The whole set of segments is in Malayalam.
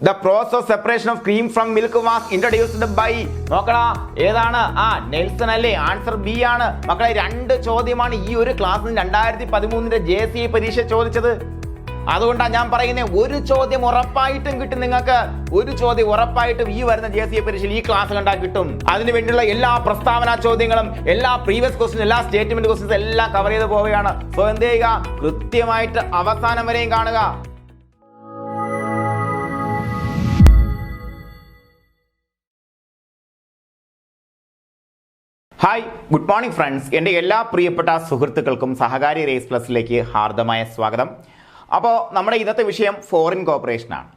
The process of separation of cream from milk was introduced by നോക്കടാ ഏതാണ് നെൽസൺ അല്ലേ? ആൻസർ ബി ആണ് മക്കളെ. 2 ചോദ്യമാണ് ഈ ഒരു ക്ലാസ്സിൽ 2013 JCE പരീക്ഷ ചോദിച്ചത്. അതുകൊണ്ടാണ് ഞാൻ പറയുന്നത്, ഒരു ചോദ്യം ഉറപ്പായിട്ടും കിട്ടും നിങ്ങൾക്ക്. ഒരു ചോദ്യം ഉറപ്പായിട്ടും ഈ വരുന്ന JCE പരീക്ഷയിൽ ഈ ക്ലാസ് കണ്ടാൽ കിട്ടും. അതിന് വേണ്ടിയുള്ള എല്ലാ പ്രസ്താവന ചോദ്യങ്ങളും, എല്ലാ പ്രീവിയസ് ക്വസ്റ്റ്യൻ, എല്ലാ സ്റ്റേറ്റ്മെന്റ് ക്വസ്റ്റ്യൻസ് എല്ലാം കവർ ചെയ്ത് പോവുകയാണ്. സോ എന്ത് ചെയ്യുക, കൃത്യമായിട്ട് അവസാനം വരെയും കാണുക. Hi, good morning friends. എൻ്റെ എല്ലാ പ്രിയപ്പെട്ട സുഹൃത്തുക്കൾക്കും സഹകാരി റേസ് പ്ലസിലേക്ക് ഹാർദമായ സ്വാഗതം. അപ്പോൾ നമ്മുടെ ഇന്നത്തെ വിഷയം ഫോറിൻ കോപ്പറേഷനാണ്.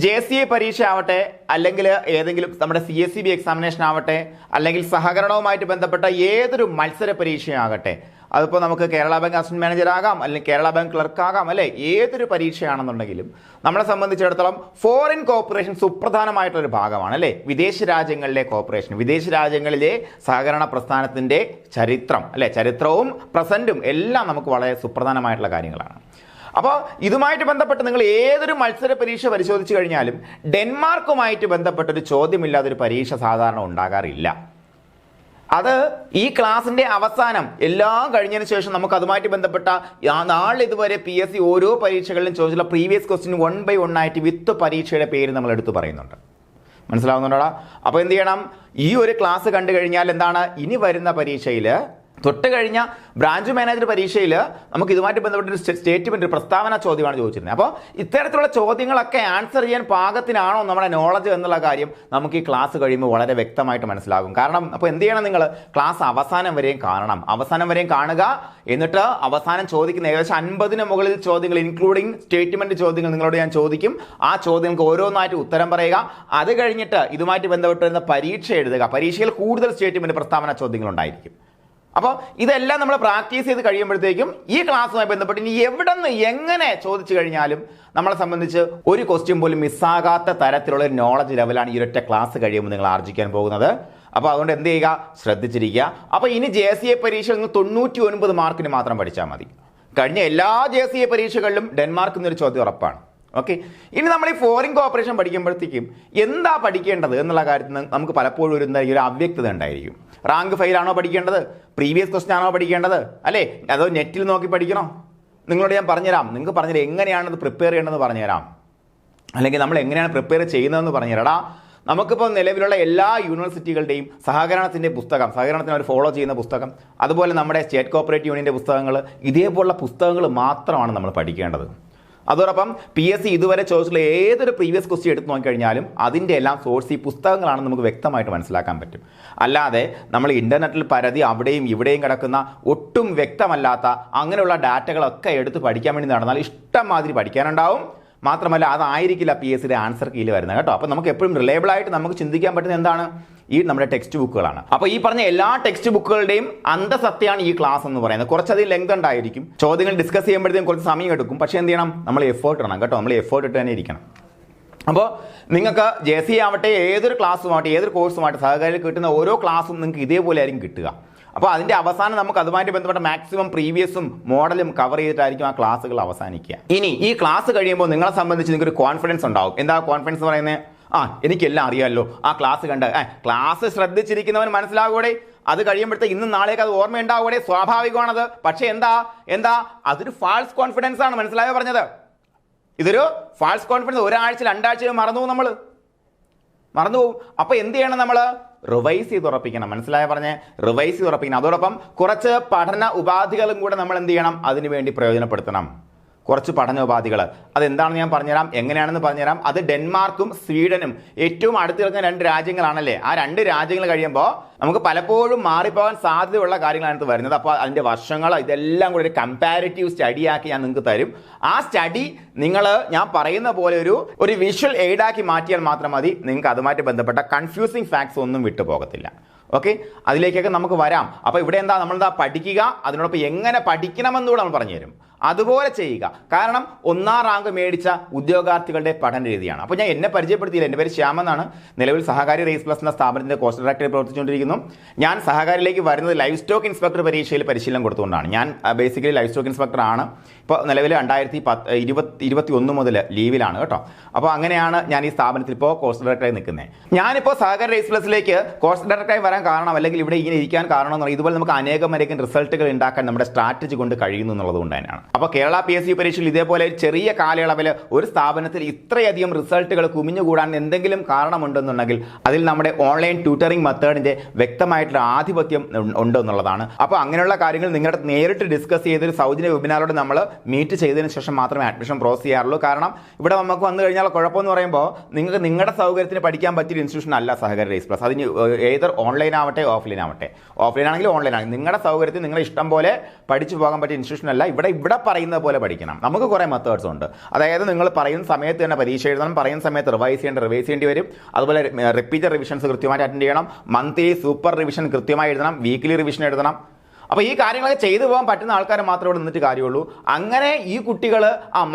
JCE പരീക്ഷ ആവട്ടെ, അല്ലെങ്കിൽ ഏതെങ്കിലും നമ്മുടെ CSEB എക്സാമിനേഷൻ ആവട്ടെ, അല്ലെങ്കിൽ സഹകരണവുമായിട്ട് ബന്ധപ്പെട്ട ഏതൊരു മത്സര പരീക്ഷയാകട്ടെ, അതിപ്പോൾ നമുക്ക് കേരള ബാങ്ക് അസിസ്റ്റന്റ് മാനേജർ ആകാം, അല്ലെങ്കിൽ കേരള ബാങ്ക് ക്ലർക്ക് ആകാം, അല്ലെ, ഏതൊരു പരീക്ഷയാണെന്നുണ്ടെങ്കിലും നമ്മളെ സംബന്ധിച്ചിടത്തോളം ഫോറിൻ കോപ്പറേഷൻ സുപ്രധാനമായിട്ടൊരു ഭാഗമാണ്, അല്ലേ? വിദേശ രാജ്യങ്ങളിലെ കോപ്പറേഷൻ, വിദേശ രാജ്യങ്ങളിലെ സഹകരണ പ്രസ്ഥാനത്തിൻ്റെ ചരിത്രം, അല്ലെ, ചരിത്രവും പ്രസന്റും എല്ലാം നമുക്ക് വളരെ സുപ്രധാനമായിട്ടുള്ള കാര്യങ്ങളാണ്. അപ്പോൾ ഇതുമായിട്ട് ബന്ധപ്പെട്ട് നിങ്ങൾ ഏതൊരു മത്സര പരീക്ഷ പരിശോധിച്ചു കഴിഞ്ഞാലും ഡെൻമാർക്കുമായിട്ട് ബന്ധപ്പെട്ടൊരു ചോദ്യമില്ലാതൊരു പരീക്ഷ സാധാരണ ഉണ്ടാകാറില്ല. അത് ഈ ക്ലാസിന്റെ അവസാനം എല്ലാം കഴിഞ്ഞതിന് ശേഷം നമുക്ക് അതുമായിട്ട് ബന്ധപ്പെട്ട നാളെ ഇതുവരെ PSC ഓരോ പരീക്ഷകളിലും ചോദിച്ചുള്ള പ്രീവിയസ് ക്വസ്റ്റ്യൻ 1 by 1 ആയിട്ട് വിത്ത് പരീക്ഷയുടെ പേര് നമ്മൾ എടുത്തു പറയുന്നുണ്ട്. മനസ്സിലാവുന്നുണ്ടോടാ? അപ്പോൾ എന്ത് ചെയ്യണം, ഈ ഒരു ക്ലാസ് കണ്ടു കഴിഞ്ഞാൽ എന്താണ്, ഇനി വരുന്ന പരീക്ഷയിൽ തൊട്ട് കഴിഞ്ഞ ബ്രാഞ്ച് മാനേജർ പരീക്ഷയിൽ നമുക്ക് ഇതുമായിട്ട് ബന്ധപ്പെട്ടൊരു സ്റ്റേറ്റ്മെന്റ്, പ്രസ്താവന ചോദ്യമാണ് ചോദിച്ചിരുന്നത്. അപ്പോൾ ഇത്തരത്തിലുള്ള ചോദ്യങ്ങളൊക്കെ ആൻസർ ചെയ്യാൻ പാകത്തിനാണോ നമ്മുടെ നോളജ് എന്നുള്ള കാര്യം നമുക്ക് ഈ ക്ലാസ് കഴിയുമ്പോൾ വളരെ വ്യക്തമായിട്ട് മനസ്സിലാകും. കാരണം അപ്പോൾ എന്ത് ചെയ്യണം, നിങ്ങൾ ക്ലാസ് അവസാനം വരെയും കാണണം. അവസാനം വരെയും കാണുക. എന്നിട്ട് അവസാനം ചോദിക്കുന്ന ഏകദേശം 50-ന് മുകളിൽ ചോദ്യങ്ങൾ, ഇൻക്ലൂഡിങ് സ്റ്റേറ്റ്മെന്റ് ചോദ്യങ്ങൾ നിങ്ങളോട് ഞാൻ ചോദിക്കും. ആ ചോദ്യങ്ങൾക്ക് ഓരോന്നായിട്ട് ഉത്തരം പറയുക. അത് കഴിഞ്ഞിട്ട് ഇതുമായിട്ട് ബന്ധപ്പെട്ട് വരുന്ന പരീക്ഷ എഴുതുക. പരീക്ഷയിൽ കൂടുതൽ സ്റ്റേറ്റ്മെന്റ്, പ്രസ്താവന ചോദ്യങ്ങൾ ഉണ്ടായിരിക്കും. അപ്പോൾ ഇതെല്ലാം നമ്മൾ പ്രാക്ടീസ് ചെയ്ത് കഴിയുമ്പോഴത്തേക്കും ഈ ക്ലാസ്സുമായി ബന്ധപ്പെട്ട് ഇനി എവിടെ നിന്ന് എങ്ങനെ ചോദിച്ചു കഴിഞ്ഞാലും നമ്മളെ സംബന്ധിച്ച് ഒരു ക്വസ്റ്റ്യൻ പോലും മിസ്സാകാത്ത തരത്തിലുള്ള ഒരു നോളജ് ലെവലാണ് ഈ ഒരൊറ്റ ക്ലാസ് കഴിയുമ്പോൾ നിങ്ങൾ ആർജിക്കാൻ പോകുന്നത്. അപ്പോൾ അതുകൊണ്ട് എന്ത് ചെയ്യുക, ശ്രദ്ധിച്ചിരിക്കുക. അപ്പോൾ ഇനി JCE പരീക്ഷയിൽ നിന്ന് 99 മാർക്കിന് മാത്രം പഠിച്ചാൽ മതി. കഴിഞ്ഞ എല്ലാ JCE പരീക്ഷകളിലും ഡെൻമാർക്കിൽ നിന്നൊരു ചോദ്യം ഉറപ്പാണ്. ഓക്കെ, ഇനി നമ്മൾ ഈ ഫോറിൻ കോപ്പറേഷൻ പഠിക്കുമ്പോഴത്തേക്കും എന്താ പഠിക്കേണ്ടത് എന്നുള്ള കാര്യത്തിൽ നമുക്ക് പലപ്പോഴും ഒരു അവ്യക്തത ഉണ്ടായിരിക്കും. റാങ്ക് ഫെയിലാണോ പഠിക്കേണ്ടത്, പ്രീവിയസ് ക്വസ്റ്റ്യൻ ആണോ പഠിക്കേണ്ടത്, അല്ലേ, അതോ നെറ്റിൽ നോക്കി പഠിക്കണോ? നിങ്ങളോട് ഞാൻ പറഞ്ഞുതരാം, നിങ്ങൾക്ക് പറഞ്ഞുതരാം എങ്ങനെയാണത് പ്രിപ്പയർ ചെയ്യേണ്ടതെന്ന് പറഞ്ഞുതരാം, അല്ലെങ്കിൽ നമ്മൾ എങ്ങനെയാണ് പ്രിപ്പയർ ചെയ്യുന്നതെന്ന് പറഞ്ഞുതരാടാ. നമുക്കിപ്പോൾ നിലവിലുള്ള എല്ലാ യൂണിവേഴ്സിറ്റികളുടെയും സഹകരണത്തിൻ്റെ പുസ്തകം, സഹകരണത്തിന് അവർ ഫോളോ ചെയ്യുന്ന പുസ്തകം, അതുപോലെ നമ്മുടെ സ്റ്റേറ്റ് കോപ്പറേറ്റീവ് യൂണിയൻ്റെ പുസ്തകങ്ങൾ, ഇതേപോലുള്ള പുസ്തകങ്ങൾ മാത്രമാണ് നമ്മൾ പഠിക്കേണ്ടത്. അതോടൊപ്പം PSC ഇതുവരെ ചോദിച്ചിട്ടുള്ള ഏതൊരു പ്രീവിയസ് ക്വസ്റ്റ്യൻ എടുത്ത് നോക്കിക്കഴിഞ്ഞാലും അതിൻ്റെ എല്ലാം സോഴ്സ് ഈ പുസ്തകങ്ങളാണെന്ന് നമുക്ക് വ്യക്തമായിട്ട് മനസ്സിലാക്കാൻ പറ്റും. അല്ലാതെ നമ്മൾ ഇൻ്റർനെറ്റിൽ പരതി അവിടെയും ഇവിടെയും കിടക്കുന്ന ഒട്ടും വ്യക്തമല്ലാത്ത അങ്ങനെയുള്ള ഡാറ്റകളൊക്കെ എടുത്ത് പഠിക്കാൻ വേണ്ടി നടന്നാൽ ഇഷ്ടംമാതിരി പഠിക്കാനുണ്ടാവും. മാത്രമല്ല അതായിരിക്കില്ല PSCയുടെ ആൻസർ കീയിൽ വരുന്നത് കേട്ടോ. അപ്പോൾ നമുക്ക് എപ്പോഴും റിലയബിൾ ആയിട്ട് നമുക്ക് ചിന്തിക്കാൻ പറ്റുന്ന എന്താണ്, ഈ നമ്മുടെ ടെക്സ്റ്റ് ബുക്കുകളാണ്. അപ്പോൾ ഈ പറഞ്ഞ എല്ലാ ടെക്സ്റ്റ് ബുക്കുകളുടെയും അന്തസത്തയാണ് ഈ ക്ലാസ് എന്ന് പറയുന്നത്. കുറച്ചധികം ലെങ്ത് ഉണ്ടായിരിക്കും, ചോദ്യങ്ങൾ ഡിസ്കസ് ചെയ്യുമ്പോഴത്തേക്കും കുറച്ച് സമയം എടുക്കും. പക്ഷേ എന്ത് ചെയ്യണം, നമ്മൾ എഫേർട്ട് ഇടണം കേട്ടോ. നമ്മൾ എഫേർട്ട് ഇട്ട് തന്നെ ഇരിക്കണം. അപ്പോൾ നിങ്ങൾക്ക് JCE ആവട്ടെ, ഏതൊരു ക്ലാസ്സുമാവട്ടെ, ഏതൊരു കോഴ്സുമായിട്ട് സഹകാരിയിൽ കിട്ടുന്ന ഓരോ ക്ലാസ്സും നിങ്ങൾക്ക് ഇതേപോലെ ആയിരിക്കും കിട്ടുക. അപ്പോൾ അതിൻ്റെ അവസാനം നമുക്ക് അതുമായിട്ട് ബന്ധപ്പെട്ട മാക്സിമം പ്രീവിയസും മോഡലും കവർ ചെയ്തിട്ടായിരിക്കും ആ ക്ലാസ്സുകൾ അവസാനിക്കുക. ഇനി ഈ ക്ലാസ് കഴിയുമ്പോൾ നിങ്ങളെ സംബന്ധിച്ച് നിങ്ങൾക്കൊരു കോൺഫിഡൻസ് ഉണ്ടാവും. എന്താ കോൺഫിഡൻസ് പറയുന്നത്? എനിക്കെല്ലാം അറിയാമല്ലോ, ആ ക്ലാസ് കണ്ട് ക്ലാസ് ശ്രദ്ധിച്ചിരിക്കുന്നവൻ മനസ്സിലാകൂടെ, അത് കഴിയുമ്പോഴത്തേക്ക് ഇന്നും നാളേക്ക് അത് ഓർമ്മയുണ്ടാകൂടെ, സ്വാഭാവികമാണത്. പക്ഷേ എന്താ അതൊരു ഫാൾസ് കോൺഫിഡൻസ് ആണ്. മനസ്സിലായോ പറഞ്ഞത്? ഇതൊരു ഫാൾസ് കോൺഫിഡൻസ്. ഒരാഴ്ച 2 ആഴ്ച മറന്നുപോകും. അപ്പോൾ എന്ത് ചെയ്യണം, നമ്മൾ റിവൈസ് ചെയ്ത് ഉറപ്പിക്കണം. മനസ്സിലായ പറഞ്ഞ് റിവൈസ് ചെയ്ത് ഉറപ്പിക്കണം. അതോടൊപ്പം കുറച്ച് പഠന ഉപാധികളും കൂടെ നമ്മൾ എന്ത് ചെയ്യണം, അതിനുവേണ്ടി പ്രയോജനപ്പെടുത്തണം. കുറച്ച് പഠനോപാധികൾ അതെന്താണെന്ന് ഞാൻ പറഞ്ഞുതരാം, എങ്ങനെയാണെന്ന് പറഞ്ഞുതരാം. അത് ഡെൻമാർക്കും സ്വീഡനും ഏറ്റവും അടുത്ത് കിടക്കുന്ന 2 രാജ്യങ്ങളാണല്ലേ. ആ 2 രാജ്യങ്ങൾ കഴിയുമ്പോൾ നമുക്ക് പലപ്പോഴും മാറിപ്പോകാൻ സാധ്യതയുള്ള കാര്യങ്ങളാണ് വരുന്നത്. അപ്പോൾ അതിൻ്റെ വർഷങ്ങൾ ഇതെല്ലാം കൂടി ഒരു കമ്പാരിറ്റീവ് സ്റ്റഡി ആക്കി ഞാൻ നിങ്ങൾക്ക് തരും. ആ സ്റ്റഡി നിങ്ങൾ ഞാൻ പറയുന്ന പോലെ ഒരു വിഷ്വൽ എയ്ഡാക്കി മാറ്റിയാൽ മാത്രം മതി. നിങ്ങൾക്ക് അതുമായിട്ട് ബന്ധപ്പെട്ട കൺഫ്യൂസിങ് ഫാക്ട്സ് ഒന്നും വിട്ടുപോകത്തില്ല. ഓക്കെ, അതിലേക്കൊക്കെ നമുക്ക് വരാം. അപ്പോൾ ഇവിടെ നമ്മളെന്താ പഠിക്കുക, അതിനോടൊപ്പം എങ്ങനെ പഠിക്കണമെന്നുകൂടെ നമ്മൾ പറഞ്ഞു തരും. അതുപോലെ ചെയ്യുക. കാരണം 1ാം റാങ്ക് മേടിച്ച ഉദ്യോഗാർത്ഥികളുടെ പഠന രീതിയാണ്. അപ്പോൾ ഞാൻ എന്നെ പരിചയപ്പെടുത്തിയില്ല. എൻ്റെ പേര് ശ്യാം എന്നാണ്. നിലവിൽ സഹകാരി റേസ് പ്ലസ് എന്ന സ്ഥാപനത്തിൻ്റെ കോഴ്സ് ഡയറക്ടറായി പ്രവർത്തിച്ചുകൊണ്ടിരിക്കുന്നു. ഞാൻ സഹകാരിയിലേക്ക് വരുന്നത് ലൈഫ് സ്റ്റോക്ക് ഇൻസ്പെക്ടർ പരീക്ഷയിൽ പരിശീലനം കൊടുത്തുകൊണ്ടാണ്. ഞാൻ ബേസിക്കലി ലൈഫ് സ്റ്റോക്ക് ഇൻസ്പെക്ടർ ആണ്. ഇപ്പോൾ നിലവിൽ 2021 മുതൽ ലീവിലാണ് കേട്ടോ. അപ്പോൾ അങ്ങനെയാണ് ഞാൻ ഈ സ്ഥാപനത്തിൽ ഇപ്പോൾ കോഴ്സ് ഡയറക്ടറായി നിൽക്കുന്നത്. ഞാനിപ്പോൾ സഹകാരി റേസ് പ്ലസിലേക്ക് കോഴ്സ് ഡയറക്ടറായി വരാൻ കാരണം, അല്ലെങ്കിൽ ഇവിടെ ഇങ്ങനെ ഇരിക്കാൻ കാരണം എന്ന് പറഞ്ഞാൽ ഇതുപോലെ നമുക്ക് അനേകം റിസൾട്ടുകൾ ഉണ്ടാക്കാൻ നമ്മുടെ സ്ട്രാറ്റജി കൊണ്ട് കഴിയുന്നു എന്നുള്ളത് കൊണ്ട് തന്നെയാണ്. അപ്പോൾ കേരള PSC പരീക്ഷയിൽ ഇതേപോലെ ചെറിയ കാലയളവിൽ ഒരു സ്ഥാപനത്തിൽ ഇത്രയധികം റിസൾട്ടുകൾ കുമിഞ്ഞുകൂടാൻ എന്തെങ്കിലും കാരണമുണ്ടെന്നുണ്ടെങ്കിൽ അതിൽ നമ്മുടെ ഓൺലൈൻ ട്യൂട്ടറിംഗ് മെത്തേഡിന്റെ വ്യക്തമായിട്ടുള്ള ആധിപത്യം ഉണ്ടെന്നുള്ളതാണ്. അപ്പോൾ അങ്ങനെയുള്ള കാര്യങ്ങൾ നിങ്ങളുടെ നേരിട്ട് ഡിസ്കസ് ചെയ്തൊരു സൗജന്യ വെബിനാറോട് നമ്മൾ മീറ്റ് ചെയ്തതിന് ശേഷം മാത്രമേ അഡ്മിഷൻ പ്രോസസ് ചെയ്യാറുള്ളൂ. കാരണം ഇവിടെ നമുക്ക് വന്നു കഴിഞ്ഞാൽ കുഴപ്പമെന്ന് പറയുമ്പോൾ നിങ്ങൾക്ക് നിങ്ങളുടെ സൗകര്യത്തിന് പഠിക്കാൻ പറ്റിയ ഇൻസ്റ്റിറ്റ്യൂഷൻ അല്ല സഹകാരി റേസ് പ്ലസ്. അതിന് ഏതർ ഓൺലൈൻ ആവട്ടെ ഓഫ്ലൈൻ ആവട്ടെ, ഓഫ്ലൈൻ ആണെങ്കിൽ ഓൺലൈൻ ആണെങ്കിൽ നിങ്ങളുടെ സൗകര്യത്തിൽ നിങ്ങളെ ഇഷ്ടം പോലെ പഠിച്ചു പോകാൻ പറ്റിയ ഇൻസ്റ്റിറ്റ്യൂഷൻ അല്ല. ഇവിടെ പറയുന്ന പോലെ പഠിക്കണം. നമുക്ക് കുറേ മെത്തേഡ്സ് ഉണ്ട്. അതായത് നിങ്ങൾ പറയുന്ന സമയത്ത് തന്നെ പരീക്ഷ എഴുതണം, പറയുന്ന സമയത്ത് റിവൈസ് ചെയ്യേണ്ടി വരും. അതുപോലെ റിപ്പീറ്റഡ് റിവിഷൻസ് കൃത്യമായിട്ട് അറ്റൻഡ് ചെയ്യണം. മന്ത്ലി സൂപ്പർ റിവിഷൻ കൃത്യമായി എഴുതണം, വീക്ക്ലി റിവിഷൻ എഴുതണം. അപ്പോൾ ഈ കാര്യങ്ങളൊക്കെ ചെയ്തു പോകാൻ പറ്റുന്ന ആൾക്കാർ മാത്രമേ ഇവിടെ നിന്നിട്ട് കാര്യമുള്ളൂ. അങ്ങനെ ഈ കുട്ടികൾ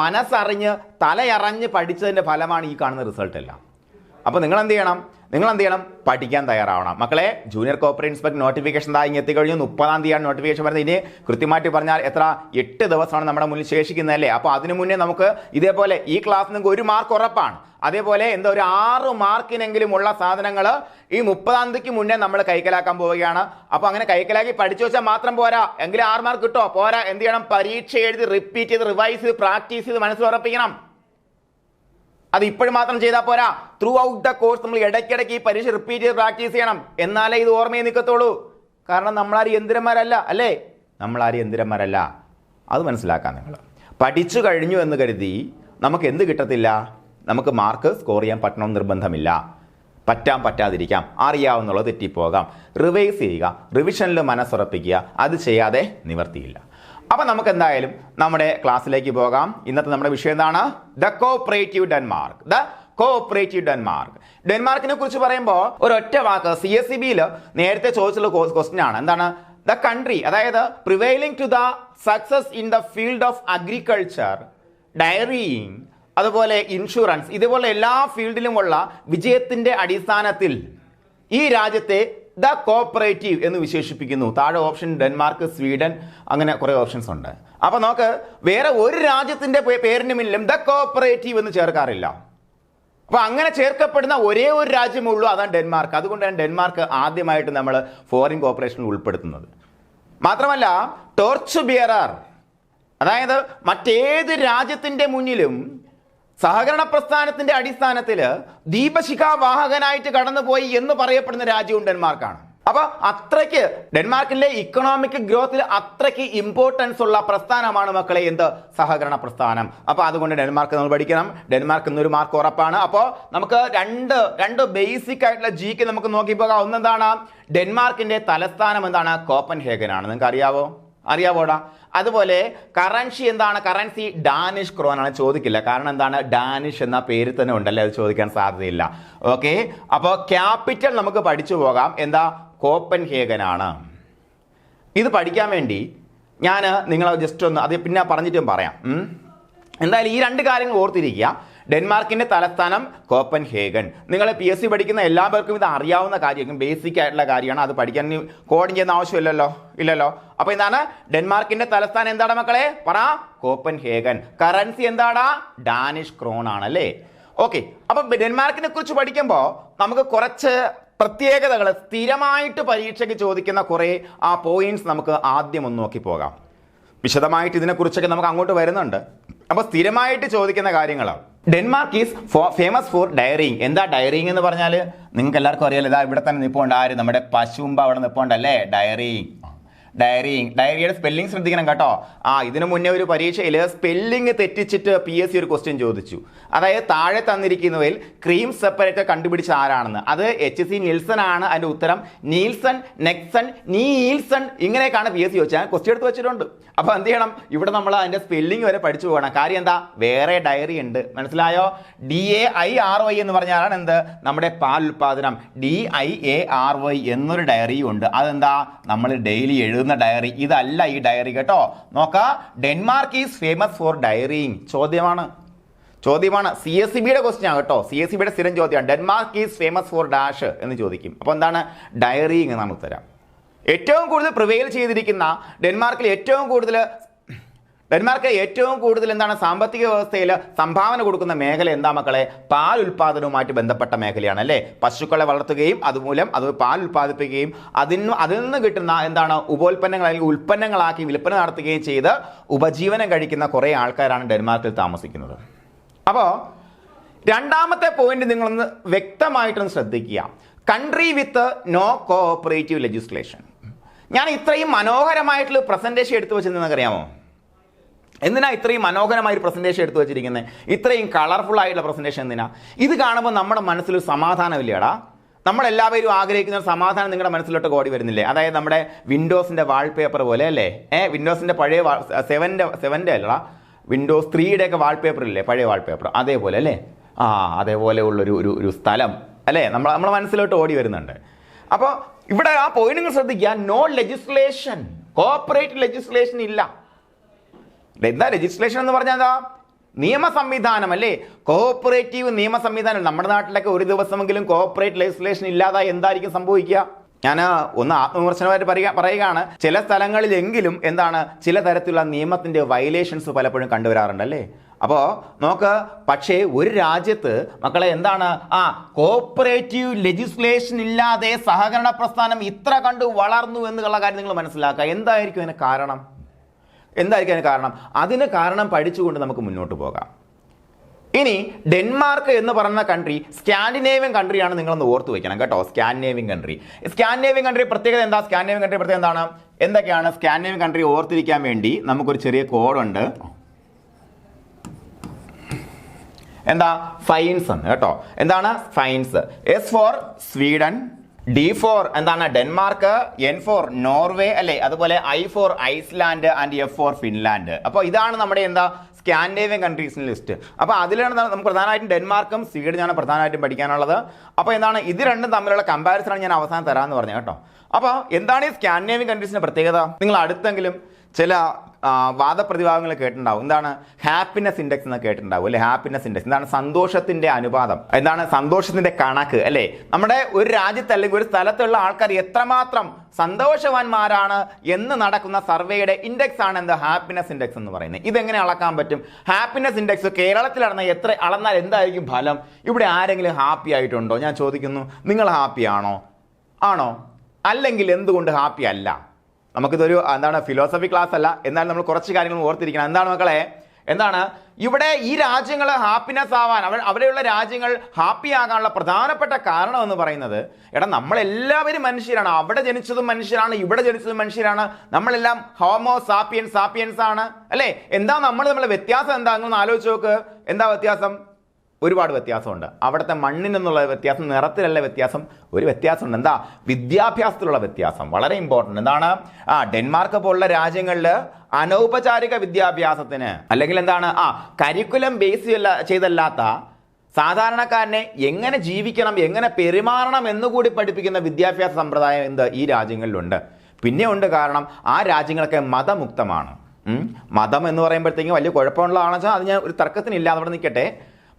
മനസ്സറിഞ്ഞ് തലയറഞ്ഞ് പഠിച്ചതിൻ്റെ ഫലമാണ് ഈ കാണുന്ന റിസൾട്ട് എല്ലാം. അപ്പോൾ നിങ്ങൾ എന്ത് ചെയ്യണം? പഠിക്കാൻ തയ്യാറാവണം മക്കളെ. ജൂനിയർ കോർപ്പറേറ്റ് ഇൻസ്പെക്ടർ നോട്ടിഫിക്കേഷൻ ഇങ്ങ് എത്തിക്കഴിഞ്ഞു. 30-ാം തീയതിയാണ് നോട്ടിഫിക്കേഷൻ വരുന്നത്. ഇനി കൃത്യമായിട്ട് പറഞ്ഞാൽ 8 ദിവസമാണ് നമ്മുടെ മുന്നിൽ ശേഷിക്കുന്നതല്ലേ. അപ്പോൾ അതിനു മുന്നേ നമുക്ക് ഇതേപോലെ ഈ ക്ലാസ് നിങ്ങൾക്ക് 1 മാർക്ക് ഉറപ്പാണ്. അതേപോലെ ഒരു 6 മാർക്കിനെങ്കിലും ഉള്ള സാധനങ്ങൾ ഈ 30-ാം തീയതിക്ക് മുന്നേ നമ്മൾ കൈക്കലാക്കാൻ പോവുകയാണ്. അപ്പോൾ അങ്ങനെ കൈക്കലാക്കി പഠിച്ചു വെച്ചാൽ മാത്രം പോരാ, എങ്കിലും 6 മാർക്ക് കിട്ടോ? പോരാ. എന്ത് ചെയ്യണം? പരീക്ഷ എഴുതി റിപ്പീറ്റ് ചെയ്ത് റിവൈസ് ചെയ്ത് പ്രാക്ടീസ് ചെയ്ത് മനസ്സിലുറപ്പിക്കണം. അത് ഇപ്പോഴും മാത്രം ചെയ്താൽ പോരാ. ത്രൂ ഔട്ട് ദ കോഴ്സ് നമ്മൾ ഇടയ്ക്കിടയ്ക്ക് ഈ പരീക്ഷ റിപ്പീറ്റ് ചെയ്ത് പ്രാക്ടീസ് ചെയ്യണം. എന്നാലേ ഇത് ഓർമ്മയിൽ നിൽക്കത്തുള്ളൂ. കാരണം നമ്മളാരും യന്ത്രന്മാരല്ല, അല്ലേ? നമ്മളാരും യന്ത്രന്മാരല്ല. അത് മനസ്സിലാക്കാൻ നിങ്ങൾ പഠിച്ചു കഴിഞ്ഞു എന്ന് കരുതി നമുക്ക് എന്ത് കിട്ടത്തില്ല? നമുക്ക് മാർക്ക് സ്കോർ ചെയ്യാൻ പറ്റണമെന്ന് നിർബന്ധമില്ല. പറ്റാതിരിക്കാം, അറിയാവുന്നുള്ളത് തെറ്റിപ്പോകാം. റിവൈസ് ചെയ്യുക, റിവിഷനിൽ മനസ്സുറപ്പിക്കുക. അത് ചെയ്യാതെ നിവർത്തിയില്ല. അപ്പൊ നമുക്ക് എന്തായാലും നമ്മുടെ ക്ലാസ്സിലേക്ക് പോകാം. ഇന്നത്തെ നമ്മുടെ വിഷയം എന്താണ്? The cooperative Denmark. ഡെൻമാർക്കിനെ കുറിച്ച് പറയുമ്പോൾ ഒരൊറ്റ വാക്ക് CSEB-യിൽ നേരത്തെ ചോദിച്ചുള്ള ക്വസ്റ്റ്യൻ ആണ്. എന്താണ്? ദ കൺട്രി, അതായത് prevailing to the success in the field of agriculture, dairying, അതുപോലെ ഇൻഷുറൻസ്, ഇതുപോലെ എല്ലാ ഫീൽഡിലുമുള്ള വിജയത്തിന്റെ അടിസ്ഥാനത്തിൽ ഈ രാജ്യത്തെ ദ കോഓപ്പറേറ്റീവ് എന്ന് വിശേഷിപ്പിക്കുന്നു. താഴെ ഓപ്ഷൻ ഡെൻമാർക്ക്, സ്വീഡൻ, അങ്ങനെ കുറേ ഓപ്ഷൻസ് ഉണ്ട്. അപ്പൊ നമുക്ക് വേറെ ഒരു രാജ്യത്തിന്റെ പേരിന് മുന്നിലും ദ കോഓപ്പറേറ്റീവ് എന്ന് ചേർക്കാറില്ല. അപ്പൊ അങ്ങനെ ചേർക്കപ്പെടുന്ന ഒരേ ഒരു രാജ്യമുള്ളൂ, അതാണ് ഡെൻമാർക്ക്. അതുകൊണ്ടാണ് ഡെൻമാർക്ക് ആദ്യമായിട്ട് നമ്മൾ ഫോറിൻ കോർപ്പറേഷനിൽ ഉൾപ്പെടുത്തുന്നത്. മാത്രമല്ല ടോർച്ച് ബിയറർ, അതായത് മറ്റേത് രാജ്യത്തിന്റെ മുന്നിലും സഹകരണ പ്രസ്ഥാനത്തിന്റെ അടിസ്ഥാനത്തിൽ ദീപശിഖാവാഹകനായിട്ട് കടന്നുപോയി എന്ന് പറയപ്പെടുന്ന രാജ്യവും ഡെൻമാർക്കാണ്. അപ്പൊ അത്രയ്ക്ക് ഡെൻമാർക്കിലെ ഇക്കണോമിക് ഗ്രോത്തിൽ അത്രയ്ക്ക് ഇമ്പോർട്ടൻസ് ഉള്ള പ്രസ്ഥാനമാണ് മക്കളെ സഹകരണ പ്രസ്ഥാനം. അപ്പൊ അതുകൊണ്ട് ഡെൻമാർക്ക് നമ്മൾ പഠിക്കണം. ഡെൻമാർക്ക് 1 മാർക്ക് ഉറപ്പാണ്. അപ്പോൾ നമുക്ക് രണ്ട് ബേസിക് ആയിട്ടുള്ള ജിക്ക് നമുക്ക് നോക്കി പോകാം. ഒന്നെന്താണ്? ഡെൻമാർക്കിന്റെ തലസ്ഥാനം എന്താണ്? കോപ്പൻഹേഗൻ ആണ്. നിങ്ങൾക്ക് അറിയാവോടാ? അതുപോലെ കറൻസി എന്താണ്? കറൻസി ഡാനിഷ് ക്രോൺ ആണ്. ചോദിക്കില്ല, കാരണം എന്താണ്? ഡാനിഷ് എന്ന പേര് തന്നെ ഉണ്ടല്ലേ, അത് ചോദിക്കാൻ സാധ്യതയില്ല. ഓക്കെ, അപ്പോൾ ക്യാപിറ്റൽ നമുക്ക് പഠിച്ചു പോകാം. എന്താ? കോപ്പൻഹേഗൻ ആണ്. ഇത് പഠിക്കാൻ വേണ്ടി ഞാൻ നിങ്ങളെ ജസ്റ്റ് ഒന്ന് അത് പിന്നെ പറഞ്ഞിട്ടും പറയാം. എന്തായാലും ഈ 2 കാര്യങ്ങൾ ഓർത്തിരിക്കുക. ഡെൻമാർക്കിന്റെ തലസ്ഥാനം കോപ്പൻഹേഗൻ. നിങ്ങൾ PSC പഠിക്കുന്ന എല്ലാ പേർക്കും ഇത് അറിയാവുന്ന കാര്യമായിരിക്കും, ബേസിക് ആയിട്ടുള്ള കാര്യമാണ്. അത് പഠിക്കാൻ കോഡിങ് ചെയ്യുന്ന ആവശ്യമില്ലല്ലോ. അപ്പൊ എന്താണ്? ഡെൻമാർക്കിന്റെ തലസ്ഥാനം എന്താണ് മക്കളെ? പറ. കോപ്പൻഹേഗൻ. കറൻസി എന്താടാ? ഡാനിഷ് ക്രോൺ ആണല്ലേ. ഓക്കെ, അപ്പൊ ഡെൻമാർക്കിനെ കുറിച്ച് പഠിക്കുമ്പോൾ നമുക്ക് കുറച്ച് പ്രത്യേകതകൾ, സ്ഥിരമായിട്ട് പരീക്ഷയ്ക്ക് ചോദിക്കുന്ന കുറെ പോയിന്റ്സ് നമുക്ക് ആദ്യം ഒന്ന് നോക്കി പോകാം. വിശദമായിട്ട് ഇതിനെക്കുറിച്ചൊക്കെ നമുക്ക് അങ്ങോട്ട് വരുന്നുണ്ട്. അപ്പോൾ സ്ഥിരമായിട്ട് ചോദിക്കുന്ന കാര്യങ്ങളാണ്. Denmark is famous four dairying. എന്താ ഡയറിങ് എന്ന് പറഞ്ഞാൽ? നിങ്ങൾക്ക് എല്ലാവർക്കും അറിയാലോ. ഇതാ ഇവിടെ തന്നെ നിൽപ്പുണ്ട്. ആര്? നമ്മുടെ പശുമ്പ അവിടെ നിൽപ്പുണ്ടല്ലേ. ഡയറിയുടെ സ്പെല്ലിംഗ് ശ്രദ്ധിക്കണം കേട്ടോ. ഇതിനു മുന്നേ ഒരു പരീക്ഷയിൽ സ്പെല്ലിംഗ് തെറ്റിച്ചിട്ട് PSC ഒരു ക്വസ്റ്റ്യൻ ചോദിച്ചു. അതായത് താഴെ തന്നിരിക്കുന്നവയിൽ ക്രീം സെപ്പറേറ്റർ കണ്ടുപിടിച്ച ആരാണെന്ന്. അത് HC നിൽസൺ ആണ്. അതിന്റെ ഉത്തരം നീൽസൺ, നെക്സൺ, നീൽസൺ, ഇങ്ങനെയൊക്കെയാണ് PSC ചോദിച്ചാൽ ക്വസ്റ്റ്യൻ എടുത്ത് വെച്ചിട്ടുണ്ട്. അപ്പൊ എന്ത് ചെയ്യണം? ഇവിടെ നമ്മൾ അതിന്റെ സ്പെല്ലിംഗ് വരെ പഠിച്ചു പോകണം. കാര്യം എന്താ? വേറെ ഡയറി ഉണ്ട്, മനസ്സിലായോ? DAIRY എന്ന് പറഞ്ഞാലാണ് എന്ത്? നമ്മുടെ പാൽ ഉൽപാദനം. DIARY എന്നൊരു ഡയറിയും ഉണ്ട്. അതെന്താ? നമ്മൾ ഡെയിലി എഴുതുന്ന എഴുതുന്ന ഡയറി ഇതല്ല ഈ ഡയറി കേട്ടോ. നോക്ക, Denmark is famous four dairying. ചോദ്യമാണ്. CSCBയുടെ ക്വസ്റ്റ്യൻ ആണ് കേട്ടോ. CSCBയുടെ സ്ഥിരം ചോദ്യമാണ്. Denmark is famous for dash എന്ന് ചോദിക്കും. അപ്പോൾ എന്താണ്? ഡയറിങ് എന്നാണ് ഉത്തരം. ഏറ്റവും കൂടുതൽ പ്രിവെയിൽ ചെയ്തിരിക്കുന്ന ഡെൻമാർക്കിൽ ഏറ്റവും കൂടുതൽ എന്താണ് സാമ്പത്തിക വ്യവസ്ഥയിൽ സംഭാവന കൊടുക്കുന്ന മേഖല എന്താ മക്കളെ? പാൽ ഉൽപാദനവുമായിട്ട് ബന്ധപ്പെട്ട മേഖലയാണ് അല്ലേ. പശുക്കളെ വളർത്തുകയും അതുമൂലം അത് പാൽ ഉൽപ്പാദിപ്പിക്കുകയും അതിൽ നിന്ന് കിട്ടുന്ന എന്താണ് ഉപോൽപ്പന്നങ്ങൾ അല്ലെങ്കിൽ ഉൽപ്പന്നങ്ങളാക്കി വിൽപ്പന നടത്തുകയും ചെയ്ത് ഉപജീവനം കഴിക്കുന്ന കുറേ ആൾക്കാരാണ് ഡെൻമാർക്കിൽ താമസിക്കുന്നത്. അപ്പോൾ രണ്ടാമത്തെ പോയിന്റ് നിങ്ങളൊന്ന് വ്യക്തമായിട്ടൊന്ന് ശ്രദ്ധിക്കുക. Country with no cooperative legislation. ഞാൻ ഇത്രയും മനോഹരമായിട്ടുള്ള പ്രസന്റേഷൻ എടുത്തു വെച്ചതെന്ന് അറിയാമോ? എന്തിനാ ഇത്രയും മനോഹരമായ ഒരു പ്രസന്റേഷൻ എടുത്തു വെച്ചിരിക്കുന്നത്? ഇത്രയും കളർഫുൾ ആയിട്ടുള്ള പ്രസന്റേഷൻ എന്തിനാ? ഇത് കാണുമ്പോൾ നമ്മുടെ മനസ്സിലൊരു സമാധാനമില്ലേടാ? നമ്മളെല്ലാവരും ആഗ്രഹിക്കുന്ന ഒരു സമാധാനം നിങ്ങളുടെ മനസ്സിലോട്ട് ഓടി വരുന്നില്ലേ? അതായത് നമ്മുടെ വിൻഡോസിന്റെ വാൾപേപ്പർ പോലെ അല്ലേ? വിൻഡോസിന്റെ പഴയ 7ന്റെ അല്ലടാ, വിൻഡോസ് 3യുടെയൊക്കെ വാൾപേപ്പർ ഇല്ലേ, പഴയ വാൾപേപ്പർ, അതേപോലെ അല്ലേ? അതേപോലെ ഉള്ളൊരു സ്ഥലം അല്ലേ നമ്മളെ മനസ്സിലോട്ട് ഓടി വരുന്നുണ്ട്. അപ്പോൾ ഇവിടെ ആ പോയിന്റ് നിങ്ങൾ ശ്രദ്ധിക്കുക. നോ ലെജിസ്ലേഷൻ, കോഓപ്പറേറ്റീവ് ലെജിസ്ലേഷൻ ഇല്ല. എന്താ ലെജിസ്ലേഷൻ എന്ന് പറഞ്ഞാൽ എന്താ? നിയമ സംവിധാനം അല്ലേ? കോഓപ്പറേറ്റീവ് നിയമ സംവിധാനം. നമ്മുടെ നാട്ടിലൊക്കെ ഒരു ദിവസമെങ്കിലും കോഓപ്പറേറ്റീവ് ലെജിസ്ലേഷൻ ഇല്ലാതായി എന്തായിരിക്കും സംഭവിക്കുക? ഞാൻ ഒന്ന് ആത്മവിമർശനമായിട്ട് പറയുകയാണ്. ചില സ്ഥലങ്ങളിലെങ്കിലും എന്താണ് ചില തരത്തിലുള്ള നിയമത്തിന്റെ വയലേഷൻസ് പലപ്പോഴും കണ്ടുവരാറുണ്ട് അല്ലേ? അപ്പോൾ നോക്ക്, പക്ഷേ ഒരു രാജ്യത്ത് മക്കളെ എന്താണ് കോഓപ്പറേറ്റീവ് ലെജിസ്ലേഷൻ ഇല്ലാതെ സഹകരണ പ്രസ്ഥാനം ഇത്ര കണ്ടു വളർന്നു എന്നുള്ള കാര്യം നിങ്ങൾ മനസ്സിലാക്കുക. എന്തായിരിക്കും അതിന് കാരണം? അതിന് കാരണം പഠിച്ചുകൊണ്ട് നമുക്ക് മുന്നോട്ട് പോകാം. ഇനി ഡെൻമാർക്ക് എന്ന് പറയുന്ന കൺട്രി സ്കാൻഡിനേവിയൻ കൺട്രിയാണ്, നിങ്ങളൊന്ന് ഓർത്ത് വെക്കണം കേട്ടോ. സ്കാൻഡിനേവിയൻ കൺട്രി പ്രത്യേകത എന്താ? എന്തൊക്കെയാണ് സ്കാൻഡിനേവിയൻ കൺട്രി ഓർത്തിരിക്കാൻ വേണ്ടി നമുക്കൊരു ചെറിയ കോഡുണ്ട്. എന്താ? ഫൈൻസ് ആണ് കേട്ടോ. എന്താണ് fines? S for Sweden, D for എന്താണ് ഡെൻമാർക്ക്, എൻ ഫോർ നോർവേ അല്ലേ, അതുപോലെ I for Iceland and F for Finland. അപ്പോൾ ഇതാണ് നമ്മുടെ എന്താ സ്കാൻഡിനേവിയൻ കൺട്രീസിന്റെ ലിസ്റ്റ്. അപ്പോൾ അതിലാണ് നമുക്ക് പ്രധാനമായിട്ടും ഡെൻമാർക്കും സ്വീഡനാണ് പ്രധാനമായിട്ടും പഠിക്കാനുള്ളത്. അപ്പോൾ എന്താണ് ഇത് രണ്ടും തമ്മിലുള്ള കമ്പാരിസൺ ആണ് ഞാൻ അവസാനം തരാമെന്ന് പറഞ്ഞു കേട്ടോ. അപ്പോൾ എന്താണ് ഈ സ്കാൻഡിനേവിയൻ കൺട്രീസിന്റെ പ്രത്യേകത? നിങ്ങൾ അടുത്തെങ്കിലും ചില വാദപ്രതിവാദങ്ങൾ കേട്ടിട്ടുണ്ടാവും. എന്താണ് ഹാപ്പിനെസ് ഇൻഡെക്സ് എന്ന് കേട്ടിട്ടുണ്ടാവും അല്ലെ? ഹാപ്പിനെസ് ഇൻഡെക്സ് എന്താണ്? സന്തോഷത്തിന്റെ അനുപാതം, എന്താണ് സന്തോഷത്തിന്റെ കണക്ക് അല്ലെ? നമ്മുടെ ഒരു രാജ്യത്ത് അല്ലെങ്കിൽ ഒരു സ്ഥലത്തുള്ള ആൾക്കാർ എത്രമാത്രം സന്തോഷവാന്മാരാണ് എന്ന് നടക്കുന്ന സർവേയുടെ ഇൻഡെക്സ് ആണ് എന്ത്? ഹാപ്പിനെസ് ഇൻഡെക്സ് എന്ന് പറയുന്നത്. ഇതെങ്ങനെ അളക്കാൻ പറ്റും? ഹാപ്പിനെസ് ഇൻഡെക്സ് കേരളത്തിൽ അളന്നാൽ എന്തായിരിക്കും ഫലം? ഇവിടെ ആരെങ്കിലും ഹാപ്പി ആയിട്ടുണ്ടോ? ഞാൻ ചോദിക്കുന്നു, നിങ്ങൾ ഹാപ്പി ആണോ? അല്ലെങ്കിൽ എന്തുകൊണ്ട് ഹാപ്പി അല്ല? നമുക്കിതൊരു എന്താണ് ഫിലോസഫി ക്ലാസ് അല്ല, എന്നാലും നമ്മൾ കുറച്ച് കാര്യങ്ങൾ ഓർത്തിരിക്കണം. എന്താണ് മക്കളെ? എന്താണ് ഇവിടെ ഈ രാജ്യങ്ങൾ ഹാപ്പിനെസ് ആവാൻ, അവിടെയുള്ള രാജ്യങ്ങൾ ഹാപ്പി ആകാനുള്ള പ്രധാനപ്പെട്ട കാരണം എന്ന് പറയുന്നത്, നമ്മളെല്ലാവരും മനുഷ്യരാണ്. അവിടെ ജനിച്ചതും മനുഷ്യരാണ്, ഇവിടെ ജനിച്ചതും മനുഷ്യരാണ്. നമ്മളെല്ലാം ഹോമോ സാപ്പിയൻസ് ആണ് അല്ലേ? എന്താ നമ്മൾ തമ്മിലുള്ള വ്യത്യാസം എന്താ? അങ്ങ് ആലോചിച്ച് നോക്ക്. എന്താ വ്യത്യാസം? ഒരുപാട് വ്യത്യാസമുണ്ട്. അവിടുത്തെ മണ്ണിനെന്നുള്ള വ്യത്യാസം, നിറത്തിലുള്ള വ്യത്യാസം, ഒരു വ്യത്യാസമുണ്ട്. എന്താ? വിദ്യാഭ്യാസത്തിലുള്ള വ്യത്യാസം വളരെ ഇമ്പോർട്ടൻ്റ്. എന്താണ്? ഡെൻമാർക്ക് പോലുള്ള രാജ്യങ്ങളിൽ അനൗപചാരിക വിദ്യാഭ്യാസത്തിന് അല്ലെങ്കിൽ എന്താണ് കരിക്കുലം ബേസ് ചെയ്തല്ലാത്ത സാധാരണക്കാരനെ എങ്ങനെ ജീവിക്കണം, എങ്ങനെ പെരുമാറണം എന്നുകൂടി പഠിപ്പിക്കുന്ന വിദ്യാഭ്യാസ സമ്പ്രദായം ഈ രാജ്യങ്ങളിലുണ്ട്. പിന്നെ ഉണ്ട് കാരണം ആ രാജ്യങ്ങളൊക്കെ മതമുക്തമാണ്. മതം എന്ന് പറയുമ്പോഴത്തേക്കും വലിയ കുഴപ്പമുള്ളതാണെന്ന് വെച്ചാൽ അത് ഞാൻ ഒരു തർക്കത്തിനില്ല, അവിടെ നിൽക്കട്ടെ.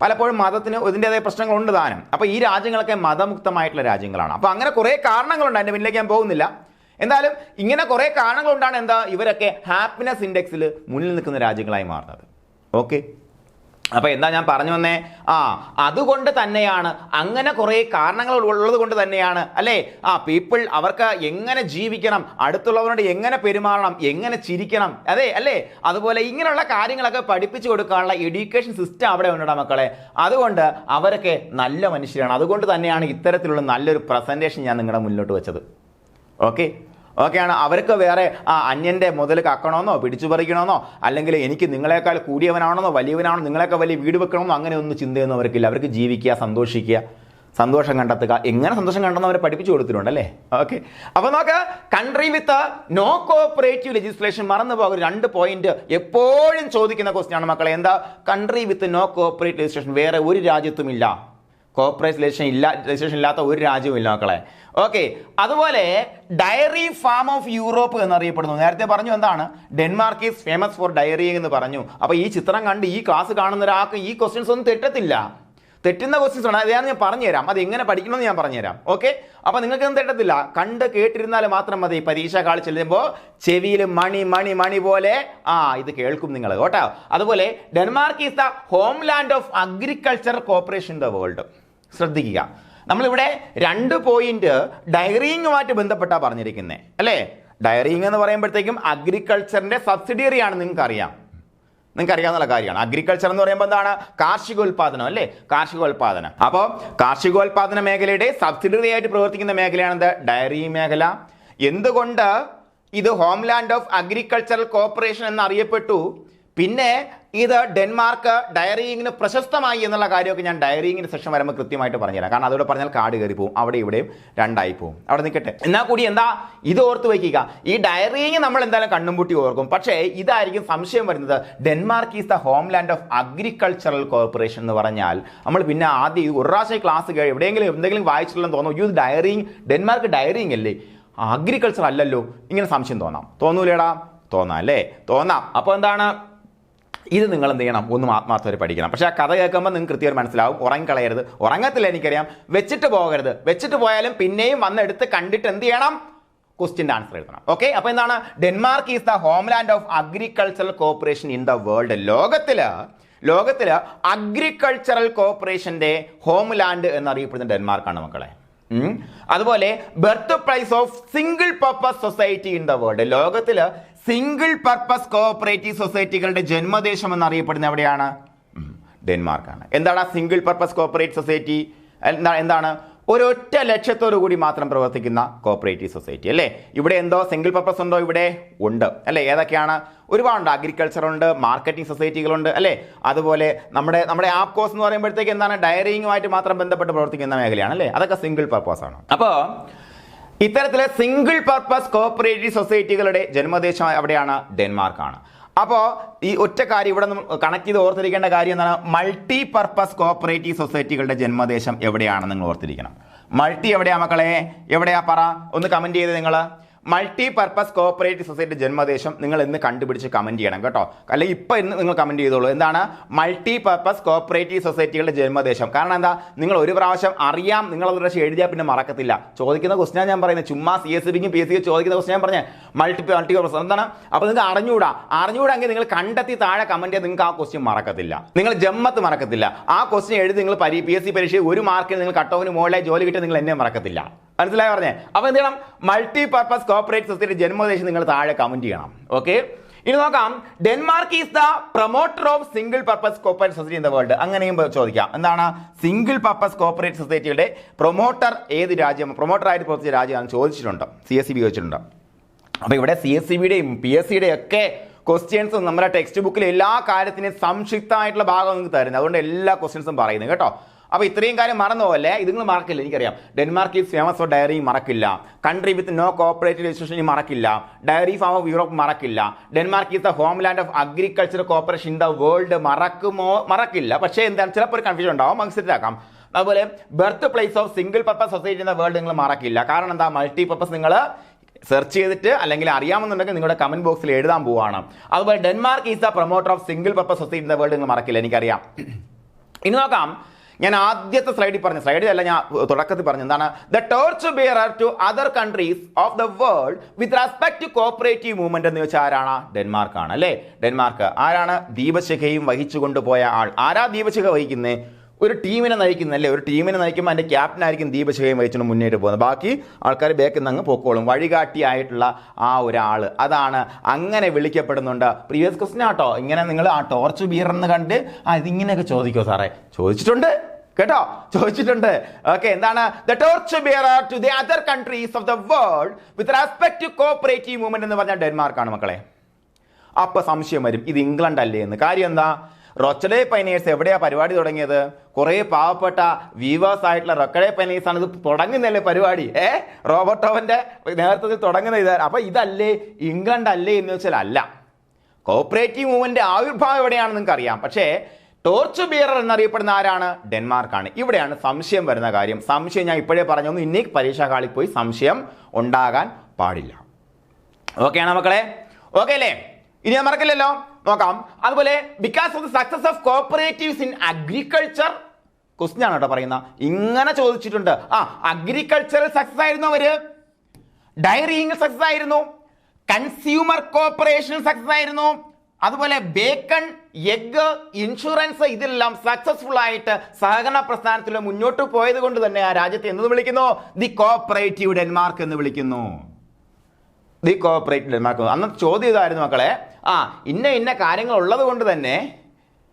പലപ്പോഴും മതത്തിന് ഇതിൻ്റെതായ പ്രശ്നങ്ങളുണ്ട് താനും. അപ്പോൾ ഈ രാജ്യങ്ങളൊക്കെ മതമുക്തമായിട്ടുള്ള രാജ്യങ്ങളാണ്. അപ്പോൾ അങ്ങനെ കുറേ കാരണങ്ങളുണ്ട്, അതിൻ്റെ മുന്നിലേക്ക് ഞാൻ പോകുന്നില്ല. എന്തായാലും ഇങ്ങനെ കുറേ കാരണങ്ങളുണ്ടാണ് ഇവരൊക്കെ ഹാപ്പിനെസ് ഇൻഡെക്സിൽ മുന്നിൽ നിൽക്കുന്ന രാജ്യങ്ങളായി മാറുന്നത്. ഓക്കെ, അപ്പോൾ എന്താ ഞാൻ പറഞ്ഞു വന്നേ? അതുകൊണ്ട് തന്നെയാണ്, അങ്ങനെ കുറേ കാരണങ്ങൾ ഉള്ളത് കൊണ്ട് തന്നെയാണ് അല്ലേ പീപ്പിൾ അവർക്ക് എങ്ങനെ ജീവിക്കണം, അടുത്തുള്ളവരോട് എങ്ങനെ പെരുമാറണം, എങ്ങനെ ചിരിക്കണം, അല്ലേ, അതുപോലെ ഇങ്ങനെയുള്ള കാര്യങ്ങളൊക്കെ പഠിപ്പിച്ചു കൊടുക്കാനുള്ള എഡ്യൂക്കേഷൻ സിസ്റ്റം അവിടെ ഉണ്ടോ മക്കളെ. അതുകൊണ്ട് അവരൊക്കെ നല്ല മനുഷ്യരാണ്. അതുകൊണ്ട് തന്നെയാണ് ഇത്തരത്തിലുള്ള നല്ലൊരു പ്രസന്റേഷൻ ഞാൻ നിങ്ങളുടെ മുന്നിലോട്ട് വെച്ചത്. ഓക്കെയാണ്. അവർക്ക് വേറെ അന്യൻ്റെ മുതൽ കക്കണമെന്നോ പിടിച്ചു പറിക്കണമെന്നോ അല്ലെങ്കിൽ എനിക്ക് നിങ്ങളെക്കാൾ കൂടിയവനാണെന്നോ വലിയവനാണോ നിങ്ങളെക്കാൾ വലിയ വീട് വെക്കണമെന്നോ അങ്ങനെ ഒന്നും ചിന്തയൊന്നും അവർക്കില്ല. അവർക്ക് ജീവിക്കുക, സന്തോഷിക്കുക, സന്തോഷം കണ്ടെത്തുക. എങ്ങനെ സന്തോഷം കണ്ടെന്ന് അവരെ പഠിപ്പിച്ചു കൊടുത്തിട്ടുണ്ടല്ലേ. ഓക്കെ, അപ്പോൾ നോക്ക്, country with no cooperative legislation. മറന്നു പോകുന്ന 2 പോയിന്റ് എപ്പോഴും ചോദിക്കുന്ന ക്വസ്റ്റ്യൻ ആണ് മക്കളെ. എന്താ? Country with no cooperative legislation വേറെ ഒരു രാജ്യത്തും ഇല്ല. കോർപ്പറേറ്റ് രജിസ്ട്രേഷൻ ഇല്ലാത്ത ഒരു രാജ്യവും ഇല്ല മക്കളെ. ഓക്കെ, അതുപോലെ ഡയറി ഫാം ഓഫ് യൂറോപ്പ് എന്നറിയപ്പെടുന്നു. നേരത്തെ പറഞ്ഞു എന്താണ്, Denmark is famous for dairy എന്ന് പറഞ്ഞു. അപ്പൊ ഈ ചിത്രം കണ്ട് ഈ ക്ലാസ് കാണുന്ന ഒരാൾക്ക് ഈ ക്വസ്റ്റ്യൻസ് ഒന്നും തെറ്റത്തില്ല. തെറ്റുന്ന ക്വസ്റ്റ്യൻസ് ആണ്, അതാണ് ഞാൻ പറഞ്ഞുതരാം. അത് എങ്ങനെ പഠിക്കണമെന്ന് ഞാൻ പറഞ്ഞുതരാം. ഓക്കെ, അപ്പൊ നിങ്ങൾക്ക് ഒന്നും തെറ്റത്തില്ല, കണ്ട് കേട്ടിരുന്നാൽ മാത്രം മതി. പരീക്ഷ കാളി ചെല്ലുമ്പോൾ ചെവിയിൽ മണി മണി മണി പോലെ ഇത് കേൾക്കും നിങ്ങൾ കേട്ടോ. അതുപോലെ Denmark is the home land of agriculture corporation in the world. ശ്രദ്ധിക്കുക, നമ്മളിവിടെ 2 പോയിന്റ് ഡയറിയുമായിട്ട് ബന്ധപ്പെട്ടാണ് പറഞ്ഞിരിക്കുന്നത് അല്ലേ. ഡയറിങ് എന്ന് പറയുമ്പോഴത്തേക്കും അഗ്രികൾച്ചറിന്റെ സബ്സിഡിയറി ആണ്, നിങ്ങൾക്ക് അറിയാവുന്ന കാര്യമാണ്. അഗ്രികൾച്ചർ എന്ന് പറയുമ്പോൾ എന്താണ്, കാർഷികോൽപാദനം അല്ലേ, കാർഷികോൽപാദനം. അപ്പോൾ കാർഷികോൽപാദന മേഖലയുടെ സബ്സിഡിയറി ആയിട്ട് പ്രവർത്തിക്കുന്ന മേഖലയാണ് ഡയറി മേഖല. എന്തുകൊണ്ട് ഇത് ഹോംലാൻഡ് ഓഫ് അഗ്രികൾച്ചറൽ കോർപ്പറേഷൻ എന്നറിയപ്പെട്ടു? പിന്നെ ഇത് ഡെൻമാർക്ക് ഡയറിയിങ്ങിന് പ്രശസ്തമായി എന്നുള്ള കാര്യമൊക്കെ ഞാൻ ഡയറിയിങ്ങിന് സെഷൻ വരുമ്പോൾ കൃത്യമായിട്ട് പറഞ്ഞുതരാം. കാരണം അതോടെ പറഞ്ഞാൽ കാട് കയറി പോകും, അവിടെ ഇവിടെയും 2 ആയി പോകും. അവിടെ നിൽക്കട്ടെ. എന്നാൽ കൂടി എന്താ ഇത് ഓർത്ത് വയ്ക്കുക, ഈ ഡയറിയിങ് നമ്മൾ എന്തായാലും കണ്ണുംപൂട്ടി ഓർക്കും. പക്ഷേ ഇതായിരിക്കും സംശയം വരുന്നത്. Denmark is the homeland of agricultural corporation എന്ന് പറഞ്ഞാൽ നമ്മൾ പിന്നെ ആദ്യം ഒരു പ്രാവശ്യം ക്ലാസ് എവിടെയെങ്കിലും എന്തെങ്കിലും വായിച്ചിട്ടുണ്ടെന്ന് തോന്നുന്നു, യൂസ് ഡയറിയിങ്, ഡെൻമാർക്ക് ഡയറിയിങ് അല്ലേ, അഗ്രികൾച്ചർ അല്ലല്ലോ, ഇങ്ങനെ സംശയം തോന്നൂലേടാ? തോന്നാം അല്ലേ, തോന്നാം. അപ്പോൾ എന്താണ്, ഇത് നിങ്ങൾ എന്ത് ചെയ്യണം, ഒന്നും ആത്മാർത്ഥമായി പഠിക്കണം. പക്ഷേ ആ കഥ കേൾക്കുമ്പോൾ നിങ്ങൾക്ക് കൃത്യമായി മനസ്സിലാവും. ഉറങ്ങിക്കളയരുത്, ഉറങ്ങത്തില്ല എനിക്കറിയാം, വെച്ചിട്ട് പോകരുത്. വെച്ചിട്ട് പോയാലും പിന്നെയും വന്നെടുത്ത് കണ്ടിട്ട് എന്ത് ചെയ്യണം, ക്വസ്റ്റ്യൻ്റെ ആൻസർ എഴുതണം. ഓക്കെ, അപ്പോൾ എന്താണ്, Denmark is the homeland of agricultural corporation in the world. ലോകത്തില് അഗ്രികൾച്ചറൽ കോർപ്പറേഷന്റെ ഹോംലാൻഡ് എന്നറിയപ്പെടുന്ന ഡെൻമാർക്കാണ് മക്കളെ. അതുപോലെ birth place of single purpose society in the world. ലോകത്തില് സിംഗിൾ പർപ്പസ് കോഓപ്പറേറ്റീവ് സൊസൈറ്റികളുടെ ജന്മദേശം എന്നറിയപ്പെടുന്ന എവിടെയാണ്, ഡെൻമാർക്കാണ്. എന്താണ് സിംഗിൾ പർപ്പസ് കോഓപ്പറേറ്റീവ് സൊസൈറ്റി? എന്താണ്, ഒരൊറ്റ ലക്ഷ്യത്തോടു കൂടി മാത്രം പ്രവർത്തിക്കുന്ന കോഓപ്പറേറ്റീവ് സൊസൈറ്റി അല്ലേ. ഇവിടെ എന്തോ സിംഗിൾ പർപ്പസ് ഉണ്ടോ? ഇവിടെ ഉണ്ട് അല്ലേ. ഏതൊക്കെയാണ്? ഒരുപാടുണ്ട്. അഗ്രികൾച്ചർ ഉണ്ട്, മാർക്കറ്റിംഗ് സൊസൈറ്റികളുണ്ട് അല്ലേ. അതുപോലെ നമ്മുടെ ആപ്കോസ് എന്ന് പറയുമ്പോഴത്തേക്ക് എന്താണ്, ഡയറിയുമായിട്ട് മാത്രം ബന്ധപ്പെട്ട് പ്രവർത്തിക്കുന്ന മേഖലയാണ് അല്ലേ. അതൊക്കെ സിംഗിൾ പർപ്പസ് ആണ്. അപ്പോൾ ഇത്തരത്തിലെ സിംഗിൾ പർപ്പസ് കോഓപ്പറേറ്റീവ് സൊസൈറ്റികളുടെ ജന്മദേശം എവിടെയാണ്? ഡെൻമാർക്കാണ്. അപ്പോൾ ഈ ഒറ്റ കാര്യം ഇവിടെ കണക്ട് ചെയ്ത് ഓർത്തിരിക്കേണ്ട കാര്യം എന്താണ്, മൾട്ടി പർപ്പസ് കോഓപ്പറേറ്റീവ് സൊസൈറ്റികളുടെ ജന്മദേശം എവിടെയാണെന്ന് നിങ്ങൾ ഓർത്തിരിക്കണം. മൾട്ടി എവിടെയാ മക്കളെ, എവിടെയാ പറ, ഒന്ന് കമന്റ് ചെയ്ത് നിങ്ങൾ. മൾട്ടി പർപ്പസ് കോഓപ്പറേറ്റീവ് സൊസൈറ്റി ജന്മദേശം നിങ്ങൾ ഇന്ന് കണ്ടുപിടിച്ച് കമന്റ് ചെയ്യണം കേട്ടോ. അല്ലെങ്കിൽ ഇപ്പം ഇന്ന് നിങ്ങൾ കമന്റ് ചെയ്തോളൂ. എന്താണ് മൾട്ടി പർപ്പസ് കോഓപ്പറേറ്റീവ് സൊസൈറ്റികളുടെ ജന്മദേശം? കാരണം എന്താ, നിങ്ങൾ ഒരു പ്രാവശ്യം അറിയാം, നിങ്ങൾ ഒരു പ്രാവശ്യം എഴുതിയാൽ പിന്നെ മറക്കത്തില്ല. ചോദിക്കുന്ന ക്വസ്റ്റ്യൻ ഞാൻ പറയുന്നത്, ചുമ്മാ CSBക്കും PSCക്കും ചോദിക്കുന്ന ക്വസ്റ്റ്യൻ ഞാൻ പറഞ്ഞേ, മൾട്ടി പർപ്പസ് എന്താണ്. അപ്പോൾ നിങ്ങൾക്ക് അറിഞ്ഞൂടാങ്കിൽ നിങ്ങൾ കണ്ടെത്തി താഴെ കമന്റ് ചെയ്ത് നിങ്ങൾക്ക് ആ ക്വസ്റ്റ്യൻ മറക്കത്തില്ല, നിങ്ങൾ ജമ്മത്ത് മറക്കത്തില്ല. ആ ക്വസ്റ്റ്യൻ എഴുതി നിങ്ങൾ PSC പരീക്ഷ 1 മാർക്കിന് നിങ്ങൾ കട്ട് ഓഫിന് മുകളിലെ ജോലി കിട്ടി നിങ്ങൾ എന്നെ മറക്കത്തില്ല. മനസ്സിലായി പറഞ്ഞേ? അപ്പോൾ എന്ത് ചെയ്യണം, മൾട്ടി പർപ്പസ് കോഓപ്പറേറ്റീവ് സൊസൈറ്റി ജന്മദേശം നിങ്ങൾ താഴെ കമന്റ് ചെയ്യണം. ഓക്കെ, ഇനി നോക്കാം. Denmark is the promoter of single purpose cooperative society in the world. അങ്ങനെയും ചോദിക്കാം. എന്താണ് സിംഗിൾ പർപ്പസ് കോഓപ്പറേറ്റീവ് സൊസൈറ്റിയുടെ പ്രൊമോട്ടർ ഏത് രാജ്യം, പ്രൊമോട്ടറായിട്ട് പ്രവർത്തിച്ച രാജ്യമാണെന്ന് ചോദിച്ചിട്ടുണ്ട്, CSB ചോദിച്ചിട്ടുണ്ട്. അപ്പോൾ ഇവിടെ CSBയുടെയും PSCയുടെയും ഒക്കെ ക്വസ്റ്റ്യൻസും നമ്മുടെ ടെക്സ്റ്റ് ബുക്കിൽ എല്ലാ കാര്യത്തിനും സംക്ഷിപ്തമായിട്ടുള്ള ഭാഗം നിങ്ങൾക്ക് തരുന്നത്. അതുകൊണ്ട് എല്ലാ ക്വസ്റ്റ്യൻസും പറയുന്നത് കേട്ടോ. അപ്പോൾ ഇത്രയും കാര്യം മറന്നു പോകല്ലേ, ഇത് നിങ്ങൾ മറക്കില്ല, എനിക്കറിയാം. Denmark is famous for dairy മറക്കില്ല, country with no cooperative registration മറക്കില്ല, ഡയറി ഫാം ഓഫ് യൂറോപ്പ് മറക്കില്ല, Denmark is the homeland of agriculture cooperation in the world മറക്കില്ല. പക്ഷേ എന്താണ്, ചിലപ്പോൾ ഒരു കൺഫ്യൂഷൻ ഉണ്ടാവും, മനസ്സിലാക്കാം. അതുപോലെ birth place of single purpose society in the world നിങ്ങൾ മറക്കില്ല. കാരണം എന്താ, മൾട്ടി പർപ്പസ് നിങ്ങൾ സെർച്ച് ചെയ്തിട്ട് അല്ലെങ്കിൽ അറിയാമെന്നുണ്ടെങ്കിൽ നിങ്ങളുടെ കമന്റ് ബോക്സിൽ എഴുതാൻ പോവുകയാണ്. അതുപോലെ Denmark is the promoter of single purpose society in the world നിങ്ങൾ മറക്കില്ല, എനിക്കറിയാം. ഇനി നോക്കാം. ഞാൻ ആദ്യത്തെ സ്ലൈഡിലല്ല ഞാൻ തുടക്കത്തിൽ പറഞ്ഞു, എന്താണ് the torch bearer to other countries of the world with respect to cooperative movement എന്ന് വെച്ചാൽ ആരാണ്? ഡെൻമാർക്കാണ് അല്ലേ. ഡെൻമാർക്ക് ആരാണ്? ദീപശിഖയും വഹിച്ചു കൊണ്ടുപോയ ആൾ. ആരാ ദീപശിഖ വഹിക്കുന്നത്? ഒരു ടീമിനെ നയിക്കുന്നല്ലേ. ഒരു ടീമിനെ നയിക്കുമ്പോൾ അതിൻ്റെ ക്യാപ്റ്റനായിരിക്കും ദീപശിഖയും വഹിച്ചുകൊണ്ട് മുന്നേറ്റ് പോകുന്നത്. ബാക്കി ആൾക്കാർ ബാക്കിൽ നിന്ന് അങ്ങ് പൊക്കോളും. വഴികാട്ടിയായിട്ടുള്ള ആ ഒരാൾ, അതാണ് അങ്ങനെ വിളിക്കപ്പെടുന്നുണ്ട്. പ്രീവിയസ് ക്വസ്റ്റ്യൻ ആട്ടോ. ഇങ്ങനെ നിങ്ങൾ ആ ടോർച്ച് ബിയർ എന്ന് കണ്ട് ഇതിങ്ങനെയൊക്കെ ചോദിക്കോ സാറേ? ചോദിച്ചിട്ടുണ്ട് കേട്ടോ, ചോദിച്ചിട്ടുണ്ട്. ഓക്കെ, എന്താണ് the torch bearer to the other countries of the world with respect to cooperative movement എന്ന് പറഞ്ഞാൽ ഡെൻമാർക്കാണ് മക്കളെ. അപ്പൊ സംശയം വരും, ഇത് ഇംഗ്ലണ്ട് അല്ലേ എന്ന്. കാര്യം എന്താ, റൊച്ചഡേ പൈനേഴ്സ് എവിടെയാ പരിപാടി തുടങ്ങിയത്? കുറെ പാവപ്പെട്ട വീവേഴ്സ് ആയിട്ടുള്ള റൊച്ചഡേ പൈനേഴ്സ് ആണ് ഇത് തുടങ്ങുന്നല്ലേ പരിപാടി. റോബർട്ടോവന്റെ നേതൃത്വത്തിൽ തുടങ്ങുന്ന ഇതാണ്. അപ്പൊ ഇതല്ലേ ഇംഗ്ലണ്ട് അല്ലേ എന്ന് വെച്ചാൽ അല്ല. കോഓപ്പറേറ്റീവ് മൂവ്മെന്റ് ആവിർഭാവം എവിടെയാണെന്ന് നിങ്ങൾക്ക് അറിയാം. പക്ഷേ ടോർച്ച് ബിയറർ എന്നറിയപ്പെടുന്ന ആരാണ്? ഡെൻമാർക്കാണ്. ഇവിടെയാണ് സംശയം വരുന്ന കാര്യം. സംശയം ഞാൻ ഇപ്പോഴേ പറഞ്ഞു, ഇനി പരീക്ഷാ ഹാളിൽ പോയി സംശയം ഉണ്ടാകാൻ പാടില്ല. ഓക്കെ ആണോ മക്കളെ? ഓക്കെ അല്ലേ? ഇനി ഞാൻ മറക്കില്ലല്ലോ, നോക്കാം. അതുപോലെ because of the success of cooperatives in agriculture, question ആണ് കേട്ടോ പറയുന്ന, ഇങ്ങനെ ചോദിച്ചിട്ടുണ്ട്. അഗ്രികൾച്ചറൽ സക്സസ് ആയിരുന്നു അവര്, ഡയറിങ് സക്സസ് ആയിരുന്നു, കൺസ്യൂമർ കോർപ്പറേഷൻ സക്സസ് ആയിരുന്നു, അതുപോലെ ബേക്കൺ, എഗ്, ഇൻഷുറൻസ്, ഇതെല്ലാം സക്സസ്ഫുൾ ആയിട്ട് സഹകരണ പ്രസ്ഥാനത്തിൽ മുന്നോട്ട് പോയത് കൊണ്ട് തന്നെ ആ രാജ്യത്തെ എന്ത് വിളിക്കുന്നു? ദി കോഓപ്പറേറ്റീവ് ഡെൻമാർക്ക് എന്ന് വിളിക്കുന്നു. The cooperative Denmark. അന്ന് ചോദ്യം ഇതായിരുന്നു മക്കളെ, ഇന്ന കാര്യങ്ങൾ ഉള്ളത് കൊണ്ട് തന്നെ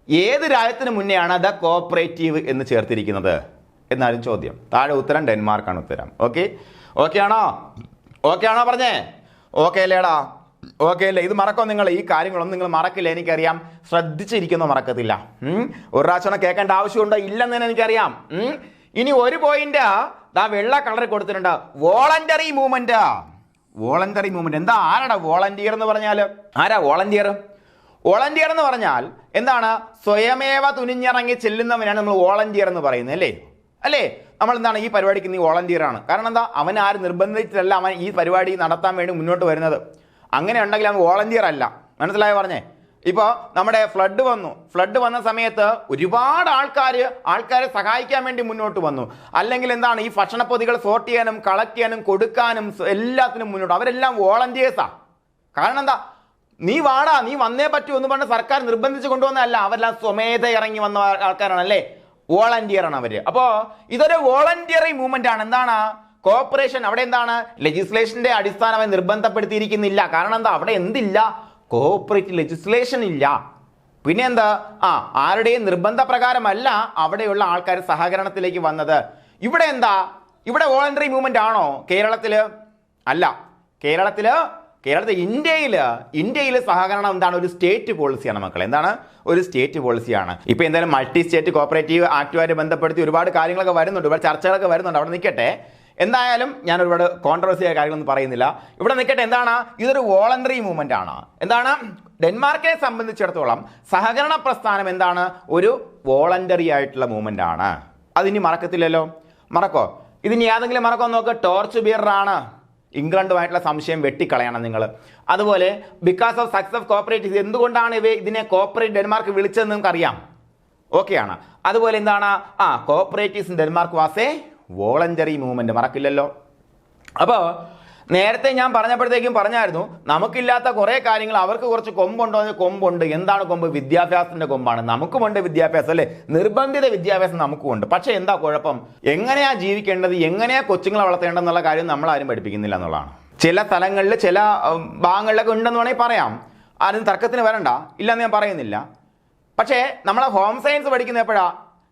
ഏത് രാജ്യത്തിന് മുന്നെയാണ് ദ കോഓപ്പറേറ്റീവ് എന്ന് ചേർത്തിരിക്കുന്നത് എന്നാലും ചോദ്യം. താഴെ ഉത്തരം ഡെൻമാർക്കാണ് ഉത്തരം. ഓക്കെ ആണോ? ഓക്കെ ആണോ പറഞ്ഞേ? ഓക്കെ അല്ലേടാ? ഓക്കെ അല്ലേ? ഇത് മറക്കോ നിങ്ങൾ? ഈ കാര്യങ്ങളൊന്നും നിങ്ങൾ മറക്കില്ല, എനിക്കറിയാം. ശ്രദ്ധിച്ചിരിക്കുന്നോ മറക്കത്തില്ല. ഒരു പ്രാവശ്യം കേൾക്കേണ്ട ആവശ്യമുണ്ടോ? ഇല്ലെന്ന് തന്നെ എനിക്കറിയാം. ഇനി ഒരു പോയിന്റ് വെള്ള കളർ കൊടുത്തിട്ടുണ്ട്, വോളണ്ടറി മൂവ്മെന്റ്. വോളണ്ടറി മൂവ്മെന്റ് എന്താ? ആരാടാ വോളണ്ടിയർ എന്ന് പറഞ്ഞാൽ? ആരാ വോളണ്ടിയർ? വോളണ്ടിയർ എന്ന് പറഞ്ഞാൽ എന്താണ്? സ്വയമേവ തുനിഞ്ഞിറങ്ങി ചെല്ലുന്നവനാണ് നമ്മൾ വോളണ്ടിയർ എന്ന് പറയുന്നത്, അല്ലേ? നമ്മൾ എന്താണ് ഈ പരിപാടിക്ക് നീ വോളണ്ടിയർ ആണ്. കാരണം എന്താ? അവൻ ആരും നിർബന്ധിച്ചിട്ടല്ല അവൻ ഈ പരിപാടി നടത്താൻ വേണ്ടി മുന്നോട്ട് വരുന്നത്. അങ്ങനെ ഉണ്ടെങ്കിൽ അവൻ വോളണ്ടിയർ അല്ല. മനസ്സിലായോ പറഞ്ഞേ? ഇപ്പോൾ നമ്മുടെ ഫ്ലഡ് വന്ന സമയത്ത് ഒരുപാട് ആൾക്കാരെ സഹായിക്കാൻ വേണ്ടി മുന്നോട്ട് വന്നു. അല്ലെങ്കിൽ എന്താണ് ഈ ഭക്ഷണപ്പൊതികൾ സോർട്ട് ചെയ്യാനും കളക്ട് ചെയ്യാനും കൊടുക്കാനും എല്ലാത്തിനും മുന്നോട്ട് അവരെല്ലാം വോളണ്ടിയേഴ്സാ. കാരണം എന്താ? നീ വാടാ, നീ വന്നേ പറ്റൂ എന്ന് പറഞ്ഞ് സർക്കാർ നിർബന്ധിച്ച് കൊണ്ടുവന്നതല്ല, അവരെല്ലാം സ്വമേധ ഇറങ്ങി വന്ന ആൾക്കാരാണല്ലേ, വോളണ്ടിയർ ആണ് അവര്. അപ്പോ ഇതൊരു വോളണ്ടിയറി മൂവ്മെന്റ് ആണ്. എന്താണ്? കോർപ്പറേഷൻ. അവിടെ എന്താണ്? ലെജിസ്ലേഷന്റെ അടിസ്ഥാനമായി നിർബന്ധപ്പെടുത്തിയിരിക്കുന്നില്ല. കാരണം എന്താ? അവിടെ എന്തില്ല? കോഓപ്പറേറ്റീവ് ലെജിസ്ലേഷൻ ഇല്ല. പിന്നെ എന്താ? ആരുടെയും നിർബന്ധ പ്രകാരമല്ല അവിടെയുള്ള ആൾക്കാർ സഹകരണത്തിലേക്ക് വന്നത്. ഇവിടെ എന്താ? ഇവിടെ വോളണ്ടറി മൂവ്മെന്റ് ആണോ? കേരളത്തില് അല്ല. കേരളത്തില് ഇന്ത്യയിൽ സഹകരണം എന്താണ്? ഒരു സ്റ്റേറ്റ് പോളിസിയാണ് മക്കളെ. എന്താണ്? ഒരു സ്റ്റേറ്റ് പോളിസിയാണ്. ഇപ്പൊ എന്തായാലും മൾട്ടി സ്റ്റേറ്റ് കോപ്പറേറ്റീവ് ആക്ടുമായിട്ട് ബന്ധപ്പെടുത്തി ഒരുപാട് കാര്യങ്ങളൊക്കെ വരുന്നുണ്ട്, ഒരുപാട് ചർച്ചകളൊക്കെ വരുന്നുണ്ട്. അവിടെ നിൽക്കട്ടെ. എന്തായാലും ഞാൻ ഒരുപാട് കോൺട്രവേഴ്സിയായ കാര്യങ്ങളൊന്നും പറയുന്നില്ല. ഇവിടെ നിൽക്കട്ടെ. എന്താണ്? ഇതൊരു വോളണ്ടറി മൂവ്മെന്റ് ആണ്. എന്താണ്? ഡെൻമാർക്കിനെ സംബന്ധിച്ചിടത്തോളം സഹകരണ പ്രസ്ഥാനം എന്താണ്? ഒരു വോളണ്ടറി ആയിട്ടുള്ള മൂവ്മെന്റ് ആണ്. അതിനി മറക്കത്തില്ലല്ലോ. മറക്കോ? ഇതിനി ഏതെങ്കിലും മറക്കോ നോക്ക്. ടോർച്ച് ബിയറർ ആണ്. ഇംഗ്ലണ്ടുമായിട്ടുള്ള സംശയം വെട്ടിക്കളയണം നിങ്ങൾ. അതുപോലെ because of success of cooperative, എന്തുകൊണ്ടാണ് ഇതിനെ കോപ്പറേറ്റ് ഡെൻമാർക്ക് വിളിച്ചതെന്ന് നിങ്ങൾക്ക് അറിയാം. ഓക്കെയാണ്. അതുപോലെ എന്താണ്? Cooperatives in Denmark was a voluntary movement. മറക്കില്ലല്ലോ. അപ്പോൾ നേരത്തെ ഞാൻ പറഞ്ഞപ്പോഴത്തേക്കും പറഞ്ഞായിരുന്നു, നമുക്കില്ലാത്ത കുറേ കാര്യങ്ങൾ അവർക്ക് കുറച്ച് കൊമ്പുണ്ടോ? കൊമ്പുണ്ട്. എന്താണ് കൊമ്പ്? വിദ്യാഭ്യാസത്തിന്റെ കൊമ്പാണ്. നമുക്കുമുണ്ട് വിദ്യാഭ്യാസം, അല്ലേ? നിർബന്ധിത വിദ്യാഭ്യാസം നമുക്കുമുണ്ട്. പക്ഷെ എന്താ കുഴപ്പം? എങ്ങനെയാ ജീവിക്കേണ്ടത്, എങ്ങനെയാ കൊച്ചുങ്ങളെ വളർത്തേണ്ടതെന്നുള്ള കാര്യം നമ്മളാരും പഠിപ്പിക്കുന്നില്ല എന്നുള്ളതാണ്. ചില സ്ഥലങ്ങളിൽ ചില ഭാഗങ്ങളിലൊക്കെ ഉണ്ടെന്ന് വേണമെങ്കിൽ പറയാം. ആരും തർക്കത്തിന് വരണ്ട, ഇല്ലെന്ന് ഞാൻ പറയുന്നില്ല. പക്ഷേ നമ്മളെ ഹോം സയൻസ് പഠിക്കുന്ന എപ്പോഴാ?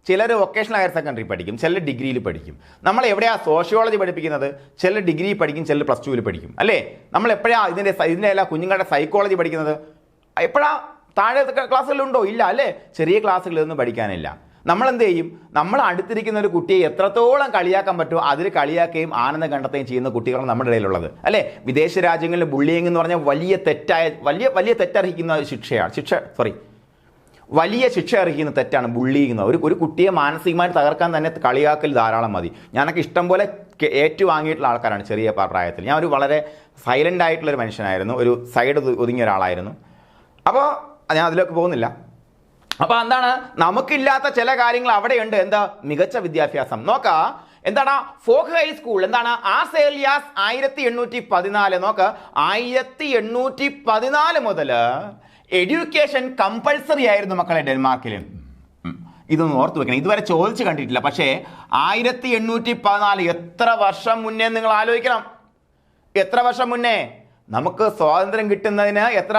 ചിലർ വൊക്കേഷണൽ ഹയർ സെക്കൻഡറി പഠിക്കും, ചിലർ ഡിഗ്രിയിൽ പഠിക്കും. നമ്മൾ എവിടെയാ സോഷ്യോളജി പഠിപ്പിക്കുന്നത്? ചിലർ ഡിഗ്രി പഠിക്കും, ചിലർ +2 പഠിക്കും, അല്ലേ? നമ്മൾ എപ്പോഴാ ഇതിൻ്റെ എല്ലാ കുഞ്ഞുങ്ങളുടെ സൈക്കോളജി പഠിക്കുന്നത്? എപ്പോഴാ? താഴെ ക്ലാസ്സുകളുണ്ടോ? ഇല്ല, അല്ലേ? ചെറിയ ക്ലാസ്സുകളിലൊന്നും പഠിക്കാനില്ല. നമ്മൾ എന്ത് ചെയ്യും? നമ്മൾ അടുത്തിരിക്കുന്ന ഒരു കുട്ടിയെ എത്രത്തോളം കളിയാക്കാൻ പറ്റുമോ അതിൽ കളിയാക്കുകയും ആനന്ദം കണ്ടെത്തുകയും ചെയ്യുന്ന കുട്ടികളാണ് നമ്മുടെ ഇടയിലുള്ളത്, അല്ലേ? വിദേശ രാജ്യങ്ങളിൽ ബുള്ളിയിങ് എന്ന് പറഞ്ഞാൽ വലിയ തെറ്റർഹിക്കുന്ന വലിയ ശിക്ഷ അർഹിക്കുന്ന തെറ്റാണ് ബുള്ളിയിങ്. ഒരു കുട്ടിയെ മാനസികമായിട്ട് തകർക്കാൻ തന്നെ കളിയാക്കൽ ധാരാളം മതി. ഞാനൊക്കെ ഇഷ്ടം പോലെ ഏറ്റുവാങ്ങിയിട്ടുള്ള ആൾക്കാരാണ് ചെറിയ പ്രായത്തിൽ. ഞാൻ ഒരു വളരെ സൈലൻ്റ് ആയിട്ടുള്ളൊരു മനുഷ്യനായിരുന്നു, ഒരു സൈഡ് ഒതുങ്ങിയ ഒരാളായിരുന്നു. അപ്പോൾ ഞാൻ അതിലേക്ക് പോകുന്നില്ല. അപ്പോൾ എന്താണ്? നമുക്കില്ലാത്ത ചില കാര്യങ്ങൾ അവിടെയുണ്ട്. എന്താ? മികച്ച വിദ്യാഭ്യാസം. നോക്കാം. എന്താണ്? ഫോക്ക് ഹൈസ്കൂൾ എന്താണ്? As early as 1814. നോക്ക്, 1814 മുതൽ എഡ്യൂക്കേഷൻ കമ്പൾസറി ആയിരുന്നു മക്കളെ ഡെൻമാർക്കിൽ. ഇതൊന്ന് ഓർത്ത് വെക്കണം, ഇതുവരെ ചോദിച്ചു കണ്ടിട്ടില്ല. പക്ഷേ 1814 എത്ര വർഷം മുന്നേ നിങ്ങൾ ആലോചിക്കണം. എത്ര വർഷം മുന്നേ? നമുക്ക് സ്വാതന്ത്ര്യം കിട്ടുന്നതിന് എത്ര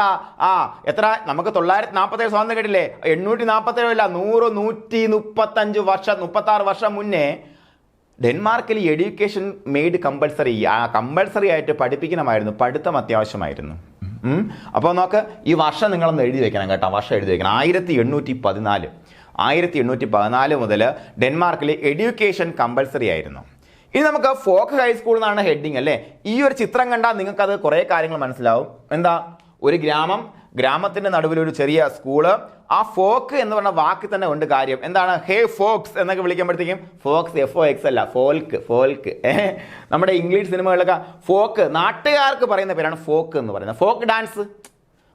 നമുക്ക് 947 സ്വാതന്ത്ര്യം കിട്ടില്ലേ? 847 അല്ല, 135 വർഷം മുന്നേ ഡെൻമാർക്കിൽ എഡ്യൂക്കേഷൻ മെയ്ഡ് കമ്പൾസറി. കമ്പൾസറി ആയിട്ട് പഠിപ്പിക്കണമായിരുന്നു, പഠിത്തം അത്യാവശ്യമായിരുന്നു. അപ്പോൾ നോക്ക്, ഈ വർഷം നിങ്ങളൊന്ന് എഴുതി വെക്കണം കേട്ടോ. വർഷം എഴുതി വെക്കണം. 1814 മുതൽ ഡെൻമാർക്കിൽ എഡ്യൂക്കേഷൻ കമ്പൾസറി ആയിരുന്നു. ഇനി നമുക്ക് ഫോക്ക് ഹൈസ്കൂൾ എന്നാണ് ഹെഡിങ്, അല്ലേ? ഈ ഒരു ചിത്രം കണ്ടാൽ നിങ്ങൾക്കത് കുറേ കാര്യങ്ങൾ മനസ്സിലാവും. എന്താ? ഒരു ഗ്രാമം, ഗ്രാമത്തിൻ്റെ നടുവിലൊരു ചെറിയ സ്കൂള്. ആ ഫോക്ക് എന്ന് പറഞ്ഞ വാക്ക് തന്നെ ഉണ്ട് കാര്യം. എന്താണ്? ഹേ ഫോക്സ് എന്നൊക്കെ വിളിക്കുമ്പോഴത്തേക്കും ഫോക്സ് FOX അല്ല, ഫോൾക്ക്. നമ്മുടെ ഇംഗ്ലീഷ് സിനിമകളിലൊക്കെ ഫോക്ക് നാട്ടുകാർക്ക് പറയുന്ന പേരാണ് ഫോക്ക് എന്ന് പറയുന്നത്. ഫോക്ക് ഡാൻസ്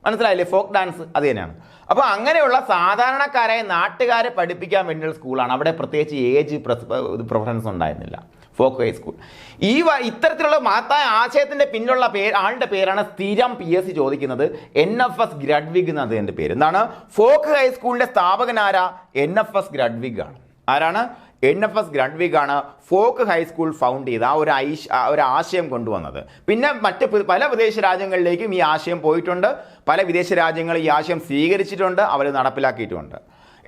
മനസ്സിലായില്ലേ? ഫോക്ക് ഡാൻസ് അത് തന്നെയാണ്. അപ്പോൾ അങ്ങനെയുള്ള സാധാരണക്കാരായ നാട്ടുകാരെ പഠിപ്പിക്കാൻ വേണ്ടിയുള്ള സ്കൂളാണ്. അവിടെ പ്രത്യേകിച്ച് ഏജ് പ്രിഫറൻസ് ഉണ്ടായിരുന്നില്ല. Folk high school. ഇത്തരത്തിലുള്ള മഹത്തായ ആശയത്തിന്റെ പിന്നിലുള്ള ആളുടെ പേരാണ് സ്ഥിരം PSC ചോദിക്കുന്നത്. NFS ഗ്രഡ്വിഗ് എന്നാണ് അതിൻ്റെ പേര്. എന്താണ്? ഫോക്ക് ഹൈസ്കൂളിന്റെ സ്ഥാപകനാരാ? NFS ഗ്രഡ്വിഗ് ആണ്. ആരാണ്? NFS ഗ്രഡ്വിഗ് ആണ് ഫോക്ക് ഹൈസ്കൂൾ ഫൗണ്ട് ചെയ്ത് ആ ഒരു ആശയം കൊണ്ടുവന്നത്. പിന്നെ മറ്റ് പല വിദേശ രാജ്യങ്ങളിലേക്കും ഈ ആശയം പോയിട്ടുണ്ട്. പല വിദേശ രാജ്യങ്ങൾ ഈ ആശയം സ്വീകരിച്ചിട്ടുണ്ട്, അവർ നടപ്പിലാക്കിയിട്ടുണ്ട്.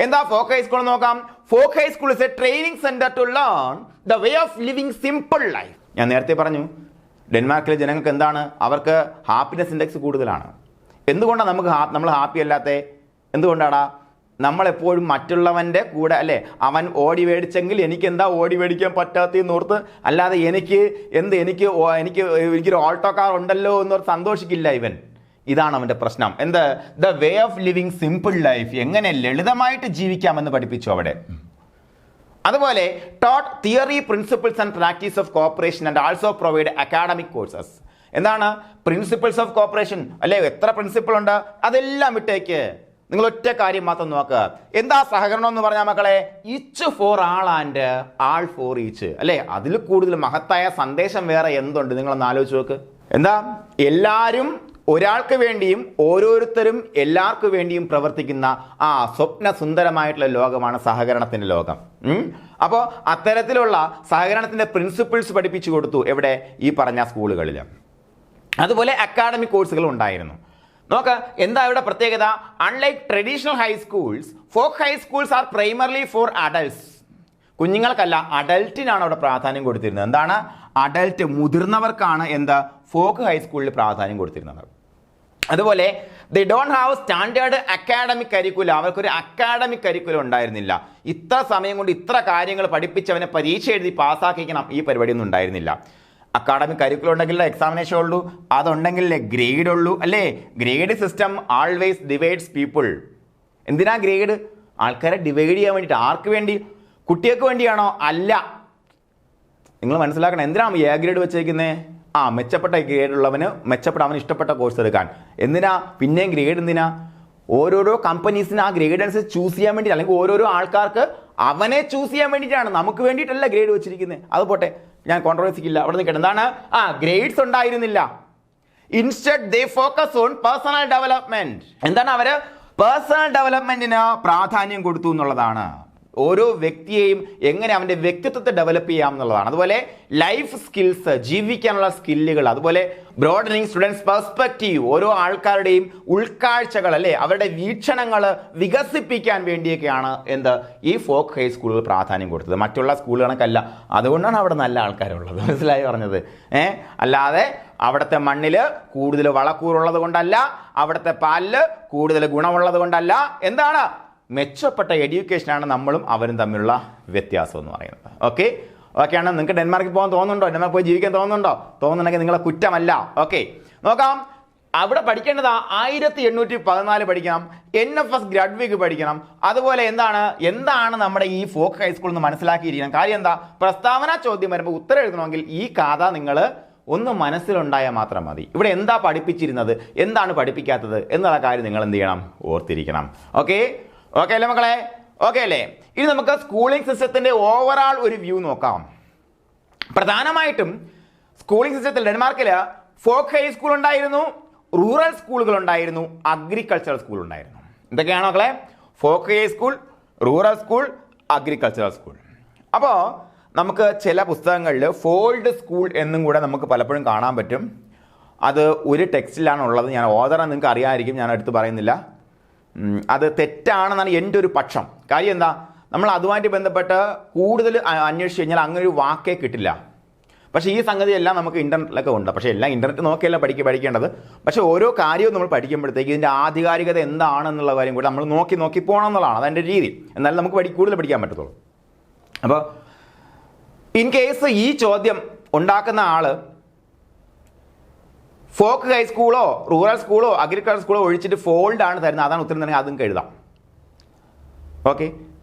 എന്താ ഫോക്ക് ഹൈസ്കൂൾ നോക്കാം. Folk high school is a training centre to learn the way of living simple life. ഞാൻ നേരത്തെ പറഞ്ഞു, ഡെൻമാർക്കിലെ ജനങ്ങൾക്ക് എന്താണ്? അവർക്ക് ഹാപ്പിനെസ് ഇൻഡെക്സ് കൂടുതലാണ്. എന്തുകൊണ്ടാണ് നമ്മൾ ഹാപ്പി അല്ലാത്തത്? എന്തുകൊണ്ടാണ്? നമ്മളെപ്പോഴും മറ്റുള്ളവൻ്റെ കൂടെ അല്ലേ, അവൻ ഓടി മേടിച്ചെങ്കിൽ എനിക്കെന്താ ഓടി മേടിക്കാൻ പറ്റാത്തതെന്ന് ഓർത്ത്, അല്ലാതെ എനിക്കൊരു ഓൾട്ടോ കാർ ഉണ്ടല്ലോ എന്നോർത്ത് സന്തോഷിക്കില്ല ഇവൻ. ഇതാണ് അവൻ്റെ പ്രശ്നം. എന്ത്? The way of living simple life, എങ്ങനെ ലളിതമായിട്ട് ജീവിക്കാമെന്ന് പഠിപ്പിച്ചു അവിടെ. അതുപോലെ taught theory, principles and practice of cooperation and also provide academic courses. എന്താണ് പ്രിൻസിപ്പിൾസ് ഓഫ് കോപ്പറേഷൻ? അല്ലേ, എത്ര പ്രിൻസിപ്പിൾ ഉണ്ട്? അതെല്ലാം വിട്ടേക്ക്, നിങ്ങൾ ഒറ്റ കാര്യം മാത്രം നോക്കുക. എന്താ സഹകരണം എന്ന് പറഞ്ഞാൽ മക്കളെ? Each for all and all for each. അല്ലേ, അതിൽ കൂടുതൽ മഹത്തായ സന്ദേശം വേറെ എന്തുണ്ട്? നിങ്ങളൊന്ന് ആലോചിച്ച് നോക്ക്. എന്താ? എല്ലാവരും ഒരാൾക്ക് വേണ്ടിയും ഓരോരുത്തരും എല്ലാവർക്കും വേണ്ടിയും പ്രവർത്തിക്കുന്ന സ്വപ്ന സുന്ദരമായിട്ടുള്ള ലോകമാണ് സഹകരണത്തിന്റെ ലോകം. അപ്പോൾ അത്തരത്തിലുള്ള സഹകരണത്തിന്റെ പ്രിൻസിപ്പിൾസ് പഠിപ്പിച്ചു കൊടുത്തു. എവിടെ? ഈ പറഞ്ഞ സ്കൂളുകളിൽ. അതുപോലെ അക്കാഡമിക് കോഴ്സുകൾ ഉണ്ടായിരുന്നു. നോക്ക്, എന്താ ഇവിടെ പ്രത്യേകത? Unlike traditional high schools, folk high schools are primarily for adults. കുഞ്ഞുങ്ങൾക്കല്ല, അഡൽട്ടിനാണ് അവിടെ പ്രാധാന്യം കൊടുത്തിരുന്നത്. എന്താണ്? അഡൽട്ട്, മുതിർന്നവർക്കാണ് എന്താ ഫോക്ക് ഹൈസ്കൂളിൽ പ്രാധാന്യം കൊടുത്തിരുന്നത്. അതുപോലെ they don't have standard academic curriculum. അവർക്കൊരു അക്കാഡമിക് കരിക്കുലം ഉണ്ടായിരുന്നില്ല. ഇത്ര സമയം കൊണ്ട് ഇത്ര കാര്യങ്ങൾ പഠിപ്പിച്ചവനെ പരീക്ഷ എഴുതി പാസ്സാക്കിക്കണം, ഈ പരിപാടിയൊന്നും ഉണ്ടായിരുന്നില്ല. അക്കാഡമിക് കരിക്കുലം ഉണ്ടെങ്കിലേ എക്സാമിനേഷൻ ഉള്ളൂ, അതുണ്ടെങ്കിലേ ഗ്രേഡ് ഉള്ളൂ. അല്ലേ, grade system always divides people. എന്തിനാ ഗ്രേഡ്? ആൾക്കാരെ ഡിവൈഡ് ചെയ്യാൻ വേണ്ടിയിട്ട്. ആർക്ക് വേണ്ടി? കുട്ടികൾക്ക് വേണ്ടിയാണോ? അല്ല. നിങ്ങൾ മനസ്സിലാക്കണം. എന്തിനാണ് A ഗ്രേഡ് വെച്ചേക്കുന്നത്? മെച്ചപ്പെട്ട ഗ്രേഡ് ഉള്ളവന് അവന് ഇഷ്ടപ്പെട്ട കോഴ്സ് എടുക്കാൻ. എന്തിനാ പിന്നെയും ഗ്രേഡ്? എന്തിനാ? ഓരോരോ കമ്പനീസിന് ആ ഗ്രേഡ് അനുസരിച്ച് ചൂസ് ചെയ്യാൻ വേണ്ടി, അല്ലെങ്കിൽ ഓരോരോ ആൾക്കാർക്ക് അവനെ ചൂസ് ചെയ്യാൻ വേണ്ടിയിട്ടാണ്. നമുക്ക് വേണ്ടിയിട്ടല്ല ഗ്രേഡ് വെച്ചിരിക്കുന്നത്. അത് പോട്ടെ, ഞാൻ കോൺട്രവേഴ്സിക്കില്ല, അവിടെ നിൽക്കട്ടെ. എന്താണ്? ഗ്രേഡ്സ് ഉണ്ടായിരുന്നില്ല. Instead they focus on personal development. എന്താണ്? അവര് പേഴ്സണൽ ഡെവലപ്മെന്റിന് പ്രാധാന്യം കൊടുത്തു എന്നുള്ളതാണ്. ഓരോ വ്യക്തിയെയും എങ്ങനെ അവൻ്റെ വ്യക്തിത്വത്തെ ഡെവലപ്പ് ചെയ്യാം എന്നുള്ളതാണ്. അതുപോലെ ലൈഫ് സ്കിൽസ്, ജീവിക്കാനുള്ള സ്കില്ലുകൾ, അതുപോലെ ബ്രോഡനിങ് സ്റ്റുഡൻസ് പെർസ്പെക്റ്റീവ്, ഓരോ ആൾക്കാരുടെയും ഉൾക്കാഴ്ചകൾ, അല്ലേ, അവരുടെ വീക്ഷണങ്ങൾ വികസിപ്പിക്കാൻ വേണ്ടിയൊക്കെയാണ് ഈ ഫോക്ക് ഹൈസ്കൂളുകൾ പ്രാധാന്യം കൊടുത്തത്. മറ്റുള്ള സ്കൂൾ കണക്കല്ല. അതുകൊണ്ടാണ് അവിടെ നല്ല ആൾക്കാരുള്ളത്. മനസ്സിലായി പറഞ്ഞത്? അല്ലാതെ അവിടുത്തെ മണ്ണിൽ കൂടുതൽ വളക്കൂറുള്ളത് കൊണ്ടല്ല, അവിടുത്തെ പാലില് കൂടുതൽ ഗുണമുള്ളത് കൊണ്ടല്ല. എന്താണ്? മെച്ചപ്പെട്ട എഡ്യൂക്കേഷനാണ് നമ്മളും അവരും തമ്മിലുള്ള വ്യത്യാസം എന്ന് പറയുന്നത്. ഓക്കെയാണ്. നിങ്ങൾക്ക് ഡെൻമാർക്കിൽ പോകാൻ തോന്നുന്നുണ്ടോ? ഡെൻമാർക്ക് പോയി ജീവിക്കാൻ തോന്നുന്നുണ്ടോ? തോന്നുന്നുണ്ടെങ്കിൽ നിങ്ങളെ കുറ്റമല്ല. ഓക്കെ, നോക്കാം. അവിടെ പഠിക്കേണ്ടത് 1814 പഠിക്കണം, NFS ഗ്രഡ്വിഗ് പഠിക്കണം. അതുപോലെ എന്താണ് നമ്മുടെ ഈ ഫോക്ക് ഹൈസ്കൂൾ എന്ന് മനസ്സിലാക്കിയിരിക്കണം. കാര്യം എന്താ? പ്രസ്താവന ചോദ്യം വരുമ്പോൾ ഉത്തരം എഴുതണമെങ്കിൽ ഈ കഥ നിങ്ങൾ ഒന്ന് മനസ്സിലുണ്ടായാൽ മാത്രം മതി. ഇവിടെ എന്താ പഠിപ്പിച്ചിരുന്നത്, എന്താണ് പഠിപ്പിക്കാത്തത് എന്നുള്ള കാര്യം നിങ്ങൾ എന്ത് ചെയ്യണം? ഓർത്തിരിക്കണം. ഓക്കെ അല്ലേ മക്കളെ? ഓക്കെ അല്ലേ? ഇനി നമുക്ക് സ്കൂളിംഗ് സിസ്റ്റത്തിന്റെ ഓവറാൾ ഒരു വ്യൂ നോക്കാം. പ്രധാനമായിട്ടും സ്കൂളിംഗ് സിസ്റ്റത്തിൽ ഡെൻമാർക്കിൽ ഫോക്ക് ഹൈസ്കൂൾ ഉണ്ടായിരുന്നു, റൂറൽ സ്കൂളുകൾ ഉണ്ടായിരുന്നു, അഗ്രികൾച്ചറൽ സ്കൂൾ ഉണ്ടായിരുന്നു. എന്തൊക്കെയാണോ മക്കളെ? Folk high school, rural school, agricultural school. അപ്പോൾ നമുക്ക് ചില പുസ്തകങ്ങളിൽ ഫോൾഡ് സ്കൂൾ എന്നും കൂടെ നമുക്ക് പലപ്പോഴും കാണാൻ പറ്റും. അത് ഒരു ടെക്സ്റ്റിലാണ് ഉള്ളത്. ഞാൻ ഓതറ നിങ്ങൾക്ക് അറിയാമായിരിക്കും, ഞാൻ എടുത്ത് പറയുന്നില്ല. അത് തെറ്റാണെന്നാണ് എൻ്റെ ഒരു പക്ഷം. കാര്യം എന്താ? നമ്മൾ അതുമായിട്ട് ബന്ധപ്പെട്ട് കൂടുതൽ അന്വേഷിച്ച് കഴിഞ്ഞാൽ അങ്ങനെ ഒരു വാക്കേ കിട്ടില്ല. പക്ഷേ ഈ സംഗതി എല്ലാം നമുക്ക് ഇൻ്റർനെറ്റിലൊക്കെ ഉണ്ട്. പക്ഷേ എല്ലാം ഇൻ്റർനെറ്റ് നോക്കിയല്ല പഠിക്കേണ്ടത്. പക്ഷേ ഓരോ കാര്യവും നമ്മൾ പഠിക്കുമ്പോഴത്തേക്ക് ഇതിൻ്റെ ആധികാരികത എന്താണെന്നുള്ള കാര്യം കൂടെ നമ്മൾ നോക്കി പോകണം എന്നുള്ളതാണ് അതെൻ്റെ രീതി. എന്നാലും നമുക്ക് കൂടുതൽ പഠിക്കാൻ പറ്റത്തുള്ളൂ. അപ്പോൾ ഇൻ കേസ് ഈ ചോദ്യം ഉണ്ടാക്കുന്ന ആള് ഫോക്ക് ഹൈസ്കൂളോ റൂറൽ സ്കൂളോ അഗ്രികൾച്ചർ സ്കൂളോ ഒഴിച്ചിട്ട് ഫോൾഡ് ആണ് തരുന്നത്, അതാണ് ഉത്തരം തന്നെ, അതും എഴുതാം. ഓക്കെ,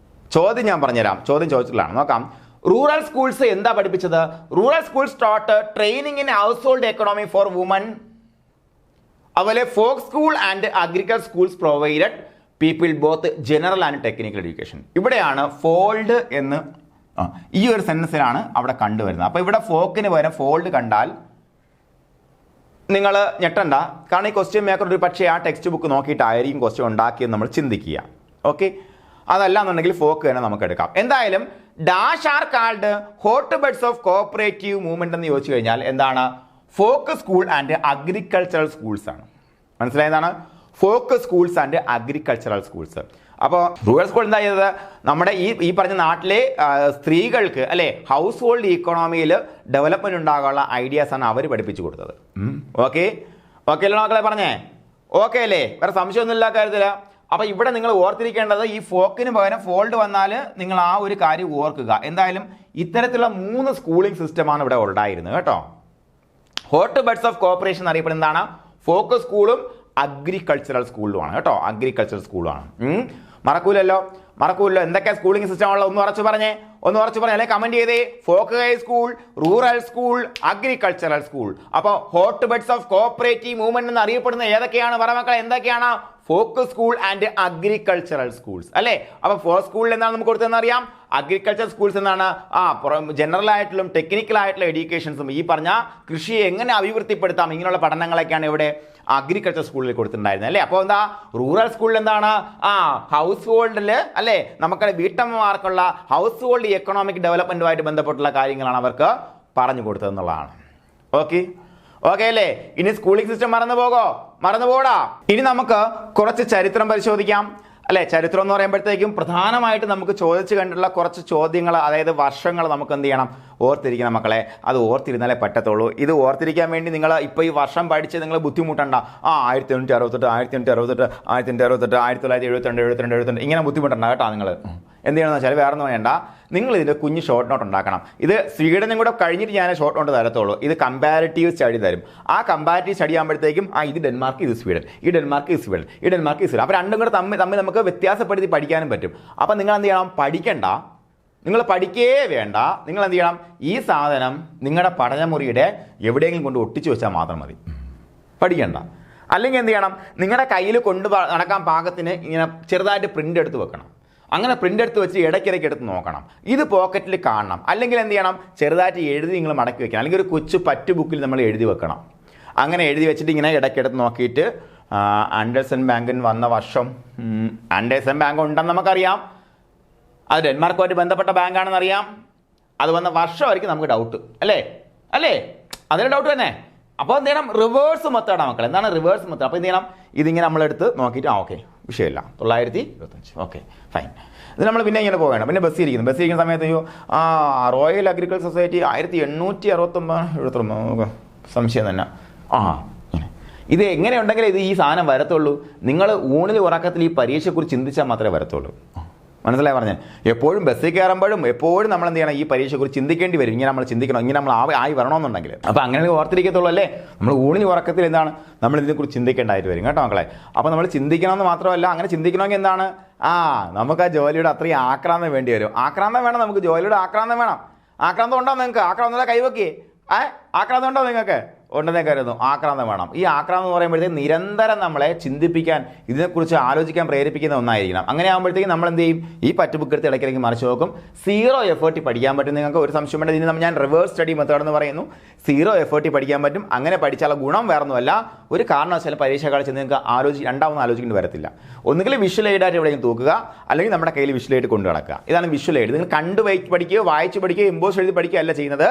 ചോദ്യം ഞാൻ പറഞ്ഞുതരാം, ചോദ്യം ചോദിച്ചിട്ടുള്ളതാണ്, നോക്കാം. റൂറൽ സ്കൂൾസ് എന്താ പഠിപ്പിച്ചത്? Rural schools taught training in household economy for women. അതുപോലെ folk school and agriculture schools provided people both general and technical education. ഇവിടെയാണ് ഫോൾഡ് എന്ന് ഈ ഒരു സെൻറ്റൻസിലാണ് അവിടെ കണ്ടുവരുന്നത്. അപ്പോൾ ഇവിടെ ഫോക്കിന് പകരം ഫോൾഡ് കണ്ടാൽ നിങ്ങൾ ഞെട്ടണ്ട, കാരണം ഈ ക്വസ്റ്റ്യൻ മേക്കർ ഒരു പക്ഷേ ആ ടെക്സ്റ്റ് ബുക്ക് നോക്കിയിട്ടായിരിക്കും ക്വസ്റ്റ്യൻ ഉണ്ടാക്കിയെന്ന് നമ്മൾ ചിന്തിക്കുക. ഓക്കെ, അതല്ല എന്നുണ്ടെങ്കിൽ ഫോക്ക് തന്നെ നമുക്ക് എടുക്കാം. എന്തായാലും dash are called hot beds of cooperative movement എന്ന് ചോദിച്ചു കഴിഞ്ഞാൽ എന്താണ്? Folk school and agricultural schools ആണ്. മനസ്സിലായതാണ്? Folk schools and agricultural schools. അപ്പോൾ റൂറൽ സ്കൂൾ എന്താ ചെയ്തത്? നമ്മുടെ ഈ പറഞ്ഞ നാട്ടിലെ സ്ത്രീകൾക്ക് അല്ലെ ഹൗസ് ഹോൾഡ് ഇക്കോണമിയിൽ ഡെവലപ്മെന്റ് ഉണ്ടാകാനുള്ള ഐഡിയാസ് ആണ് അവർ പഠിപ്പിച്ചു കൊടുത്തത്. ഓക്കെ ഓക്കെ അല്ലേ മക്കളെ? പറഞ്ഞേ ഓക്കെ അല്ലേ? വേറെ സംശയമൊന്നുമില്ല കാര്യത്തില്ല. അപ്പൊ ഇവിടെ നിങ്ങൾ ഓർത്തിരിക്കേണ്ടത്, ഈ ഫോക്കിന് പകരം ഫോൾഡ് വന്നാൽ നിങ്ങൾ ആ ഒരു കാര്യം ഓർക്കുക. എന്തായാലും ഇത്തരത്തിലുള്ള 3 സ്കൂളിംഗ് സിസ്റ്റമാണ് ഇവിടെ ഉണ്ടായിരുന്നത് കേട്ടോ. ഹോട്ട് ബെഡ്സ് ഓഫ് കോഓപ്പറേഷൻ എന്നറിയപ്പെടുന്ന എന്താണ്? ഫോക്ക് സ്കൂളും അഗ്രികൾച്ചറൽ സ്കൂളുമാണ് കേട്ടോ, അഗ്രികൾച്ചറൽ സ്കൂളാണ്. മറക്കൂലല്ലോ? എന്തൊക്കെ സ്കൂളിംഗ് സിസ്റ്റം ഉള്ള ഒന്ന് ഉറച്ചു പറഞ്ഞേ, അല്ലെ കമന്റ് ചെയ്തേ. Folk high school, rural school, agricultural school. അപ്പോൾ hot beds of cooperative movement എന്ന് അറിയപ്പെടുന്ന ഏതൊക്കെയാണ് പറ മക്കളെ? എന്തൊക്കെയാണ്? Folk school and agricultural schools അല്ലേ? അപ്പൊ ഫോക്ക് സ്കൂളിൽ എന്താണ് നമുക്ക് കൊടുത്തതെന്ന് അറിയാം, അഗ്രികൾച്ചർ സ്കൂൾസ് എന്നാണ് ജനറൽ ആയിട്ടുള്ള ടെക്നിക്കൽ ആയിട്ടുള്ള എഡ്യൂക്കേഷൻസും ഈ പറഞ്ഞ കൃഷിയെ എങ്ങനെ അഭിവൃദ്ധിപ്പെടുത്താം ഇങ്ങനെയുള്ള പഠനങ്ങളൊക്കെയാണ് ഇവിടെ അഗ്രികൾച്ചർ സ്കൂളിൽ കൊടുത്തിട്ടുണ്ടായിരുന്നത് അല്ലേ? അപ്പോൾ എന്താ റൂറൽ സ്കൂളിൽ എന്താണ്? ഹൗസ് ഹോൾഡിൽ അല്ലേ നമുക്ക് വീട്ടമ്മമാർക്കുള്ള ഹൗസ് ഹോൾഡ് എക്കണോമിക് ഡെവലപ്മെന്റുമായിട്ട് ബന്ധപ്പെട്ടുള്ള കാര്യങ്ങളാണ് അവർക്ക് പറഞ്ഞു കൊടുത്തതെന്നുള്ളതാണ്. ഓക്കെ അല്ലേ? ഇനി സ്കൂളിംഗ് സിസ്റ്റം മറന്നുപോടാ. ഇനി നമുക്ക് കുറച്ച് ചരിത്രം പരിശോധിക്കാം അല്ലെ? ചരിത്രം എന്ന് പറയുമ്പോഴത്തേക്കും പ്രധാനമായിട്ട് നമുക്ക് ചോദിച്ചു കണ്ടിട്ടുള്ള കുറച്ച് ചോദ്യങ്ങൾ, അതായത് വർഷങ്ങൾ നമുക്ക് എന്ത് ചെയ്യണം? ഓർത്തിരിക്കണം മക്കളെ. അത് ഓർത്തിരുന്നാലേ പറ്റത്തുള്ളൂ. ഇത് ഓർത്തിരിക്കാൻ വേണ്ടി നിങ്ങൾ ഇപ്പോൾ ഈ വർഷം പഠിച്ച് നിങ്ങൾ ബുദ്ധിമുട്ടണ്ട. 1868, 1868, 1868, 1972, 72, ഇങ്ങനെ ബുദ്ധിമുട്ടണ്ട കേട്ടോ. നിങ്ങൾ എന്ത് ചെയ്യണമെന്ന് വെച്ചാൽ വേറെ ഒന്നും വേണ്ട, നിങ്ങൾ ഇതിൻ്റെ കുഞ്ഞ് ഷോർട്ട് നോട്ട് ഉണ്ടാക്കണം. ഇത് സ്വീഡനും കൂടെ കഴിഞ്ഞിട്ട് ഞാൻ ഷോർട്ട് നോട്ട് തരത്തുള്ളൂ. ഇത് കമ്പാരിറ്റീവ് സ്റ്റഡി തരും. ആ കമ്പാരിറ്റീവ് സ്റ്റഡി ആകുമ്പോഴത്തേക്കും ഇത് ഡെൻമാർക്ക്, ഇത് സ്വീഡൻ, ഈ ഡെൻമാർക്ക്, ഇത് സ്വീഡൻ, ഈ ഡെൻമാർക്ക്, ഇത് സ്വീഡൻ. അപ്പോൾ രണ്ടും കൂടെ തമ്മിൽ നമുക്ക് വ്യത്യാസപ്പെടുത്തി പഠിക്കാനും പറ്റും. അപ്പം നിങ്ങൾ എന്ത് ചെയ്യണം? പഠിക്കണ്ട, നിങ്ങൾ പഠിക്കേ വേണ്ട. നിങ്ങൾ എന്ത് ചെയ്യണം? ഈ സാധനം നിങ്ങളുടെ പഠനമുറിയുടെ എവിടെയെങ്കിലും കൊണ്ട് ഒട്ടിച്ചു വെച്ചാൽ മാത്രം മതി, പഠിക്കണ്ട. അല്ലെങ്കിൽ എന്ത് ചെയ്യണം? നിങ്ങളുടെ കയ്യിൽ കൊണ്ട് നടക്കാൻ പാകത്തിന് ഇങ്ങനെ ചെറുതായിട്ട് പ്രിൻ്റ് എടുത്ത് വെക്കണം. അങ്ങനെ പ്രിൻ്റ് എടുത്ത് വെച്ച് ഇടയ്ക്കിടയ്ക്ക് എടുത്ത് നോക്കണം. ഇത് പോക്കറ്റിൽ കാണണം. അല്ലെങ്കിൽ എന്ത് ചെയ്യണം? ചെറുതായിട്ട് എഴുതി നിങ്ങൾ മടക്കി വെക്കണം. അല്ലെങ്കിൽ ഒരു കൊച്ചു പറ്റ് ബുക്കിൽ നമ്മൾ എഴുതി വെക്കണം. അങ്ങനെ എഴുതി വെച്ചിട്ട് ഇങ്ങനെ ഇടയ്ക്കെടുത്ത് നോക്കിയിട്ട് ആൻഡേഴ്സൺ ബാങ്കിന് വന്ന വർഷം, ആൻഡേഴ്സൺ ബാങ്ക് ഉണ്ടെന്ന് നമുക്കറിയാം, അത് ഡെൻമാർക്കുമായിട്ട് ബന്ധപ്പെട്ട ബാങ്കാണെന്ന് അറിയാം. അത് വന്ന വർഷമായിരിക്കും നമുക്ക് ഡൗട്ട് അല്ലേ? അതിന് ഡൗട്ട് തന്നെ. അപ്പോൾ എന്ത് ചെയ്യണം? റിവേഴ്സ് മെത്തേഡാണ് മക്കൾ. എന്താണ് റിവേഴ്സ് മെത്തേഡ്? അപ്പോൾ എന്ത് ചെയ്യണം? ഇതിങ്ങനെ നമ്മളെടുത്ത് നോക്കിയിട്ട് ഓക്കെ വിഷയമില്ല, 925, ഓക്കെ ഫൈൻ. ഇത് നമ്മൾ പിന്നെ ഇങ്ങനെ പോകണം. പിന്നെ ബസ്സിരിക്കുന്ന സമയത്ത് റോയൽ അഗ്രികൾച്ചർ സൊസൈറ്റി 1869 സംശയം തന്നെ. ഇത് എങ്ങനെ ഉണ്ടെങ്കിൽ ഇത് ഈ സാധനം വരത്തുള്ളൂ. നിങ്ങൾ ഊണിൽ ഉറക്കത്തിൽ ഈ പരീക്ഷയെക്കുറിച്ച് ചിന്തിച്ചാൽ മാത്രമേ വരത്തുള്ളൂ. മനസ്സിലായി പറഞ്ഞേ? എപ്പോഴും ബസ്സിൽ കയറുമ്പോഴും എപ്പോഴും നമ്മൾ എന്ത് ചെയ്യണം? ഈ പരീക്ഷയെക്കുറിച്ച് ചിന്തിക്കേണ്ടി വരും. ഇങ്ങനെ നമ്മൾ ചിന്തിക്കണം, ഇങ്ങനെ നമ്മൾ ആയി വരണമെന്നുണ്ടെങ്കിൽ. അപ്പോൾ അങ്ങനെ ഓർത്തിരിക്കത്തുള്ളൂ അല്ലേ? നമ്മൾ ഊണിൽ ഉറക്കത്തിൽ എന്താണ് നമ്മൾ ഇതിനെക്കുറിച്ച് ചിന്തിക്കേണ്ടതായിട്ട് വരും കേട്ടോ മക്കളെ. അപ്പോൾ നമ്മൾ ചിന്തിക്കണമെന്ന് മാത്രമല്ല, അങ്ങനെ ചിന്തിക്കണമെങ്കിൽ എന്താണ്? നമുക്ക് ആ ജോലിയുടെ അത്രയും ആക്രാന്തം വേണ്ടി വരും. ആക്രാന്തം വേണം നമുക്ക്, ജോലിയുടെ ആക്രാന്തം വേണം. ആക്രാന്തം ഉണ്ടോ നിങ്ങൾക്ക്? ആക്രാന്തം കൈവക്കേ. ആക്രാന്തം ഉണ്ടോ നിങ്ങൾക്ക്? ഉണ്ടെന്നേ കരുതുന്നു. ആക്രാന്തം വേണം. ഈ ആക്രാന്തം എന്ന് പറയുമ്പോഴത്തേക്ക് നിരന്തരം നമ്മളെ ചിന്തിപ്പിക്കാൻ, ഇതിനെക്കുറിച്ച് ആലോചിക്കാൻ പ്രേരിപ്പിക്കുന്ന ഒന്നായിരിക്കണം. അങ്ങനെ ആകുമ്പോഴത്തേക്കും നമ്മൾ എന്ത് ചെയ്യും? ഈ പറ്റുബുക്ക് എടുത്ത് ഇടയ്ക്കിടയ്ക്ക് മറിച്ച് നോക്കും. 0 എഫേർട്ടിൽ പഠിക്കാൻ പറ്റും. നിങ്ങൾക്ക് ഒരു സംശയം വേണ്ട. ഇതിന് ഞാൻ റിവേഴ്സ് സ്റ്റഡി മെത്തേഡ് എന്ന് പറയുന്നു. 0 എഫേർട്ടിൽ പഠിക്കാൻ പറ്റും. അങ്ങനെ പഠിച്ചാൽ ഗുണം വേറൊന്നുമല്ല, ഒരു കാരണവശാലും പരീക്ഷ കാലത്ത് നിങ്ങൾക്ക് രണ്ടാമത് ആലോചിക്കേണ്ടി വരത്തില്ല. ഒന്നുകിൽ വിഷ്വൽ എയ്ഡായിട്ട് എവിടെയെങ്കിലും തൂക്കുക, അല്ലെങ്കിൽ നമ്മുടെ കയ്യിൽ വിഷ്വൽ എയ്ഡ് കൊണ്ടു നടക്കുക. ഇതാണ് വിഷ്വൽ എയ്ഡ്. നിങ്ങൾ കണ്ട് പഠിക്കുകയോ വായിച്ച് പഠിക്കുകയോ എംബോസ് എഴുതി പഠിക്കുകയോ അല്ല ചെയ്യുന്നത്.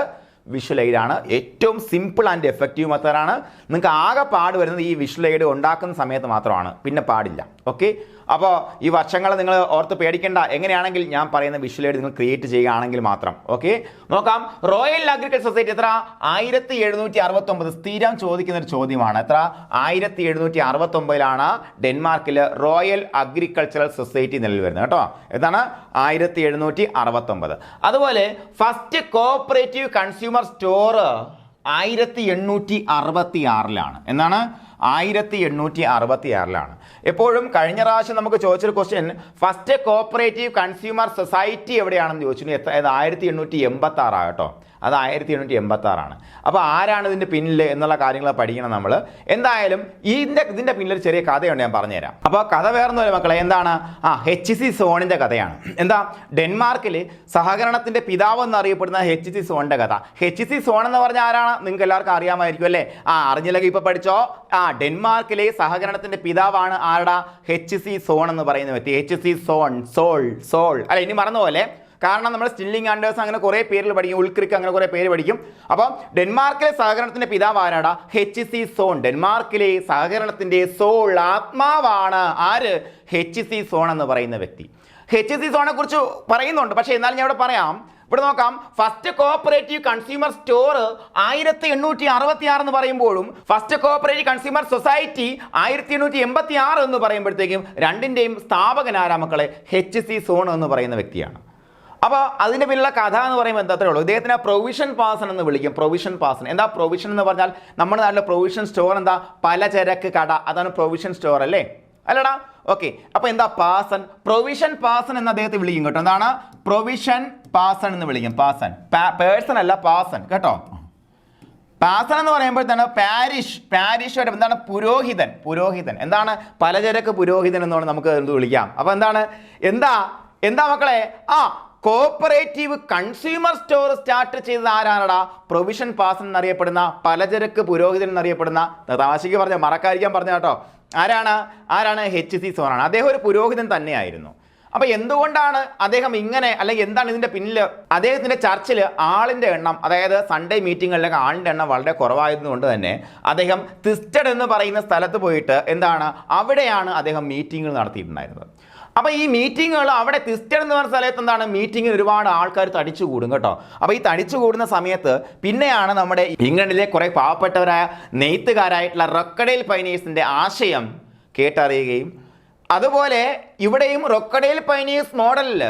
വിഷ്വൽ എയ്ഡാണ് ഏറ്റവും സിമ്പിൾ ആൻഡ് എഫക്റ്റീവ് മെത്തേഡാണ്. നിങ്ങൾക്ക് ആകെ പാട് വരുന്നത് ഈ വിഷ്വൽ എയ്ഡ് ഉണ്ടാക്കുന്ന സമയത്ത് മാത്രമാണ്, പിന്നെ പാടില്ല. ഓക്കെ, അപ്പോൾ ഈ വർഷങ്ങൾ നിങ്ങൾ ഓർത്ത് പേടിക്കേണ്ട. എങ്ങനെയാണെങ്കിൽ ഞാൻ പറയുന്ന വിഷ്വൽ എയ്ഡ് നിങ്ങൾ ക്രിയേറ്റ് ചെയ്യുകയാണെങ്കിൽ മാത്രം. ഓക്കെ, നോക്കാം. റോയൽ അഗ്രികൾച്ചർ സൊസൈറ്റി എത്ര? 1769. സ്ഥിരം ചോദിക്കുന്ന ഒരു ചോദ്യമാണ്. എത്ര? 1769 ഡെൻമാർക്കിൽ റോയൽ അഗ്രികൾച്ചറൽ സൊസൈറ്റി നിലവിൽ വരുന്നത് കേട്ടോ. എന്താണ്? 1769. അതുപോലെ ഫസ്റ്റ് കോഓപ്പറേറ്റീവ് കൺസ്യൂമർ സ്റ്റോർ 1866 എന്നാണ് 1866 എപ്പോഴും കഴിഞ്ഞ പ്രാവശ്യം നമുക്ക് ചോദിച്ചൊരു question, first cooperative consumer society എവിടെയാണെന്ന് ചോദിച്ചു. 1886 കേട്ടോ, അത് 1886. അപ്പോൾ ആരാണ് ഇതിൻ്റെ പിന്നിൽ എന്നുള്ള കാര്യങ്ങൾ പഠിക്കണം നമ്മൾ. എന്തായാലും ഇതിൻ്റെ പിന്നിൽ ചെറിയ കഥയുണ്ട്, ഞാൻ പറഞ്ഞുതരാം. അപ്പോൾ കഥ വേറൊന്നുമില്ല മക്കളെ, എന്താണ്? HC സോണിൻ്റെ കഥയാണ്. എന്താ? ഡെൻമാർക്കിൽ സഹകരണത്തിൻ്റെ പിതാവ് എന്നറിയപ്പെടുന്ന HC സോണിൻ്റെ കഥ. HC സോൺ എന്ന് പറഞ്ഞാൽ ആരാണ്? നിങ്ങൾക്ക് എല്ലാവർക്കും അറിയാമായിരിക്കും അല്ലേ? അറിഞ്ഞില്ലെങ്കിൽ ഇപ്പോൾ പഠിച്ചോ. ഡെൻമാർക്കിലെ സഹകരണത്തിൻ്റെ പിതാവാണ് ആരുടെ? HC സോൺ എന്ന് പറയുന്ന വ്യക്തി. HC സോൺ, സോൾ അല്ല, ഇനി മറന്ന പോലെ, കാരണം നമ്മൾ സ്റ്റില്ലിംഗ് ആൻഡേഴ്സ് അങ്ങനെ കുറേ പേരിൽ പഠിക്കും, ഉൾക്രിക്ക് അങ്ങനെ കുറേ പേര് പഠിക്കും. അപ്പം ഡെൻമാർക്കിലെ സഹകരണത്തിന്റെ പിതാവ് ആരാടാ? HC zone. ഡെൻമാർക്കിലെ സഹകരണത്തിന്റെ സോൾ, ആത്മാവാണ് ആര്? HC സോൺ എന്ന് പറയുന്ന വ്യക്തി. HC സോണിനെ കുറിച്ച് പറയുന്നുണ്ട്, പക്ഷേ എന്നാലും ഞാൻ ഇവിടെ പറയാം. ഇവിടെ നോക്കാം, ഫസ്റ്റ് കോഓപ്പറേറ്റീവ് കൺസ്യൂമർ സ്റ്റോർ 1866 എന്ന് പറയുമ്പോഴും ഫസ്റ്റ് കോഓപ്പറേറ്റീവ് കൺസ്യൂമർ സൊസൈറ്റി 1886 എന്ന് പറയുമ്പോഴത്തേക്കും രണ്ടിൻ്റെയും സ്ഥാപകനാരാ മക്കളെ? HC സോൺ എന്ന് പറയുന്ന വ്യക്തിയാണ്. അപ്പോൾ അതിൻ്റെ പിന്നിലുള്ള കഥ എന്ന് പറയുമ്പോൾ എന്താത്രേ ഉള്ളൂ, ഇദ്ദേഹത്തിനെ പ്രൊവിഷൻ പാസൺ എന്ന് വിളിക്കും. പ്രൊവിഷൻ പാസൺ എന്താ? പ്രൊവിഷൻ എന്ന് പറഞ്ഞാൽ നമ്മുടെ നാട്ടിലെ പ്രൊവിഷൻ സ്റ്റോർ എന്താ? പലചരക്ക് കട, അതാണ് പ്രൊവിഷൻ സ്റ്റോർ അല്ലേ? അല്ലടാ? ഓക്കെ. അപ്പോൾ എന്താ? പാസൺ, പ്രൊവിഷൻ പാസൺ എന്ന് അദ്ദേഹത്തെ വിളിക്കും കേട്ടോ. എന്താണ്? പ്രൊവിഷൻ പാസൺ എന്ന് വിളിക്കും. പാസൺ, പേഴ്സൺ അല്ല, പാസൺ കേട്ടോ. പാസൺ എന്ന് പറയുമ്പോൾ തന്നെ പാരിഷ് എന്താണ്? പുരോഹിതൻ എന്താണ്? പലചരക്ക് പുരോഹിതൻ എന്നാണ് നമുക്ക് എന്ത് വിളിക്കാം. അപ്പോൾ എന്താ മക്കളെ? കോപ്പറേറ്റീവ് കൺസ്യൂമർ സ്റ്റോർ സ്റ്റാർട്ട് ചെയ്തത് ആരാണടാ? പ്രൊവിഷൻ പാസൺ എന്നറിയപ്പെടുന്ന, പലചരക്ക് പുരോഹിതൻ എന്നറിയപ്പെടുന്ന, തമാശയ്ക്ക് പറഞ്ഞ, മറക്കാതിരിക്കാൻ പറഞ്ഞ കേട്ടോ, ആരാണ്? HC സോണാണ്. അദ്ദേഹം ഒരു പുരോഹിതൻ തന്നെയായിരുന്നു. അപ്പോൾ എന്തുകൊണ്ടാണ് അദ്ദേഹം ഇങ്ങനെ, അല്ലെങ്കിൽ എന്താണ് ഇതിൻ്റെ പിന്നിൽ? അദ്ദേഹത്തിൻ്റെ ചർച്ചിൽ ആളിൻ്റെ എണ്ണം, അതായത് സൺഡേ മീറ്റിങ്ങുകളിലൊക്കെ ആളിൻ്റെ എണ്ണം വളരെ കുറവായതുകൊണ്ട് തന്നെ അദ്ദേഹം തിസ്റ്റഡ് എന്ന് പറയുന്ന സ്ഥലത്ത് പോയിട്ട് എന്താണ്, അവിടെയാണ് അദ്ദേഹം മീറ്റിങ്ങുകൾ നടത്തിയിട്ടുണ്ടായിരുന്നത്. അപ്പോൾ ഈ മീറ്റിങ്ങുകൾ അവിടെ തിസ്റ്റഡ് എന്ന് പറഞ്ഞ സ്ഥലത്ത് എന്താണ്, മീറ്റിങ്ങിന് ഒരുപാട് ആൾക്കാർ തടിച്ചു കൂടും കേട്ടോ. അപ്പോൾ ഈ തടിച്ചു കൂടുന്ന സമയത്ത് പിന്നെയാണ് നമ്മുടെ ഇംഗ്ലണ്ടിലെ കുറേ പാവപ്പെട്ടവരായ നെയ്ത്തുകാരായിട്ടുള്ള റൊക്കഡേൽ പൈനീഴ്സിൻ്റെ ആശയം കേട്ടറിയുകയും, അതുപോലെ ഇവിടെയും റൊക്കഡേൽ പൈനീഴ്സ് മോഡലിൽ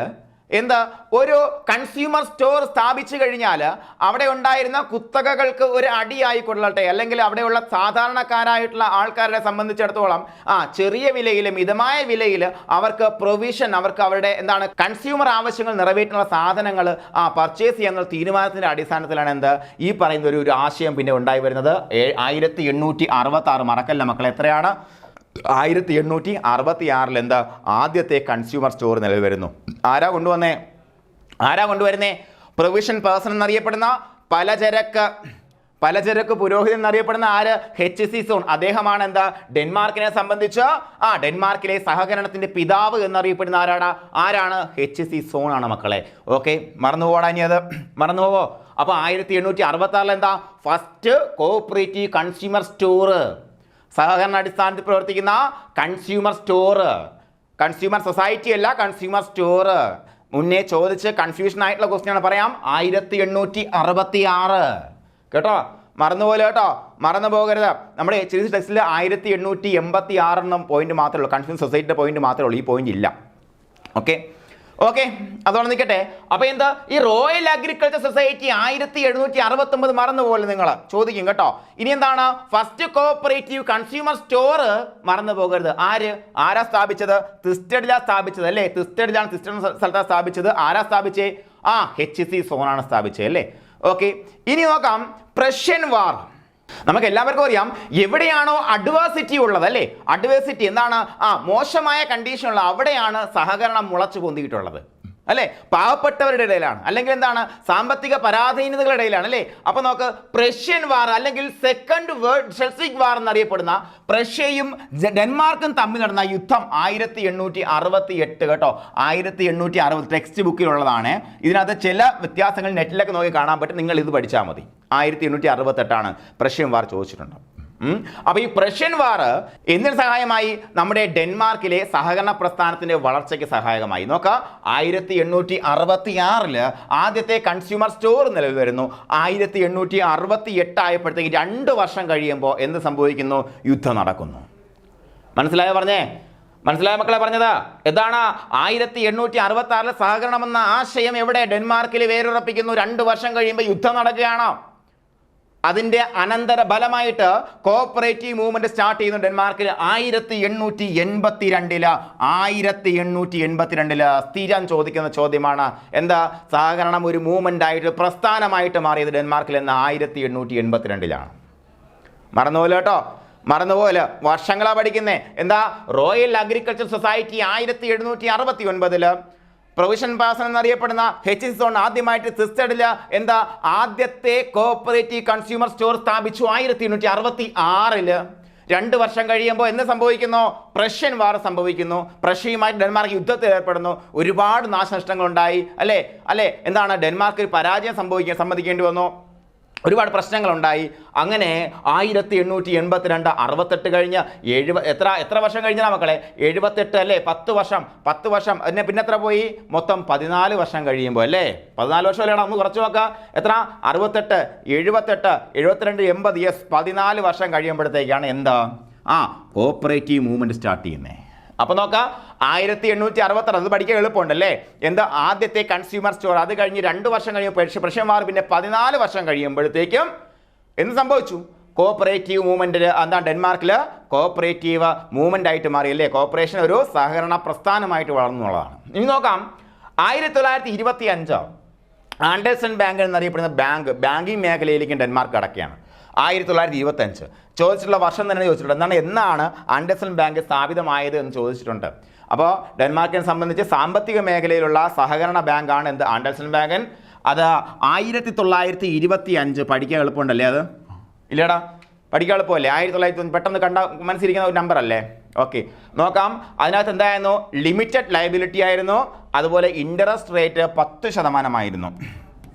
എന്താ, ഒരു കൺസ്യൂമർ സ്റ്റോർ സ്ഥാപിച്ചു കഴിഞ്ഞാൽ അവിടെ ഉണ്ടായിരുന്ന കുത്തകകൾക്ക് ഒരു അടിയായിക്കൊള്ളട്ടെ, അല്ലെങ്കിൽ അവിടെയുള്ള സാധാരണക്കാരായിട്ടുള്ള ആൾക്കാരെ സംബന്ധിച്ചിടത്തോളം ചെറിയ വിലയിൽ, മിതമായ വിലയിൽ അവർക്ക് പ്രൊവിഷൻ, അവർക്ക് അവരുടെ എന്താണ് കൺസ്യൂമർ ആവശ്യങ്ങൾ നിറവേറ്റുന്ന സാധനങ്ങൾ പർച്ചേസ് ചെയ്യാനുള്ള തീരുമാനത്തിൻ്റെ അടിസ്ഥാനത്തിലാണ് ഈ പറയുന്ന ഒരു ആശയം പിന്നെ ഉണ്ടായി വരുന്നത്. 1866 മറക്കല്ല മക്കളെ, എത്രയാണ്? 1866 ആദ്യത്തെ കൺസ്യൂമർ സ്റ്റോർ നിലവിൽ വരുന്നു. ആരാ കൊണ്ടുവരുന്നേ? പ്രൊവിഷൻ പേഴ്സൺ എന്നറിയപ്പെടുന്ന, പലചരക്ക് പുരോഹിതൻ എന്നറിയപ്പെടുന്ന ആര്? HC zone. അദ്ദേഹമാണ് ഡെൻമാർക്കിനെ സംബന്ധിച്ച് ഡെൻമാർക്കിലെ സഹകരണത്തിന്റെ പിതാവ് എന്നറിയപ്പെടുന്ന ആരാണ്? HC സോൺ ആണ് മക്കളെ. ഓക്കെ, മറന്നുപോവോ? അപ്പോൾ 1866 ഫസ്റ്റ് കോഓപ്പറേറ്റീവ് കൺസ്യൂമർ സ്റ്റോർ, സഹകരണ അടിസ്ഥാനത്തിൽ പ്രവർത്തിക്കുന്ന കൺസ്യൂമർ സ്റ്റോർ, കൺസ്യൂമർ സൊസൈറ്റി അല്ല, കൺസ്യൂമർ സ്റ്റോർ. മുന്നേ ചോദിച്ച് കൺഫ്യൂഷൻ ആയിട്ടുള്ള ക്വസ്റ്റ്യൻ ആണ്, പറയാം. 1866 കേട്ടോ, മറന്നു പോകരുത്. നമ്മുടെ HC ടെക്സ്റ്റിൽ 1886 പോയിന്റ് മാത്രമേ ഉള്ളൂ, കൺസ്യൂമർ സൊസൈറ്റിയുടെ പോയിന്റ് മാത്രമേ ഉള്ളൂ, ഈ പോയിന്റ് ഇല്ല. ഓക്കെ, അതോടെ നിൽക്കട്ടെ. അപ്പോൾ ഈ റോയൽ അഗ്രികൾച്ചർ സൊസൈറ്റി 1769 മറന്നുപോലെ നിങ്ങൾ ചോദിക്കും കേട്ടോ. ഇനി എന്താണ്? ഫസ്റ്റ് കോഓപ്പറേറ്റീവ് കൺസ്യൂമർ സ്റ്റോർ മറന്നു പോകരുത്. ആരാ സ്ഥാപിച്ചത്? തിസ്റ്റഡിലാണ് സ്ഥാപിച്ചത് അല്ലേ? തിസ്റ്റഡ് സ്ഥലത്താണ് സ്ഥാപിച്ചത്. ആരാ സ്ഥാപിച്ചേ? HC സോണാണ് സ്ഥാപിച്ചത് അല്ലേ? ഓക്കെ, ഇനി നോക്കാം പ്രഷ്യൻ വാർ. നമുക്ക് എല്ലാവർക്കും അറിയാം, എവിടെയാണോ അഡ്വേഴ്സിറ്റി ഉള്ളത് അല്ലേ, അഡ്വേഴ്സിറ്റി എന്താണ്? മോശമായ കണ്ടീഷനുള്ള അവിടെയാണ് സഹകരണം മുളച്ചു പൊന്തിയിട്ടുള്ളത് അല്ലേ? പാവപ്പെട്ടവരുടെ ഇടയിലാണ്, അല്ലെങ്കിൽ എന്താണ്, സാമ്പത്തിക പരാധീനതകളുടെ ഇടയിലാണ് അല്ലേ? അപ്പൊ നോക്ക്, പ്രഷ്യൻ വാർ അല്ലെങ്കിൽ സെക്കൻഡ് വേൾഡ് ഷെൽസിക് വാർ എന്നറിയപ്പെടുന്ന പ്രഷ്യയും ഡെൻമാർക്കും തമ്മിൽ നടന്ന യുദ്ധം 1868 കേട്ടോ. 1860 ടെക്സ്റ്റ് ബുക്കിലുള്ളതാണ്. ഇതിനകത്ത് ചില വ്യത്യാസങ്ങൾ നെറ്റിലൊക്കെ നോക്കി കാണാൻ പറ്റും, നിങ്ങൾ ഇത് പഠിച്ചാൽ മതി. 1868 പ്രഷ്യൻ വാർ ചോദിച്ചിട്ടുണ്ട്. അപ്പോൾ ഈ പ്രഷ്യൻ വാർ എന്തിന് സഹായമായി? നമ്മുടെ ഡെൻമാർക്കിലെ സഹകരണ പ്രസ്ഥാനത്തിന്റെ വളർച്ചയ്ക്ക് സഹായകമായി. നോക്കാം, 1866 ആദ്യത്തെ കൺസ്യൂമർ സ്റ്റോർ നിലവിൽ വരുന്നു. 1868 ആയപ്പോഴത്തേക്ക് 2 വർഷം കഴിയുമ്പോൾ എന്ത് സംഭവിക്കുന്നു? യുദ്ധം നടക്കുന്നു. മനസ്സിലായോ മക്കളെ പറഞ്ഞത്? എന്താണ്? 1866 സഹകരണം എന്ന ആശയം എവിടെ? ഡെൻമാർക്കിൽ വേരുറപ്പിക്കുന്നു. 2 വർഷം കഴിയുമ്പോൾ യുദ്ധം നടക്കുകയാണ്. അതിന്റെ അനന്തര ഫലമായിട്ട് കോഓപ്പറേറ്റീവ് മൂവ്മെന്റ് സ്റ്റാർട്ട് ചെയ്യുന്നു ഡെൻമാർക്കിൽ 1882 സ്ഥിരം ചോദിക്കുന്ന ചോദ്യമാണ്. എന്താ സഹകരണം ഒരു മൂവ്മെന്റ് ആയിട്ട് പ്രസ്ഥാനമായിട്ട് മാറിയത് ഡെൻമാർക്കിൽ എന്ന് 1882 മറന്നുപോലെ കേട്ടോ, മറന്നുപോലെ വർഷങ്ങളാ പഠിക്കുന്നേ. എന്താ റോയൽ അഗ്രികൾച്ചർ സൊസൈറ്റി 1769 പ്രൊവിഷൻ പാസൺ എന്നറിയപ്പെടുന്ന HC സോൺ ആദ്യമായിട്ട് സിസ്റ്റഡില് എന്താ ആദ്യത്തെ കോഓപ്പറേറ്റീവ് കൺസ്യൂമർ സ്റ്റോർ സ്ഥാപിച്ചു 1866. 2 വർഷം കഴിയുമ്പോൾ എന്ത് സംഭവിക്കുന്നു? പ്രഷ്യൻ വാർ സംഭവിക്കുന്നു. പ്രഷ്യയുമായിട്ട് ഡെൻമാർക്ക് യുദ്ധത്തിൽ ഏർപ്പെടുന്നു. ഒരുപാട് നാശനഷ്ടങ്ങളുണ്ടായി അല്ലേ എന്താണ് ഡെൻമാർക്ക് പരാജയം സമ്മതിക്കേണ്ടി വന്നു. ഒരുപാട് പ്രശ്നങ്ങളുണ്ടായി. അങ്ങനെ 1882 68 കഴിഞ്ഞ് എത്ര വർഷം കഴിഞ്ഞാ മക്കളെ? 78 അല്ലേ? 10 വർഷം അതിനെ പിന്നെ എത്ര പോയി? മൊത്തം 14 വർഷം കഴിയുമ്പോൾ അല്ലേ? 14 വർഷം അല്ലേടാ, ഒന്ന് കുറച്ച് നോക്കാം. എത്ര? 68 78 72 80 യെസ് 14 വർഷം കഴിയുമ്പോഴത്തേക്കാണ് എന്താ കോഓപ്പറേറ്റീവ് മൂവ്മെന്റ് സ്റ്റാർട്ട് ചെയ്യുന്നത്. അപ്പൊ നോക്കാം 1866 അത് പഠിക്കാൻ എളുപ്പമുണ്ടല്ലേ. എന്താ ആദ്യത്തെ കൺസ്യൂമർ സ്റ്റോർ, അത് കഴിഞ്ഞ് 2 വർഷം കഴിയുമ്പോൾ പ്രഷ്യൻ വാർ, പിന്നെ 14 വർഷം കഴിയുമ്പോഴത്തേക്കും എന്ത് സംഭവിച്ചു? കോഓപ്പറേറ്റീവ് മൂവ്മെന്റ് എന്താ ഡെൻമാർക്കിൽ കോഓപ്പറേറ്റീവ് മൂവ്മെന്റ് ആയിട്ട് മാറി അല്ലേ. കോഓപ്പറേഷൻ ഒരു സഹകരണ പ്രസ്ഥാനമായിട്ട് വളർന്നുള്ളതാണ്. ഇനി നോക്കാം 1925 ആൻഡേഴ്സൺ ബാങ്ക് എന്നറിയപ്പെടുന്ന ബാങ്കിങ് മേഖലയിലേക്ക് ഡെൻമാർക്ക് കടക്കുകയാണ്. 1925 ചോദിച്ചിട്ടുള്ള വർഷം തന്നെ ചോദിച്ചിട്ടുണ്ട്. എന്നാണ് ആൻഡേഴ്സൺ ബാങ്ക് സ്ഥാപിതമായത് എന്ന് ചോദിച്ചിട്ടുണ്ട്. അപ്പോൾ ഡെൻമാർക്കിനെ സംബന്ധിച്ച് സാമ്പത്തിക മേഖലയിലുള്ള സഹകരണ ബാങ്കാണ് എന്ത് ആൻഡേഴ്സൺ ബാങ്ക്. അത് 1925 പഠിക്കാൻ എളുപ്പമുണ്ടല്ലേ? അത് ഇല്ലേടാ, പഠിക്കാൻ എളുപ്പമല്ലേ? 1925 പെട്ടെന്ന് കണ്ട മനസ്സിരിക്കുന്ന ഒരു നമ്പർ അല്ലേ? ഓക്കെ, നോക്കാം. അതിനകത്ത് എന്തായിരുന്നു? ലിമിറ്റഡ് ലയബിലിറ്റി ആയിരുന്നു. അതുപോലെ ഇൻട്രസ്റ്റ് റേറ്റ് 10%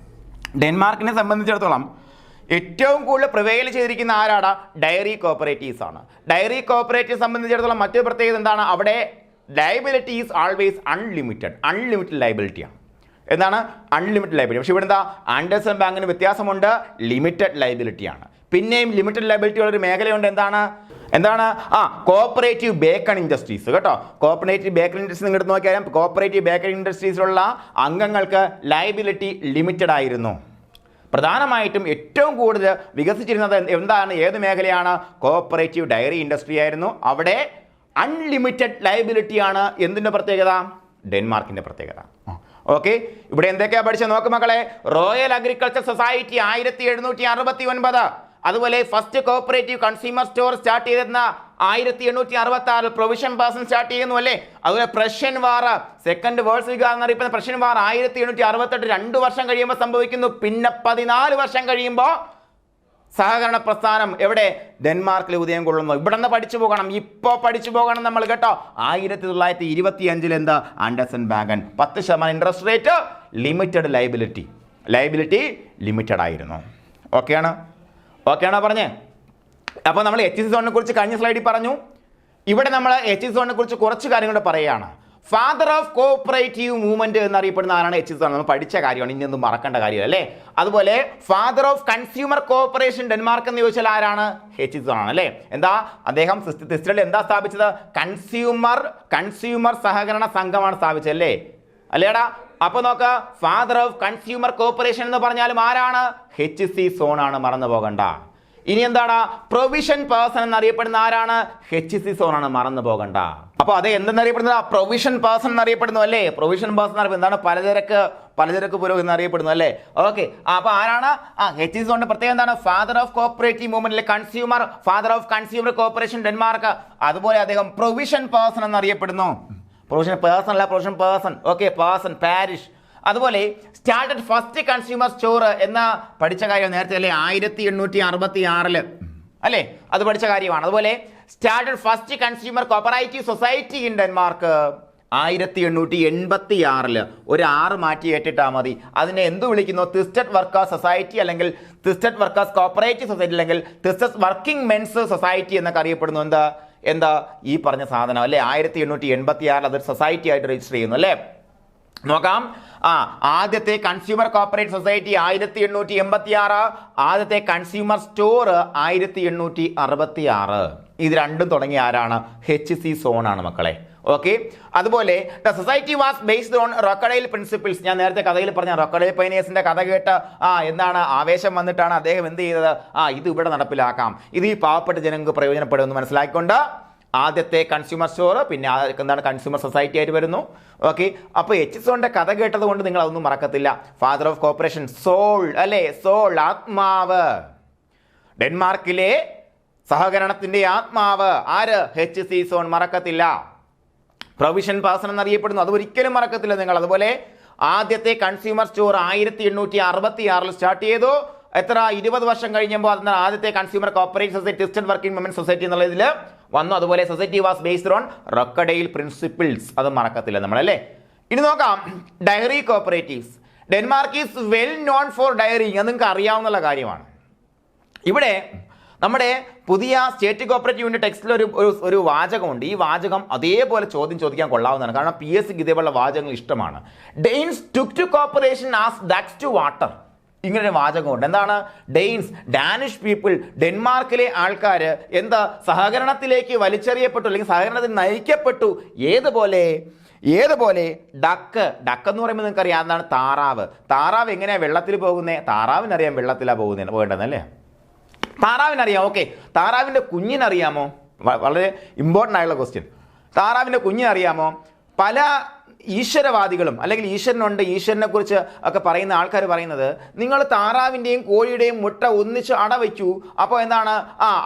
ഡെൻമാർക്കിനെ സംബന്ധിച്ചിടത്തോളം ഏറ്റവും കൂടുതൽ പ്രിവെയിൽ ചെയ്തിരിക്കുന്ന ആരാടാ? ഡയറി കോഓപ്പറേറ്റീവ്സ് ആണ്. ഡയറി കോഓപ്പറേറ്റീവ് സംബന്ധിച്ചിടത്തോളം മറ്റൊരു പ്രത്യേകത എന്താണ്? അവിടെ ലയബിലിറ്റി ഈസ് ആൾവേസ് അൺലിമിറ്റഡ് ലയബിലിറ്റിയാണ്. എന്താണ്? Unlimited liability. പക്ഷേ ഇവിടെ എന്താ? ആൻഡേഴ്സൺ ബാങ്കിന് വ്യത്യാസമുണ്ട്, ലിമിറ്റഡ് ലയബിലിറ്റിയാണ്. പിന്നെയും ലിമിറ്റഡ് ലയബിലിറ്റി ഉള്ളൊരു മേഖലയുണ്ട്. എന്താണ് കോഓപ്പറേറ്റീവ് ബേക്കൺ ഇൻഡസ്ട്രീസ് കേട്ടോ. കോഓപ്പറേറ്റീവ് ബേക്കൺ ഇൻഡസ്ട്രീസ് നിങ്ങൾ എടുത്ത് നോക്കിയാലും കോഓപ്പറേറ്റീവ് ബേക്കൺ ഇൻഡസ്ട്രീസിലുള്ള അംഗങ്ങൾക്ക് ലയബിലിറ്റി ലിമിറ്റഡ് ആയിരുന്നു. പ്രധാനമായിട്ടും ഏറ്റവും കൂടുതൽ വികസിച്ചിരുന്നത് എന്താണ്? ഏത് മേഖലയാണ്? കോഓപ്പറേറ്റീവ് ഡയറി ഇൻഡസ്ട്രി ആയിരുന്നു. അവിടെ അൺലിമിറ്റഡ് ലയബിലിറ്റിയാണ്. എന്തിൻ്റെ പ്രത്യേകത? ഡെൻമാർക്കിൻ്റെ പ്രത്യേകത. ഓക്കെ, ഇവിടെ എന്തൊക്കെയാണ് പഠിച്ചത് നോക്ക് മക്കളെ. റോയൽ അഗ്രികൾച്ചർ സൊസൈറ്റി 1769, അതുപോലെ first cooperative consumer store start ചെയ്തിരുന്ന 1866 പ്രൊവിഷൻ പേഴ്സൺ സ്റ്റാർട്ട് ചെയ്യുന്നു അല്ലേ. അതുപോലെ പ്രഷ്യൻ വാർ, സെക്കൻഡ് വേൾഡ് വാർ എന്നറിയപ്പെടുന്ന പ്രഷ്യൻ വാർ 1868 2 വർഷം കഴിയുമ്പോൾ സംഭവിക്കുന്നു. പിന്നെ 14 വർഷം കഴിയുമ്പോൾ സഹകരണ പ്രസ്ഥാനം എവിടെ? ഡെൻമാർക്കിൽ ഉദയം കൊള്ളുന്നു. ഇവിടെ നിന്ന് പഠിച്ചു പോകണം, ഇപ്പോൾ പഠിച്ചു പോകണം നമ്മൾ കേട്ടോ. 1925 എന്താ? ആൻഡേഴ്സൺ ബാങ്കൻ 10% interest rate, limited liability limited ആയിരുന്നു. ഓക്കെയാണോ പറഞ്ഞേ? അപ്പോൾ നമ്മൾ HC സോണിനെ കുറിച്ച് കഴിഞ്ഞ സ്ലൈഡിൽ പറഞ്ഞു. ഇവിടെ നമ്മൾ HC സോണിനെ കുറിച്ച് കുറച്ച് കാര്യങ്ങൾ പറയുകയാണ്. ഫാദർ ഓഫ് കോഓപ്പറേറ്റീവ് മൂവ്മെന്റ് എന്നറിയപ്പെടുന്ന ആരാണ്? HC zone. നമ്മൾ പഠിച്ച കാര്യമാണ്, ഇനി ഒന്നും മറക്കേണ്ട കാര്യമല്ല അല്ലേ. അതുപോലെ father of consumer cooperation Denmark എന്ന് ചോദിച്ചാൽ ആരാണ്? HC സോൺ ആണ് അല്ലേ. എന്താ അദ്ദേഹം സിസ്റ്ററിൽ എന്താ സ്ഥാപിച്ചത്? കൺസ്യൂമർ സഹകരണ സംഘമാണ് സ്ഥാപിച്ചത് അല്ലേടാ. അപ്പൊ നോക്ക, ഫാദർ ഓഫ് കൺസ്യൂമർ കോഓപ്പറേഷൻ എന്ന് പറഞ്ഞാലും ആരാണ്? HC സോൺ ആണ്, മറന്നു പോകണ്ട. ഇനി എന്താണ്? പ്രൊവിഷൻ പേഴ്സൺ എന്നറിയപ്പെടുന്ന ആരാണ്? HC സോൺ ആണ്, മറന്നു പോകണ്ട. അപ്പൊ അത് എന്തെന്നറിയപ്പെടുന്നത്? പ്രൊവിഷൻ പേഴ്സൺ എന്നറിയപ്പെടുന്നു അല്ലേ. പ്രൊവിഷൻ പേഴ്സൺ എന്താണ്? പലചരക്ക് പുരോഗതി എന്നറിയപ്പെടുന്നു അല്ലേ. ഓക്കെ, അപ്പൊ ആരാണ്? HC സോണിന്റെ പ്രത്യേകം എന്താണ്? ഫാദർ ഓഫ് കോഓപ്പറേറ്റീവ് മൂവ്മെന്റിലെ father of consumer cooperation Denmark. അതുപോലെ അദ്ദേഹം പ്രൊവിഷൻ പേഴ്സൺ എന്നറിയപ്പെടുന്നു. Provision person okay, person parish. അതുപോലെ സ്റ്റാർട്ടഡ് ഫസ്റ്റ് കൺസ്യൂമർ സ്റ്റോർ എന്ന പഠിച്ച കാര്യം നേരത്തെ അല്ലേ, 1866 അല്ലേ, അത് പഠിച്ച കാര്യമാണ്. അതുപോലെ started first consumer cooperative society in Denmark 1886. ഒരു 6 മാറ്റി ഏറ്റിട്ടാൽ മതി. അതിനെ എന്ത് വിളിക്കുന്നു? തിസ്റ്റഡ് വർക്കേഴ്സ് സൊസൈറ്റി, അല്ലെങ്കിൽ തിസ്റ്റഡ് വർക്കേഴ്സ് കോപ്പറേറ്റീവ് സൊസൈറ്റി, അല്ലെങ്കിൽ തിസ്റ്റഡ് വർക്കിംഗ് മെൻസ് സൊസൈറ്റി എന്നൊക്കെ അറിയപ്പെടുന്നു. എന്താ ഈ പറഞ്ഞ സാധനം അല്ലേ. 1886 അതൊരു സൊസൈറ്റി ആയിട്ട് രജിസ്റ്റർ ചെയ്യുന്നു അല്ലേ. നോക്കാം. ആദ്യത്തെ കൺസ്യൂമർ കോപ്പറേറ്റീവ് സൊസൈറ്റി 1886, ആദ്യത്തെ കൺസ്യൂമർ സ്റ്റോർ 1866. ഇത് രണ്ടും തുടങ്ങിയ ആരാണ്? HC സോൺ ആണ് മക്കളെ. ഓക്കെ, അതുപോലെ the society was based on Rochdale principles. ഞാൻ നേരത്തെ കഥയിൽ പറഞ്ഞ റൊക്കഡൈൽ പൈനേഴ്സിന്റെ കഥ കേട്ട് എന്താണ് ആവേശം വന്നിട്ടാണ് അദ്ദേഹം എന്ത് ചെയ്തത്? ഇത് ഇവിടെ നടപ്പിലാക്കാം, ഇത് ഈ പാവപ്പെട്ട ജനങ്ങൾക്ക് പ്രയോജനപ്പെടുമെന്ന് മനസ്സിലാക്കിക്കൊണ്ട് ആദ്യത്തെ കൺസ്യൂമർ സ്റ്റോർ, പിന്നെ എന്താണ് കൺസ്യൂമർ സൊസൈറ്റി ആയിട്ട് വരുന്നു. ഓക്കെ, അപ്പോൾ HC സോണിന്റെ കഥ കേട്ടത് കൊണ്ട് നിങ്ങൾ അതൊന്നും മറക്കത്തില്ല. ഫാദർ ഓഫ് കോർപ്പറേഷൻ, സോൾ അല്ലേ, സോൾ ആത്മാവ്, ഡെൻമാർക്കിലെ സഹകരണത്തിന്റെ ആത്മാവ് ആര്? HC സോൺ, മറക്കത്തില്ല. പ്രൊവിഷൻ പേഴ്സൺ എന്നറിയപ്പെടുന്നു, അത് ഒരിക്കലും മറക്കത്തില്ല നിങ്ങൾ. അതുപോലെ ആദ്യത്തെ കൺസ്യൂമർ സ്റ്റോർ 1866 സ്റ്റാർട്ട് ചെയ്തു. എത്ര 20 വർഷം കഴിഞ്ഞപ്പോൾ അതിന് ആദ്യത്തെ consumer corporate society, Thisted working women society എന്നുള്ള ഇതിൽ വന്നു. അതുപോലെ society was based on Rochdale principles, അത് മറക്കത്തില്ല നമ്മളല്ലേ. ഇനി നോക്കാം dairy cooperatives. Denmark is well known for dairy, അത് നിങ്ങൾക്ക് അറിയാവുന്ന കാര്യമാണ്. ഇവിടെ നമ്മുടെ പുതിയ സ്റ്റേറ്റ് കോപ്പറേറ്റീവിൻ്റെ ടെക്സ്റ്റിൽ ഒരു വാചകമുണ്ട്. ഈ വാചകം അതേപോലെ ചോദിക്കാൻ കൊള്ളാവുന്നതാണ്, കാരണം PSCക്ക് ഇതേപോലുള്ള വാചകങ്ങൾ ഇഷ്ടമാണ്. Danes took to cooperation as ducks to water, ഇങ്ങനെ ഒരു വാചകമുണ്ട്. എന്താണ്? ഡെയിൻസ്, ഡാനിഷ് പീപ്പിൾ, ഡെൻമാർക്കിലെ ആൾക്കാർ എന്താ സഹകരണത്തിലേക്ക് വലിച്ചെറിയപ്പെട്ടു, അല്ലെങ്കിൽ സഹകരണത്തിൽ നയിക്കപ്പെട്ടു. ഏതുപോലെ ഡക്ക് എന്ന് പറയുമ്പോൾ നിങ്ങൾക്ക് അറിയാം എന്താണ്? താറാവ് എങ്ങനെയാണ് വെള്ളത്തിൽ പോകുന്നത്? താറാവിനറിയാം വെള്ളത്തിലാണ് പോകേണ്ടതല്ലേ, താറാവിനറിയാം. ഓക്കെ, താറാവിൻ്റെ കുഞ്ഞിനറിയാമോ? വളരെ ഇമ്പോർട്ടൻ്റ് ആയുള്ള ക്വസ്റ്റ്യൻ. താറാവിൻ്റെ കുഞ്ഞിനറിയാമോ? പല ഈശ്വരവാദികളും അല്ലെങ്കിൽ ഈശ്വരനെ കുറിച്ച് ഒക്കെ പറയുന്ന ആൾക്കാർ പറയുന്നത്, നിങ്ങൾ താറാവിൻ്റെയും കോഴിയുടെയും മുട്ട ഒന്നിച്ച് അടവയ്ക്കൂ, അപ്പോൾ എന്താണ്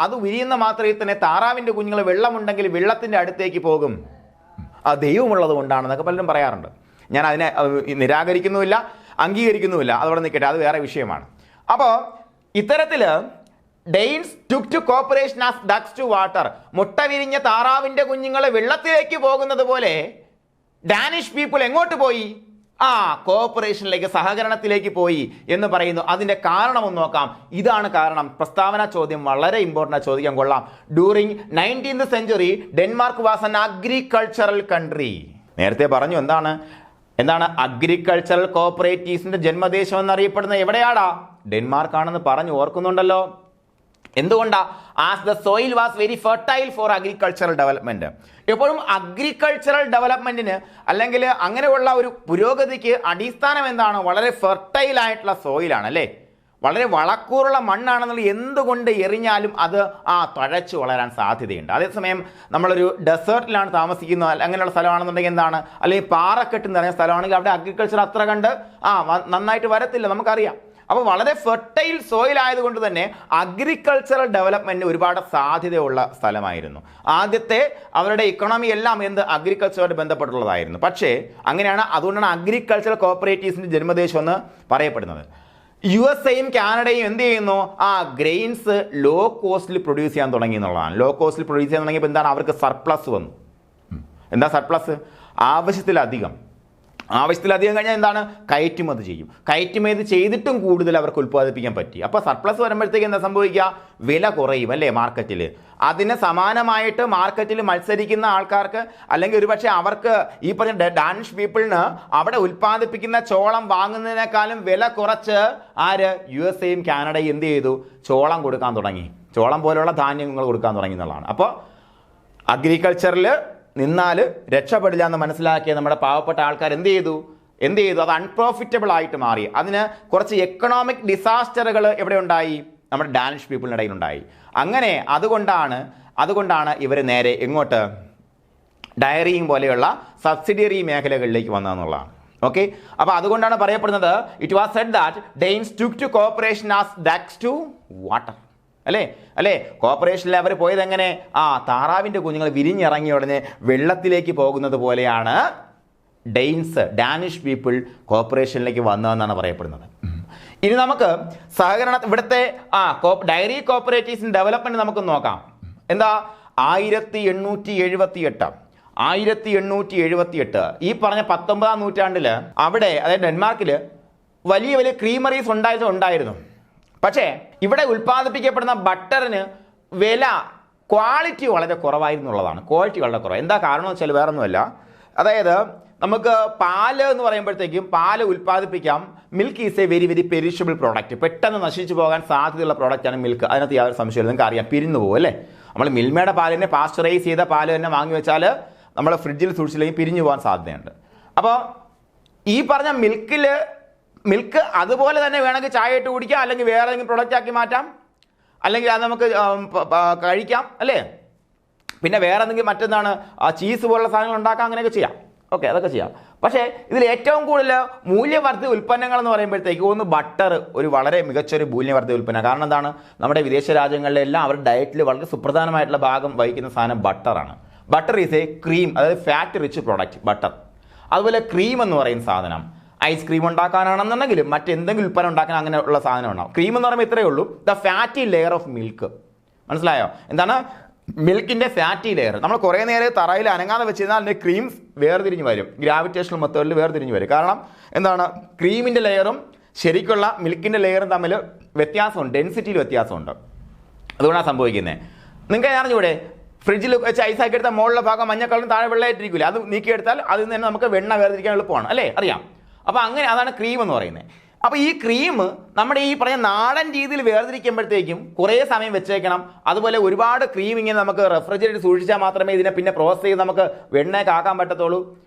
അത് വിരിയുന്ന മാത്രമേ തന്നെ താറാവിൻ്റെ കുഞ്ഞുങ്ങൾ വെള്ളമുണ്ടെങ്കിൽ വെള്ളത്തിൻ്റെ അടുത്തേക്ക് പോകും, ദൈവമുള്ളത് കൊണ്ടാണെന്നൊക്കെ പലരും പറയാറുണ്ട്. ഞാൻ അതിനെ നിരാകരിക്കുന്നുമില്ല, അംഗീകരിക്കുന്നുമില്ല, അതവിടെ നിൽക്കട്ടെ, അത് വേറെ വിഷയമാണ്. അപ്പോൾ ഇത്തരത്തിൽ Danes took to cooperation as ducks to water, മുട്ട വിരിഞ്ഞ താറാവിൻ്റെ കുഞ്ഞുങ്ങൾ വെള്ളത്തിലേക്ക് പോകുന്നത് പോലെ ഡാനിഷ് പീപ്പിൾ എങ്ങോട്ട് പോയി? കോപ്പറേഷനിലേക്ക്, സഹകരണത്തിലേക്ക് പോയി എന്ന് പറയുന്നു. അതിൻ്റെ കാരണം ഒന്ന് നോക്കാം. ഇതാണ് കാരണം. പ്രസ്താവന ചോദ്യം വളരെ ഇമ്പോർട്ടൻ്റ്, ചോദിക്കാൻ കൊള്ളാം. During 19th century Denmark was an agricultural country. നേരത്തെ പറഞ്ഞു എന്താണ് അഗ്രികൾച്ചറൽ കോപ്പറേറ്റീവ്സിന്റെ ജന്മദേശം എന്നറിയപ്പെടുന്ന എവിടെയാടാ? ഡെൻമാർക്കാണെന്ന് പറഞ്ഞു, ഓർക്കുന്നുണ്ടല്ലോ. എന്തുകൊണ്ടാ? As the soil was very fertile for agricultural development. എപ്പോഴും അഗ്രികൾച്ചറൽ ഡെവലപ്മെന്റിന് അല്ലെങ്കിൽ അങ്ങനെയുള്ള ഒരു പുരോഗതിക്ക് അടിസ്ഥാനം എന്താണ്? വളരെ ഫെർട്ടൈൽ ആയിട്ടുള്ള സോയിലാണ് അല്ലേ, വളരെ വളക്കൂറുള്ള മണ്ണാണെന്നുള്ള എന്തുകൊണ്ട് എറിഞ്ഞാലും അത് തഴച്ചു വളരാൻ സാധ്യതയുണ്ട്. അതേസമയം നമ്മളൊരു ഡെസേർട്ടിലാണ് താമസിക്കുന്നത്, അങ്ങനെയുള്ള സ്ഥലമാണെന്നുണ്ടെങ്കിൽ എന്താണ്, അല്ലെങ്കിൽ പാറക്കെട്ട് നിറഞ്ഞ സ്ഥലമാണെങ്കിൽ അവിടെ അഗ്രികൾച്ചർ അത്ര കണ്ട് നന്നായിട്ട് വരത്തില്ല, നമുക്കറിയാം. അപ്പോൾ വളരെ ഫെർട്ടൈൽ സോയിൽ ആയതുകൊണ്ട് തന്നെ അഗ്രികൾച്ചറൽ ഡെവലപ്മെൻറ്റിന് ഒരുപാട് സാധ്യതയുള്ള സ്ഥലമായിരുന്നു. ആദ്യത്തെ അവരുടെ ഇക്കണോമി എല്ലാം അഗ്രികൾച്ചറുമായിട്ട് ബന്ധപ്പെട്ടുള്ളതായിരുന്നു. പക്ഷേ അങ്ങനെയാണ്, അതുകൊണ്ടാണ് അഗ്രികൾച്ചറൽ കോപ്പറേറ്റീവ്സിൻ്റെ ജന്മദേശം എന്ന് പറയപ്പെടുന്നത്. USA-യും കാനഡയും എന്ത് ചെയ്യുന്നു? ഗ്രെയിൻസ് ലോ കോസ്റ്റിൽ പ്രൊഡ്യൂസ് ചെയ്യാൻ തുടങ്ങി എന്നുള്ളതാണ്. ലോ കോസ്റ്റിൽ പ്രൊഡ്യൂസ് ചെയ്യാൻ തുടങ്ങിയപ്പോൾ എന്താണ്? അവർക്ക് സർപ്ലസ് വന്നു. എന്താ സർപ്ലസ്? ആവശ്യത്തിലധികം കഴിഞ്ഞാൽ എന്താണ്? കയറ്റുമതി ചെയ്യും. കയറ്റുമതി ചെയ്തിട്ടും കൂടുതൽ അവർക്ക് ഉൽപ്പാദിപ്പിക്കാൻ പറ്റി. അപ്പോൾ സർപ്ലസ് വരുമ്പോഴത്തേക്ക് എന്താ സംഭവിക്കുക? വില കുറയും അല്ലേ മാർക്കറ്റിൽ. അതിന് സമാനമായിട്ട് മാർക്കറ്റിൽ മത്സരിക്കുന്ന ആൾക്കാർക്ക്, അല്ലെങ്കിൽ ഒരുപക്ഷെ അവർക്ക് ഈ പറഞ്ഞ ഡാനിഷ് പീപ്പിളിന് അവിടെ ഉൽപ്പാദിപ്പിക്കുന്ന ചോളം വാങ്ങുന്നതിനേക്കാളും വില കുറച്ച് USA-യും കാനഡയും എന്ത് ചെയ്തു? ചോളം കൊടുക്കാൻ തുടങ്ങി. ചോളം പോലെയുള്ള ധാന്യങ്ങൾ കൊടുക്കാൻ തുടങ്ങി എന്നുള്ളതാണ്. അപ്പോൾ അഗ്രികൾച്ചറിൽ നിന്നാൽ രക്ഷപ്പെടില്ല എന്ന് മനസ്സിലാക്കിയ നമ്മുടെ പാവപ്പെട്ട ആൾക്കാർ എന്ത് ചെയ്തു? അത് അൺപ്രോഫിറ്റബിൾ ആയിട്ട് മാറി. അതിന് കുറച്ച് എക്കണോമിക് ഡിസാസ്റ്ററുകൾ എവിടെ ഉണ്ടായി? നമ്മുടെ ഡാനിഷ് പീപ്പിളിൻ്റെ ഇടയിൽ ഉണ്ടായി. അങ്ങനെ അതുകൊണ്ടാണ് ഇവർ നേരെ എങ്ങോട്ട്? ഡയറിയും പോലെയുള്ള സബ്സിഡിയറി മേഖലകളിലേക്ക് വന്നതെന്നുള്ളതാണ്. ഓക്കെ, അപ്പോൾ അതുകൊണ്ടാണ് പറയപ്പെടുന്നത്, it was said that Danes took to cooperation as ducks to water. അല്ലേ കോർപ്പറേഷനിൽ അവർ പോയത് എങ്ങനെ? താറാവിൻ്റെ കുഞ്ഞുങ്ങൾ വിരിഞ്ഞിറങ്ങിയ ഉടനെ വെള്ളത്തിലേക്ക് പോകുന്നത് പോലെയാണ് ഡാനിഷ് പീപ്പിൾ കോർപ്പറേഷനിലേക്ക് വന്നതെന്നാണ് പറയപ്പെടുന്നത്. ഇനി നമുക്ക് ഇവിടുത്തെ ഡയറി കോപ്പറേറ്റീവ്സിൻ്റെ ഡെവലപ്മെന്റ് നമുക്ക് നോക്കാം. എന്താ? 1878 ഈ പറഞ്ഞ 19ാം നൂറ്റാണ്ടിൽ അവിടെ, അതായത് ഡെൻമാർക്കിൽ വലിയ വലിയ ക്രീമറീസ് ഉണ്ടായിരുന്നു. പക്ഷേ ഇവിടെ ഉൽപ്പാദിപ്പിക്കപ്പെടുന്ന ബട്ടറിന് ക്വാളിറ്റി വളരെ കുറവായിരുന്നുള്ളതാണ്. ക്വാളിറ്റി വളരെ കുറവ്. എന്താ കാരണം എന്ന് വെച്ചാൽ വേറൊന്നുമല്ല, അതായത് നമുക്ക് പാല് എന്ന് പറയുമ്പോഴത്തേക്കും പാല് ഉൽപ്പാദിപ്പിക്കാം. Milk is a very very perishable product. പെട്ടെന്ന് നശിച്ചു പോകാൻ സാധ്യതയുള്ള പ്രോഡക്റ്റാണ് മിൽക്ക്. അതിനകത്ത് യാതൊരു സംശയമില്ല, നിങ്ങൾക്ക് അറിയാം, പിരിഞ്ഞു പോകും അല്ലേ. നമ്മൾ മിൽമയുടെ പാലിനെ പാസ്ചറൈസ് ചെയ്ത പാല് തന്നെ വാങ്ങി വെച്ചാൽ നമ്മൾ ഫ്രിഡ്ജിൽ സൂക്ഷിച്ചില്ലെങ്കിൽ പിരിഞ്ഞു പോകാൻ സാധ്യതയുണ്ട്. അപ്പോൾ ഈ പറഞ്ഞ മിൽക്ക് അതുപോലെ തന്നെ വേണമെങ്കിൽ ചായ ഇട്ട് കുടിക്കാം, അല്ലെങ്കിൽ വേറെ ഏതെങ്കിലും പ്രൊഡക്റ്റ് ആക്കി മാറ്റാം, അല്ലെങ്കിൽ അത് നമുക്ക് കഴിക്കാം അല്ലേ. പിന്നെ വേറെ എന്തെങ്കിലും മറ്റെന്താണ് ചീസ് പോലുള്ള സാധനങ്ങൾ ഉണ്ടാക്കാം, അങ്ങനെയൊക്കെ ചെയ്യാം. ഓക്കെ, അതൊക്കെ ചെയ്യാം. പക്ഷേ ഇതിൽ ഏറ്റവും കൂടുതൽ മൂല്യവർദ്ധിത ഉൽപ്പന്നങ്ങൾ എന്ന് പറയുമ്പോഴത്തേക്ക് ഒന്ന് ബട്ടർ ഒരു വളരെ മികച്ചൊരു മൂല്യവർദ്ധിത ഉൽപ്പന്നം. കാരണം എന്താണ്, നമ്മുടെ വിദേശ രാജ്യങ്ങളിലെല്ലാം അവരുടെ ഡയറ്റിൽ വളരെ സുപ്രധാനമായിട്ടുള്ള ഭാഗം വഹിക്കുന്ന സാധനം ബട്ടറാണ്. ബട്ടർ ഈസ് എ ക്രീം, അതായത് ഫാറ്റ് റിച്ച് പ്രോഡക്റ്റ് ബട്ടർ. അതുപോലെ ക്രീം എന്ന് പറയുന്ന സാധനം ഐസ്ക്രീം ഉണ്ടാക്കാനാണെന്നുണ്ടെങ്കിലും മറ്റെന്തെങ്കിലും ഉൽപ്പന്നം ഉണ്ടാക്കാൻ അങ്ങനെയുള്ള സാധനം ഉണ്ടാവും. ക്രീം എന്ന് പറയുമ്പോൾ ഇത്രയേ ഉള്ളൂ, the fatty layer of milk. മനസ്സിലായോ? എന്താണ് മിൽക്കിൻ്റെ ഫാറ്റി ലെയർ? നമ്മൾ കുറേ നേരം തറയിൽ അനങ്ങാതെ വെച്ചിരുന്നാൽ അതിൻ്റെ ക്രീംസ് വേർതിരിഞ്ഞ് വരും, ഗ്രാവിറ്റേഷണൽ മെത്തേഡിൽ വേർതിരിഞ്ഞ് വരും. കാരണം എന്താണ്, ക്രീമിൻ്റെ ലെയറും ശരിക്കുള്ള മിൽക്കിൻ്റെ ലെയറും തമ്മിൽ വ്യത്യാസമുണ്ട്, ഡെൻസിറ്റിയിൽ വ്യത്യാസമുണ്ട്. അതുകൊണ്ടാണ് സംഭവിക്കുന്നത്. നിങ്ങൾക്ക് അറിഞ്ഞൂടെ, ഫ്രിഡ്ജിൽ വെച്ച് ഐസാക്കി എടുത്താൽ മുകളിലെ ഭാഗം മഞ്ഞ കളറും താഴെ വെള്ളമായിട്ടിരിക്കില്ല, അത് നീക്കിയെടുത്താൽ അതിൽ നിന്ന് തന്നെ നമുക്ക് വെണ്ണ വേർതിരിക്കാൻ എളുപ്പമാണ് അല്ലേ, അറിയാം. അപ്പോൾ അങ്ങനെ അതാണ് ക്രീം എന്ന് പറയുന്നത്. അപ്പോൾ ഈ ക്രീം നമ്മുടെ ഈ പറഞ്ഞ നാടൻ രീതിയിൽ വേർതിരിക്കുമ്പോഴത്തേക്കും കുറേ സമയം വെച്ചേക്കണം. അതുപോലെ ഒരുപാട് ക്രീം ഇങ്ങനെ നമുക്ക് റെഫ്രിജറേറ്റർ സൂക്ഷിച്ചാൽ മാത്രമേ ഇതിനെ പിന്നെ പ്രോസസ് ചെയ്ത് നമുക്ക് വെണ്ണയൊക്കെ ആക്കാൻ പറ്റത്തുള്ളൂ.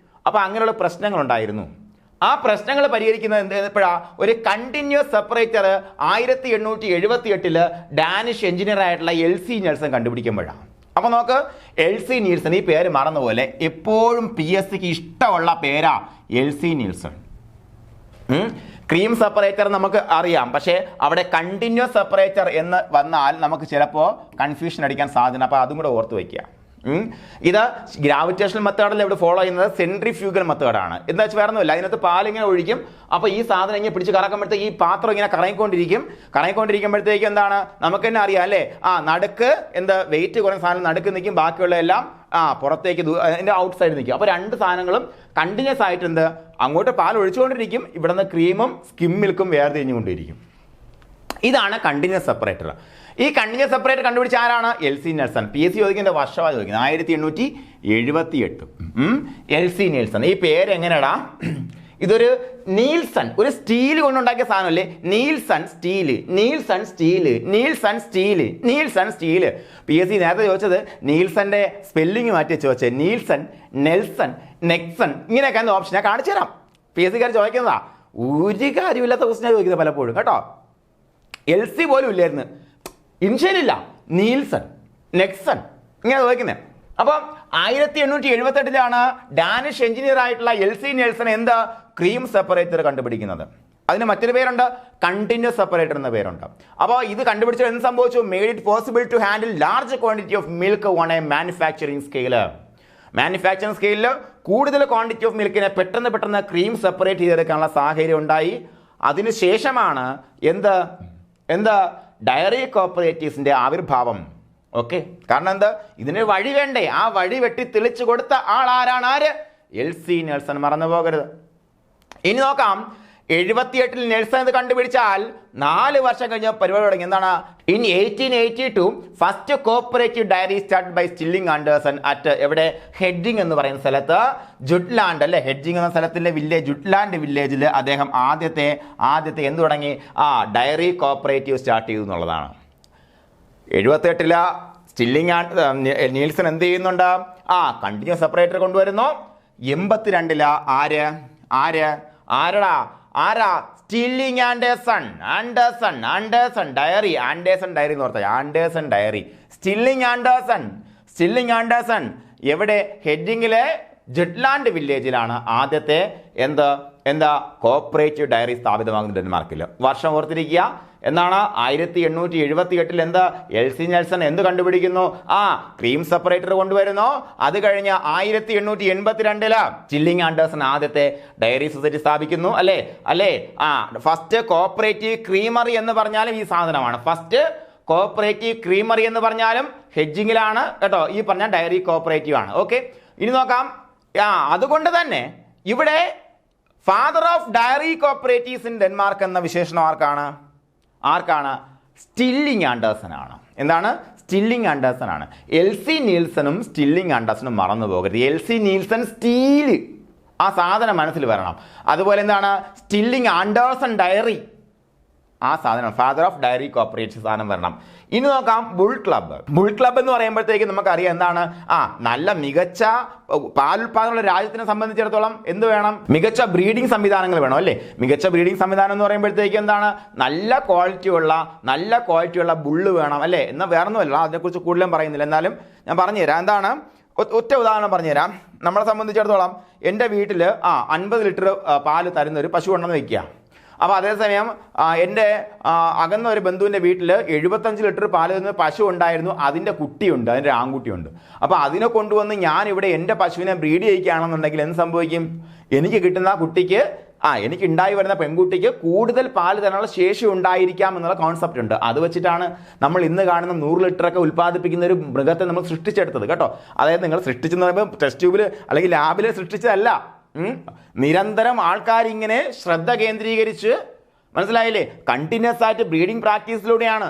അപ്പോൾ അങ്ങനെയുള്ള പ്രശ്നങ്ങളുണ്ടായിരുന്നു. ആ പ്രശ്നങ്ങൾ പരിഹരിക്കുന്നത് എപ്പോഴാണ്? ഒരു കണ്ടിന്യൂസ് സെപ്പറേറ്റർ 1878 ഡാനിഷ് എഞ്ചിനീയർ ആയിട്ടുള്ള LC നീൽസൺ കണ്ടുപിടിക്കുമ്പോഴാണ്. അപ്പോൾ നോക്ക്, LC നീൽസൺ, ഈ പേര് മറന്നുപോലെ എപ്പോഴും PSCക്ക് ഇഷ്ടമുള്ള പേരാ LC നീൽസൺ. ക്രീം സെപ്പറേറ്റർ നമുക്ക് അറിയാം, പക്ഷേ അവിടെ കണ്ടിന്യൂസ് സെപ്പറേറ്റർ എന്ന് വന്നാൽ നമുക്ക് ചിലപ്പോൾ കൺഫ്യൂഷൻ അടിക്കാൻ സാധ്യത. അപ്പോൾ അതും കൂടെ ഓർത്ത് വയ്ക്കുക. ഇത് ഗ്രാവിറ്റേഷണൽ മെത്തേഡിൽ ഇവിടെ ഫോളോ ചെയ്യുന്നത് സെൻട്രിഫ്യൂഗൽ മെത്തേഡാണ്. എന്താ വെച്ചാൽ വേറെ ഒന്നുമില്ല, അതിനകത്ത് പാലിങ്ങനെ ഒഴിക്കും. അപ്പോൾ ഈ സാധനം ഇങ്ങനെ പിടിച്ച് കറക്കുമ്പോഴത്തേക്ക് ഈ പാത്രം ഇങ്ങനെ കറങ്ങിക്കൊണ്ടിരിക്കുമ്പോഴത്തേക്ക് എന്താണ്, നമുക്ക് തന്നെ അറിയാം അല്ലേ, നടുക്ക് വെയിറ്റ് കുറഞ്ഞ സാധനം നടുക്ക് നിൽക്കും, ബാക്കിയുള്ള എല്ലാം പുറത്തേക്ക് അതിൻ്റെ ഔട്ട് സൈഡ് നിൽക്കും. അപ്പോൾ രണ്ട് സാധനങ്ങളും കണ്ടിന്യൂസ് ആയിട്ട് അങ്ങോട്ട് പാൽ ഒഴിച്ചുകൊണ്ടിരിക്കും, ഇവിടെ നിന്ന് ക്രീമും സ്കിം മിൽക്കും വേർതിരിഞ്ഞുകൊണ്ടിരിക്കും. ഇതാണ് കണ്ടിന്യൂസ് സെപ്പറേറ്റർ. ഈ കണ്ടിന്യൂസ് സെപ്പറേറ്റർ കണ്ടുപിടിച്ച ആരാണ്? LC Nielsen. PSC ചോദിക്കുന്ന വർഷമാണ് ചോദിക്കുന്നത്, 1878. LC Nielsen. ഈ പേര് എങ്ങനെയാടാ? ഇതൊരു നീൽസൺ, ഒരു സ്റ്റീൽ കൊണ്ടുണ്ടാക്കിയ സാധനമല്ലേ, നീൽസൺ സ്റ്റീല്. PSC നേരത്തെ ചോദിച്ചത് നീൽസന്റെ സ്പെല്ലിംഗ് മാറ്റി ചോദിച്ചത്, നീൽസൺ, നെൽസൺ, നെക്സൺ, ഇങ്ങനെയൊക്കെ ഓപ്ഷൻ ഞാൻ കാണിച്ചു തരാം. PSCക്കാർ ചോദിക്കുന്നതാ, ഒരു കാര്യമില്ലാത്ത ക്വസ്റ്റിനാണ് ചോദിക്കുന്നത് പലപ്പോഴും കേട്ടോ. LC പോലും ഇല്ലായിരുന്നു, ഇൻഷനില്ല, നീൽസൺ, നെക്സൺ, ഇങ്ങനെ ചോദിക്കുന്നത്. അപ്പം 1878 ഡാനിഷ് എഞ്ചിനീയർ ആയിട്ടുള്ള LC നീൽസൺ ക്രീം സെപ്പറേറ്റർ കണ്ടുപിടിക്കുന്നത്. അതിന് മറ്റൊരു പേരുണ്ട്, കണ്ടിന്യൂസ് സെപ്പറേറ്റർ എന്ന പേരുണ്ട്. അപ്പോൾ ഇത് കണ്ടുപിടിച്ചാൽ എന്ത് സംഭവിച്ചു? Made it possible to handle large quantity of milk on a manufacturing സ്കെയിലിൽ കൂടുതൽ ക്വാണ്ടിറ്റി ഓഫ് മിൽക്കിനെ പെട്ടെന്ന് ക്രീം സെപ്പറേറ്റ് ചെയ്തെടുക്കാനുള്ള സാഹചര്യം ഉണ്ടായി. അതിനുശേഷമാണ് ഡയറി കോപ്പറേറ്റീവ്സിന്റെ ആവിർഭാവം. ഓക്കെ, കാരണം ഇതിന് വഴി വേണ്ടേ? ആ വഴി വെട്ടി തെളിച്ചു കൊടുത്ത ആളാരാണ്? LC നീൽസൺ, മറന്നു പോകരുത്. ഇനി നോക്കാം, 78 നീൽസൺ ഇത് കണ്ടുപിടിച്ചാൽ 4 വർഷം കഴിഞ്ഞ പരിപാടി തുടങ്ങി. എന്താണ്? In 1882 first cooperative dairy start by Stilling Anderson at എവിടെ? ഹെഡ്ജിങ് എന്ന് പറയുന്ന സ്ഥലത്ത്, ജുട്ട്ലാൻഡ് അല്ലെ, ഹെഡ്ജിങ് എന്ന സ്ഥലത്തിലെ ജുട്ട്ലാൻഡ് വില്ലേജിൽ അദ്ദേഹം ആദ്യത്തെ എന്ത് തുടങ്ങി? ഡയറി കോപ്പറേറ്റീവ് സ്റ്റാർട്ട് ചെയ്തു എന്നുള്ളതാണ്. 78 നീൽസൺ എന്ത് ചെയ്യുന്നുണ്ട്? കണ്ടിന്യൂസ് സെപ്പറേറ്റർ കൊണ്ടുവരുന്നു. 82 ആരാ? സ്റ്റില്ലിംഗ് ആൻഡേഴ്സൺ ഡയറി എന്ന് ഓർത്താ, സ്റ്റില്ലിംഗ് ആൻഡേഴ്സൺ എവിടെ? ഹെഡ്ജിങ്ങിലെ ജുട്ട്ലാൻഡ് വില്ലേജിലാണ് ആദ്യത്തെ കോപ്പറേറ്റീവ് ഡയറി സ്ഥാപിതമാകുന്നത് ഡെൻമാർക്കിൽ. വർഷം ഓർത്തിരിക്കുക. എന്നാണ് 1878 LC നീൽസൺ എന്ത് കണ്ടുപിടിക്കുന്നു? ക്രീം സെപ്പറേറ്റർ കൊണ്ടുവരുന്നു. അത് കഴിഞ്ഞ് 1882 സ്റ്റില്ലിംഗ് ആൻഡേഴ്സൺ ആദ്യത്തെ ഡയറി സൊസൈറ്റി സ്ഥാപിക്കുന്നു. അല്ലേ ഫസ്റ്റ് കോപ്പറേറ്റീവ് ക്രീമറി എന്ന് പറഞ്ഞാലും ഈ സാധനമാണ്. ഫസ്റ്റ് കോപ്പറേറ്റീവ് ക്രീമറി എന്ന് പറഞ്ഞാലും ഹെഡ്ജിങ്ങിലാണ് കേട്ടോ. ഈ പറഞ്ഞ ഡയറി കോപ്പറേറ്റീവ് ആണ്. ഓക്കെ, ഇനി നോക്കാം. അതുകൊണ്ട് തന്നെ ഇവിടെ father of dairy cooperatives in Denmark എന്ന വിശേഷണം ആർക്കാണ്? സ്റ്റില്ലിംഗ് ആൻഡേഴ്സൺ ആണ്. സ്റ്റില്ലിംഗ് ആൻഡേഴ്സൺ ആണ്. LC നീൽസണും സ്റ്റില്ലിംഗ് ആൻഡേഴ്സണും മറന്നു പോകരുത്. LC നീൽസൺ സ്റ്റീല്, ആ സാധനം മനസ്സിൽ വരണം. അതുപോലെ എന്താണ് സ്റ്റില്ലിംഗ് ആൻഡേഴ്സൺ ഡയറി, ആ സാധനം ഫാദർ ഓഫ് ഡയറി കോപ്പറേറ്റീവ് സാധനം വരണം. ഇനി നോക്കാം ബുൾ ക്ലബ്ബ്. ബുൾ ക്ലബ്ബ് എന്ന് പറയുമ്പോഴത്തേക്ക് നമുക്കറിയാം എന്താണ്, നല്ല മികച്ച പാലുൽപാദനമുള്ള രാജ്യത്തിനെ സംബന്ധിച്ചിടത്തോളം എന്ത് വേണം, മികച്ച ബ്രീഡിംഗ് സംവിധാനങ്ങൾ വേണം അല്ലേ. മികച്ച ബ്രീഡിംഗ് സംവിധാനം എന്ന് പറയുമ്പോഴത്തേക്ക് എന്താണ്, നല്ല ക്വാളിറ്റിയുള്ള ബുള്ള് വേണം അല്ലേ. എന്നാൽ വേറൊന്നുമല്ല, അതിനെക്കുറിച്ച് കൂടുതലും പറയുന്നില്ല, എന്നാലും ഞാൻ പറഞ്ഞുതരാം. എന്താണ്, ഒറ്റ ഉദാഹരണം പറഞ്ഞുതരാം. നമ്മളെ സംബന്ധിച്ചിടത്തോളം എൻ്റെ വീട്ടിൽ 50 ലിറ്റർ പാല് തരുന്ന ഒരു പശു ഉണ്ടെന്ന് വയ്ക്കുക. അപ്പോൾ അതേസമയം എൻ്റെ അകന്ന ഒരു ബന്ധുവിൻ്റെ വീട്ടിൽ 75 ലിറ്റർ പാല് തരുന്ന പശു ഉണ്ടായിരുന്നു, അതിൻ്റെ കുട്ടിയുണ്ട്, അതിൻ്റെ ആൺകുട്ടിയുണ്ട്. അപ്പോൾ അതിനെ കൊണ്ടുവന്ന് ഞാൻ ഇവിടെ എൻ്റെ പശുവിനെ ബ്രീഡ് ചെയ്യിക്കുകയാണെന്നുണ്ടെങ്കിൽ എന്ത് സംഭവിക്കും, എനിക്ക് കിട്ടുന്ന കുട്ടിക്ക് എനിക്ക് ഉണ്ടായി വരുന്ന പെൺകുട്ടിക്ക് കൂടുതൽ പാല് തരാനുള്ള ശേഷി ഉണ്ടായിരിക്കാം എന്നുള്ള കോൺസെപ്റ്റ് ഉണ്ട്. അത് വെച്ചിട്ടാണ് നമ്മൾ ഇന്ന് കാണുന്ന 100 ലിറ്ററൊക്കെ ഉൽപ്പാദിപ്പിക്കുന്ന ഒരു മൃഗത്തെ നമ്മൾ സൃഷ്ടിച്ചെടുത്തത് കേട്ടോ. അതായത് നിങ്ങൾ സൃഷ്ടിച്ചെന്ന് പറയുമ്പോൾ ടെസ്റ്റ് ട്യൂബിൽ അല്ലെങ്കിൽ ലാബിൽ സൃഷ്ടിച്ചതല്ല. നിരന്തരം ആൾക്കാരിങ്ങനെ ശ്രദ്ധ കേന്ദ്രീകരിച്ച്, മനസ്സിലായില്ലേ, കണ്ടിന്യൂസ് ആയിട്ട് ബ്രീഡിംഗ് പ്രാക്ടീസിലൂടെയാണ്.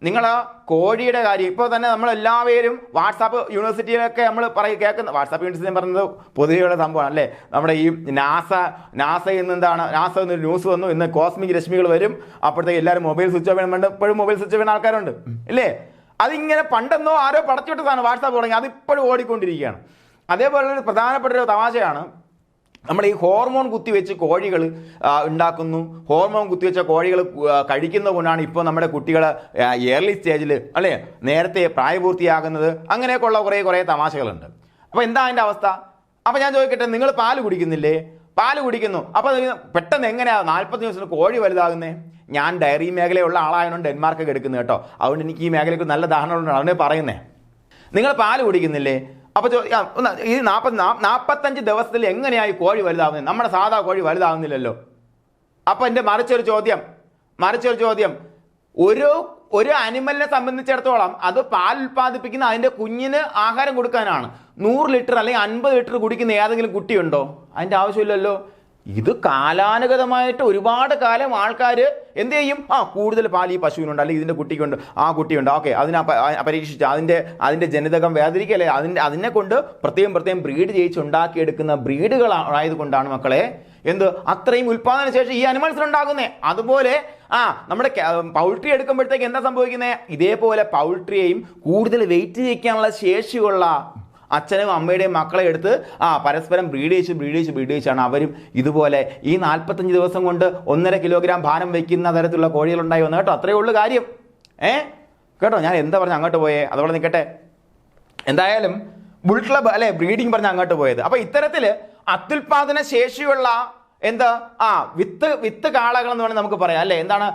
നിങ്ങൾ കോഴിയുടെ കാര്യം ഇപ്പോൾ തന്നെ നമ്മളെല്ലാവരും വാട്സാപ്പ് യൂണിവേഴ്സിറ്റിയിലൊക്കെ നമ്മൾ കേൾക്കുന്ന, വാട്സാപ്പ് യൂണിവേഴ്സിറ്റി പറയുന്നത് പൊതുവെയുള്ള സംഭവമാണ് അല്ലേ. നമ്മുടെ ഈ നാസയിൽ നിന്ന് നാസ എന്നൊരു ന്യൂസ് വന്നു, ഇന്ന് കോസ്മിക് രശ്മികൾ വരും, അപ്പോഴത്തേക്ക് എല്ലാവരും മൊബൈൽ സ്വിച്ച് ഓഫ് ചെയ്യണം. ഇപ്പോഴും മൊബൈൽ സ്വിച്ച് ഓഫ് ചെയ്യുന്ന ആൾക്കാരുണ്ട് ഇല്ലേ. അതിങ്ങനെ പണ്ടെന്നോ ആരോ പടച്ചുവിട്ട സാധനം വാട്സാപ്പ് തുടങ്ങി, അതിപ്പോഴും ഓടിക്കൊണ്ടിരിക്കുകയാണ്. അതേപോലെ ഒരു പ്രധാനപ്പെട്ട ഒരു തമാശയാണ്, നമ്മൾ ഈ ഹോർമോൺ കുത്തിവെച്ച് കോഴികൾ ഉണ്ടാക്കുന്നു, ഹോർമോൺ കുത്തിവെച്ച കോഴികൾ കഴിക്കുന്നത് കൊണ്ടാണ് ഇപ്പോൾ നമ്മുടെ കുട്ടികൾ ഏർലി സ്റ്റേജിൽ അല്ലേ, നേരത്തെ പ്രായപൂർത്തിയാകുന്നത്. അങ്ങനെയൊക്കെയുള്ള കുറേ തമാശകളുണ്ട്. അപ്പോൾ എന്താ അതിൻ്റെ അവസ്ഥ? അപ്പോൾ ഞാൻ ചോദിക്കട്ടെ, നിങ്ങൾ പാല് കുടിക്കുന്നില്ലേ? പാല് കുടിക്കുന്നു, അപ്പോൾ പെട്ടെന്ന് എങ്ങനെയാണ് 40 ദിവസത്തിന് കോഴി വലുതാകുന്നത്? ഞാൻ ഡയറി മേഖലയുള്ള ആളായതുകൊണ്ട് ഡെൻമാർക്കൊക്കെ എടുക്കുന്നത് കേട്ടോ, അതുകൊണ്ട് എനിക്ക് ഈ മേഖലയ്ക്ക് നല്ല ധാരണകളുണ്ട്, അതുകൊണ്ട് പറയുന്നേ. നിങ്ങൾ പാല് കുടിക്കുന്നില്ലേ? അപ്പോൾ ഈ 45 ദിവസത്തിൽ എങ്ങനെയായി കോഴി വലുതാവുന്നത്? നമ്മുടെ സാധാ കോഴി വലുതാവുന്നില്ലല്ലോ. അപ്പോൾ എൻ്റെ മറിച്ചൊരു ചോദ്യം, ഒരു അനിമലിനെ സംബന്ധിച്ചിടത്തോളം അത് പാൽ ഉൽപ്പാദിപ്പിക്കുന്ന അതിൻ്റെ കുഞ്ഞിന് ആഹാരം കൊടുക്കാനാണ്. 100 ലിറ്റർ അല്ലെങ്കിൽ 50 ലിറ്റർ കുടിക്കുന്ന ഏതെങ്കിലും കുട്ടിയുണ്ടോ? അതിൻ്റെ ആവശ്യമില്ലല്ലോ. ഇത് കാലാനുഗതമായിട്ട് ഒരുപാട് കാലം ആൾക്കാർ എന്ത് ചെയ്യും, കൂടുതൽ പാൽ ഈ പശുവിനുണ്ട് അല്ലെങ്കിൽ ഇതിൻ്റെ കുട്ടിക്കുണ്ട്, ആ കുട്ടിയുണ്ട്, ഓക്കെ, അതിനെ പരീക്ഷിച്ച് അതിൻ്റെ ജനിതകം വേദനിക്കല്ലേ, അതിനെ കൊണ്ട് പ്രത്യേകം ബ്രീഡ് ചെയ്യിച്ചുണ്ടാക്കിയെടുക്കുന്ന ബ്രീഡുകളായതുകൊണ്ടാണ് മക്കളെ അത്രയും ഉൽപ്പാദന ശേഷി ഈ അനിമൽസിനുണ്ടാകുന്നേ. അതുപോലെ നമ്മുടെ പൗൾട്രി എടുക്കുമ്പോഴത്തേക്ക് എന്താ സംഭവിക്കുന്നത്, ഇതേപോലെ പൗൾട്രിയെയും കൂടുതൽ വെയിറ്റ് ചെയ്യിക്കാനുള്ള ശേഷിയുള്ള അച്ഛനും അമ്മയുടെയും മക്കളെ എടുത്ത് പരസ്പരം ബ്രീഡ് ചെയ്യിച്ചാണ് അവരും ഇതുപോലെ ഈ 45 ദിവസം കൊണ്ട് 1.5 കിലോഗ്രാം ഭാരം വയ്ക്കുന്ന തരത്തിലുള്ള കോഴികളുണ്ടായി വന്നു കേട്ടോ. അത്രയേ ഉള്ളൂ കാര്യം. കേട്ടോ, ഞാൻ എന്താ പറഞ്ഞ അങ്ങോട്ട് പോയേ, അതോടെ നിൽക്കട്ടെ. എന്തായാലും ബുൾ ക്ലബ് അല്ലെ ബ്രീഡിംഗ് പറഞ്ഞ അങ്ങോട്ട് പോയത്. അപ്പോൾ ഇത്തരത്തിൽ അത്യുൽപാദന ശേഷിയുള്ള വിത്ത് കാളകൾ എന്ന് വേണമെങ്കിൽ നമുക്ക് പറയാം അല്ലേ. എന്താണ്,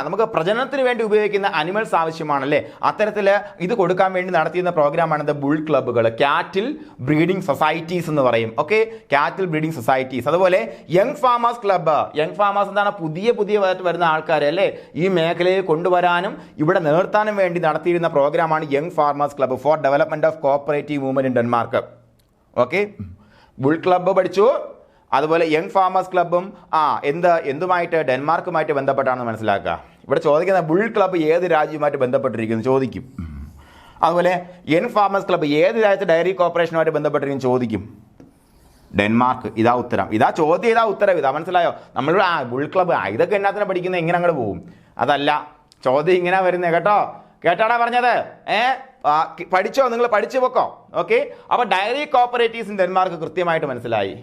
നമുക്ക് പ്രജനനത്തിന് വേണ്ടി ഉപയോഗിക്കുന്ന അനിമൽസ് ആവശ്യമാണല്ലേ. അത്തരത്തിൽ ഇത് കൊടുക്കാൻ വേണ്ടി നടത്തിയിരുന്ന പ്രോഗ്രാമാണ് ബുൾ ക്ലബ്ബുകൾ, കാറ്റിൽ ബ്രീഡിംഗ് സൊസൈറ്റീസ് എന്ന് പറയും. ഓക്കെ, കാറ്റിൽ ബ്രീഡിംഗ് സൊസൈറ്റീസ്. അതുപോലെ young farmers club. Young farmers എന്താണ്, പുതിയ വരുന്ന ആൾക്കാരെ അല്ലേ ഈ മേഖലയെ കൊണ്ടുവരാനും ഇവിടെ നിർത്താനും വേണ്ടി നടത്തിയിരുന്ന പ്രോഗ്രാമാണ് young farmers club for development of cooperative movement in Denmark. Okay, bull club പഠിച്ചു. അതുപോലെ യങ് ഫാമേഴ്സ് ക്ലബ്ബും എന്തുമായിട്ട് ഡെൻമാർക്കുമായിട്ട് ബന്ധപ്പെട്ടാണെന്ന് മനസ്സിലാക്കുക. ഇവിടെ ചോദിക്കുന്ന ബുൾ ക്ലബ്ബ് ഏത് രാജ്യവുമായിട്ട് ബന്ധപ്പെട്ടിരിക്കുന്നു ചോദിക്കും. അതുപോലെ യങ് ഫാമേഴ്സ് ക്ലബ്ബ് ഏത് രാജ്യത്തെ ഡയറി കോർപ്പറേഷനുമായിട്ട് ബന്ധപ്പെട്ടിരിക്കും ചോദിക്കും. ഡെൻമാർക്ക്. ഇതാ ഉത്തരം, ഇതാ ചോദ്യം, ഇതാ ഉത്തരം, ഇതാ മനസ്സിലായോ. നമ്മളിവിടെ ബുൾ ക്ലബ്ബ് ഇതൊക്കെ എന്നാത്തിനെ പഠിക്കുന്നത്, ഇങ്ങനെ അങ്ങോട്ട് പോകും. അതല്ല ചോദ്യം ഇങ്ങനെ വരുന്നത് കേട്ടോ. കേട്ടാടാ പറഞ്ഞത്? പഠിച്ചോ, നിങ്ങൾ പഠിച്ചു വെക്കോ. ഓക്കെ, അപ്പോൾ ഡയറി കോർപ്പറേറ്റീവ്സ് ഇൻ ഡെൻമാർക്ക് കൃത്യമായിട്ട് മനസ്സിലായി.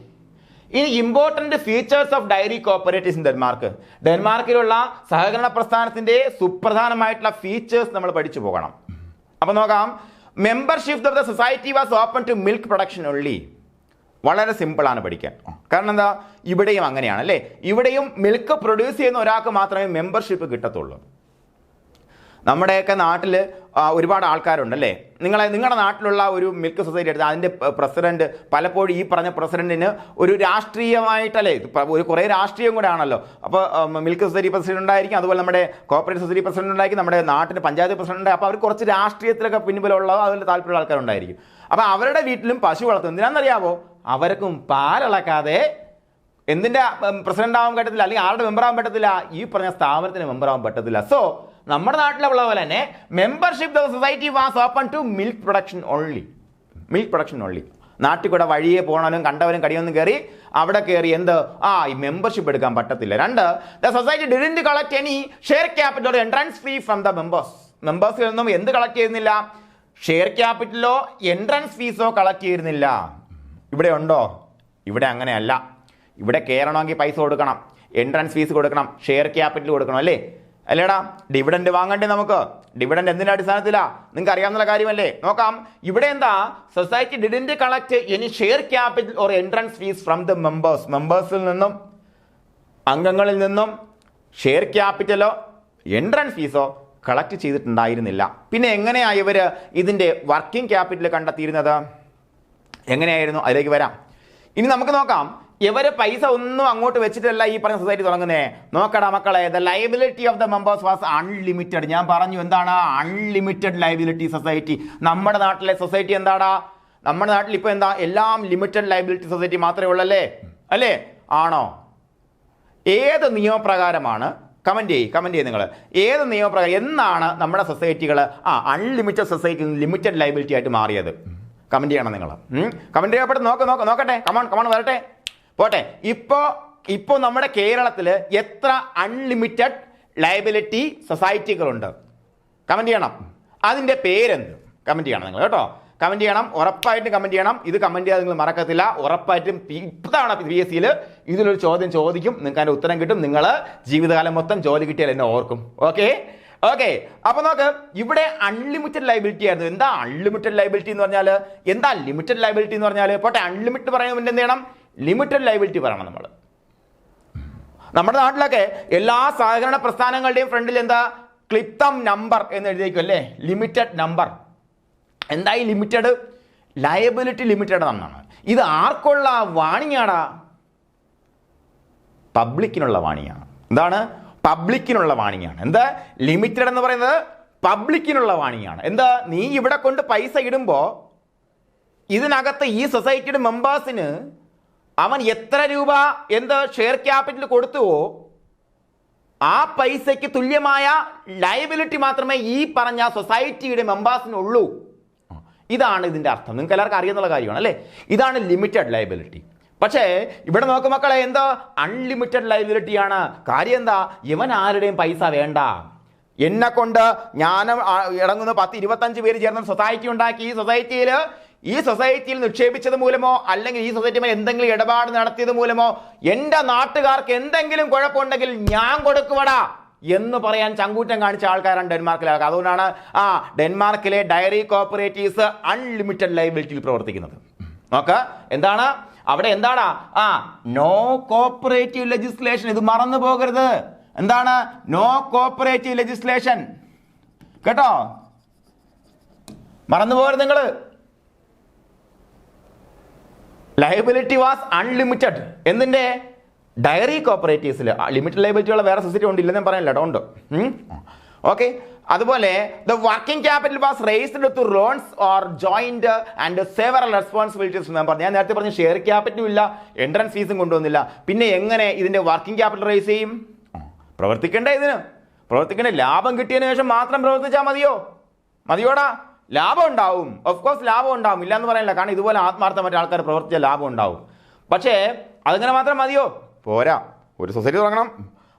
ഇനി important features of dairy corporatives in Denmark. ഡെൻമാർക്കിലുള്ള സഹകരണ പ്രസ്ഥാനത്തിൻ്റെ സുപ്രധാനമായിട്ടുള്ള ഫീച്ചേഴ്സ് നമ്മൾ പഠിച്ചു പോകണം. അപ്പോൾ നോക്കാം. Membership of the society was open to milk production only. വളരെ സിമ്പിളാണ് പഠിക്കാൻ. കാരണം എന്താ, ഇവിടെയും അങ്ങനെയാണ് അല്ലേ. ഇവിടെയും മിൽക്ക് പ്രൊഡ്യൂസ് ചെയ്യുന്ന ഒരാൾക്ക് മാത്രമേ മെമ്പർഷിപ്പ് കിട്ടത്തുള്ളൂ. നമ്മുടെയൊക്കെ നാട്ടിൽ ഒരുപാട് ആൾക്കാരുണ്ടല്ലേ. നിങ്ങളുടെ നാട്ടിലുള്ള ഒരു മിൽക്ക് സൊസൈറ്റി എടുത്താൽ അതിൻ്റെ പ്രസിഡന്റ് പലപ്പോഴും ഈ പറഞ്ഞ പ്രസിഡന്റിന് ഒരു രാഷ്ട്രീയമായിട്ടല്ലേ, കുറേ രാഷ്ട്രീയം കൂടെ ആണല്ലോ. അപ്പോൾ മിൽക്ക് സൊസൈറ്റി പ്രസിഡന്റ് ഉണ്ടായിരിക്കും, അതുപോലെ നമ്മുടെ കോപ്പറേറ്റീവ് സൊസൈറ്റി പ്രസിഡന്റ് ഉണ്ടായിരിക്കും, നമ്മുടെ നാട്ടിൻ്റെ പഞ്ചായത്ത് പ്രസിഡന്റ് ഉണ്ടായി. അപ്പോൾ അവർ കുറച്ച് രാഷ്ട്രീയത്തിലൊക്കെ പിൻബലമുള്ള അതിൽ താല്പര്യമുള്ള ആൾക്കാരുണ്ടായിരിക്കും. അപ്പോൾ അവരുടെ വീട്ടിലും പശു വളർത്തും. എന്തിനാണെന്നറിയാമോ, അവർക്കും പാലിളക്കാതെ എന്തിൻ്റെ പ്രസിഡന്റ് ആവാൻ പറ്റത്തില്ല, അല്ലെങ്കിൽ ആരുടെ മെമ്പർ ആവാൻ പറ്റത്തില്ല, ഈ പറഞ്ഞ സ്ഥാപനത്തിന് മെമ്പർ ആവാൻ പറ്റത്തില്ല. സോ നമ്മുടെ നാട്ടിലുള്ള പോലെ തന്നെ membership the society was open to milk production only. നാട്ടിൽ കൂടെ വഴിയെ പോകണവനും കണ്ടവനും കടിയൊന്നും കയറി അവിടെ കയറി എന്ത് ഈ മെമ്പർഷിപ്പ് എടുക്കാൻ പറ്റത്തില്ല. 2, the society didn't collect any share capital entrance fee from the മെമ്പേഴ്സിൽ നിന്നും എന്ത് കളക്ട് ചെയ്യുന്നില്ല? ഷെയർ ക്യാപിറ്റലോ എൻട്രൻസ് ഫീസോ കളക്ട് ചെയ്യുന്നില്ല. ഇവിടെ ഉണ്ടോ? ഇവിടെ അങ്ങനെയല്ല. ഇവിടെ കയറണമെങ്കിൽ പൈസ കൊടുക്കണം, എൻട്രൻസ് ഫീസ് കൊടുക്കണം, ഷെയർ ക്യാപിറ്റൽ കൊടുക്കണം, അല്ലേ? അല്ലേടാ? ഡിവിഡൻഡ് വാങ്ങണ്ടേ നമുക്ക്? ഡിവിഡൻഡ് എന്തിന്റെ അടിസ്ഥാനത്തിലാ? നിങ്ങൾക്ക് അറിയാവുന്ന കാര്യമല്ലേ? നോക്കാം. ഇവിടെ എന്താ? Society didn't collect any share capital or entrance fees from the മെമ്പേഴ്സിൽ നിന്നും, അംഗങ്ങളിൽ നിന്നും ഷെയർ ക്യാപിറ്റലോ എൻട്രൻസ് ഫീസോ കളക്ട് ചെയ്തിട്ടുണ്ടായിരുന്നില്ല. പിന്നെ എങ്ങനെയാ ഇവര് ഇതിന്റെ വർക്കിംഗ് ക്യാപിറ്റൽ കണ്ടെത്തിയിരുന്നത്? എങ്ങനെയായിരുന്നു? അതിലേക്ക് വരാം. ഇനി നമുക്ക് നോക്കാം. ഇവര് പൈസ ഒന്നും അങ്ങോട്ട് വെച്ചിട്ടല്ല ഈ പറഞ്ഞ സൊസൈറ്റി തുടങ്ങുന്നേ. നോക്കടാ മക്കളെ, the liability of the members was unlimited. ഞാൻ പറഞ്ഞു എന്താണ് അൺലിമിറ്റഡ് ലയബിലിറ്റി സൊസൈറ്റി. നമ്മുടെ നാട്ടിലെ സൊസൈറ്റി എന്താടാ? നമ്മുടെ നാട്ടിൽ ഇപ്പൊ എന്താ? എല്ലാം ലിമിറ്റഡ് ലയബിലിറ്റി സൊസൈറ്റി മാത്രമേ ഉള്ളല്ലേ? അല്ലേ? ആണോ? ഏത് നിയമപ്രകാരമാണ്? കമന്റ് ചെയ്യ് നിങ്ങൾ. ഏത് നിയമപ്രകാരം എന്നാണ് നമ്മുടെ സൊസൈറ്റികൾ അൺലിമിറ്റഡ് സൊസൈറ്റിയിൽ നിന്ന് ലിമിറ്റഡ് ലയബിലിറ്റി ആയിട്ട് മാറിയത്? കമന്റ് ചെയ്യണം നിങ്ങൾ. കമന്റ് ചെയ്യപ്പെട്ട് നോക്കട്ടെ. കമോൺ വരട്ടെ. പോട്ടെ. ഇപ്പോ നമ്മുടെ കേരളത്തിൽ എത്ര അൺലിമിറ്റഡ് ലയബിലിറ്റി സൊസൈറ്റികളുണ്ട്? കമന്റ് ചെയ്യണം. അതിന്റെ പേരെന്ത്? കമന്റ് ചെയ്യണം നിങ്ങൾ കേട്ടോ. കമന്റ് ചെയ്യണം, ഉറപ്പായിട്ടും കമന്റ് ചെയ്യണം. ഇത് കമന്റ് ചെയ്യാതെ നിങ്ങൾ മറക്കത്തില്ല. ഉറപ്പായിട്ടും ഇതാണ് PSCയിൽ ഇതിലൊരു ചോദ്യം ചോദിക്കും, നിങ്ങൾക്ക് അതിന്റെ ഉത്തരം കിട്ടും. നിങ്ങൾ ജീവിതകാലം മൊത്തം ജോലി കിട്ടിയാൽ എന്നെ ഓർക്കും. ഓക്കെ. അപ്പൊ നോക്ക്, ഇവിടെ അൺലിമിറ്റഡ് ലയബിലിറ്റി ആയിരുന്നു. എന്താ അൺലിമിറ്റഡ് ലയബിലിറ്റി എന്ന് പറഞ്ഞാൽ? എന്താ ലിമിറ്റഡ് ലയബിലിറ്റി എന്ന് പറഞ്ഞാൽ? പോട്ടെ, അൺലിമിറ്റഡ് പറയുന്നതിന് മുന്നേ എന്ത് ചെയ്യണം? ലിമിറ്റഡ് ലയബിലിറ്റി പറയണം നമ്മൾ. നമ്മുടെ നാട്ടിലൊക്കെ എല്ലാ സഹകരണ പ്രസ്ഥാനങ്ങളുടെയും ഫ്രണ്ടിൽ എന്താ? ക്ലിപ്തം നമ്പർ എന്ന് എഴുതിയേക്കും, അല്ലേ? Limited number. എന്താ ഈ ലിമിറ്റഡ്? ലയബിലിറ്റി ലിമിറ്റഡ് എന്നാണ്. ഇത് ആർക്കുള്ള വാണിങ്ങാടാ? പബ്ലിക്കിനുള്ള വാണിങ്ങാണ്. എന്താണ്? പബ്ലിക്കിനുള്ള വാണിങ്ങാണ്. എന്താ ലിമിറ്റഡ് എന്ന് പറയുന്നത്? പബ്ലിക്കിനുള്ള വാണിങ്ങാണ്. എന്താ? നീ ഇവിടെ കൊണ്ട് പൈസ ഇടുമ്പോ ഇതിനകത്ത് ഈ സൊസൈറ്റിയുടെ മെമ്പേഴ്സിന് അവൻ എത്ര രൂപ ഷെയർ ക്യാപിറ്റൽ കൊടുത്തുവോ ആ പൈസയ്ക്ക് തുല്യമായ ലയബിലിറ്റി മാത്രമേ ഈ പറഞ്ഞ സൊസൈറ്റിയുടെ മെമ്പേഴ്സിനുള്ളൂ. ഇതാണ് ഇതിന്റെ അർത്ഥം. നിങ്ങൾക്ക് എല്ലാവർക്കും അറിയുന്ന കാര്യമാണ്, അല്ലേ? ഇതാണ് ലിമിറ്റഡ് ലയബിലിറ്റി. പക്ഷേ ഇവിടെ നോക്ക് മക്കളെ, എന്താ? അൺലിമിറ്റഡ് ലയബിലിറ്റിയാണ്. കാര്യം എന്താ? ഇവൻ ആരുടെയും പൈസ വേണ്ട. എന്നെ കൊണ്ട് ഞാൻ ഇറങ്ങുന്ന 10-25 പേര് ചേർന്ന് സൊസൈറ്റി ഉണ്ടാക്കി. ഈ സൊസൈറ്റിയിൽ നിക്ഷേപിച്ചത് മൂലമോ അല്ലെങ്കിൽ ഈ സൊസൈറ്റിയുമായി എന്തെങ്കിലും ഇടപാട് നടത്തിയത് മൂലമോ എൻ്റെ നാട്ടുകാർക്ക് എന്തെങ്കിലും കുഴപ്പമുണ്ടെങ്കിൽ ഞാൻ കൊടുക്കുവടാ എന്ന് പറയാൻ ചങ്കൂറ്റം കാണിച്ച ആൾക്കാരാണ് ഡെൻമാർക്കിലെ ആൾക്കാർ. അതുകൊണ്ടാണ് ഡെൻമാർക്കിലെ ഡയറി കോപ്പറേറ്റീവ്സ് അൺലിമിറ്റഡ് ലയബിലിറ്റിയിൽ പ്രവർത്തിക്കുന്നത്. നോക്ക്, എന്താണ് അവിടെ? എന്താടാ? No cooperative legislation. ഇത് മറന്നു പോകരുത്. എന്താണ് നോ കോപ്പറേറ്റീവ് ലെജിസ്ലേഷൻ? കേട്ടോ, മറന്നു പോകരുത് നിങ്ങൾ. Liability was unlimited. എന്തിന്റെ? ഡയറി കോപ്പറേറ്റീവ്സിൽ. ലിമിറ്റഡ് ലയബിലിറ്റി ഉള്ള വേറെ സൊസൈറ്റി ഉണ്ട്, ഇല്ലെന്ന് പറയാനില്ല കേട്ടോ, ഉണ്ട്. ഓക്കെ. അതുപോലെ the working capital was raised to loans or joint and several responsibilities. ഞാൻ നേരത്തെ പറഞ്ഞു ഷെയർ ക്യാപിറ്റലും ഇല്ല, എൻട്രൻസ് ഫീസും കൊണ്ടുവന്നില്ല. പിന്നെ എങ്ങനെ ഇതിന്റെ വർക്കിംഗ് ക്യാപിറ്റൽ റേസ് ചെയ്യും? പ്രവർത്തിക്കണ്ടേ? പ്രവർത്തിക്കണ്ടേ? ലാഭം കിട്ടിയതിനു ശേഷം മാത്രം പ്രവർത്തിച്ചാൽ മതിയോടാ? ലാഭം ഉണ്ടാവും, ഓഫ് കോഴ്സ് ലാഭം ഉണ്ടാവും, ഇല്ലാന്ന് പറയാനില്ല. കാരണം ഇതുപോലെ ആത്മാർത്ഥമായിട്ട് ആൾക്കാർ പ്രവർത്തിച്ചാൽ ലാഭം ഉണ്ടാവും. പക്ഷേ അതിങ്ങനെ മാത്രം മതിയോ? പോരാ. ഒരു സൊസൈറ്റി തുടങ്ങണം,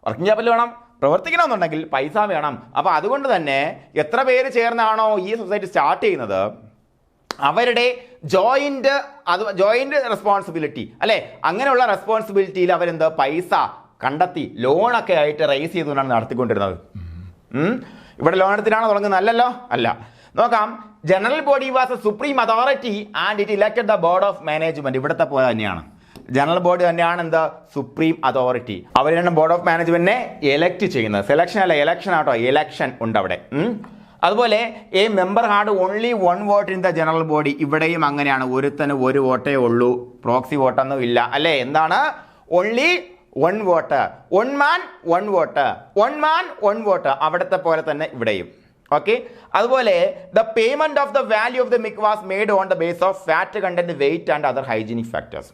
വർക്കിംഗ് ക്യാപിറ്റൽ വേണം, പ്രവർത്തിക്കണമെന്നുണ്ടെങ്കിൽ പൈസ വേണം. അപ്പൊ അതുകൊണ്ട് തന്നെ എത്ര പേര് ചേർന്നാണോ ഈ സൊസൈറ്റി സ്റ്റാർട്ട് ചെയ്യുന്നത് അവരുടെ ജോയിന്റ് റെസ്പോൺസിബിലിറ്റി, അല്ലെ? അങ്ങനെയുള്ള റെസ്പോൺസിബിലിറ്റിയിൽ അവരെന്ത് പൈസ കണ്ടെത്തി ലോണൊക്കെ ആയിട്ട് റേസ് ചെയ്തുകൊണ്ടാണ് നടത്തിക്കൊണ്ടിരുന്നത്. ഇവിടെ ലോൺ എടുത്തിട്ടാണോ തുടങ്ങുന്നത്? അല്ലല്ലോ, അല്ല. നോക്കാം. General body was A supreme authority and it elected the board of management. ഇവിടുത്തെ പോലെ തന്നെയാണ്. ജനറൽ ബോഡി തന്നെയാണ് എന്താ? Supreme authority. അവരാണ് ബോർഡ് ഓഫ് മാനേജ്മെന്റിനെ എലക്ട് ചെയ്യുന്നത്. സെലക്ഷൻ അല്ല, എലക്ഷൻ ആട്ടോ. എലക്ഷൻ ഉണ്ട് അവിടെ. അതുപോലെ A member had only 1 vote in the general body. ഇവിടെയും അങ്ങനെയാണ്. ഒരുത്തന് 1 വോട്ടേ ഉള്ളൂ, പ്രോക്സി വോട്ടൊന്നും ഇല്ല, അല്ലേ? എന്താണ്? Only 1 vote. 1 man 1 vote. 1 man 1 vote. അവിടുത്തെ പോലെ തന്നെ ഇവിടെയും. ഓക്കെ. അതുപോലെ the payment of the value of the milk was made on the base of fat content, weight and other hygienic factors.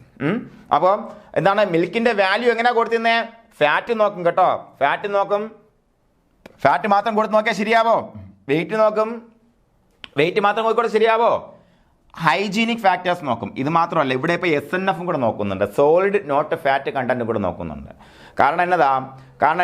അപ്പോൾ എന്താണ്? മിൽക്കിന്റെ വാല്യൂ എങ്ങനെയാ കൊടുത്തിരുന്നേ? ഫാറ്റ് നോക്കും കേട്ടോ, ഫാറ്റ് നോക്കും. ഫാറ്റ് മാത്രം കൊടുത്ത് നോക്കിയാൽ ശരിയാവോ? വെയിറ്റ് നോക്കും, വെയിറ്റ് മാത്രം നോക്കിക്കോട്ടെ, ശരിയാവോ? ഹൈജീനിക് ഫാക്ടേഴ്സ് നോക്കും. ഇത് മാത്രമല്ല, ഇവിടെ ഇപ്പോൾ SNF കൂടെ നോക്കുന്നുണ്ട്, സോളിഡ് നോട്ട് ഫാറ്റ് കണ്ടന്റ് കൂടെ നോക്കുന്നുണ്ട്. കാരണം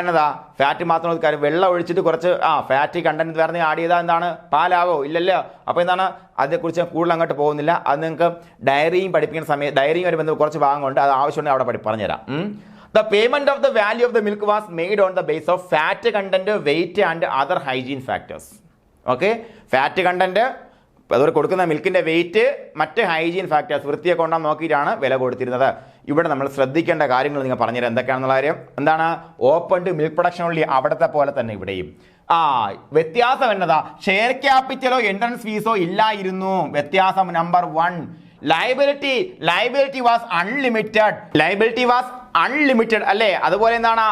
എന്നതാ ഫാറ്റ് മാത്രം കാര്യം, വെള്ളം ഒഴിച്ചിട്ട് കുറച്ച് ഫാറ്റ് കണ്ടന്റ് വേറെ ആഡ് ചെയ്താൽ എന്താണ് പാലാവോ? ഇല്ലല്ലോ. അപ്പോൾ എന്താണ്, അതിനെക്കുറിച്ച് കൂടുതൽ അങ്ങോട്ട് പോകുന്നില്ല. അത് നിങ്ങൾക്ക് ഡയറിയും പഠിപ്പിക്കുന്ന സമയത്ത് ഡയറിയും ഒരു ബന്ധം കുറച്ച് ഭാഗമുണ്ട്, അത് ആവശ്യമുണ്ടെങ്കിൽ അവിടെ പറഞ്ഞുതരാം. The payment of the value of the milk was made on the base of fat content, weight and other hygiene factors. Okay, fat content, അതുപോലെ കൊടുക്കുന്ന മിൽക്കിൻ്റെ വെയിറ്റ്, മറ്റ് ഹൈജീൻ ഫാക്ടേഴ്സ്, വൃത്തിയൊക്കെ കൊണ്ടാൽ നോക്കിയിട്ടാണ് വില കൊടുത്തിരുന്നത്. ഇവിടെ നമ്മൾ ശ്രദ്ധിക്കേണ്ട കാര്യങ്ങൾ നിങ്ങൾ പറഞ്ഞുതരാം എന്തൊക്കെയാണെന്നുള്ള കാര്യം. എന്താണ്, ഓപ്പൺ ടു മിൽക്ക് പ്രൊഡക്ഷൻ ഉള്ളി, അവിടത്തെ പോലെ തന്നെ ഇവിടെയും വ്യത്യാസം എന്നതാ, ഷെയർ ക്യാപിറ്റലോ എൻട്രൻസ് ഫീസോ ഇല്ലായിരുന്നു. വ്യത്യാസം നമ്പർ 1, ലൈബിലിറ്റി വാസ് അൺലിമിറ്റഡ് അല്ലേ. അതുപോലെ എന്താണ്,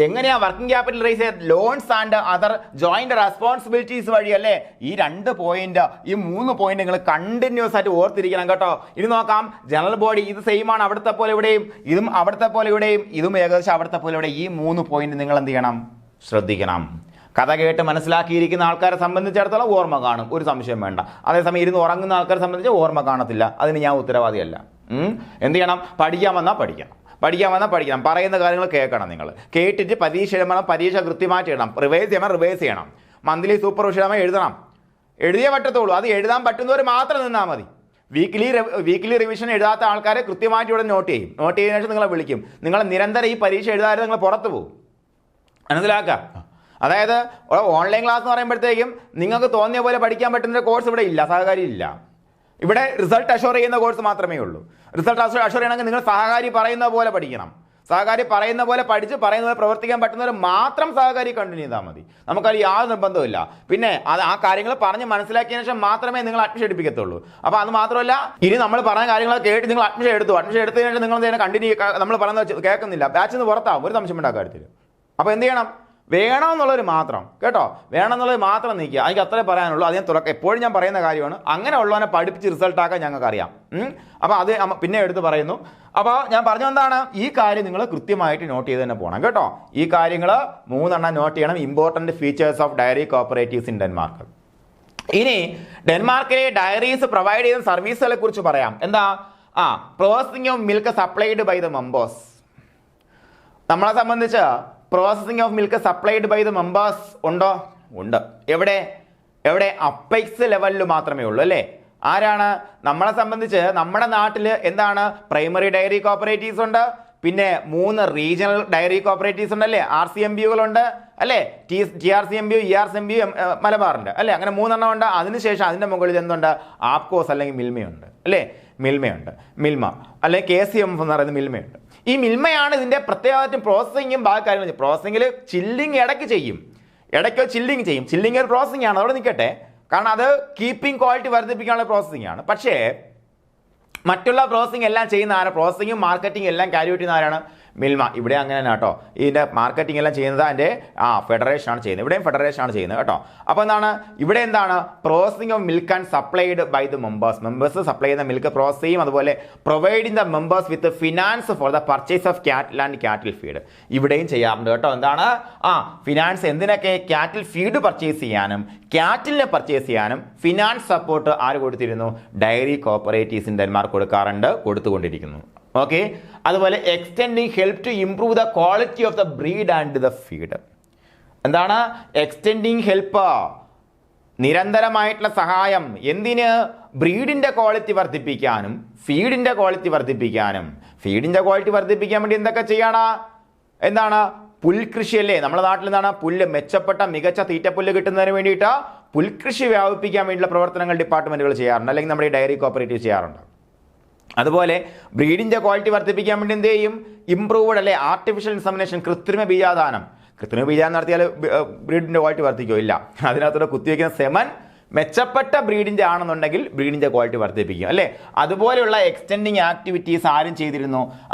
എങ്ങനെയാ വർക്കിംഗ് ക്യാപിറ്റൽ റേസ് ചെയ്ത്, loans and other joint responsibilities വഴി അല്ലേ. ഈ 2 പോയിന്റ്, ഈ 3 പോയിന്റ് നിങ്ങൾ കണ്ടിന്യൂസ് ആയിട്ട് ഓർത്തിരിക്കണം കേട്ടോ. ഇനി നോക്കാം, ജനറൽ ബോഡി ഇത് സെയിം ആണ്, അവിടുത്തെ പോലെ ഇവിടെയും, ഇതും അവിടുത്തെ പോലെ ഇവിടെയും, ഇതും ഏകദേശം അവിടുത്തെ പോലെ ഇവിടെ. ഈ 3 പോയിന്റ് നിങ്ങൾ എന്ത് ചെയ്യണം, ശ്രദ്ധിക്കണം. കഥ കേട്ട് മനസ്സിലാക്കിയിരിക്കുന്ന ആൾക്കാരെ സംബന്ധിച്ചിടത്തോളം ഓർമ്മ കാണും, ഒരു സംശയം വേണ്ട. അതേസമയം ഇരുന്ന് ഉറങ്ങുന്ന ആൾക്കാരെ സംബന്ധിച്ച് ഓർമ്മ കാണത്തില്ല, അതിന് ഞാൻ ഉത്തരവാദിയല്ല. എന്ത് ചെയ്യണം, പഠിക്കാൻ വന്നാൽ പഠിക്കണം, പറയുന്ന കാര്യങ്ങൾ കേൾക്കണം. നിങ്ങൾ കേട്ടിട്ട് പരീക്ഷ കൃത്യമായിട്ട് ഇടണം, റിവൈസ് ചെയ്യണം. മന്ത്ലി സൂപ്പർവിഷൻ എഴുതിയേ പറ്റത്തുള്ളൂ. അത് എഴുതാൻ പറ്റുന്നവർ മാത്രം നിന്നാൽ മതി. വീക്ക്ലി റിവിഷൻ എഴുതാത്ത ആൾക്കാരെ കൃത്യമായിട്ട് ഇവിടെ നോട്ട് ചെയ്തതിനു ശേഷം നിങ്ങളെ വിളിക്കും. നിങ്ങൾ നിരന്തരം ഈ പരീക്ഷ എഴുതാതെ നിങ്ങൾ പുറത്തു പോകും, മനസ്സിലാക്കുക. അതായത് ഓൺലൈൻ ക്ലാസ് എന്ന് പറയുമ്പോഴത്തേക്കും നിങ്ങൾക്ക് തോന്നിയ പോലെ പഠിക്കാൻ പറ്റുന്ന കോഴ്സ് ഇവിടെ ഇല്ല, സഹകാരി ഇല്ല. ഇവിടെ റിസൾട്ട് അഷുർ ചെയ്യുന്ന കോഴ്സ് മാത്രമേ ഉള്ളൂ. റിസൾട്ട് അഷുർ ചെയ്യണമെങ്കിൽ നിങ്ങൾ സഹകാരി പറയുന്ന പോലെ പഠിക്കണം. സഹകാരി പറയുന്ന പോലെ പഠിച്ച് പറയുന്ന പോലെ പ്രവർത്തിക്കാൻ പറ്റുന്നവർ മാത്രം സഹകാരി കണ്ടിന്യൂ ചെയ്താൽ മതി. നമുക്കതിൽ യാതൊരു നിർബന്ധമില്ല. പിന്നെ ആ കാര്യങ്ങൾ പറഞ്ഞ് മനസ്സിലാക്കിയതിനു ശേഷം മാത്രമേ നിങ്ങൾ അഡ്മിഷൻ എടുപ്പിക്കത്തുള്ളൂ. അപ്പോൾ അത് മാത്രമല്ല, ഇനി നമ്മൾ പറഞ്ഞ കാര്യങ്ങൾ കേട്ട് നിങ്ങൾ അഡ്മിഷൻ എടുത്തതിനു ശേഷം നിങ്ങൾ എന്തെങ്കിലും കണ്ടിന്യൂ നമ്മൾ പറയുന്നത് കേൾക്കുന്നില്ല, ബാച്ചിൽ നിന്ന് പുറത്താവും, ഒരു സംശയം ഉണ്ടാക്കാൻ കാര്യത്തിൽ. അപ്പോൾ എന്ത് ചെയ്യണം, വേണമെന്നുള്ളവർ മാത്രം കേട്ടോ, വേണമെന്നുള്ളത് മാത്രം നീക്കുക. എനിക്ക് അത്രേ പറയാനുള്ളൂ. അത് ഞാൻ എപ്പോഴും ഞാൻ പറയുന്ന കാര്യമാണ്. അങ്ങനെ ഉള്ളവനെ പഠിപ്പിച്ച് റിസൾട്ടാക്കാൻ ഞങ്ങൾക്കറിയാം. അപ്പോൾ അത് പിന്നെ എടുത്ത് പറയുന്നു. അപ്പോൾ ഞാൻ പറഞ്ഞു എന്താണ്, ഈ കാര്യം നിങ്ങൾ കൃത്യമായിട്ട് നോട്ട് ചെയ്ത് തന്നെ പോകണം കേട്ടോ. ഈ കാര്യങ്ങൾ 3 നോട്ട് ചെയ്യണം. Important features of dairy cooperatives in Denmark. ഇനി ഡെൻമാർക്കിലെ ഡയറീസ് പ്രൊവൈഡ് ചെയ്യുന്ന സർവീസുകളെ കുറിച്ച് പറയാം. എന്താ, processing of milk supplied by the members. നമ്മളെ സംബന്ധിച്ച് processing of milk supplied by the members ഉണ്ട്. എവിടെ അപ്പെക്സ് ലെവലിൽ മാത്രമേ ഉള്ളൂ അല്ലേ. ആരാണ് നമ്മളെ സംബന്ധിച്ച്, നമ്മുടെ നാട്ടിൽ എന്താണ്, പ്രൈമറി ഡയറി കോപ്പറേറ്റീവ്സ് ഉണ്ട്, പിന്നെ 3 റീജിയണൽ ഡയറി കോപ്പറേറ്റീവ്സ് ഉണ്ടല്ലേ, RCMBകളുണ്ട് അല്ലേ, TRCMB, ERCMB, മലബാറുണ്ട് അല്ലേ, അങ്ങനെ 3 ഉണ്ട്. അതിനുശേഷം അതിൻ്റെ മുകളിൽ എന്തുണ്ട്, ആപ്കോസ് അല്ലെങ്കിൽ മിൽമയുണ്ട് അല്ലേ, മിൽമ അല്ലെങ്കിൽ KCM എന്ന് പറയുന്ന മിൽമയുണ്ട്. ഈ മിൽമയാണ് ഇതിൻ്റെ പ്രത്യേകമായിട്ടും പ്രോസസ്സിങ്ങും ബാക്കി കാര്യങ്ങൾ. പ്രോസസ്സിങ്ങിൽ ചില്ലിങ് ഇടയ്ക്ക് ചില്ലിങ് ചെയ്യും. ചില്ലിങ് ഒരു പ്രോസസ്സിംഗ് ആണ്, അവിടെ നിൽക്കട്ടെ. കാരണം അത് കീപ്പിംഗ് ക്വാളിറ്റി വർദ്ധിപ്പിക്കാനുള്ള പ്രോസസ്സിംഗ് ആണ്. പക്ഷേ മറ്റുള്ള പ്രോസസ്സിംഗ് എല്ലാം ചെയ്യുന്ന ആരാണ്, പ്രോസസ്സിങ്ങും മാർക്കറ്റിംഗ് എല്ലാം ക്യാരി ഔട്ട് ചെയ്യുന്ന ആരാണ്, മിൽമ. ഇവിടെ അങ്ങനെ തന്നെ കേട്ടോ. ഇതിൻ്റെ മാർക്കറ്റിംഗ് എല്ലാം ചെയ്യുന്നത് അതിൻ്റെ ഫെഡറേഷനാണ് ചെയ്യുന്നത്. ഇവിടെയും ഫെഡറേഷനാണ് ചെയ്യുന്നത് കേട്ടോ. അപ്പോൾ ഇവിടെ എന്താണ്, processing of milk and supplied by the members supply ചെയ്യുന്ന മിൽക്ക് പ്രോസസ് ചെയ്യും. അതുപോലെ providing the members with finance for the purchase of cattle and cattle feed. ഇവിടെയും ചെയ്യാറുണ്ട് കേട്ടോ. എന്താണ്, ഫിനാൻസ് എന്തിനൊക്കെ, ക്യാറ്റിൽ ഫീഡ് പർച്ചേസ് ചെയ്യാനും ക്യാറ്റിലിനെ പർച്ചേസ് ചെയ്യാനും ഫിനാൻസ് സപ്പോർട്ട് ആര് കൊടുത്തിരുന്നു, ഡയറി കോപ്പറേറ്റീവ്സ് ഇൻ ഡെൻമാർക്ക് കൊടുത്തുകൊണ്ടിരിക്കുന്നു. ഓക്കെ. അതുപോലെ extending help to improve the quality of the breed and the feed. എന്താണ് എക്സ്റ്റെൻഡിങ് ഹെൽപ്പ്, നിരന്തരമായിട്ടുള്ള സഹായം. എന്തിന്, ബ്രീഡിൻ്റെ ക്വാളിറ്റി വർദ്ധിപ്പിക്കാനും ഫീഡിൻ്റെ ക്വാളിറ്റി വർദ്ധിപ്പിക്കാനും. ഫീഡിൻ്റെ ക്വാളിറ്റി വർദ്ധിപ്പിക്കാൻ വേണ്ടി എന്തൊക്കെ ചെയ്യണം, എന്താണ്, പുൽകൃഷി അല്ലേ. നമ്മുടെ നാട്ടിൽ എന്താണ്, പുല്ല്, മെച്ചപ്പെട്ട മികച്ച തീറ്റപ്പുല്ല് കിട്ടുന്നതിന് വേണ്ടിയിട്ട് പുൽകൃഷി വ്യാപിപ്പിക്കാൻ വേണ്ടിയുള്ള പ്രവർത്തനങ്ങൾ ഡിപ്പാർട്ട്മെൻറ്റുകൾ ചെയ്യാറുണ്ട്, അല്ലെങ്കിൽ നമ്മുടെ ഈ ഡയറി കോപ്പറേറ്റീവ് ചെയ്യാറുണ്ട്. അതുപോലെ ബ്രീഡിൻ്റെ ക്വാളിറ്റി വർദ്ധിപ്പിക്കാൻ വേണ്ടി എന്ത് ചെയ്യും, ഇംപ്രൂവ്ഡ് അല്ലേ, ആർട്ടിഫിഷ്യൽ ഇൻസെമിനേഷൻ, കൃത്രിമ ബീജാദാനം നടത്തിയാൽ ബ്രീഡിൻ്റെ ക്വാളിറ്റി വർദ്ധിക്കോ, ഇല്ല. അതിനകത്തൂടെ കുത്തിവെക്കുന്ന സെമൻ മെച്ചപ്പെട്ട ബ്രീഡിൻ്റെ ആണെന്നുണ്ടെങ്കിൽ ബ്രീഡിൻ്റെ ക്വാളിറ്റി വർദ്ധിപ്പിക്കും അല്ലേ. അതുപോലെയുള്ള എക്സ്റ്റെൻഡിങ് ആക്ടിവിറ്റീസ് ആരും ചെയ്തിരുന്നു,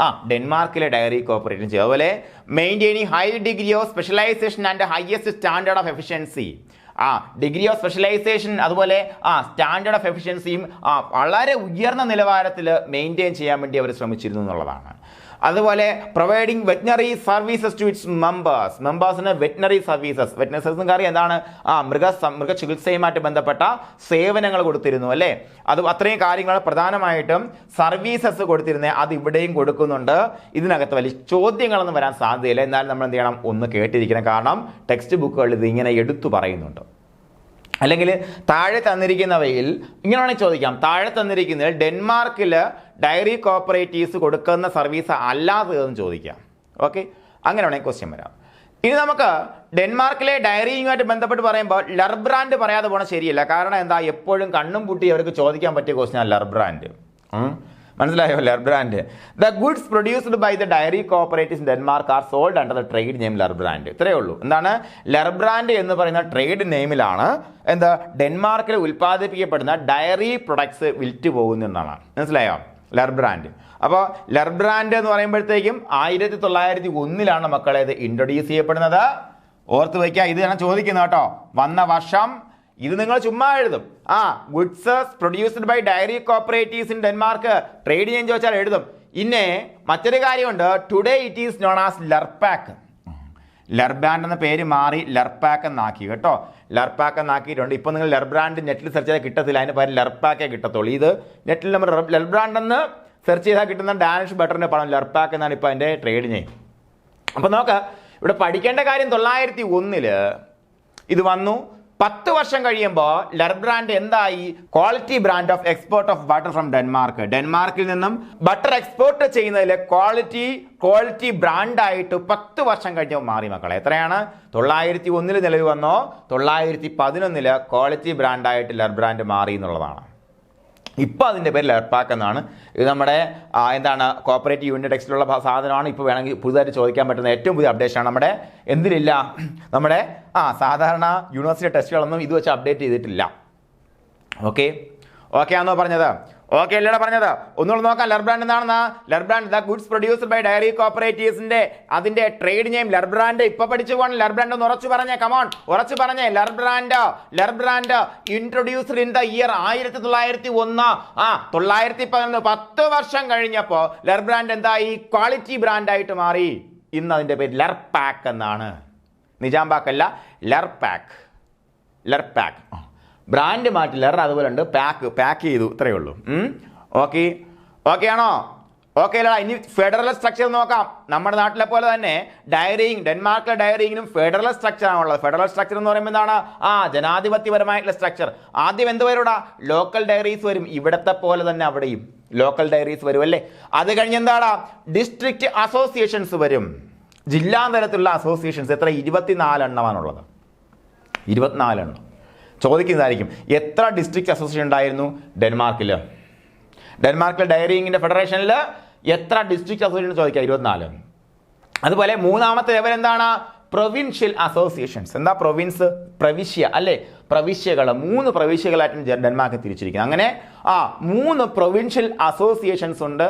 ഡെൻമാർക്കിലെ ഡയറി കോപ്പറേറ്റീവ് ചെയ്യും. അതുപോലെ maintaining high degree of specialisation and highest standard of efficiency. Degree of specialisation അതുപോലെ സ്റ്റാൻഡേർഡ് ഓഫ് എഫിഷ്യൻസിയും വളരെ ഉയർന്ന നിലവാരത്തിൽ മെയിൻറ്റെയിൻ ചെയ്യാൻ വേണ്ടി അവർ ശ്രമിച്ചിരുന്നു എന്നുള്ളതാണ്. അതുപോലെ providing veterinary services to its മെമ്പേഴ്സിന് വെറ്റിനറി സർവീസസ് അറിയാം എന്താണ് മൃഗചികിത്സയുമായിട്ട് ബന്ധപ്പെട്ട സേവനങ്ങൾ കൊടുത്തിരുന്നു അല്ലേ. അത് അത്രയും കാര്യങ്ങൾ പ്രധാനമായിട്ടും സർവീസസ് കൊടുത്തിരുന്നത് അത് ഇവിടെയും കൊടുക്കുന്നുണ്ട്. ഇതിനകത്ത് വലിയ ചോദ്യങ്ങളൊന്നും വരാൻ സാധ്യതയില്ല. എന്നാലും നമ്മൾ എന്ത് ചെയ്യണം, ഒന്ന് കേട്ടിരിക്കണം. കാരണം ടെക്സ്റ്റ് ബുക്കുകളിൽ ഇത് ഇങ്ങനെ എടുത്തു പറയുന്നുണ്ട്. അല്ലെങ്കിൽ താഴെ തന്നിരിക്കുന്നവയിൽ ഇങ്ങനെ വേണമെങ്കിൽ ചോദിക്കാം, താഴെ തന്നിരിക്കുന്നതിൽ ഡെൻമാർക്കിൽ ഡയറി കോപ്പറേറ്റീവ്സ് കൊടുക്കുന്ന സർവീസ് അല്ലാത്തതെന്ന് ചോദിക്കാം. ഓക്കെ, അങ്ങനെ വേണമെങ്കിൽ ക്വസ്റ്റ്യൻ വരാം. ഇനി നമുക്ക് ഡെൻമാർക്കിലെ ഡയറിയുമായിട്ട് ബന്ധപ്പെട്ട് പറയുമ്പോൾ ലർബ്രാൻഡ് പറയാതെ പോകണം ശരിയല്ല. കാരണം എന്താ, എപ്പോഴും കണ്ണും പൂട്ടി അവർക്ക് ചോദിക്കാൻ പറ്റിയ ക്വസ്റ്റ്യൻ ലർബ്രാൻഡ്. മനസ്സിലായോ? Lurbrand. The goods produced by the dairy cooperatives in Denmark are sold under the trade name Lurbrand. ഇത്രയേ ഉള്ളൂ. എന്താണ് ലർബ്രാൻഡ് എന്ന് പറയുന്ന ട്രേഡ് നെയിമിലാണ് എന്താ ഡെൻമാർക്കിൽ ഉൽപ്പാദിപ്പിക്കപ്പെടുന്ന ഡയറി പ്രൊഡക്ട്സ് വിറ്റ് പോകുന്നതാണ്. മനസ്സിലായോ? ലർബ്രാൻഡ്. അപ്പോൾ ലർബ്രാൻഡ് എന്ന് പറയുമ്പോഴത്തേക്കും 1901 മക്കളെ ഇത് ഇൻട്രൊഡ്യൂസ് ചെയ്യപ്പെടുന്നത്. ഓർത്ത് വയ്ക്കുക, ഇത് ഞാൻ ചോദിക്കുന്നത് കേട്ടോ, വന്ന വർഷം. ഇത് നിങ്ങൾ ചുമ്മാ എഴുതും. Goods produced by dairy cooperatives in Denmark trade ചെയ്യാൻ ചോദിച്ചാൽ എഴുതും. ഇന്നെ മറ്റൊരു കാര്യമുണ്ട്, today it is known as Lurpak. Lurbrand എന്ന പേര് മാറി ലർപാക്ക് എന്നാക്കി കേട്ടോ. ലർപാക്ക് എന്നാക്കിയിട്ടുണ്ട്. ഇപ്പം നിങ്ങൾ ലർബ്രാൻഡ് നെറ്റിൽ സെർച്ച് ചെയ്താൽ കിട്ടത്തില്ല, അതിന് പകരം ലർപാക്കേ കിട്ടത്തുള്ളൂ. ഇത് നെറ്റിൽ നമ്മൾ ലർബ്രാൻഡ് എന്ന് സെർച്ച് ചെയ്താൽ കിട്ടുന്ന ഡാനിഷ് ബട്ടറിൻ്റെ പണം ലർപാക്ക് എന്നാണ് ഇപ്പോൾ അതിൻ്റെ ട്രേഡ് നെയിം. അപ്പം നോക്ക്, ഇവിടെ പഠിക്കേണ്ട കാര്യം 1901 ഇത് വന്നു. 10 വർഷം കഴിയുമ്പോൾ ലർബ്രാൻഡ് എന്തായി? Quality brand of export of butter from Denmark. ഡെൻമാർക്കിൽ നിന്നും ബട്ടർ എക്സ്പോർട്ട് ചെയ്യുന്നതിൽ ക്വാളിറ്റി ബ്രാൻഡായിട്ട് 10 വർഷം കഴിഞ്ഞപ്പോൾ മാറി മക്കളെ. എത്രയാണ്? 1901 നിലവിൽ വന്നോ, 1911 ക്വാളിറ്റി ബ്രാൻഡായിട്ട് ലർബ്രാൻഡ് മാറി എന്നുള്ളതാണ്. ഇപ്പോൾ അതിൻ്റെ പേര് ലർപാക്ക് എന്നാണ്. ഇത് നമ്മുടെ എന്താണ് കോപ്പറേറ്റീവ് യൂണിറ്റ് ടെക്സ്റ്റിലുള്ള സാധനമാണ്. ഇപ്പോൾ വേണമെങ്കിൽ പുതുതായിട്ട് ചോദിക്കാൻ പറ്റുന്ന ഏറ്റവും പുതിയ അപ്ഡേഷനാണ്. നമ്മുടെ എന്തിലില്ല, നമ്മുടെ സാധാരണ യൂണിവേഴ്സിറ്റി ടെസ്റ്റുകളൊന്നും ഇത് വെച്ച് അപ്ഡേറ്റ് ചെയ്തിട്ടില്ല. ഓക്കെ ആണോ പറഞ്ഞത്? ഓക്കെ അല്ലേടാ പറഞ്ഞത്? ഒന്നുകൂടെ നോക്കാം. ലർബ്രാൻഡ് എന്താണെന്നാ? Lurbrand the goods produced by dairy കോപ്പറേറ്റീവ്സിന്റെ അതിന്റെ ട്രേഡ് നെയിം ലർബ്രാൻഡ്. ഇപ്പൊ പഠിച്ചു പോകണം. ലർബ്രാൻഡ് ഒന്ന് ഉറച്ചു പറഞ്ഞേ, കമോൺ ഉറച്ചു പറഞ്ഞേ. ലർബ്രാൻഡ് ഇൻട്രൊഡ്യൂസ്ഡ് ഇൻ ദ ഇയർ 1901. 911 10 വർഷം കഴിഞ്ഞപ്പോൾ ലർബ്രാൻഡ് എന്തായി? ക്വാളിറ്റി ബ്രാൻഡായിട്ട് മാറി. ഇന്ന് അതിന്റെ പേര് ലർപാക്ക് എന്നാണ്. നിജാംബാക്ക് അല്ല, ലർപാക്ക്. ബ്രാൻഡ് മാറ്റി ലർ അതുപോലെ ഉണ്ട്, പാക്ക് ചെയ്തു, ഇത്രയേ ഉള്ളൂ. ഓക്കെ ആണോ? ഓക്കെ അല്ല. ഇനി ഫെഡറൽ സ്ട്രക്ചർ നോക്കാം. നമ്മുടെ നാട്ടിലെ പോലെ തന്നെ ഡെൻമാർക്കിലെ ഡയറിയിങ്ങിനും ഫെഡറൽ സ്ട്രക്ചർ ആണുള്ളത്. ഫെഡറൽ സ്ട്രക്ചർ എന്ന് പറയുമ്പോൾ എന്താണ്? ജനാധിപത്യപരമായിട്ടുള്ള സ്ട്രക്ചർ. ആദ്യം എന്ത് വരും? ലോക്കൽ ഡയറീസ് വരും. ഇവിടത്തെ പോലെ തന്നെ അവിടെയും ലോക്കൽ ഡയറീസ് വരും അല്ലേ. അത് കഴിഞ്ഞ് എന്താണ്? ഡിസ്ട്രിക്ട് അസോസിയേഷൻസ് വരും. ജില്ലാ തലത്തിലുള്ള അസോസിയേഷൻസ്. എത്ര? 24 എണ്ണമാണുള്ളത്. 24 എണ്ണം. ചോദിക്കുന്നതായിരിക്കും, എത്ര ഡിസ്ട്രിക്ട് അസോസിയേഷൻ ഉണ്ടായിരുന്നു ഡെൻമാർക്കിൽ? ഡയറിയിങ്ങിൻ്റെ ഫെഡറേഷനിൽ എത്ര ഡിസ്ട്രിക്ട് അസോസിയേഷൻ ചോദിക്കുക? 24. അതുപോലെ മൂന്നാമത്തെ ലെവൽ എന്താണ്? Provincial associations. എന്താ പ്രൊവിൻസ്? പ്രവിശ്യ അല്ലേ. പ്രവിശ്യകൾ 3 പ്രവിശ്യകളായിട്ട് ഡെൻമാർക്ക് തിരിച്ചിരിക്കുന്നത്. അങ്ങനെ 3 പ്രൊവിൻഷ്യൽ അസോസിയേഷൻസ് ഉണ്ട്.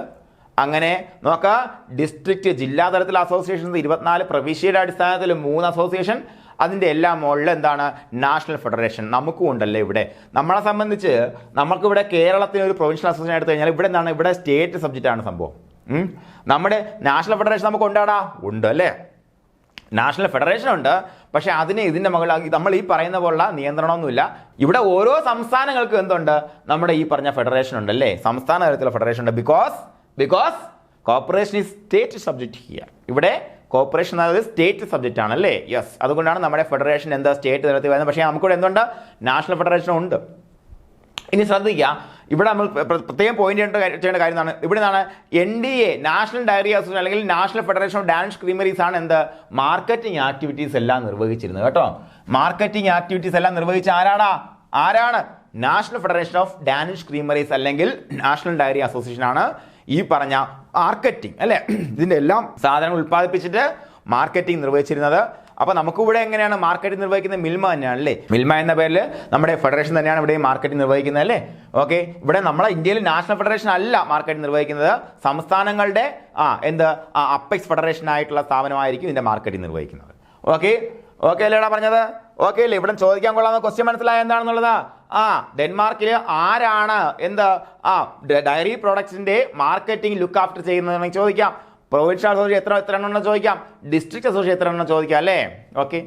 അങ്ങനെ നോക്കുക, ഡിസ്ട്രിക്ട് ജില്ലാ തലത്തിലെ അസോസിയേഷൻസ് 24, പ്രവിശ്യയുടെ അടിസ്ഥാനത്തിൽ 3 അസോസിയേഷൻ, അതിൻ്റെ എല്ലാം മുകളിൽ എന്താണ്? National federation. നമുക്കും ഉണ്ടല്ലേ ഇവിടെ. നമ്മളെ സംബന്ധിച്ച് നമുക്കിവിടെ കേരളത്തിന് ഒരു പ്രൊവിൻഷ്യൽ അസോസിയേഷൻ എടുത്തു കഴിഞ്ഞാൽ ഇവിടെ എന്താണ്? ഇവിടെ സ്റ്റേറ്റ് സബ്ജക്റ്റ് ആണ് സംഭവം. നമ്മുടെ നാഷണൽ ഫെഡറേഷൻ നമുക്ക് ഉണ്ടാടാ? ഉണ്ട് അല്ലേ. നാഷണൽ ഫെഡറേഷൻ ഉണ്ട്. പക്ഷേ അതിന് ഇതിൻ്റെ മുകളിൽ നമ്മൾ ഈ പറയുന്ന പോലുള്ള നിയന്ത്രണമൊന്നുമില്ല. ഇവിടെ ഓരോ സംസ്ഥാനങ്ങൾക്കും എന്തുണ്ട്? നമ്മുടെ ഈ പറഞ്ഞ ഫെഡറേഷൻ ഉണ്ട് അല്ലേ. സംസ്ഥാന തലത്തിലുള്ള ഫെഡറേഷൻ ഉണ്ട്. Because corporation is state subject here. ഇവിടെ കോർപ്പറേഷൻ എന്നത് സ്റ്റേറ്റ് സബ്ജക്റ്റ് ആണ് അല്ലേ. യെസ്, അതുകൊണ്ടാണ് നമ്മുടെ ഫെഡറേഷൻ എന്താ സ്റ്റേറ്റ് തലത്തിൽ വരുന്നത്. പക്ഷേ നമുക്കിവിടെ എന്തുണ്ട്? നാഷണൽ ഫെഡറേഷൻ ഉണ്ട്. ഇനി ശ്രദ്ധിക്കുക, ഇവിടെ നമ്മൾ പ്രത്യേകം പോയിന്റ് ചെയ്യേണ്ട കാര്യം എന്താണ്? ഇവിടെ നിന്നാണ് NDA നാഷണൽ ഡയറി അസോസിയേഷൻ അല്ലെങ്കിൽ national federation of Danish creameries ആണ് എന്ത്? മാർക്കറ്റിംഗ് ആക്ടിവിറ്റീസ് എല്ലാം നിർവഹിച്ചിരുന്നത് കേട്ടോ. മാർക്കറ്റിംഗ് ആക്ടിവിറ്റീസ് എല്ലാം നിർവഹിച്ച ആരാണ്? National federation of Danish creameries അല്ലെങ്കിൽ നാഷണൽ ഡയറി അസോസിയേഷൻ ആണ് ഈ പറഞ്ഞ മാർക്കറ്റിംഗ് അല്ലേ. ഇതിൻ്റെ എല്ലാം സാധനങ്ങൾ ഉൽപ്പാദിപ്പിച്ചിട്ട് മാർക്കറ്റിംഗ് നിർവഹിച്ചിരുന്നത്. അപ്പോൾ നമുക്കിവിടെ എങ്ങനെയാണ് മാർക്കറ്റിംഗ് നിർവഹിക്കുന്നത്? മിൽമ തന്നെയാണ് അല്ലേ. മിൽമ എന്ന പേരിൽ നമ്മുടെ ഫെഡറേഷൻ തന്നെയാണ് ഇവിടെ മാർക്കറ്റിംഗ് നിർവഹിക്കുന്നത് അല്ലേ. ഓക്കെ, ഇവിടെ നമ്മളെ ഇന്ത്യയിൽ നാഷണൽ ഫെഡറേഷൻ അല്ല മാർക്കറ്റിംഗ് നിർവഹിക്കുന്നത്. സംസ്ഥാനങ്ങളുടെ അപ്പെക്സ് ഫെഡറേഷൻ ആയിട്ടുള്ള സ്ഥാപനമായിരിക്കും ഇതിൻ്റെ മാർക്കറ്റിംഗ് നിർവഹിക്കുന്നത്. ഓക്കെ അല്ലേടാ പറഞ്ഞത്? ഓക്കെ അല്ലേ. ഇവിടെ ചോദിക്കാൻ കൊള്ളാവുന്ന ക്വസ്റ്റ്യൻ മനസ്സിലായ എന്താണെന്നുള്ളത്? ഡെൻമാർക്കിൽ ആരാണ് ഡയറി പ്രോഡക്ട്സിന്റെ മാർക്കറ്റിംഗ് ലുക്ക് ആഫ്റ്റർ ചെയ്യുന്നത് ചോദിക്കാം. പ്രൊവിൻഷ്യൽ അസോസിയേഷൻ എത്ര എണ്ണം ചോദിക്കാം, ഡിസ്ട്രിക്ട് അസോസിയേഷൻ എത്ര എണ്ണം ചോദിക്കാം അല്ലേ. ഓക്കെ,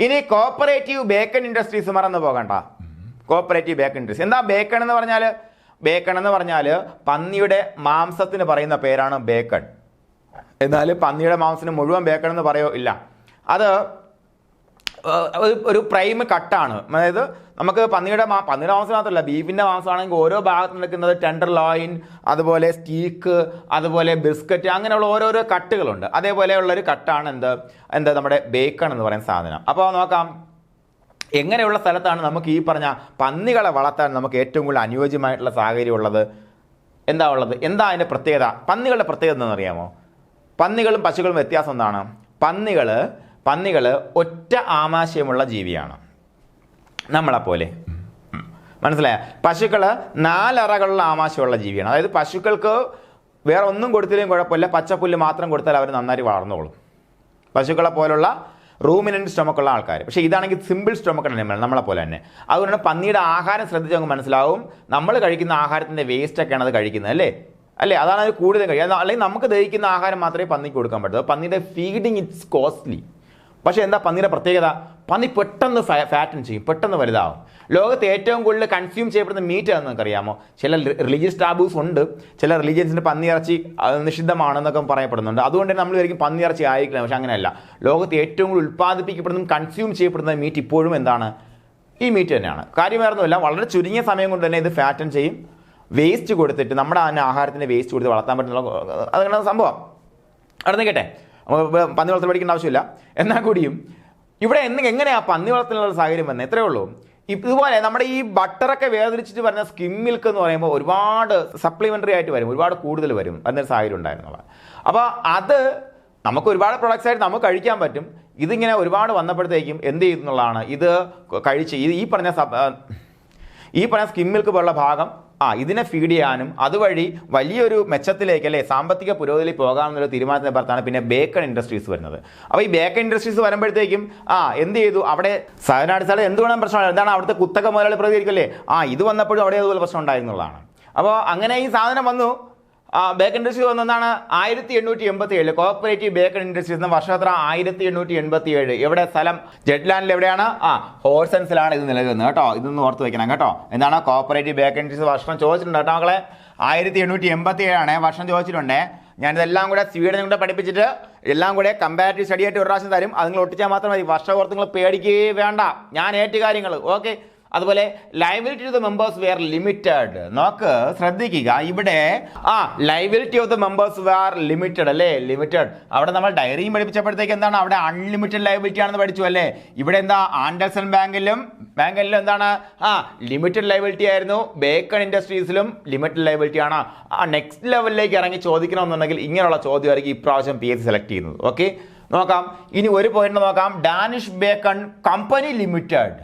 ഇനി കോപ്പറേറ്റീവ് ബേക്കൺ ഇൻഡസ്ട്രീസ് മറന്നു പോകണ്ട. കോപ്പറേറ്റീവ് ബേക്കൺ ഇൻഡസ്ട്രീസ് എന്താ? ബേക്കൺ എന്ന് പറഞ്ഞാൽ പന്നിയുടെ മാംസത്തിന് പറയുന്ന പേരാണ് ബേക്കൺ. എന്നാൽ പന്നിയുടെ മാംസത്തിന് മുഴുവൻ ബേക്കൺ എന്ന് പറയോ ഇല്ല. അത് ഒരു പ്രൈം കട്ടാണ്. അതായത് നമുക്ക് പന്നിയുടെ മാംസം മാത്രമല്ല, ബീഫിൻ്റെ മാംസമാണെങ്കിൽ ഓരോ ഭാഗത്ത് നിൽക്കുന്നത് ടെൻഡർ ലോയിൻ, അതുപോലെ സ്റ്റീക്ക്, അതുപോലെ ബിസ്ക്കറ്റ്, അങ്ങനെയുള്ള ഓരോരോ കട്ടുകളുണ്ട്. അതേപോലെയുള്ളൊരു കട്ടാണ് എന്ത് നമ്മുടെ ബേക്കൺ എന്ന് പറയുന്ന സാധനം. അപ്പോൾ നോക്കാം എങ്ങനെയുള്ള സ്ഥലത്താണ് നമുക്ക് ഈ പറഞ്ഞ പന്നികളെ വളർത്താൻ നമുക്ക് ഏറ്റവും കൂടുതൽ അനുയോജ്യമായിട്ടുള്ള സാഹചര്യം ഉള്ളത്. എന്താ അതിൻ്റെ പ്രത്യേകത? പന്നികളുടെ പ്രത്യേകത എന്താണെന്നറിയാമോ? പന്നികളും പശുക്കളും വ്യത്യാസം എന്താണ്? പന്നികൾ ഒറ്റ ആമാശയമുള്ള ജീവിയാണ്, നമ്മളെപ്പോലെ. മനസ്സിലായ? പശുക്കൾ 4 അറകളുള്ള ആമാശയമുള്ള ജീവിയാണ്. അതായത് പശുക്കൾക്ക് വേറെ ഒന്നും കൊടുത്തില്ലെങ്കിൽ കുഴപ്പമില്ല, പച്ചപ്പുല്ല് മാത്രം കൊടുത്താൽ അവർ നന്നായി വളർന്നോളും. പശുക്കളെ പോലുള്ള റൂമിനൻറ്റ് സ്റ്റൊമക്കുള്ള ആൾക്കാർ. പക്ഷേ ഇതാണെങ്കിൽ സിമ്പിൾ സ്റ്റൊമക്ക് അനിമൽ, നമ്മളെപ്പോലെ തന്നെ. അതുകൊണ്ടാണ് പന്നിയുടെ ആഹാരം ശ്രദ്ധിച്ച് നമുക്ക് മനസ്സിലാവും. നമ്മൾ കഴിക്കുന്ന ആഹാരത്തിൻ്റെ വേസ്റ്റൊക്കെയാണ് അത് കഴിക്കുന്നത് അല്ലേ. അതാണ് അത് കൂടുതൽ കഴിക്കുക. അല്ലെങ്കിൽ നമുക്ക് ദഹിക്കുന്ന ആഹാരം മാത്രമേ പന്നിക്ക് കൊടുക്കാൻ പറ്റൂ. പന്നിയുടെ ഫീഡിങ് ഇറ്റ്സ് കോസ്റ്റ്ലി. പക്ഷേ എന്താ പന്നിയുടെ പ്രത്യേകത? പന്നി പെട്ടെന്ന് ഫാറ്റൻ ചെയ്യും, പെട്ടെന്ന് വലുതാവും. ലോകത്ത് ഏറ്റവും കൂടുതൽ കൺസ്യൂം ചെയ്യപ്പെടുന്ന മീറ്റ് ആണെന്ന് നമുക്കറിയാമോ? ചില റിലീജിയസ് ടാബൂസ് ഉണ്ട്. ചില റിലീജിയൻസിൻ്റെ പന്നിയിറച്ചി നിഷിദ്ധമാണെന്നൊക്കെ പറയപ്പെടുന്നുണ്ട്. അതുകൊണ്ട് തന്നെ നമ്മൾ വിചാരിക്കും പന്നിയിറച്ചി ആയിരിക്കില്ല. പക്ഷേ അങ്ങനെയല്ല. ലോകത്ത് ഏറ്റവും കൂടുതൽ ഉൽപ്പാദിപ്പിക്കപ്പെടുന്നതും കൺസ്യൂം ചെയ്യപ്പെടുന്ന മീറ്റ് ഇപ്പോഴും എന്താണ്? ഈ മീറ്റ് തന്നെയാണ്. കാര്യമേറൊന്നുമില്ല, വളരെ ചുരുങ്ങിയ സമയം കൊണ്ട് തന്നെ ഇത് ഫാറ്റൻ ചെയ്യും. വേസ്റ്റ് കൊടുത്തിട്ട് നമ്മുടെ ആഹാരത്തിൻ്റെ വേസ്റ്റ് കൊടുത്ത് വളർത്താൻ പറ്റുന്ന അതാണ് സംഭവം. അവിടെ നിൽക്കട്ടെ, പന്നി വളർത്തൽ പഠിക്കേണ്ട ആവശ്യമില്ല. എന്നാൽ കൂടിയും ഇവിടെ എങ്ങനെയാണ് പന്നി വളർത്തലിനുള്ള സാഹചര്യം വന്നത്? എത്രയേ ഉള്ളൂ. ഇതുപോലെ നമ്മുടെ ഈ ബട്ടറൊക്കെ വേർതിരിച്ചിട്ട് വരുന്ന സ്കിം മിൽക്ക് എന്ന് പറയുമ്പോൾ ഒരുപാട് സപ്ലിമെൻ്ററി ആയിട്ട് വരും, ഒരുപാട് കൂടുതൽ വരും എന്നൊരു സാഹചര്യം ഉണ്ടായിരുന്നുള്ള. അപ്പോൾ അത് നമുക്ക് ഒരുപാട് പ്രൊഡക്ട്സ് ആയിട്ട് നമുക്ക് കഴിക്കാൻ പറ്റും. ഇതിങ്ങനെ ഒരുപാട് വന്നപ്പോഴത്തേക്കും എന്ത് ചെയ്യുന്നുള്ളതാണ്, ഇത് കഴിച്ച് ഈ പറഞ്ഞ സ്കിം മിൽക്ക് പോലുള്ള ഭാഗം ഇതിനെ ഫീഡ് ചെയ്യാനും അതുവഴി വലിയൊരു മെച്ചത്തിലേക്ക് അല്ലേ സാമ്പത്തിക പുരോഗതിയിൽ പോകാമെന്നൊരു തീരുമാനത്തിൻ്റെ പുറത്താണ് പിന്നെ ബേക്കൺ ഇൻഡസ്ട്രീസ് വരുന്നത്. അപ്പോൾ ഈ ബേക്കൺ ഇൻഡസ്ട്രീസ് വരുമ്പോഴത്തേക്കും എന്ത് ചെയ്തു, അവിടെ സഹനാടിസ്ഥാനം എന്ത് വേണം പ്രശ്നമാണ്. എന്താണ് അവിടുത്തെ കുത്തക മുതലാളി പ്രതികരിക്കല്ലേ, ഇത് വന്നപ്പോഴും അവിടെ അതുപോലെ പ്രശ്നം ഉണ്ടായിരുന്നുള്ളതാണ്. അപ്പോൾ അങ്ങനെ ഈ സാധനം വന്നു. ബേക്കൺ ഇൻഡസ്ട്രീസ് വന്നതാണ് 1887. കോപ്പറേറ്റീവ് ബേക്കൺ ഇൻഡസ്ട്രീസ് എന്ന വർഷം എത്ര? 1887. എവിടെ സ്ഥലം? ജെറ്റ്ലാൻഡിൽ. എവിടെയാണ്? ഹോഴ്സൺസിലാണ് ഇത് നിലനിൽക്കുന്നത് കേട്ടോ. ഇതൊന്ന് ഓർത്ത് വെക്കണം കേട്ടോ. എന്താണ് കോപ്പറേറ്റീവ് ബേക്കൺ ഇൻഡസ്ട്രീസ് വർഷം ചോദിച്ചിട്ടുണ്ട് കേട്ടോ മക്കളെ. 1887 വർഷം ചോദിച്ചിട്ടുണ്ട്. ഞാനിതെല്ലാം കൂടെ സ്വീഡനും കൂടെ പഠിപ്പിച്ചിട്ട് എല്ലാം കൂടെ കമ്പാരിറ്റീവ് സ്റ്റഡി ആയിട്ട് ഒരു പ്രാവശ്യം തരും. അത് നിങ്ങൾ ഒട്ടിച്ചാൽ മാത്രം മതി. വർഷം ഓർത്ത് നിങ്ങൾ പേടിക്കുകയേ വേണ്ട, ഞാൻ ഏറ്റ കാര്യങ്ങൾ. ഓക്കെ. അതുപോലെ liability to the members were limited. നോക്ക്, ശ്രദ്ധിക്കുക. ഇവിടെ liability of the members were limited അല്ലേ, ലിമിറ്റഡ്. അവിടെ നമ്മൾ ഡയറിയും പഠിപ്പിച്ചപ്പോഴത്തേക്ക് എന്താണ്, അവിടെ അൺലിമിറ്റഡ് ലയബിലിറ്റി ആണെന്ന് പഠിച്ചു അല്ലേ. ഇവിടെ എന്താ, ആൻഡേഴ്സൺ ബാങ്കിലും എന്താണ്, ലിമിറ്റഡ് ലയബിലിറ്റി ആയിരുന്നു. ബേക്കൺ ഇൻഡസ്ട്രീസിലും ലിമിറ്റഡ് ലയബിലിറ്റി ആണ്. നെക്സ്റ്റ് ലെവലിലേക്ക് ഇറങ്ങി ചോദിക്കണമെന്നുണ്ടെങ്കിൽ ഇങ്ങനെയുള്ള ചോദ്യമായിരിക്കും ഇപ്രാവശ്യം PSC സെലക്ട് ചെയ്യുന്നത്. ഓക്കെ, നോക്കാം. ഇനി ഒരു പോയിന്റ് നോക്കാം. Danish bacon company limited.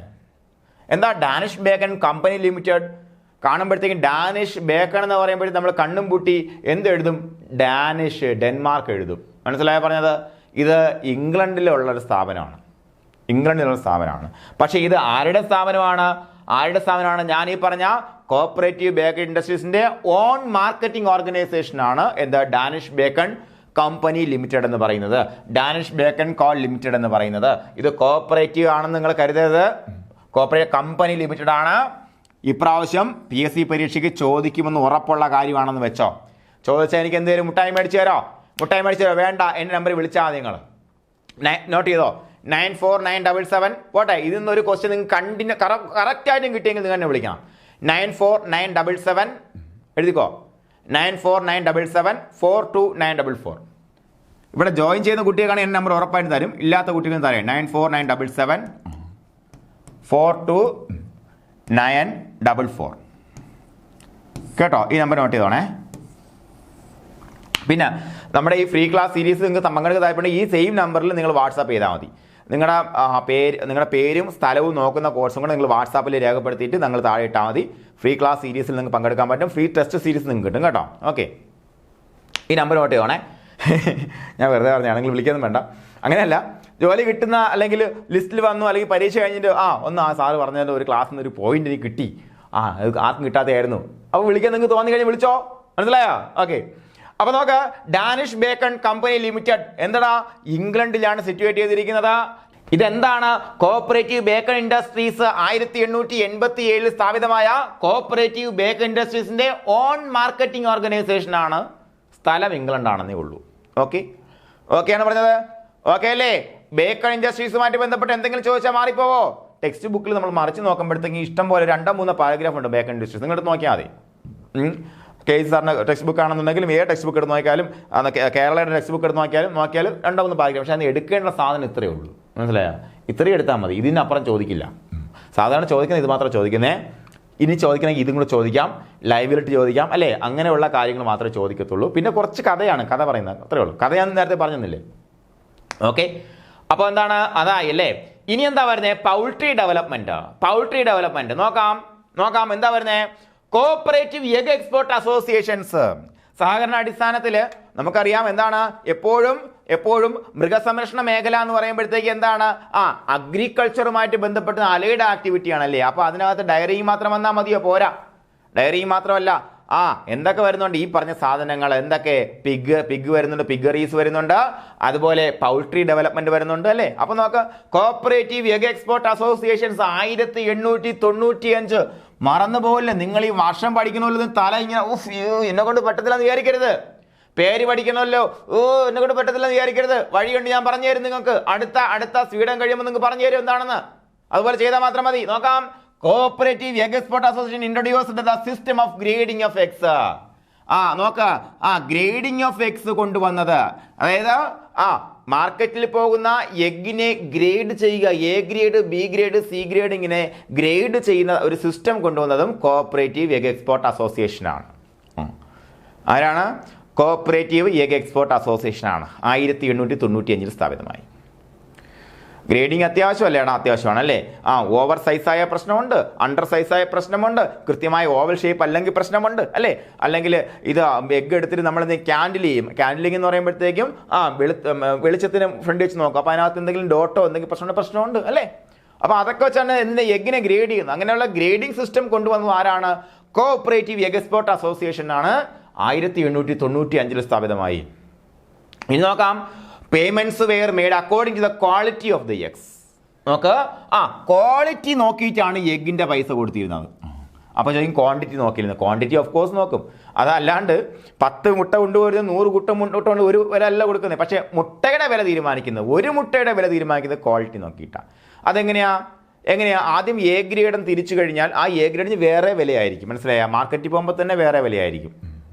എന്താ ഡാനിഷ് ബേക്കൺ കമ്പനി ലിമിറ്റഡ്? കാണുമ്പോഴത്തേക്കും ഡാനിഷ് ബേക്കൺ എന്ന് പറയുമ്പോഴത്തേക്കും നമ്മൾ കണ്ണും പൂട്ടി എന്തെഴുതും? ഡാനിഷ്, ഡെൻമാർക്ക് എഴുതും. മനസ്സിലായ പറഞ്ഞത്? ഇത് ഇംഗ്ലണ്ടിലുള്ളൊരു സ്ഥാപനമാണ്. പക്ഷേ ഇത് ആരുടെ സ്ഥാപനമാണ്? ഞാൻ ഈ പറഞ്ഞ കോപ്പറേറ്റീവ് ബേക്കൺ ഇൻഡസ്ട്രീസിന്റെ ഓൺ മാർക്കറ്റിംഗ് ഓർഗനൈസേഷനാണ് എന്താ ഡാനിഷ് ബേക്കൺ കമ്പനി ലിമിറ്റഡ് എന്ന് പറയുന്നത്. ഡാനിഷ് ബേക്കൺ കോൾ ലിമിറ്റഡ് എന്ന് പറയുന്നത്. ഇത് കോപ്പറേറ്റീവ് ആണെന്ന് നിങ്ങൾ കരുതരുത്. കോപ്പറേറ്റീവ് കമ്പനി ലിമിറ്റഡ് ആണ്. ഇപ്രാവശ്യം PSC പരീക്ഷയ്ക്ക് ചോദിക്കുമെന്ന് ഉറപ്പുള്ള കാര്യമാണെന്ന് വെച്ചോ. ചോദിച്ചാൽ എനിക്ക് എന്തെങ്കിലും മുട്ടായി മേടിച്ചു തരോ? വേണ്ട, എൻ്റെ നമ്പറിൽ വിളിച്ചാൽ മതി. നിങ്ങൾ നോട്ട് ചെയ്തോ, 949777. പോട്ടെ, ഇതിന്നൊരു ക്വസ്റ്റ്യൻ നിങ്ങൾക്ക് കറക്റ്റായിട്ടും കിട്ടിയെങ്കിൽ നിങ്ങൾ തന്നെ വിളിക്കണം. 94977 എഴുതിക്കോ. 94977 ഇവിടെ ജോയിൻ ചെയ്യുന്ന കുട്ടികൾക്കാണ് എൻ്റെ നമ്പർ ഉറപ്പായിട്ട് തരും. ഇല്ലാത്ത കുട്ടികൾക്ക് തരാം. 94977 42944. കേട്ടോ, ഈ നമ്പർ നോട്ട് ചെയ്തോണേ. പിന്നെ നമ്മുടെ ഈ ഫ്രീ ക്ലാസ് സീരീസ് നിങ്ങൾക്ക് പങ്കെടുക്കാൻ താല്പര്യം ഈ സെയിം നമ്പറിൽ നിങ്ങൾ വാട്സാപ്പ് ചെയ്താൽ മതി. നിങ്ങളുടെ പേരും സ്ഥലവും നോക്കുന്ന കോഴ്സും കൂടെ നിങ്ങൾ വാട്സാപ്പിൽ രേഖപ്പെടുത്തിയിട്ട് നിങ്ങൾ താഴെ ഇട്ടാൽ മതി. ഫ്രീ ക്ലാസ് സീരീസിൽ നിങ്ങൾക്ക് പങ്കെടുക്കാൻ പറ്റും. ഫ്രീ ടെസ്റ്റ് സീരീസ് നിങ്ങൾക്ക് കിട്ടും കേട്ടോ. ഓക്കെ, ഈ നമ്പർ നോട്ട് ചെയ്തോണേ. ഞാൻ വെറുതെ പറഞ്ഞാണെങ്കിൽ വിളിക്കൊന്നും വേണ്ട. അങ്ങനെയല്ല, ജോലി കിട്ടുന്ന അല്ലെങ്കിൽ ലിസ്റ്റിൽ വന്നു അല്ലെങ്കിൽ പരീക്ഷ കഴിഞ്ഞിട്ട് സാറ് പറഞ്ഞതിൻ്റെ ഒരു ക്ലാസ്സിൽ നിന്ന് ഒരു പോയിന്റ് എനിക്ക് കിട്ടി, ആർക്കും കിട്ടാത്തതായിരുന്നു, അപ്പോൾ വിളിക്കാൻ നിങ്ങൾക്ക് തോന്നി കഴിഞ്ഞാൽ വിളിച്ചോ. മനസ്സിലായോ? ഓക്കെ. അപ്പൊ നോക്ക്, ഡാനിഷ് ബേക്കൺ കമ്പനി ലിമിറ്റഡ് എന്താ ഇംഗ്ലണ്ടിലാണ് സിറ്റുവേറ്റ് ചെയ്തിരിക്കുന്നത്. ഇതെന്താണ്? കോഓപ്പറേറ്റീവ് ബേക്കൺ ഇൻഡസ്ട്രീസ് 1887 സ്ഥാപിതമായ കോഓപ്പറേറ്റീവ് ബേക്കൺ ഇൻഡസ്ട്രീസിന്റെ ഓൺ മാർക്കറ്റിംഗ് ഓർഗനൈസേഷൻ ആണ്. സ്ഥലം ഇംഗ്ലണ്ട് ആണെന്നേ ഉള്ളൂ. ഓക്കെയാണ് പറഞ്ഞത്? ഓക്കെ അല്ലേ? ബേക്കൺ ഇൻഡസ്ട്രീസുമായിട്ട് ബന്ധപ്പെട്ട് എന്തെങ്കിലും ചോദിച്ചാൽ മാറിപ്പോവോ? ടെക്സ്റ്റ് ബുക്കിൽ നമ്മൾ മറിച്ച് നോക്കുമ്പോഴത്തേക്ക് ഇഷ്ടം പോലെ 2-3 പാരഗ്രാഫ് ഉണ്ട് ബേക്കൺ ഇൻഡസ്ട്രീസ്. നിങ്ങൾ എടുത്ത് നോക്കിയാൽ മതി. കേസ് സാറിന് ടെക്സ്റ്റ് ബുക്ക് ആണെന്നുണ്ടെങ്കിലും ഏത് ടെക്സ്റ്റ് ബുക്ക് എടുത്ത് നോക്കിയാലും കേരളയുടെ ടെക്സ്റ്റ് ബുക്ക് എടുത്ത് നോക്കിയാലും 2-3 പാരഗ്രാഫ്. പക്ഷേ അതിന് എടുക്കേണ്ട സാധനം ഇത്രയേ ഉള്ളൂ. മനസ്സിലായോ? ഇത്രയും എടുത്താൽ മതി. ഇതിനപ്പുറം ചോദിക്കില്ല. സാധാരണ ചോദിക്കുന്നത് ഇത് മാത്രം ചോദിക്കുന്നേ. ഇനി ചോദിക്കണമെങ്കിൽ ഇതും കൂടെ ചോദിക്കാം, ലൈവിലിട്ട് ചോദിക്കാം അല്ലേ? അങ്ങനെയുള്ള കാര്യങ്ങൾ മാത്രമേ ചോദിക്കത്തുള്ളൂ. പിന്നെ കുറച്ച് കഥയാണ്, കഥ പറയുന്നത് അത്രയേ ഉള്ളൂ. കഥ ഞാൻ നേരത്തെ പറഞ്ഞില്ലേ? ഓക്കെ, അപ്പോൾ എന്താണ് അതായല്ലേ. ഇനി എന്താ വരുന്നത്? പൗൾട്രി ഡെവലപ്മെന്റ് നോക്കാം. എന്താ വരുന്നത്? Cooperative egg export associations. സഹകരണ അടിസ്ഥാനത്തിൽ നമുക്കറിയാം എന്താണ്, എപ്പോഴും മൃഗസംരക്ഷണ മേഖല എന്ന് പറയുമ്പോഴത്തേക്ക് എന്താണ്, അഗ്രികൾച്ചറുമായിട്ട് ബന്ധപ്പെട്ട അലൈഡ് ആക്ടിവിറ്റി ആണല്ലേ. അപ്പോൾ അതിനകത്ത് ഡയറി മാത്രം വന്നാൽ മതിയോ? പോരാ. ഡയറി മാത്രമല്ല, എന്തൊക്കെ വരുന്നുണ്ട് ഈ പറഞ്ഞ സാധനങ്ങൾ? എന്തൊക്കെ? പിഗ് വരുന്നുണ്ട്, പിഗറീസ് വരുന്നുണ്ട്, അതുപോലെ പൗൾട്രി ഡെവലപ്മെന്റ് വരുന്നുണ്ട് അല്ലേ. അപ്പൊ നോക്ക്, കോഓപ്പറേറ്റീവ് എഗ് എക്സ്പോർട്ട് അസോസിയേഷൻസ് 1895. മറന്നുപോകില്ല. നിങ്ങൾ ഈ വർഷം പഠിക്കണമല്ലോ, തല ഇങ്ങനെ എന്നെ കൊണ്ട് പറ്റത്തില്ലെന്ന് വിചാരിക്കരുത്. പേര് പഠിക്കണമല്ലോ, എന്നെ കൊണ്ട് പറ്റത്തില്ലെന്ന് വിചാരിക്കരുത്. വഴിയുണ്ട്, ഞാൻ പറഞ്ഞു തരും നിങ്ങൾക്ക്. അടുത്ത സ്വീഡൻ കഴിയുമ്പോൾ നിങ്ങൾക്ക് പറഞ്ഞു തരും എന്താണെന്ന്. അതുപോലെ ചെയ്താൽ മാത്രം മതി. നോക്കാം. Cooperative egg export association introduced the system of grading of eggs. Grading of eggs കൊണ്ടുവന്നത്, അതായത് മാർക്കറ്റിൽ പോകുന്ന എഗ്ഗിനെ ഗ്രേഡ് ചെയ്യുക, A grade, B grade, C grade, ഇങ്ങനെ ഗ്രേഡ് ചെയ്യുന്ന ഒരു സിസ്റ്റം കൊണ്ടുവന്നതും കോഓപ്പറേറ്റീവ് എഗ് എക്സ്പോർട്ട് അസോസിയേഷൻ ആണ്. ആരാണ്? കോഓപ്പറേറ്റീവ് എഗ് എക്സ്പോർട്ട് അസോസിയേഷൻ ആണ്. 1895 സ്ഥാപിതമായി. ഗ്രേഡിംഗ് അത്യാവശ്യമല്ലേടാ? അത്യാവശ്യമാണ് അല്ലേ. ഓവർ സൈസായ പ്രശ്നമുണ്ട്, അണ്ടർ സൈസായ പ്രശ്നമുണ്ട്, കൃത്യമായ ഓവൽ ഷേപ്പ് അല്ലെങ്കിൽ പ്രശ്നമുണ്ട് അല്ലേ. അല്ലെങ്കിൽ ഇത് എഗ് എടുത്തിട്ട് നമ്മൾ ക്യാൻഡിൽ ചെയ്യും. ക്യാൻഡിലിംഗ് എന്ന് പറയുമ്പോഴത്തേക്കും വെളിച്ചത്തിന് ഫ്രണ്ട് വെച്ച് നോക്കും. അപ്പോൾ അതിനകത്ത് എന്തെങ്കിലും ഡോട്ടോ എന്തെങ്കിലും പ്രശ്നമുണ്ട് അല്ലേ. അപ്പോൾ അതൊക്കെ വെച്ചാണ് എന്തിനെ എഗ്ഗിനെ ഗ്രേഡ് ചെയ്യുന്നത്. അങ്ങനെയുള്ള ഗ്രേഡിംഗ് സിസ്റ്റം കൊണ്ടുവന്നത് ആരാണ്? കോഓപ്പറേറ്റീവ് എഗ് എക്സ്പോർട്ട് അസോസിയേഷൻ ആണ്. 1895 സ്ഥാപിതമായി. ഇനി നോക്കാം. Payments were made according to the quality of the eggs. നോക്ക്, ക്വാളിറ്റി നോക്കിയിട്ടാണ് എഗ്ഗിന്റെ പൈസ കൊടുത്തിരുന്നത്. അപ്പോൾ ചോദിക്കും ക്വാണ്ടിറ്റി നോക്കിയിരുന്നത്. ക്വാണ്ടിറ്റി ഓഫ് കോഴ്സ് നോക്കും. അതല്ലാണ്ട് 10 മുട്ട കൊണ്ടുവരുന്നത് 100 മുട്ട കൊണ്ട് ഒരു വില അല്ല കൊടുക്കുന്നത്. പക്ഷേ മുട്ടയുടെ വില തീരുമാനിക്കുന്നത്, ഒരു മുട്ടയുടെ വില തീരുമാനിക്കുന്നത് ക്വാളിറ്റി നോക്കിയിട്ടാണ്. എങ്ങനെയാ? ആദ്യം എ ഗ്രേഡും തിരിച്ചു കഴിഞ്ഞാൽ ആ എ ഗ്രേഡിന് വേറെ വിലയായിരിക്കും. മനസ്സിലായ? മാർക്കറ്റിൽ പോകുമ്പോൾ തന്നെ വേറെ വിലയായിരിക്കും.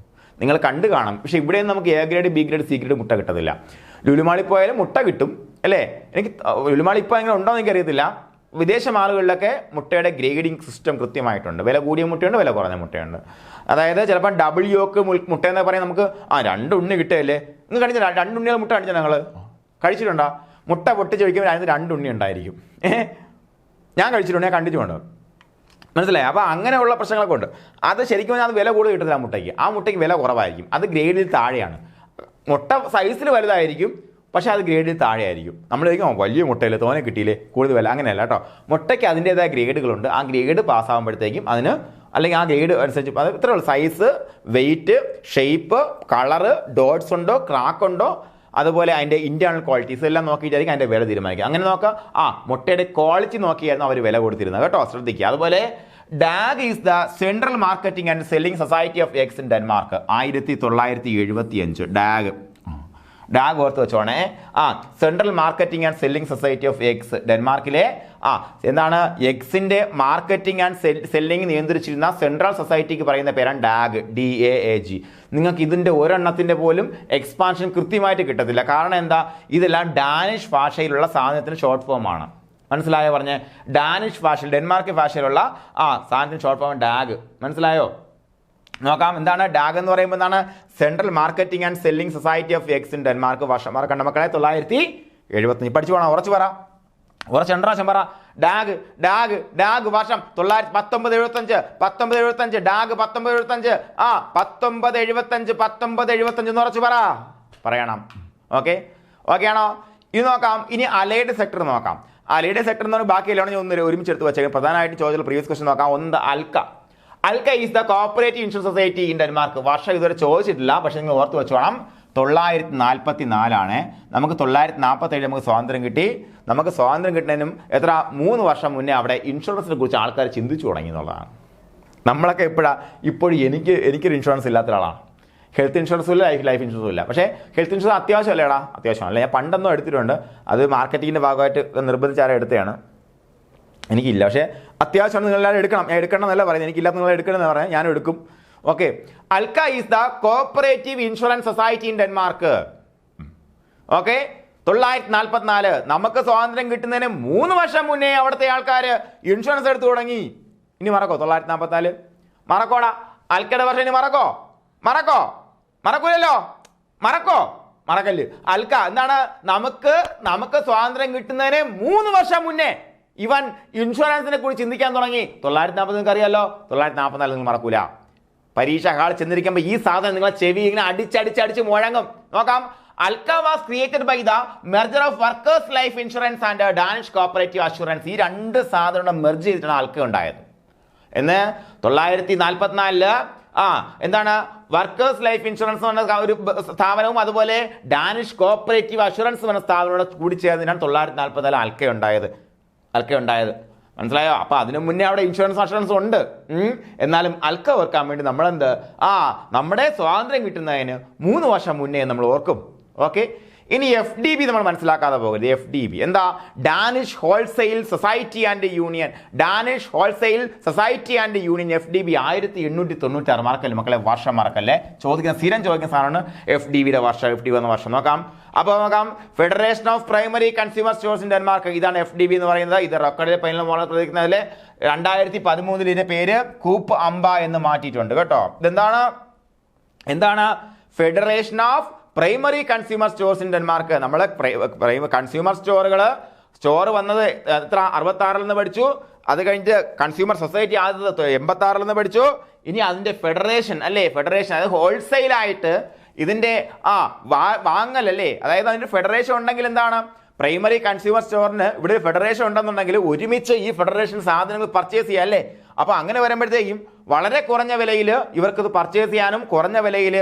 നിങ്ങൾ കണ്ടു കാണും. പക്ഷെ ഇവിടെയൊന്നും നമുക്ക് A grade, B grade, C grade മുട്ട കിട്ടത്തില്ല. ലുലുമാളിൽ പോയാലും മുട്ട കിട്ടും അല്ലേ. എനിക്ക് ലുലുമാളി ഇപ്പോൾ എങ്ങനെ ഉണ്ടോ എന്ന് എനിക്കറിയത്തില്ല. വിദേശ മാളുകളിലൊക്കെ മുട്ടയുടെ ഗ്രേഡിംഗ് സിസ്റ്റം കൃത്യമായിട്ടുണ്ട്. വില കൂടിയ മുട്ടയുണ്ട്, വില കുറഞ്ഞ മുട്ടയുണ്ട്. അതായത് ചിലപ്പോൾ ഡബിൾ യോക്ക് മുട്ട എന്ന് പറയാൻ നമുക്ക് 2 ഉണ്ണി കിട്ടുകയല്ലേ. നിങ്ങൾ കണ്ടില്ല? 2 ഉണ്ണികൾ മുട്ട കാണിച്ചാൽ ഞങ്ങൾ കഴിച്ചിട്ടുണ്ടോ? മുട്ട പൊട്ടിച്ച് കഴിക്കുമ്പോൾ അതിന് 2 ഉണ്ണി ഉണ്ടായിരിക്കും. ഞാൻ കഴിച്ചിട്ടുണ്ട്, ഞാൻ കണ്ടിട്ടുമുണ്ട്. മനസ്സിലായി? അപ്പോൾ അങ്ങനെയുള്ള പ്രശ്നങ്ങളൊക്കെ ഉണ്ട്. അത് ശരിക്കും അത് വില കൂടുതൽ കിട്ടുന്നില്ല. ആ മുട്ടയ്ക്ക് വില കുറവായിരിക്കും. അത് ഗ്രേഡിൽ താഴെയാണ്. മുട്ട സൈസിൽ വലുതായിരിക്കും, പക്ഷേ അത് ഗ്രേഡിൽ താഴെ ആയിരിക്കും. നമ്മൾ വലിയ മുട്ടയില്ലേ, തോനെ കിട്ടിയില്ലേ, കൂടുതൽ വില. അങ്ങനെയല്ല കേട്ടോ. മുട്ടയ്ക്ക് അതിൻ്റെതായ ഗ്രേഡുകളുണ്ട്. ആ ഗ്രേഡ് പാസ്സാകുമ്പോഴത്തേക്കും അതിന്, അല്ലെങ്കിൽ ആ ഗ്രേഡ് അനുസരിച്ച് അത് ഇത്രയുള്ള size, weight, shape, colour, dots ഉണ്ടോ, ക്രാക്ക് ഉണ്ടോ, അതുപോലെ അതിൻ്റെ ഇന്റേണൽ ക്വാളിറ്റീസ് എല്ലാം നോക്കിയിട്ടായിരിക്കും അതിൻ്റെ വില തീരുമാനിക്കുക. അങ്ങനെ നോക്കാം. മുട്ടയുടെ ക്വാളിറ്റി നോക്കിയായിരുന്നു അവർ വില കൊടുത്തിരുന്നത് കേട്ടോ. ശ്രദ്ധിക്കുക. അതുപോലെ DAG is the central marketing and selling society of eggs in Denmark. 1975. DAG ഓർത്ത് വെച്ചോണേ. Central marketing and selling society of eggs ഡെൻമാർക്കിലെ എന്താണ് എഗ്സിന്റെ മാർക്കറ്റിംഗ് ആൻഡ് സെല്ലിംഗ് നിയന്ത്രിച്ചിരുന്ന സെൻട്രൽ സൊസൈറ്റിക്ക് പറയുന്ന പേരാണ് ഡാഗ്, DAAG. നിങ്ങൾക്ക് ഇതിന്റെ ഒരെണ്ണത്തിന്റെ പോലും എക്സ്പാൻഷൻ കൃത്യമായിട്ട് കിട്ടത്തില്ല. കാരണം എന്താ? ഇതെല്ലാം ഡാനിഷ് ഭാഷയിലുള്ള സാധനത്തിന് ഷോർട്ട് ഫോം ആണ്. മനസ്സിലായോ? പറഞ്ഞേ, ഡാനിഷ് ഭാഷയിൽ, ഡെൻമാർക്ക് ഭാഷയിലുള്ള സാധനത്തിന് ഷോർട്ട് ഫോം ഡാഗ്. മനസ്സിലായോ? നോക്കാം. എന്താണ് ഡാഗ് എന്ന് പറയുമ്പോൾ? എന്താണ്? Central marketing and selling society of eggs in Denmark. വർഷം കണ്ട മക്കളെ 1975. പഠിച്ചു പോകണം. ഉറച്ചു പറ. പറ. ഡാഗ് വർഷം 1975. ഡാഗ് 1975. 1975 എന്ന് ഉറച്ചു പറയണം. ഓക്കെ ആണോ? ഇത് നോക്കാം. ഇനി അലൈഡ് സെക്ടർ നോക്കാം. അലൈഡ് സെക്ടർ എന്ന് പറഞ്ഞാൽ ബാക്കിയെല്ലാം ഞാൻ ഒരുമിച്ച് എടുത്ത് വെച്ചേക്കാം. പ്രധാനമായിട്ട് ചോദിച്ചാൽ പ്രീവിയസ് ക്വസ്റ്റ്യൻ നോക്കാം. ഒന്ന് Alka is the cooperative insurance society in Denmark. വർഷം ഇതുവരെ ചോദിച്ചിട്ടില്ല, പക്ഷെ നിങ്ങൾ ഓർത്ത് വെച്ചോണം 944 നമുക്ക് 947 നമുക്ക് സ്വാതന്ത്ര്യം കിട്ടി. നമുക്ക് സ്വാതന്ത്ര്യം കിട്ടുന്നതിനും 3 വർഷം മുന്നേ അവിടെ ഇൻഷുറൻസിനെ കുറിച്ച് ആൾക്കാർ ചിന്തിച്ചു തുടങ്ങി എന്നുള്ളതാണ്. നമ്മളൊക്കെ ഇപ്പോഴും എനിക്കൊരു ഇൻഷുറൻസ് ഇല്ലാത്ത ഒരാളാണ്. ഹെൽത്ത് ഇൻഷുറൻസും ഇല്ല, ലൈഫ് ഇൻഷുറൻസും ഇല്ല. പക്ഷേ ഹെൽത്ത് ഇൻഷുറൻസ് അത്യാവശ്യമല്ലേടാ? അത്യാവശ്യമല്ല. ഞാൻ പണ്ടൊന്നും എടുത്തിട്ടുണ്ട്, അത് മാർക്കറ്റിങ്ങിൻ്റെ ഭാഗമായിട്ട് നിർബന്ധിച്ചാരെ എടുത്തതാണ്. എനിക്കില്ല, പക്ഷേ അത്യാവശ്യമാണ്. നിങ്ങളെല്ലാവരും എടുക്കണം. ഞാൻ എടുക്കണം എന്നല്ല പറയുന്നത്, എനിക്കില്ലാത്ത നിങ്ങൾ എടുക്കണം എന്ന് പറയാം, ഞാൻ എടുക്കും. Okay. Alka is the cooperative insurance society in Denmark. Okay. 944 നമുക്ക് സ്വാതന്ത്ര്യം കിട്ടുന്നതിന് 3 വർഷം മുന്നേ അവിടുത്തെ ആൾക്കാർ ഇൻഷുറൻസ് എടുത്തു തുടങ്ങി. ഇനി മറക്കോ 944? മറക്കോടാ. അൽക്കയുടെ വർഷം ഇനി മറക്കൂലല്ലോ. മറക്കല്ല്. അൽക്ക എന്താണ്? നമുക്ക് സ്വാതന്ത്ര്യം കിട്ടുന്നതിന് 3 വർഷം മുന്നേ ഇവൻ ഇൻഷുറൻസിനെ കുറിച്ച് ചിന്തിക്കാൻ തുടങ്ങി. 940 നിങ്ങൾക്ക് അറിയാലോ. 944 നിങ്ങൾ മറക്കൂല. പരീക്ഷ ഹാൾ ചെന്നിരിക്കുമ്പോൾ ഈ സാധനം നിങ്ങളെ ചെവി ഇങ്ങനെ അടിച്ച് മുഴങ്ങും. നോക്കാം. Alka was created by the merger of workers life insurance and Danish cooperative assurance. ഈ 2 സാധനം മെർജ് ചെയ്തിട്ടാണ് അൽക്ക ഉണ്ടായത്. എന്ന് 944 എന്താണ് വർക്കേഴ്സ് ലൈഫ് ഇൻഷുറൻസ് എന്ന ഒരു സ്ഥാപനവും അതുപോലെ ഡാനിഷ് കോപ്പറേറ്റീവ് അഷുറൻസ് എന്ന സ്ഥാപനവും കൂടി ചേർന്നതിനാണ് 944 അൽക്ക ഉണ്ടായത്. മനസ്സിലായോ? അപ്പൊ അതിനു മുന്നേ അവിടെ അഷുറൻസ് ഉണ്ട്. എന്നാലും അൽക്ക ഓർക്കാൻ വേണ്ടി നമ്മളെന്ത് നമ്മുടെ സ്വാതന്ത്ര്യം കിട്ടുന്നതിന് 3 വർഷം മുന്നേ നമ്മൾ ഓർക്കും. ഓക്കെ. ഇനി FDB നമ്മൾ മനസ്സിലാക്കാതെ പോകരുത്. FDB എന്താ? Danish wholesale society and union. Danish wholesale society and union FDB 1896. മറക്കല്ലേ മക്കളെ, വർഷം മറക്കല്ലേ. സ്ഥിരം ചോദിക്കുന്ന സാധനമാണ് FDBയുടെ വർഷം. FDB എന്ന വർഷം നോക്കാം. Federation of primary consumer stores in Denmark. ഇതാണ് FDB എന്ന് പറയുന്നത്. ഇത് റെക്കോർഡിലെ പൈനൽ മോഡൽ പ്രതികരിക്കുന്നതിൽ 2013 ഇതിന്റെ പേര് കൂപ്പ് അംബ എന്ന് മാറ്റിയിട്ടുണ്ട് കേട്ടോ. എന്താണ് federation of primary consumer stores in Denmark. നമ്മളെ കൺസ്യൂമർ സ്റ്റോർ വന്നത് 66 നിന്ന് പഠിച്ചു. അത് കഴിഞ്ഞിട്ട് കൺസ്യൂമർ സൊസൈറ്റി ആദ്യത്തെ 86 നിന്ന് പഠിച്ചു. ഇനി അതിന്റെ ഫെഡറേഷൻ അല്ലേ? ഫെഡറേഷൻ അത് ഹോൾസെയിലായിട്ട് ഇതിന്റെ വാങ്ങലല്ലേ? അതായത് അതിന്റെ ഫെഡറേഷൻ ഉണ്ടെങ്കിൽ എന്താണ്? പ്രൈമറി കൺസ്യൂമർ സ്റ്റോറിന് ഇവിടെ ഫെഡറേഷൻ ഉണ്ടെന്നുണ്ടെങ്കിൽ ഒരുമിച്ച് ഈ ഫെഡറേഷൻ സാധനങ്ങൾ പർച്ചേസ് ചെയ്യാം അല്ലേ? അപ്പൊ അങ്ങനെ വരുമ്പോഴത്തേക്കും വളരെ കുറഞ്ഞ വിലയിൽ ഇവർക്കത് പർച്ചേസ് ചെയ്യാനും കുറഞ്ഞ വിലയിൽ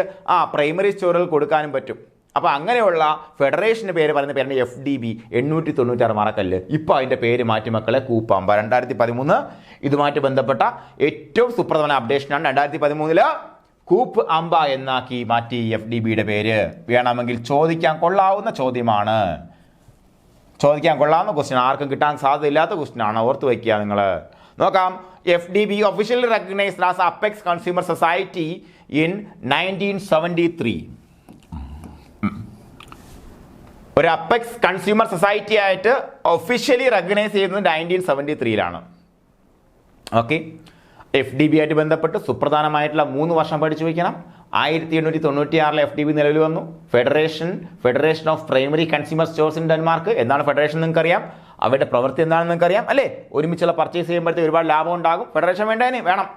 പ്രൈമറി സ്റ്റോറുകൾ കൊടുക്കാനും പറ്റും. അപ്പൊ അങ്ങനെയുള്ള ഫെഡറേഷന്റെ പേര് പറയുന്ന പേരാണ് FDB. 896 മറക്കല്ല്. ഇപ്പൊ അതിന്റെ പേര് മാറ്റി മക്കളെ കൂപ്പാമ്പ. 2013 ഇതുമായിട്ട് ബന്ധപ്പെട്ട ഏറ്റവും സുപ്രധാന അപ്ഡേഷനാണ്. 2013 കൂപ്പ് അംബ എന്നാക്കി മാറ്റി FDBയുടെ പേര്. വേണമെങ്കിൽ ചോദിക്കാൻ കൊള്ളാവുന്ന ചോദ്യമാണ്. ചോദിക്കാൻ കൊള്ളാവുന്ന ക്വസ്റ്റ്യൻ, ആർക്കും കിട്ടാൻ സാധ്യതയില്ലാത്ത ക്വസ്റ്റ്യൻ ആണ്. ഓർത്ത് വയ്ക്കുക നിങ്ങൾ. നോക്കാം. FDB officially recognised as apex consumer society in 1973. ഒരു അപ്പെക്സ് കൺസ്യൂമർ സൊസൈറ്റി ആയിട്ട് ഒഫീഷ്യലി റെക്കഗ്നൈസ് ചെയ്യുന്നത് 1973 ഓക്കെ. FDB ആയിട്ട് ബന്ധപ്പെട്ട് സുപ്രധാനമായിട്ടുള്ള 3 വർഷം പഠിച്ചു വയ്ക്കണം. 1896 FDB നിലവിൽ വന്നു. Federation of primary consumer stores in Denmark. എന്താണ് ഫെഡറേഷൻ നിങ്ങൾക്കറിയാം. അവരുടെ പ്രവൃത്തി എന്താണെന്ന് നിങ്ങൾക്കറിയാം അല്ലേ? ഒരുമിച്ചുള്ള പർച്ചേസ് ചെയ്യുമ്പോഴത്തേക്ക് ഒരുപാട് ലാഭം ഉണ്ടാകും. ഫെഡറേഷൻ വേണം.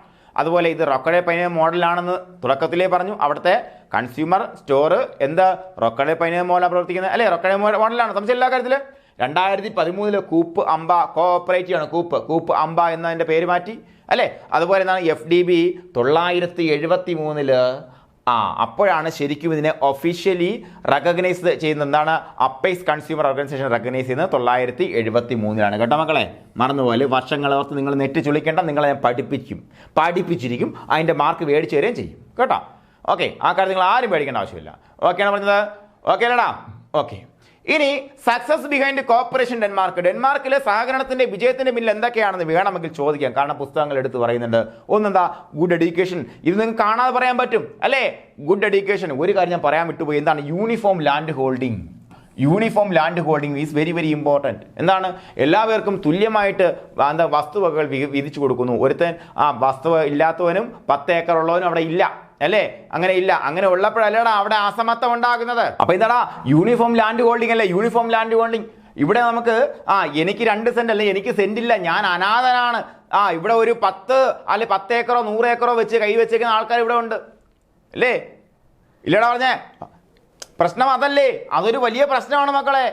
അതുപോലെ ഇത് റൊക്കഡെ പൈന മോഡലാണെന്ന് തുടക്കത്തിലേ പറഞ്ഞു. അവിടുത്തെ കൺസ്യൂമർ സ്റ്റോർ എന്താ റൊക്കഡെ പൈന മോഡലാണ് പ്രവർത്തിക്കുന്നത് അല്ലേ? റൊക്കഡെ മോഡലാണ്, സംശയമില്ല കാര്യത്തിൽ. 2013 കൂപ്പ് അംബ കോഓപ്പറേറ്റീവ് ആണ്. കൂപ്പ് അംബ എന്നതിൻ്റെ പേര് മാറ്റി അല്ലേ? അതുപോലെ എന്താണ് FDB 973 അപ്പോഴാണ് ശരിക്കും ഇതിനെ ഒഫീഷ്യലി റെക്കഗ്നൈസ് ചെയ്യുന്നത്. എന്താണ്? അപ്പെക്സ് കൺസ്യൂമർ ഓർഗനൈസേഷൻ റെക്കഗ്നൈസ് ചെയ്യുന്നത് 973 കേട്ടോ മക്കളെ. മറന്നുപോലെ വർഷങ്ങളോർത്ത് നിങ്ങൾ നെറ്റ് ചുളിക്കേണ്ട. നിങ്ങളെ ഞാൻ പഠിപ്പിച്ചിരിക്കും. അതിൻ്റെ മാർക്ക് മേടിച്ചു തരുകയും ചെയ്യും കേട്ടോ. ഓക്കെ. ആ കാര്യം നിങ്ങൾ ആരും പേടിക്കേണ്ട ആവശ്യമില്ല. ഓക്കെയാണ് പറഞ്ഞത്? ഓക്കെ അല്ലടാ? ഓക്കെ. ഇനി സക്സസ് ബിഹൈൻഡ് കോപ്പറേഷൻ ഡെൻമാർക്കിലെ സഹകരണത്തിന്റെ വിജയത്തിന്റെ പിന്നിൽ എന്തൊക്കെയാണെന്ന് വേണമെങ്കിൽ ചോദിക്കാം. കാരണം പുസ്തകങ്ങൾ എടുത്ത് പറയുന്നുണ്ട്. ഒന്നെന്താ? Good education. ഇത് നിങ്ങൾക്ക് കാണാതെ പറയാൻ പറ്റും അല്ലേ? Good education. ഒരു കാര്യം ഞാൻ പറയാൻ വിട്ടുപോയി. എന്താണ്? Uniform land holding is very very important. എന്താണ്? എല്ലാവർക്കും തുല്യമായിട്ട് വസ്തുവകകൾ വിധിച്ചു കൊടുക്കുന്നു. ഒരുത്തൻ വസ്തു ഇല്ലാത്തവനും 10 ഏക്കർ ഉള്ളവനും അവിടെ ഇല്ല അല്ലേ? അങ്ങനെ ഇല്ല. അങ്ങനെ ഉള്ളപ്പോഴല്ലേടാ അവിടെ അസമത്വം ഉണ്ടാകുന്നത്. അപ്പൊ എന്താടാ? യൂണിഫോം ലാൻഡ് ഹോൾഡിംഗ് അല്ലേ? Uniform land holding. ഇവിടെ നമുക്ക് എനിക്ക് 2 സെന്റ് അല്ലെ, എനിക്ക് സെന്റില്ല, ഞാൻ അനാഥനാണ്. ഇവിടെ ഒരു 10 അല്ലെ 10 ഏക്കറോ 100 ഏക്കറോ വെച്ച് കൈവച്ചേക്കുന്ന ആൾക്കാർ ഇവിടെ ഉണ്ട് അല്ലേ? ഇല്ലടാ പറഞ്ഞേ? പ്രശ്നം അതല്ലേ? അതൊരു വലിയ പ്രശ്നമാണ് മക്കളെ.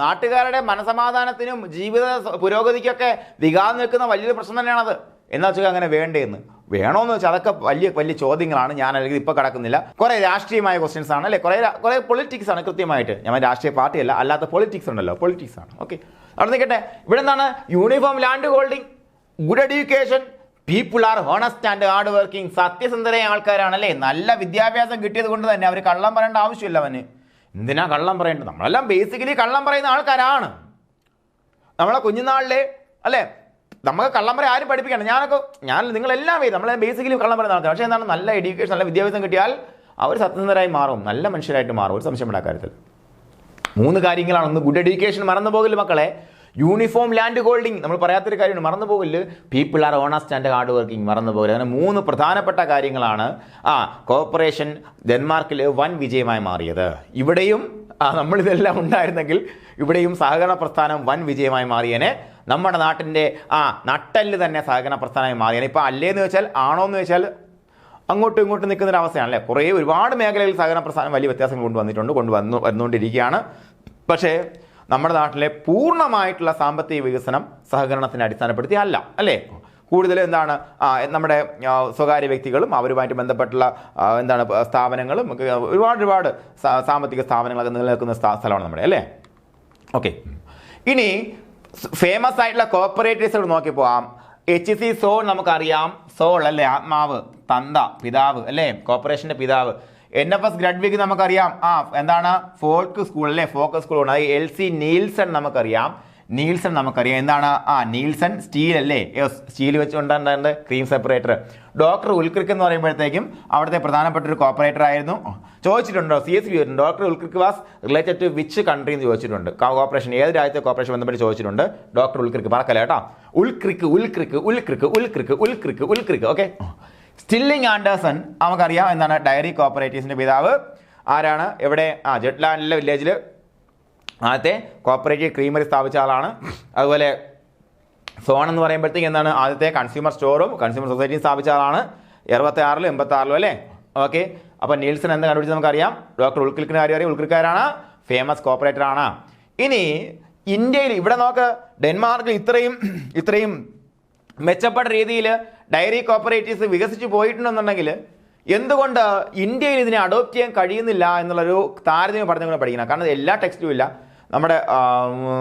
നാട്ടുകാരുടെ മനസമാധാനത്തിനും ജീവിത പുരോഗതിക്കൊക്കെ വികാതെ നിൽക്കുന്ന വലിയൊരു പ്രശ്നം തന്നെയാണത്. എന്നാ വെച്ചാൽ അങ്ങനെ വേണ്ടേന്ന് വേണോന്ന് വെച്ചാൽ അതൊക്കെ വലിയ വലിയ ചോദ്യങ്ങളാണ്. ഞാൻ അല്ലെങ്കിൽ ഇപ്പോൾ കിടക്കുന്നില്ല. കുറേ രാഷ്ട്രീയമായ ക്വസ്റ്റ്യൻസ് ആണ് അല്ലേ, കുറേ പൊളിറ്റിക്സ് ആണ്. കൃത്യമായിട്ട് ഞാൻ രാഷ്ട്രീയ പാർട്ടിയല്ല, അല്ലാത്ത പൊളിറ്റിക്സ് ഉണ്ടല്ലോ, പൊളിറ്റിക്സ് ആണ്. ഓക്കെ, അവിടെ നിൽക്കട്ടെ. ഇവിടെ എന്താണ് uniform land holding, good education, people are honest and hard working. സത്യസന്ധരായ ആൾക്കാരാണല്ലേ, നല്ല വിദ്യാഭ്യാസം കിട്ടിയത് കൊണ്ട് തന്നെ അവർ കള്ളം പറയേണ്ട ആവശ്യമില്ല. അവന് എന്തിനാ കള്ളം പറയേണ്ടത്? നമ്മളെല്ലാം ബേസിക്കലി കള്ളം പറയുന്ന ആൾക്കാരാണ്. നമ്മളെ കുഞ്ഞുനാളിലെ അല്ലേ, നമുക്ക് കള്ളം പറയാൻ ആരും പഠിപ്പിക്കണം. ഞാൻ നിങ്ങളെല്ലാം നമ്മളെ ബേസിക്കലി കള്ളം പറയുന്ന ആൾക്കാർ. പക്ഷേ എന്താണ്, നല്ല എഡ്യൂക്കേഷൻ നല്ല വിദ്യാഭ്യാസം കിട്ടിയാൽ അവർ സത്യസന്ധരായി മാറും, നല്ല മനുഷ്യരായിട്ട് മാറും. ഒരു സംശയമുള്ള കാര്യത്തിൽ 3 കാര്യങ്ങളാണ്. ഒന്ന്, ഗുഡ് എഡ്യൂക്കേഷൻ, മറന്നു പോകില്ല മക്കളെ. യൂണിഫോം ലാൻഡ് ഹോൾഡിംഗ്, നമ്മൾ പറയാത്തൊരു കാര്യമാണ്, മറന്നു പോകില്ല. People are honest and hard working, മറന്നു പോകില്ല. അങ്ങനെ 3 പ്രധാനപ്പെട്ട കാര്യങ്ങളാണ് കോർപ്പറേഷൻ ഡെൻമാർക്കിൽ വൻ വിജയമായി മാറിയത്. ഇവിടെയും നമ്മളിതെല്ലാം ഉണ്ടായിരുന്നെങ്കിൽ ഇവിടെയും സഹകരണ പ്രസ്ഥാനം വൻ വിജയമായി മാറിയേനെ. നമ്മുടെ നാട്ടിൻ്റെ നട്ടല് തന്നെ സഹകരണ പ്രസ്ഥാനമായി മാറിയേനെ. ഇപ്പോൾ അല്ലേന്ന് വെച്ചാൽ ആണോന്ന് വെച്ചാൽ അങ്ങോട്ടും ഇങ്ങോട്ടും നിൽക്കുന്ന ഒരു അവസ്ഥയാണ് അല്ലേ. ഒരുപാട് മേഖലകളിൽ സഹകരണ പ്രസ്ഥാനം വലിയ വ്യത്യാസങ്ങൾ വന്നുകൊണ്ടിരിക്കുകയാണ്. പക്ഷേ നമ്മുടെ നാട്ടിലെ പൂർണ്ണമായിട്ടുള്ള സാമ്പത്തിക വികസനം സഹകരണത്തിനെ അടിസ്ഥാനപ്പെടുത്തി അല്ലേ. കൂടുതൽ എന്താണ്, നമ്മുടെ സ്വകാര്യ വ്യക്തികളും അവരുമായിട്ട് ബന്ധപ്പെട്ടുള്ള സ്ഥാപനങ്ങളും ഒരുപാട് സാമ്പത്തിക സ്ഥാപനങ്ങളൊക്കെ നിലനിൽക്കുന്ന സ്ഥലമാണ് നമ്മുടെ അല്ലേ. ഓക്കെ, ഇനി ഫേമസ് ആയിട്ടുള്ള കോർപ്പറേറ്റീവ്സ് നോക്കി പോവാം. HC സോൾ നമുക്കറിയാം, സോൾ അല്ലേ, ആത്മാവ്, തന്ത, പിതാവ് അല്ലേ, കോർപ്പറേഷൻ്റെ പിതാവ്. NFS ഗ്രഡ്വിഗ് നമുക്കറിയാം, എന്താണ്, ഫോക്ക് സ്കൂൾ അല്ലേ, ഫോക്കസ് സ്കൂൾ. LC നീൽസൺ നമുക്കറിയാം, എന്താണ്, നീൽസൺ സ്റ്റീൽ അല്ലേ, സ്റ്റീൽ വെച്ചുകൊണ്ടാണ് ക്രീം സെപ്പറേറ്റർ. ഡോക്ടർ ഉൽക്രിക്ക് എന്ന് പറയുമ്പോഴത്തേക്കും അവിടുത്തെ പ്രധാനപ്പെട്ട ഒരു കോർപ്പറേറ്റർ ആയിരുന്നു. ചോദിച്ചിട്ടുണ്ടോ, CSB ഡോക്ടർ ഉൽക്രിക്ക് was related to which country എന്ന് ചോദിച്ചിട്ടുണ്ട്. കോർപ്പറേഷൻ ഏത് രാജ്യത്തെ കോർപ്പറേഷൻ ബന്ധപ്പെട്ട് ചോദിച്ചിട്ടുണ്ട്. ഡോക്ടർ ഉൽക്രിക്ക്, പറക്കല്ല കേട്ടോ, ഉൽക്രിക്ക്. ഓക്കെ, സ്റ്റില്ലിംഗ് ആൻഡേഴ്സൺ നമുക്കറിയാം, എന്താണ്, ഡയറി കോർപ്പറേറ്റീവ്സിൻ്റെ പിതാവ്. ആരാണ്, എവിടെ, ജെറ്റ്ലാൻഡിലെ വില്ലേജിൽ ആദ്യത്തെ കോർപ്പറേറ്റീവ് ക്രീമറി സ്ഥാപിച്ച ആളാണ്. അതുപോലെ സോൺ എന്ന് പറയുമ്പോഴത്തേക്ക് എന്താണ്, ആദ്യത്തെ കൺസ്യൂമർ സ്റ്റോറും കൺസ്യൂമർ സൊസൈറ്റിയും സ്ഥാപിച്ച ആളാണ് 76-ലും 86-ലും അല്ലേ. ഓക്കെ, അപ്പോൾ നീൽസൺ എന്താ കണ്ടുപിടിച്ച് നമുക്കറിയാം. ഡോക്ടർ ഉൽക്രിക്കിൻ്റെ കാര്യം അറിയാം, ഉൽക്രിക്കാരാണ്, ഫേമസ് കോർപ്പറേറ്റർ ആണ്. ഇനി ഇന്ത്യയിൽ ഇവിടെ നോക്ക്, ഡെൻമാർക്കിൽ ഇത്രയും മെച്ചപ്പെട്ട രീതിയിൽ ഡയറി കോർപ്പറേറ്റീവ്സ് വികസിച്ച് പോയിട്ടുണ്ടെന്നുണ്ടെങ്കിൽ എന്തുകൊണ്ട് ഇന്ത്യയിൽ ഇതിനെ അഡോപ്റ്റ് ചെയ്യാൻ കഴിയുന്നില്ല എന്നുള്ളൊരു താരതമ്യം പഠനങ്ങൾ പഠിക്കണം. കാരണം എല്ലാ ടെക്സ്റ്റിലും ഇല്ല, നമ്മുടെ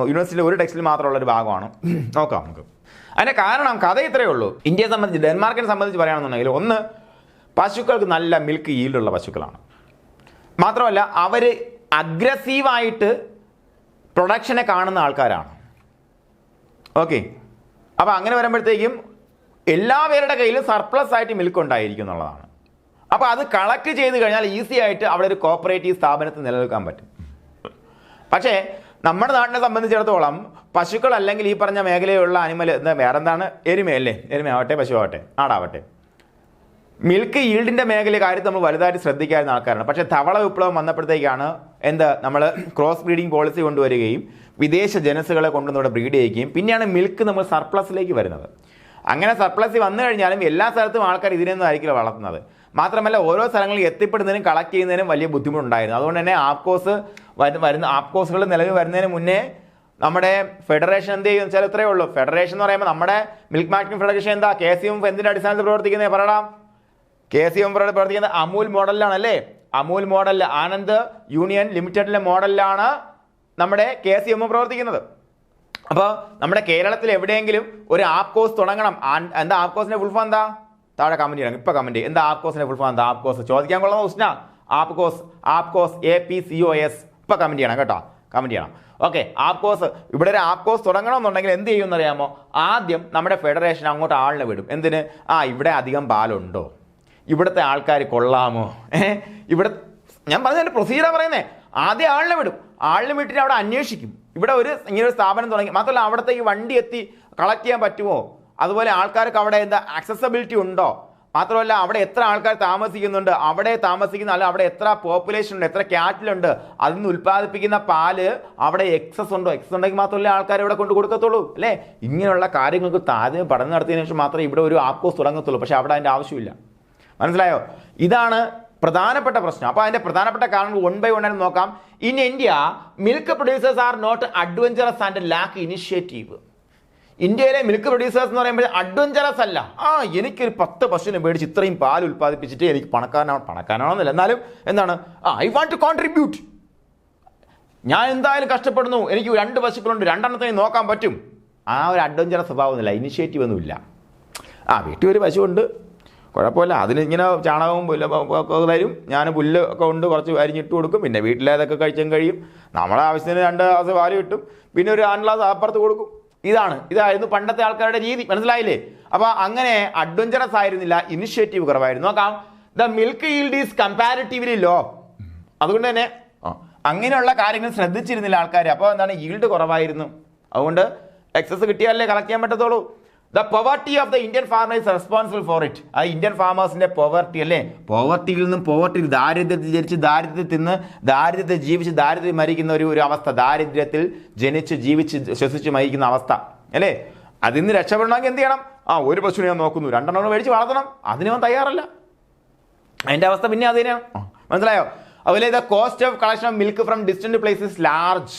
യൂണിവേഴ്സിറ്റിയിലെ ഒരു ടെക്സ്റ്റിൽ മാത്രമുള്ളൊരു ഭാഗമാണ്. നോക്കാം നമുക്ക് അതിൻ്റെ കാരണം. കഥ ഇത്രയേ ഉള്ളൂ. ഇന്ത്യയെ സംബന്ധിച്ച്, ഡെൻമാർക്കിനെ സംബന്ധിച്ച് പറയുകയാണെന്നുണ്ടെങ്കിൽ, ഒന്ന്, പശുക്കൾക്ക് നല്ല മിൽക്ക് ഈൽഡുള്ള പശുക്കളാണ്. മാത്രമല്ല അവർ അഗ്രസീവായിട്ട് പ്രൊഡക്ഷനെ കാണുന്ന ആൾക്കാരാണ്. ഓക്കെ, അപ്പോൾ അങ്ങനെ വരുമ്പോഴത്തേക്കും എല്ലാവരുടെ കയ്യിലും സർപ്ലസ് ആയിട്ട് മിൽക്ക് ഉണ്ടായിരിക്കും എന്നുള്ളതാണ്. അപ്പോൾ അത് കളക്ട് ചെയ്ത് കഴിഞ്ഞാൽ ഈസി ആയിട്ട് അവിടെ ഒരു കോർപ്പറേറ്റീവ് സ്ഥാപനത്തിൽ നിലനിൽക്കാൻ പറ്റും. പക്ഷേ നമ്മുടെ നാട്ടിനെ സംബന്ധിച്ചിടത്തോളം പശുക്കൾ അല്ലെങ്കിൽ ഈ പറഞ്ഞ മേഖലയിലുള്ള അനിമൽ വേറെ എന്താണ്, എരുമയല്ലേ, എരുമയാവട്ടെ, പശുവാവട്ടെ, ആടാവട്ടെ, മിൽക്ക് ഈൽഡിൻ്റെ മേഖല കാര്യത്തിൽ നമ്മൾ വലുതായിട്ട് ശ്രദ്ധിക്കാവുന്ന ആൾക്കാരാണ്. പക്ഷേ ധവള വിപ്ലവം വന്നപ്പോഴത്തേക്കാണ് നമ്മൾ ക്രോസ് ബ്രീഡിംഗ് പോളിസി കൊണ്ടുവരികയും വിദേശ ജനസുകളെ കൊണ്ടുവന്നിവിടെ ബ്രീഡ് ചെയ്യുകയും പിന്നെയാണ് മിൽക്ക് നമ്മൾ സർപ്ലസിലേക്ക് വരുന്നത്. അങ്ങനെ സർപ്ലസ് വന്നു കഴിഞ്ഞാലും എല്ലാ സ്ഥലത്തും ആൾക്കാർ ഇതിനൊന്നും ആയിരിക്കില്ല വളർത്തുന്നത്. മാത്രമല്ല ഓരോ സ്ഥലങ്ങളിൽ എത്തിപ്പെടുന്നതിനും കളക്ട് ചെയ്യുന്നതിനും വലിയ ബുദ്ധിമുട്ടുണ്ടായിരുന്നു. അതുകൊണ്ട് തന്നെ ആപ്കോസുകൾ നിലവിൽ വരുന്നതിന് മുന്നേ നമ്മുടെ ഫെഡറേഷൻ എന്ത് ചെയ്യുമെന്ന് വെച്ചാൽ ഇത്രയേ ഉള്ളൂ. ഫെഡറേഷൻ എന്ന് പറയുമ്പോൾ നമ്മുടെ മിൽക്ക് മാർക്കറ്റിംഗ് ഫെഡറേഷൻ എന്താ, KCM എന്തിൻ്റെ അടിസ്ഥാനത്തിൽ പ്രവർത്തിക്കുന്നത് പറയണം. KCM പ്രവർത്തിക്കുന്നത് അമൂൽ മോഡലിലാണല്ലേ. അമൂൽ മോഡലിൽ, ആനന്ദ് യൂണിയൻ ലിമിറ്റഡിലെ മോഡലിലാണ് നമ്മുടെ KCM പ്രവർത്തിക്കുന്നത്. അപ്പോൾ നമ്മുടെ കേരളത്തിൽ എവിടെയെങ്കിലും ഒരു ആപ്കോസ് തുടങ്ങണം. എന്താ ആപ്കോസിൻ്റെ ഫുൾ ഫോം എന്താ? താഴെ കമൻറ്റ് ചെയ്യണം, ഇപ്പോൾ കമൻറ്റ് ചെയ്യും. എന്താ ആപ്കോസിൻ്റെ ഫുൾ ഫോം എന്താ? ആപ്കോസ് ചോദിക്കാൻ കൊള്ളുന്ന ക്വസ്റ്റ്യനാ. ആപ്കോസ് APCOS ഇപ്പോൾ കമൻറ്റ് ചെയ്യണം കേട്ടോ, കമൻറ്റ് ചെയ്യണം. ഓക്കെ, ആപ്കോസ്, ഇവിടെ ഒരു ആപ്കോസ് തുടങ്ങണമെന്നുണ്ടെങ്കിൽ എന്ത് ചെയ്യുമെന്ന് അറിയാമോ? ആദ്യം നമ്മുടെ ഫെഡറേഷൻ അങ്ങോട്ട് ആളിനെ വിടും. എന്തിന്? ഇവിടെ അധികം പാലുണ്ടോ, ഇവിടുത്തെ ആൾക്കാർ കൊള്ളാമോ, ഇവിടെ ഞാൻ പറഞ്ഞ പ്രൊസീജിയർ പറയുന്നേ. ആദ്യം ആളിനെ വിടും. ആളിനെ വിട്ടിട്ട് അവിടെ അന്വേഷിക്കും, ഇവിടെ ഇങ്ങനെ ഒരു സ്ഥാപനം തുടങ്ങി. മാത്രമല്ല അവിടത്തേക്ക് വണ്ടി എത്തി കളക്ട് ചെയ്യാൻ പറ്റുമോ, അതുപോലെ ആൾക്കാർക്ക് അവിടെ എന്താ ആക്സസബിലിറ്റി ഉണ്ടോ, മാത്രമല്ല അവിടെ എത്ര ആൾക്കാർ താമസിക്കുന്നുണ്ട്, അവിടെ താമസിക്കുന്ന അല്ല അവിടെ എത്ര പോപ്പുലേഷൻ ഉണ്ട്, എത്ര ക്യാറ്റിലുണ്ട്, അതിൽ നിന്ന് ഉൽപ്പാദിപ്പിക്കുന്ന പാല് അവിടെ എക്സസ് ഉണ്ടോ, എക്സസ് ഉണ്ടെങ്കിൽ മാത്രമല്ലേ ആൾക്കാർ ഇവിടെ കൊണ്ട് കൊടുക്കത്തുള്ളൂ അല്ലേ. ഇങ്ങനെയുള്ള കാര്യങ്ങൾക്ക് താരതമ്യം പഠനം നടത്തിയതിനു ശേഷം മാത്രമേ ഇവിടെ ഒരു ആപ്കോസ് തുടങ്ങത്തുള്ളൂ. പക്ഷേ അവിടെ അതിൻ്റെ ആവശ്യമില്ല. മനസ്സിലായോ? ഇതാണ് പ്രധാനപ്പെട്ട പ്രശ്നം. അപ്പോൾ അതിൻ്റെ പ്രധാനപ്പെട്ട കാരണങ്ങൾ 1 by 1 നോക്കാം. In India milk producers are not adventurous and lack initiative. ഇന്ത്യയിലെ മിൽക്ക് പ്രൊഡ്യൂസേഴ്സ് എന്ന് പറയുമ്പോൾ അഡ്വഞ്ചറസ് അല്ല. എനിക്കൊരു 10 പശുവിനെ മേടിച്ച് ഇത്രയും പാൽ ഉൽപ്പാദിപ്പിച്ചിട്ട് എനിക്ക് പണക്കാരനാണെന്നില്ല, എന്നാലും എന്താണ് ഐ വാണ്ട് ടു കോൺട്രിബ്യൂട്ട്, ഞാൻ എന്തായാലും കഷ്ടപ്പെടുന്നു, എനിക്ക് 2 പശുക്കളുണ്ട്, 2 എണ്ണത്തിനെ നോക്കാൻ പറ്റും. ആ ഒരു അഡ്വഞ്ചറസ് സ്വഭാവമൊന്നുമില്ല, ഇനിഷ്യേറ്റീവ് ഒന്നുമില്ല. വീട്ടിൽ ഒരു പശുവുണ്ട്, കുഴപ്പമില്ല, അതിന് ഇങ്ങനെ ചാണകവും പുല്ലൊക്കെ തരും, ഞാൻ പുല്ല് ഒക്കെ ഉണ്ട് കുറച്ച് അരിഞ്ഞിട്ട് കൊടുക്കും, പിന്നെ വീട്ടിലേതൊക്കെ കഴിച്ചാൽ കഴിയും, നമ്മുടെ ആവശ്യത്തിന് 2 ഗ്ലാസ് പാല് കിട്ടും, പിന്നെ ഒരു 1 ഗ്ലാസ് അപ്പുറത്ത് കൊടുക്കും. ഇതായിരുന്നു പണ്ടത്തെ ആൾക്കാരുടെ രീതി, മനസ്സിലായില്ലേ? അപ്പോൾ അങ്ങനെ അഡ്വഞ്ചറസ് ആയിരുന്നില്ല, ഇനിഷ്യേറ്റീവ് കുറവായിരുന്നു. നോക്കാം, the milk yield is comparatively low. അതുകൊണ്ട് തന്നെ അങ്ങനെയുള്ള കാര്യങ്ങൾ ശ്രദ്ധിച്ചിരുന്നില്ല ആൾക്കാർ. അപ്പോൾ എന്താണ്, ഈൽഡ് കുറവായിരുന്നു, അതുകൊണ്ട് എക്സസ് കിട്ടിയാലേ കളക്ട് ചെയ്യാൻ പറ്റത്തുള്ളൂ. The poverty of the Indian farmer is responsible for it. ആ ഇന്ത്യൻ ഫാമേഴ്സിന്റെ പോവർട്ടി അല്ലേ, പോവർട്ടിയിൽ നിന്നും ദാരിദ്ര്യത്തിൽ ജനിച്ച് ദാരിദ്ര്യത്തിൽ തിന്ന് ദാരിദ്ര്യത്തിൽ ജീവിച്ച് ദാരിദ്ര്യം മരിക്കുന്ന ഒരു അവസ്ഥ, ദാരിദ്ര്യത്തിൽ ജനിച്ച് ജീവിച്ച് ശ്വസിച്ച് മരിക്കുന്ന അവസ്ഥ അല്ലേ, അതിൽ നിന്ന് രക്ഷപ്പെടണമെങ്കിൽ എന്ത് ചെയ്യണം? ഒരു പശുവിനെ ഞാൻ നോക്കുന്നു, 2 എണ്ണം മേടിച്ച് വളർത്തണം, അതിനവൻ തയ്യാറല്ല. അതിന്റെ അവസ്ഥ പിന്നെ അത് തന്നെയാണ്, മനസ്സിലായോ? അതുപോലെ the cost of collection of milk from distant places large.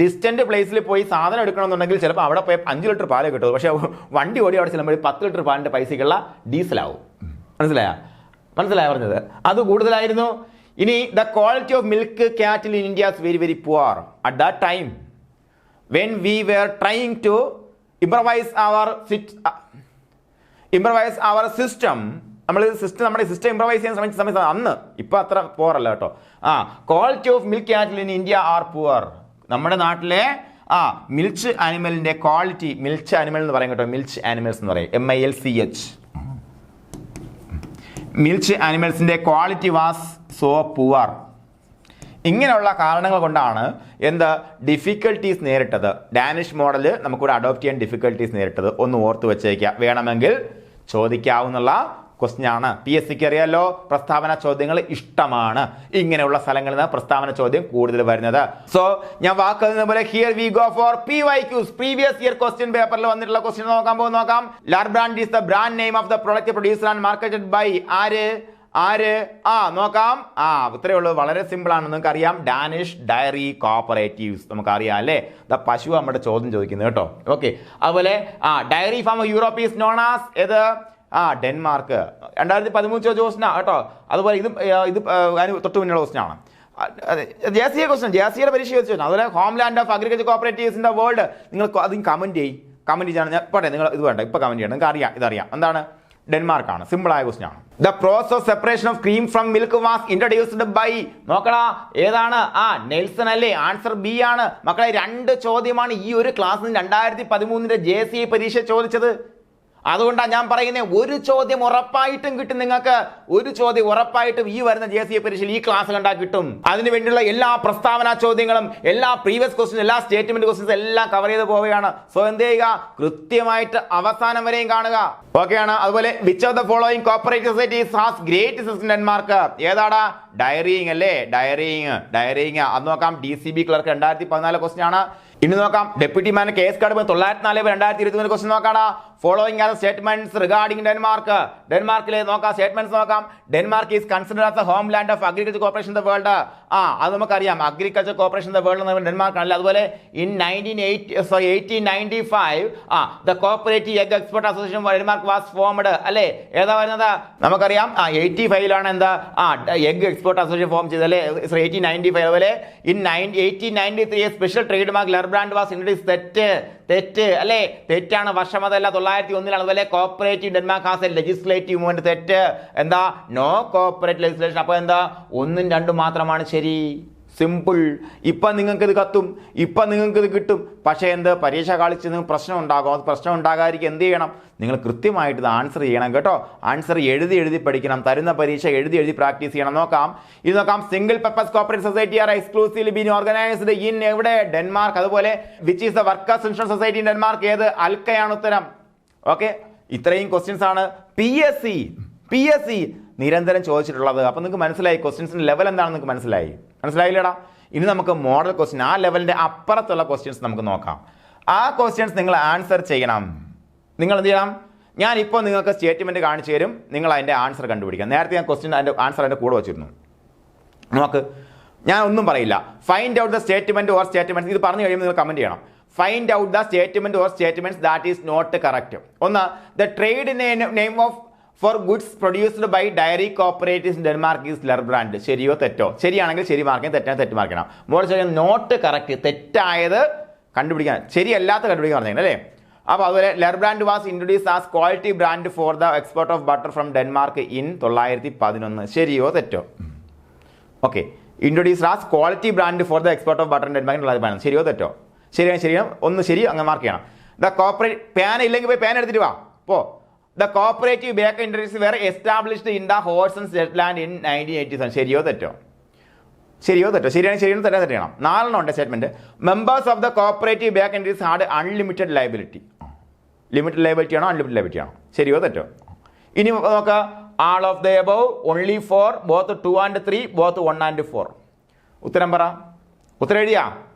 Distant പ്ലേസിൽ പോയി സാധനം എടുക്കണമെന്നുണ്ടെങ്കിൽ ചിലപ്പോൾ അവിടെ പോയി 5 ലിറ്റർ പാല് കിട്ടും, പക്ഷേ വണ്ടി ഓടി അവിടെ ചെല്ലുമ്പോൾ 10 ലിറ്റർ പാലിൻ്റെ പൈസയ്ക്കുള്ള ഡീസലാവും. മനസ്സിലായോ പറഞ്ഞത്? അത് കൂടുതലായിരുന്നു. ഇനി the quality of milk cattle in India is very very poor at that time when we were trying to improvise our system. നമ്മുടെ സിസ്റ്റം ഇംപ്രവൈസ് ചെയ്യാൻ ശ്രമിച്ച സമയത്ത് അന്ന്, ഇപ്പം അത്ര പോറല്ല കേട്ടോ. Quality of milk cattle in India are poor. നമ്മുടെ നാട്ടിലെ മിൽച്ച് ആനിമലിന്റെ ക്വാളിറ്റി, മിൽച്ച് ആനിമൽ എന്ന് പറയും കേട്ടോ, മിൽച്ച് ആനിമൽസ് എന്ന് പറയും, MILCH. മിൽച്ച് ആനിമൽസിന്റെ ക്വാളിറ്റി വാസ് സോ പുവർ. ഇങ്ങനെയുള്ള കാരണങ്ങൾ കൊണ്ടാണ് ഡിഫിക്കൽട്ടീസ് നേരിട്ടത്. ഡാനിഷ് മോഡൽ നമുക്കിവിടെ അഡോപ്റ്റ് ചെയ്യാൻ ഡിഫിക്കൽട്ടീസ് നേരിട്ടത്. ഒന്ന് ഓർത്ത് വെച്ചേക്കുക, വേണമെങ്കിൽ ചോദിക്കാവുന്ന ക്വസ്റ്റ്യൻ ആണ്. PSCക്ക് അറിയാലോ, പ്രസ്താവന ചോദ്യങ്ങൾ ഇഷ്ടമാണ്. ഇങ്ങനെയുള്ള സ്ഥലങ്ങളിൽ നിന്ന് പ്രസ്താവന ചോദ്യം കൂടുതൽ വരുന്നത്. സോ ഞാൻ വാക്കുന്ന പോലെ here we go for PYQs, previous year question പേപ്പറിൽ വന്നിട്ടുള്ള ക്വസ്റ്റ്യൻ നോക്കാം. Lurbrand is the brand name of the product producer and marketed by ആര് നോക്കാം. ഇത്രയേ ഉള്ളൂ, വളരെ സിമ്പിൾ ആണ്, നിങ്ങൾക്ക് അറിയാം. ഡാനിഷ് ഡയറി കോപ്പറേറ്റീവ്സ് നമുക്കറിയാം അല്ലേ. പശു നമ്മുടെ ചോദ്യം ചോദിക്കുന്നത് കേട്ടോ. ഓക്കെ, അതുപോലെ dairy farm Europe is known as Denmark. 2013 ചോദിച്ച ക്വസ്റ്റ്യൻ കേട്ടോ. അതുപോലെ ഇത് തൊട്ട് മുന്നുള്ള ക്വസ്റ്റ്യൻ ആണ്. JCA ക്വസ്റ്റ്യൻ, JCയുടെ പരീക്ഷ ചോദിച്ചു. അതുപോലെ homeland of agriculture cooperatives in the world. നിങ്ങൾ അതിന് കമന്റ് ചെയ്യാണ്. പോട്ടെ, നിങ്ങൾ ഇത് വേണ്ട, ഇപ്പൊ കമന്റ് ചെയ്യണം. നിങ്ങൾക്ക് ഇതറിയാം. എന്താണ്? ഡെൻമാർക്കാണ്. സിമ്പിൾ ആയ ക്വസ്റ്റ്യൻ ആണ്. The process of separation of cream from milk was introduced by. നോക്കടാ, ഏതാണ്? നെൽസൺ അല്ലേ? ആൻസർ B ആണ് മക്കളെ. 2 ചോദ്യമാണ് ഈ ഒരു ക്ലാസ്സിൽ 2013 JCA പരീക്ഷ ചോദിച്ചത്. അതുകൊണ്ടാണ് ഞാൻ പറയുന്നത്, ഒരു ചോദ്യം ഉറപ്പായിട്ടും കിട്ടും നിങ്ങൾക്ക്. ഒരു ചോദ്യം ഉറപ്പായിട്ടും ഈ വരുന്ന JCA പരീക്ഷയിൽ ഈ ക്ലാസ് കണ്ടാൽ കിട്ടും. അതിനു വേണ്ടിയുള്ള എല്ലാ പ്രസ്താവന ചോദ്യങ്ങളും, എല്ലാ പ്രീവിയസ് ക്വസ്റ്റ്യൻ, എല്ലാ സ്റ്റേറ്റ്മെന്റ് ക്വസ്റ്റ്യൻസ് എല്ലാം കവർ ചെയ്ത് പോവുകയാണ്. സോ എന്ത് ചെയ്യുക, കൃത്യമായിട്ട് അവസാനം വരെയും കാണുക. ഓക്കെയാണ്. അതുപോലെ which of the following cooperative societies has great success in Denmark? ഏതാടാ? ഡയറിങ് അല്ലേ, ഡയറിങ്. അത് നോക്കാം. DCB ക്ലർക്ക് 2014 ക്വസ്റ്റ്യൻ ആണ്. ഇനി നോക്കാം, deputy man case card 904/2023 question നോക്കാടാ. Following are statements regarding Denmark. ഡെൻമാർക്കിലെ നോക്കാം, സ്റ്റേറ്റ്മെന്റ്സ് നോക്കാം. Denmark is considered as a homeland of agriculture corporation the world. അത് നമുക്കറിയാം, അഗ്രികൾച്ചർ കോർപ്പറേഷൻ ദ വേൾഡ് എന്ന് ഡെൻമാർക്ക് ആണല്ലോ. അതുപോലെ in 1895 the cooperative egg export association Denmark was formed അല്ലേ. ഏതാ വരുന്നത്? നമുക്കറിയാം 85 എഗ് എക്സ്പോർട്ട് അസോസിയേഷൻ ഫോം ചെയ്തത് അല്ലേ, 1895. അതുപോലെ in 1893 special trademark Lurbrand was introduce. തെറ്റ് അല്ലേ, തെറ്റാണ്. വർഷം അതല്ല, 901 അതുപോലെ cooperative Denmark has a legislative movement. തെറ്റ്. എന്താ? No cooperative legislation. അപ്പോൾ എന്താ? 1ഉം 2ഉം മാത്രമാണ് ശരി. സിമ്പിൾ. ഇപ്പം നിങ്ങൾക്ക് ഇത് കത്തും, ഇപ്പം നിങ്ങൾക്ക് ഇത് കിട്ടും. പക്ഷേ പരീക്ഷ കാളിച്ച് നിങ്ങൾക്ക് പ്രശ്നം ഉണ്ടാകും. അത് പ്രശ്നം ഉണ്ടാകാതിരിക്കും എന്ത് ചെയ്യണം? നിങ്ങൾ കൃത്യമായിട്ട് ഇത് ആൻസർ ചെയ്യണം കേട്ടോ. ആൻസർ എഴുതി പഠിക്കണം. തരുന്ന പരീക്ഷ എഴുതി പ്രാക്ടീസ് ചെയ്യണം. നോക്കാം, ഇത് നോക്കാം. Single purpose cooperative society R exclusively been organised in എവിടെ? ഡെൻമാർക്ക്. അതുപോലെ which is the workers insurance society in Denmark? ഏത്? അൽക്കയാണ് ഉത്തരം. ഓക്കെ, ഇത്രയും ക്വസ്റ്റ്യൻസ് ആണ് PSC നിരന്തരം ചോദിച്ചിട്ടുള്ളത്. അപ്പം നിങ്ങൾക്ക് മനസ്സിലായി ക്വസ്റ്റ്യൻസിന്റെ ലെവൽ എന്താണെന്ന് നിങ്ങൾക്ക് മനസ്സിലായില്ലടാ. ഇനി നമുക്ക് മോഡൽ ക്വസ്റ്റ്യൻ, ആ ലെവലിന്റെ അപ്പുറത്തുള്ള ക്വസ്റ്റ്യൻസ് നമുക്ക് നോക്കാം. ആ ക്വസ്റ്റ്യൻസ് നിങ്ങൾ ആൻസർ ചെയ്യണം. നിങ്ങൾ എന്ത് ചെയ്യണം? ഞാനിപ്പോൾ നിങ്ങൾക്ക് സ്റ്റേറ്റ്മെന്റ് കാണിച്ചു തരും, നിങ്ങൾ അതിന്റെ ആൻസർ കണ്ടുപിടിക്കാം. നേരത്തെ ഞാൻ ക്വസ്റ്റ്യൻ അതിന്റെ ആൻസർ അതിന്റെ കൂടെ വെച്ചിരുന്നു. നോക്ക്, ഞാൻ ഒന്നും പറയില്ല. Find out the statement or statement. ഇത് പറഞ്ഞു കഴിയുമ്പോൾ നിങ്ങൾ കമന്റ് ചെയ്യണം. Find out the statement or statements that is not correct. ഒന്ന്, the trade name of for goods produced by dairy cooperatives in Denmark is Lurbrand. ശരിയോ തെറ്റോ? ശരിയാണെങ്കിൽ ശരി മാർക്കണം, തെറ്റാണ് തെറ്റ് മാർക്കണം. മോൾ ചോദിക്കാൻ നോട്ട് കറക്റ്റ്, തെറ്റായത് കണ്ടുപിടിക്കാൻ, ശരിയല്ലാത്ത കണ്ടുപിടിക്കാൻ പറഞ്ഞത് അല്ലേ. അപ്പോൾ അതുപോലെ Lurbrand was introduce as quality brand for the export of butter from Denmark in 1911. ശരിയോ തെറ്റോ? Okay, introduce as quality brand for the export of butter in Denmark 1911. ശരിയോ തെറ്റോ? ശരിയാണ്. ഒന്ന് ശരി അങ്ങ് മാർക്ക് ചെയ്യണം. ദ കോപ്പറേറ്റ് പേന ഇല്ലെങ്കിൽ പോയി പേന എടുത്തിട്ട് വാ പോ. The cooperative bakery industries were established in the Horsens setland in 1987. ശരിയോ തെറ്റോ? ശരിയാണ് തെറ്റാണ് തെറ്റണം. 4 ഉണ്ട് statement. Members of the cooperative bakery industries had unlimited liability. Limited liability ആണോ അൺലിമിറ്റഡ് ലയബിലിറ്റി ആണോ? ശരിയോ തെറ്റോ? ഇനി നോക്കുക, all of the above only for both 2 and 3 both 1 and 4. ഉത്തരം പറ. ഉത്തരം എഴുതിയാ?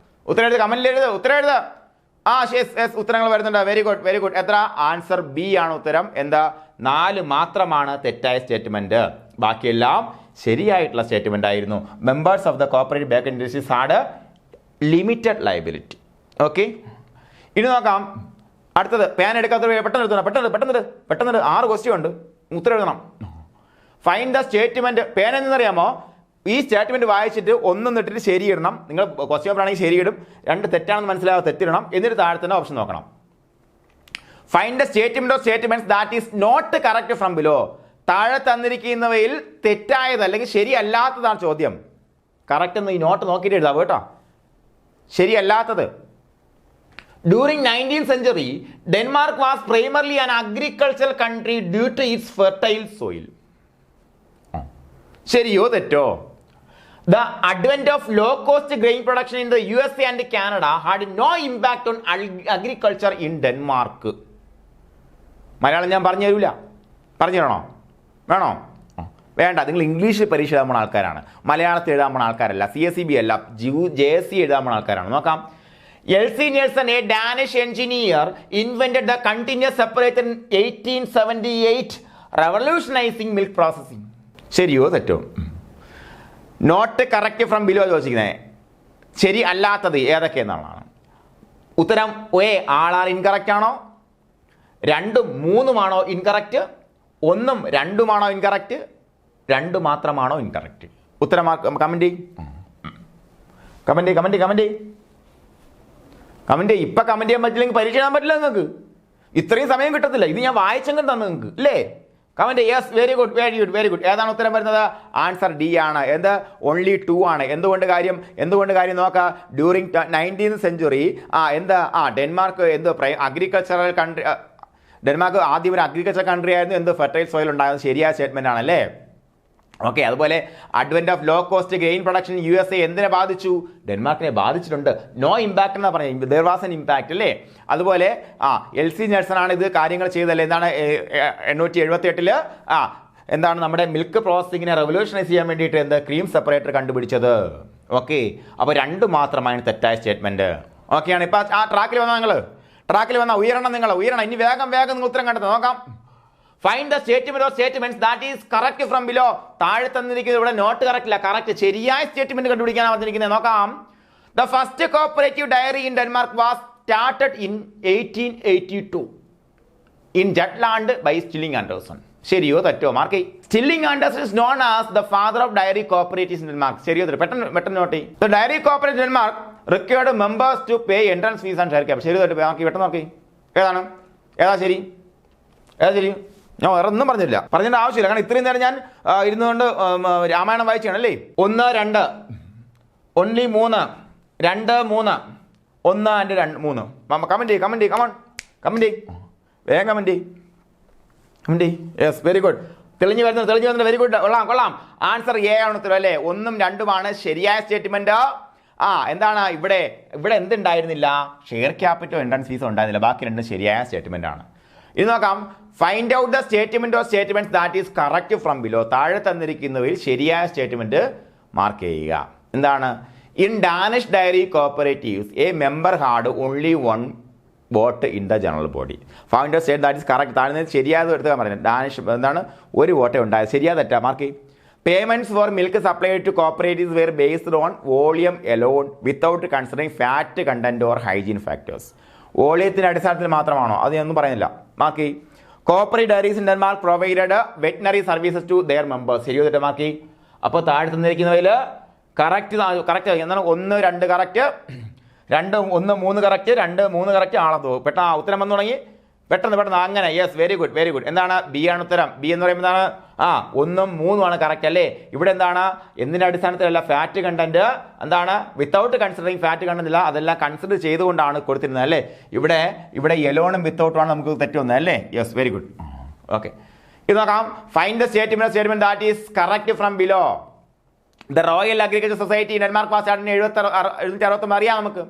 ഉത്തരം എഴുതി, കമന്റിൽ എഴുത്, ഉത്തരം എഴുത്. ഉത്തരങ്ങൾ വരുന്നുണ്ട്. Very good. എത്ര? ആൻസർ ബി ആണ് ഉത്തരം. എന്താ? 4 മാത്രമാണ് തെറ്റായ സ്റ്റേറ്റ്മെന്റ്, ബാക്കിയെല്ലാം ശരിയായിട്ടുള്ള സ്റ്റേറ്റ്മെന്റ് ആയിരുന്നു. Members of the cooperative bakery industries had limited liability. Okay, ഇനി നോക്കാം അടുത്തത്. പേൻ എടുക്കാത്ത പെട്ടെന്ന് 6 ക്വസ്റ്റ്യൻ ഉണ്ട്, ഉത്തരം എഴുതണം. Find the statement. പേൻ എന്നറിയാമോ? ഈ സ്റ്റേറ്റ്മെന്റ് വായിച്ചിട്ട് ഒന്നും ഇട്ടിട്ട് ശരിയിടണം. നിങ്ങൾ ക്വസ്റ്റ്യൻ പേപ്പർ ആണെങ്കിൽ ശരിയിടും, 2 തെറ്റാണെന്ന് മനസ്സിലാവാതെ തെറ്റിടണം. എന്നിട്ട് താഴെ തന്നെ ഓപ്ഷൻ നോക്കണം. Find the statement of statements that is not correct from below. താഴെ തന്നിരിക്കുന്നവയിൽ തെറ്റായത് അല്ലെങ്കിൽ ശരിയല്ലാത്തതാണ് ചോദ്യം. കറക്റ്റ് എന്ന് ഈ നോട്ട് നോക്കിയിട്ട് എഴുതാം കേട്ടോ. ശരിയല്ലാത്തത്. During 19th century, Denmark was primarily an agricultural country due to its fertile soil. ശരിയോ തെറ്റോ? The advent of low-cost grain production in the USA and Canada had no impact on agriculture in Denmark. Malayalam ഞാൻ പറഞ്ഞു തരൂല. പറഞ്ഞു തരണോ? വേണോ? വേണ്ട. നിങ്ങൾ ഇംഗ്ലീഷിൽ പരീക്ഷ എഴുതാൻ പോണ ആൾക്കാരാണ്, മലയാളത്തിൽ എഴുതാൻ പോണ ആൾക്കാരല്ല. CSEB അല്ല, JSC എഴുതാൻ പോണ ആൾക്കാരാണ്. നോക്കാം. L.C. Nielsen, a Danish engineer, invented the continuous separator in 1878, revolutionizing milk processing. ശരിയോ തെറ്റോ? നോട്ട് കറക്റ്റ് ഫ്രം ബിലോ ചോദിച്ചിരിക്കുന്നത്. ശരി അല്ലാത്തത് ഏതൊക്കെയെന്നുള്ളതാണ്. ഉത്തരം എ ആളാർ ഇൻകറക്റ്റ് ആണോ, 2ഉം 3ഉം ആണോ ഇൻകറക്റ്റ്, 1ഉം 2ഉം ആണോ ഇൻകറക്റ്റ്, 2 മാത്രമാണോ ഇൻകറക്റ്റ്? ഉത്തരം കമന്റ് ഇപ്പൊ കമന്റ് ചെയ്യാൻ പറ്റില്ലെങ്കിൽ പരീക്ഷ എഴുതാൻ പറ്റില്ല നിങ്ങൾക്ക്. ഇത്രയും സമയം കിട്ടത്തില്ല. ഇത് ഞാൻ വായിച്ചെങ്കിൽ തന്നെ നിങ്ങൾക്ക് അല്ലേ? കമന്റ്. Yes, very good. ഏതാണ് ഉത്തരം വരുന്നത്? ആൻസർ ഡി ആണ്. എന്ത്? ഓൺലി 2 ആണ്. എന്തുകൊണ്ട് കാര്യം നോക്കുക. During 19th century Denmark agricultural country. Denmark ആദ്യം ഒരു അഗ്രികൾച്ചർ കൺട്രി ആയിരുന്നു. ഫെർട്ടൈൽ സോയിൽ ഉണ്ടായത് ശരിയായ സ്റ്റേറ്റ്മെന്റ് ആണല്ലേ. ഓക്കെ, അതുപോലെ advent of low cost grain production USA എന്തിനെ ബാധിച്ചു? ഡെൻമാർക്കിനെ ബാധിച്ചിട്ടുണ്ട്. നോ ഇമ്പാക്ട് എന്നാ പറഞ്ഞത്, ദർ വാസ് എൻ ഇമ്പാക്ട് അല്ലേ. അതുപോലെ L.C. Nielsen ആണ് ഇത് കാര്യങ്ങൾ ചെയ്തല്ലേ. എന്താണ് 1878 എന്താണ് നമ്മുടെ മിൽക്ക് പ്രോസസ്സിങ്ങിനെ റെവല്യൂഷനൈസ് ചെയ്യാൻ വേണ്ടിയിട്ട് ക്രീം സെപ്പറേറ്റർ കണ്ടുപിടിച്ചത്. ഓക്കെ, അപ്പോൾ 2 മാത്രമാണ് തെറ്റായ സ്റ്റേറ്റ്മെന്റ്. ഓക്കെയാണ്. ഇപ്പൊ ആ ട്രാക്കിൽ വന്ന ഉയരണം. ഇനി വേഗം നിങ്ങൾ ഉത്തരം കണ്ടെത്തുക. നോക്കാം. Find the statement of statements that is correct from below. താഴെ തന്നിരിക്കുന്നത് ഇവിടെ നോട്ട് കറക്റ്റ് ഇല്ല, കറക്റ്റ് ശരിയായ സ്റ്റേറ്റ്മെന്റ് കണ്ടുപിടിക്കാനാണ് പറഞ്ഞിരിക്കുന്നത്. നോക്കാം. The first cooperative dairy in Denmark was started in 1882 in Jutland by Stilling Anderson. ശരിയോ തെറ്റോ? Mark. Stilling Anderson is known as the father of dairy cooperatives in Denmark. ശരിയോ തെറ്റോ? പെട്ടെന്ന് നോട്ടി. The dairy cooperative Denmark required members to pay entrance fees and share capital. ശരിയോ തെറ്റോ? പെട്ടെന്ന് നോക്കി. ഏതാ ശരി? ഞാൻ വേറെ ഒന്നും പറഞ്ഞില്ല, പറഞ്ഞിട്ട് ആവശ്യമില്ല. കാരണം ഇത്രയും നേരം ഞാൻ ഇരുന്നുകൊണ്ട് രാമായണം വായിച്ചാണല്ലേ. 1, 2 only 3, 2, 3, 1 and 2, 3. കമന്റ് വേഗം കമന്റ്. Yes, very good. തെളിഞ്ഞു വരുന്നത് വെരി ഗുഡ്. കൊള്ളാം. ആൻസർ എ ആണ് ഉത്തരം അല്ലേ. 1ഉം 2ഉമാണ് ശരിയായ സ്റ്റേറ്റ്മെന്റ്. എന്താണ് ഇവിടെ എന്തുണ്ടായിരുന്നില്ല? ഷെയർ ക്യാപിറ്റൽ എൻട്രൻസ് ഫീസ് ഉണ്ടായിരുന്നില്ല. ബാക്കി 2 ശരിയായ സ്റ്റേറ്റ്മെന്റ് ആണ്. ഇത് നോക്കാം. Find out the statement of statement that is correct from below. താഴെ തന്നിരിക്കുന്നവയിൽ ശരിയായ സ്റ്റേറ്റ്മെന്റ് മാർക്ക് ചെയ്യുക. എന്താണ്? In Danish dairy cooperatives A member had only 1 vote in the general body. Find out state that is correct. താഴെ ശരിയായത് എടുത്താൽ പറയുന്നത്. ഡാനിഷ് എന്താണ്? 1 വോട്ടേ ഉണ്ടായത്. ശരിയാ തെറ്റാ? മാർക്ക് ചെയ്യും. Payments for milk supplied to cooperatives were based on volume alone without considering fat content or hygiene factors. വോളിയത്തിന്റെ അടിസ്ഥാനത്തിൽ മാത്രമാണോ? അത് ഞാനൊന്നും പറയുന്നില്ല. ബാക്കി cooperate dairies in Denmark provided veterinary services to their members. ശരിയോ തെറ്റ് മാക്കി? അപ്പോൾ താഴെ തന്നിരിക്കുന്നതിൽ കറക്റ്റ് എന്താണ് 1 2 കറക്റ്റ്, 2 1 3 കറക്റ്റ്, 2 3 കറക്റ്റ് ആണെന്ന് തോന്നും. പെട്ടെന്ന് ഉത്തരം വന്നു തുടങ്ങി. പെട്ടെന്ന് അങ്ങനെ. Yes, very good. എന്താണ്? ബി ആണ് ഉത്തരം. ബി എന്ന് പറയുമ്പോൾ എന്താണ്? 1 3 ആണ് കറക്റ്റ് അല്ലേ? ഇവിടെ എന്താണ്? എന്തിന്റെ അടിസ്ഥാനത്തിലല്ല? ഫാറ്റ് കണ്ടന്റ് എന്താണ്? വിത്തൗട്ട് കൺസിഡറിങ് ഫാറ്റ് കണ്ടന്റ് ഇല്ല, അതെല്ലാം കൺസിഡർ ചെയ്തുകൊണ്ടാണ് കൊടുത്തിരുന്നത് അല്ലേ? ഇവിടെ യെലോണും വിത്തൗട്ടും ആണ് നമുക്ക് തെറ്റുന്നത് അല്ലേ? Yes, very good. ഓക്കെ, ഇത് നോക്കാം. Find the statement that is correct from below. The royal agriculture society Denmark was started in 1769 അറിയാം നമുക്ക്.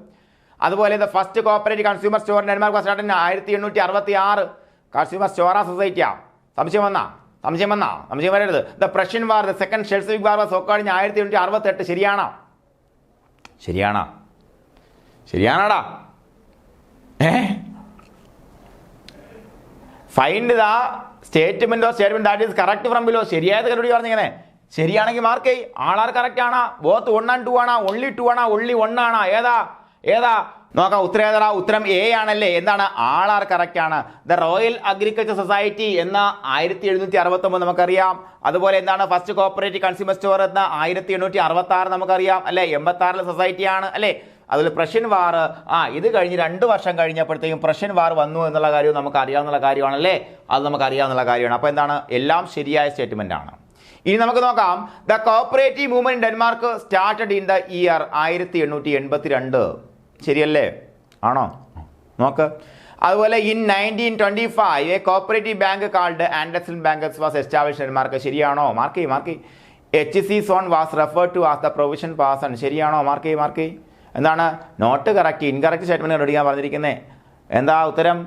അതുപോലെ the first cooperative consumer store Denmark was started in 1866. Consumer സ്റ്റോറാ സൊസൈറ്റിയാ? സംശയം വരരുത്. The Prussian war, the second Schleswig war was occurred in 1868. ശരിയാണോടാ? Find the statement that is correct from below. ശരിയായത് കണ്ടുപിടി പറഞ്ഞിങ്ങനെ. ശരിയാണെങ്കിൽ മാർക്ക് ചെയ്. ആളാർ കറക്റ്റ് ആണോ? ബോത്ത് 1 and 2 ആണോ? only 2 ആണോ? only 1 ആണോ? ഏതാ നോക്കാം. ഉത്തരം ഏതാ? ഉത്തരം എ ആണല്ലേ? എന്താണ്? ആളാർ കറക്റ്റ് ആണ്. ദ റോയൽ അഗ്രികൾച്ചർ സൊസൈറ്റി എന്ന 1769 നമുക്കറിയാം. അതുപോലെ എന്താണ്? ഫസ്റ്റ് കോപ്പറേറ്റീവ് കൺസ്യൂമർ സ്റ്റോർ എന്ന 1866 നമുക്കറിയാം അല്ലെ? 86 സൊസൈറ്റിയാണ് അല്ലെ? അതുപോലെ പ്രഷ്യൻ വാർ ഇത് കഴിഞ്ഞ് 2 വർഷം കഴിഞ്ഞപ്പോഴത്തേക്കും പ്രഷ്യൻ വാർ വന്നു എന്നുള്ള കാര്യവും നമുക്ക് അറിയാവുന്ന കാര്യമാണല്ലേ? അത് നമുക്ക് അറിയാവുന്ന കാര്യമാണ്. അപ്പോൾ എന്താണ്? എല്ലാം ശരിയായ സ്റ്റേറ്റ്മെന്റ് ആണ്. ഇനി നമുക്ക് നോക്കാം. The cooperative movement in Denmark started in the year 1882. ശരിയല്ലേ? ആണോ? നോക്ക്. അതുപോലെ in 1925 a cooperative bank called Anderson bank was established in Denmark. ശരിയാണോ? Mark. HC Sonne was referred to as the provision parson. ശരിയാണോ? മാർക്ക്. എന്താണ്? നോട്ട് കറക്റ്റ്, ഇൻകറക്റ്റ് സ്റ്റേറ്റ്മെന്റ് കണ്ടുപിടിക്കാൻ പറഞ്ഞിരിക്കുന്നത്. എന്താ ഉത്തരം?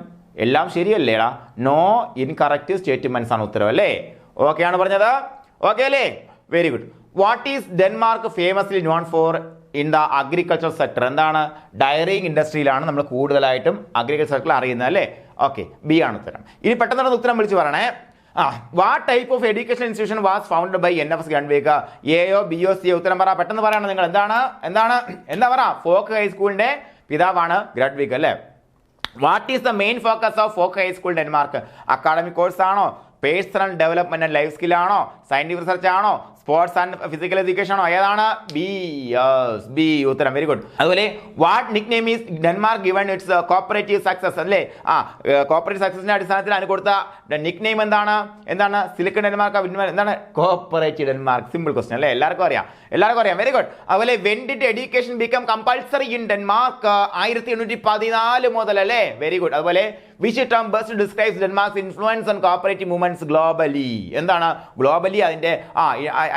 എല്ലാം ശരിയല്ലേടാ? നോ ഇൻകറക്റ്റ് സ്റ്റേറ്റ്മെന്റ്സ് ആണ് ഉത്തരം അല്ലേ? ഓക്കെ ആണ് പറഞ്ഞത്? ഓക്കെ അല്ലേ? Very good. What is Denmark famously known for in the agriculture sector? എന്താണ്? ഡയറിങ് ഇൻഡസ്ട്രിയിലാണ് നമ്മൾ കൂടുതലായിട്ടും അഗ്രികൾച്ചർ സെക്ടറിൽ അറിയുന്നത് അല്ലേ? ഓക്കെ, ബി ആണ് ഉത്തരം. ഇനി പെട്ടെന്ന് ഉത്തരം വിളിച്ച് പറയണേ. What type of education institution was founded by NFS ഗൺവേക്ക്? എയോ ബിയോ സിയോ? ഉത്തരം പറ, പെട്ടെന്ന് പറയണം നിങ്ങൾ. എന്താ പറ? ഫോക്ക് ഹൈസ്കൂളിന്റെ പിതാവാണ് ഗ്രഡ്വിക്ക് അല്ലേ? What is the main focus of folk high school Denmark? Academic course ആണോ? Personal development and life skill ആണോ? സയന്റിഫിക് റിസർച്ച് ആണോ? സ്പോർട്സ് ആൻഡ് ഫിസിക്കൽ എഡ്യൂക്കേഷൻ ആണോ? ഏതാണ്? ബി ഉത്തരം. Very good. അതുപോലെ what nick name is Denmark given its cooperative success അല്ലേ? കോപ്പറേറ്റീവ് സക്സസിന്റെ അടിസ്ഥാനത്തിൽ അതിന് കൊടുത്ത നിക് നെയിം എന്താണ്? Silicon Denmark. എന്താണ്? Cooperative Denmark. സിമ്പിൾ ക്വസ്റ്റ്യൻ അല്ലേ? എല്ലാവർക്കും അറിയാം. Very good. അതുപോലെ when did education become compulsory in Denmark? 1814 മുതൽ അല്ലേ? Very good. അതുപോലെ which term best describes Denmark influence on cooperative movements globally? എന്താണ് ഗ്ലോബലി? അതിന്റെ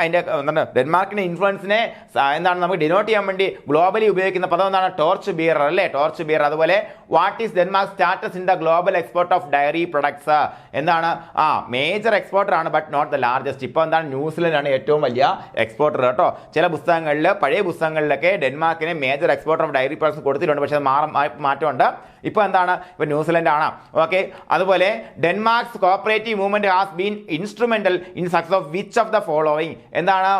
എന്താണ് ഡെൻമാർക്കിന്റെ ഇൻഫ്ലുവൻസിനെ എന്താണ് നമുക്ക് ഡിനോട്ട് ചെയ്യാൻ വേണ്ടി ഗ്ലോബലി ഉപയോഗിക്കുന്ന പദം എന്താണ്? ടോർച്ച് ബിയർ അല്ലേ? Torch bearer. അതുപോലെ what is Denmark status in the global export of dairy products? എന്താണ്? മേജർ എക്സ്പോർട്ടർ ആണ്, ബട്ട് നോട്ട് ദ ലാർജസ്റ്റ്. ഇപ്പോൾ എന്താണ്? ന്യൂസിലൻഡ് ആണ് ഏറ്റവും വലിയ എക്സ്പോർട്ടർ കേട്ടോ. ചില പുസ്തകങ്ങളിൽ, പഴയ പുസ്തകങ്ങളിലൊക്കെ ഡെൻമാർക്കിനെ major exporter of dairy products കൊടുത്തിട്ടുണ്ട്, പക്ഷേ മാറ്റമുണ്ട്. ഇപ്പോൾ എന്താണ്? ഇപ്പോൾ ന്യൂസിലൻഡ് ആണ്. ഓക്കെ. അതുപോലെ Denmark's cooperative movement has been instrumental in success of which of the following? എന്താണ്?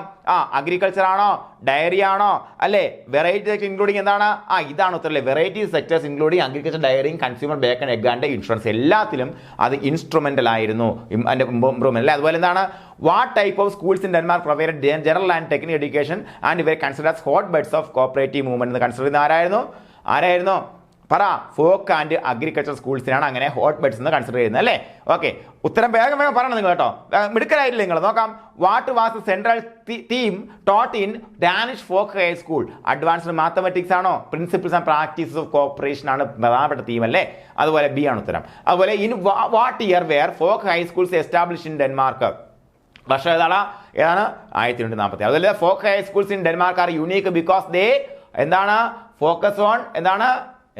അഗ്രികൾച്ചർ ആണോ? ഡയറി ആണോ? അല്ലേ? വെറൈറ്റി സെക്ടർ ഇൻക്ലൂഡിങ് എന്താണ്? ഇതാണ് ഉത്തരല്ലേ? Variety sectors including agriculture, dairying, consumer, bake and egg and insurance എല്ലാത്തിലും അത് ഇൻസ്ട്രുമെന്റൽ ആയിരുന്നു അതിന്റെ ഇംപ്രൂവ്മെന്റ് അല്ലേ? അതുപോലെ എന്താണ്? What type of schools in Denmark provide general and technical education and ഇവർ consider hot beds of cooperative movement? Consider ചെയ്യുന്ന ആരായിരുന്നു? പറ. ഫോക്ക് ആൻഡ് അഗ്രികൾച്ചർ സ്കൂൾസിനാണ് അങ്ങനെ ഹോട്ട് ബെഡ്സ് എന്ന് കൺസിഡർ ചെയ്യുന്നത് അല്ലേ? ഓക്കെ, ഉത്തരം വേഗം പറയണം നിങ്ങൾ കേട്ടോ. മിടുക്കരായിട്ടില്ല നിങ്ങൾ. നോക്കാം. What was central theme taught in Danish folk high school? Advanced mathematics ആണോ? Principles and practices of cooperation ആണ് പ്രധാനപ്പെട്ട തീം അല്ലേ? അതുപോലെ ബി ആണ് ഉത്തരം. അതുപോലെ in what year were folk high schools establish in Denmark? വർഷം ഏതാണ്? 1840. അതുപോലെ folk high schools in Denmark are unique because they എന്താണ്? ഫോക്കസ് ഓൺ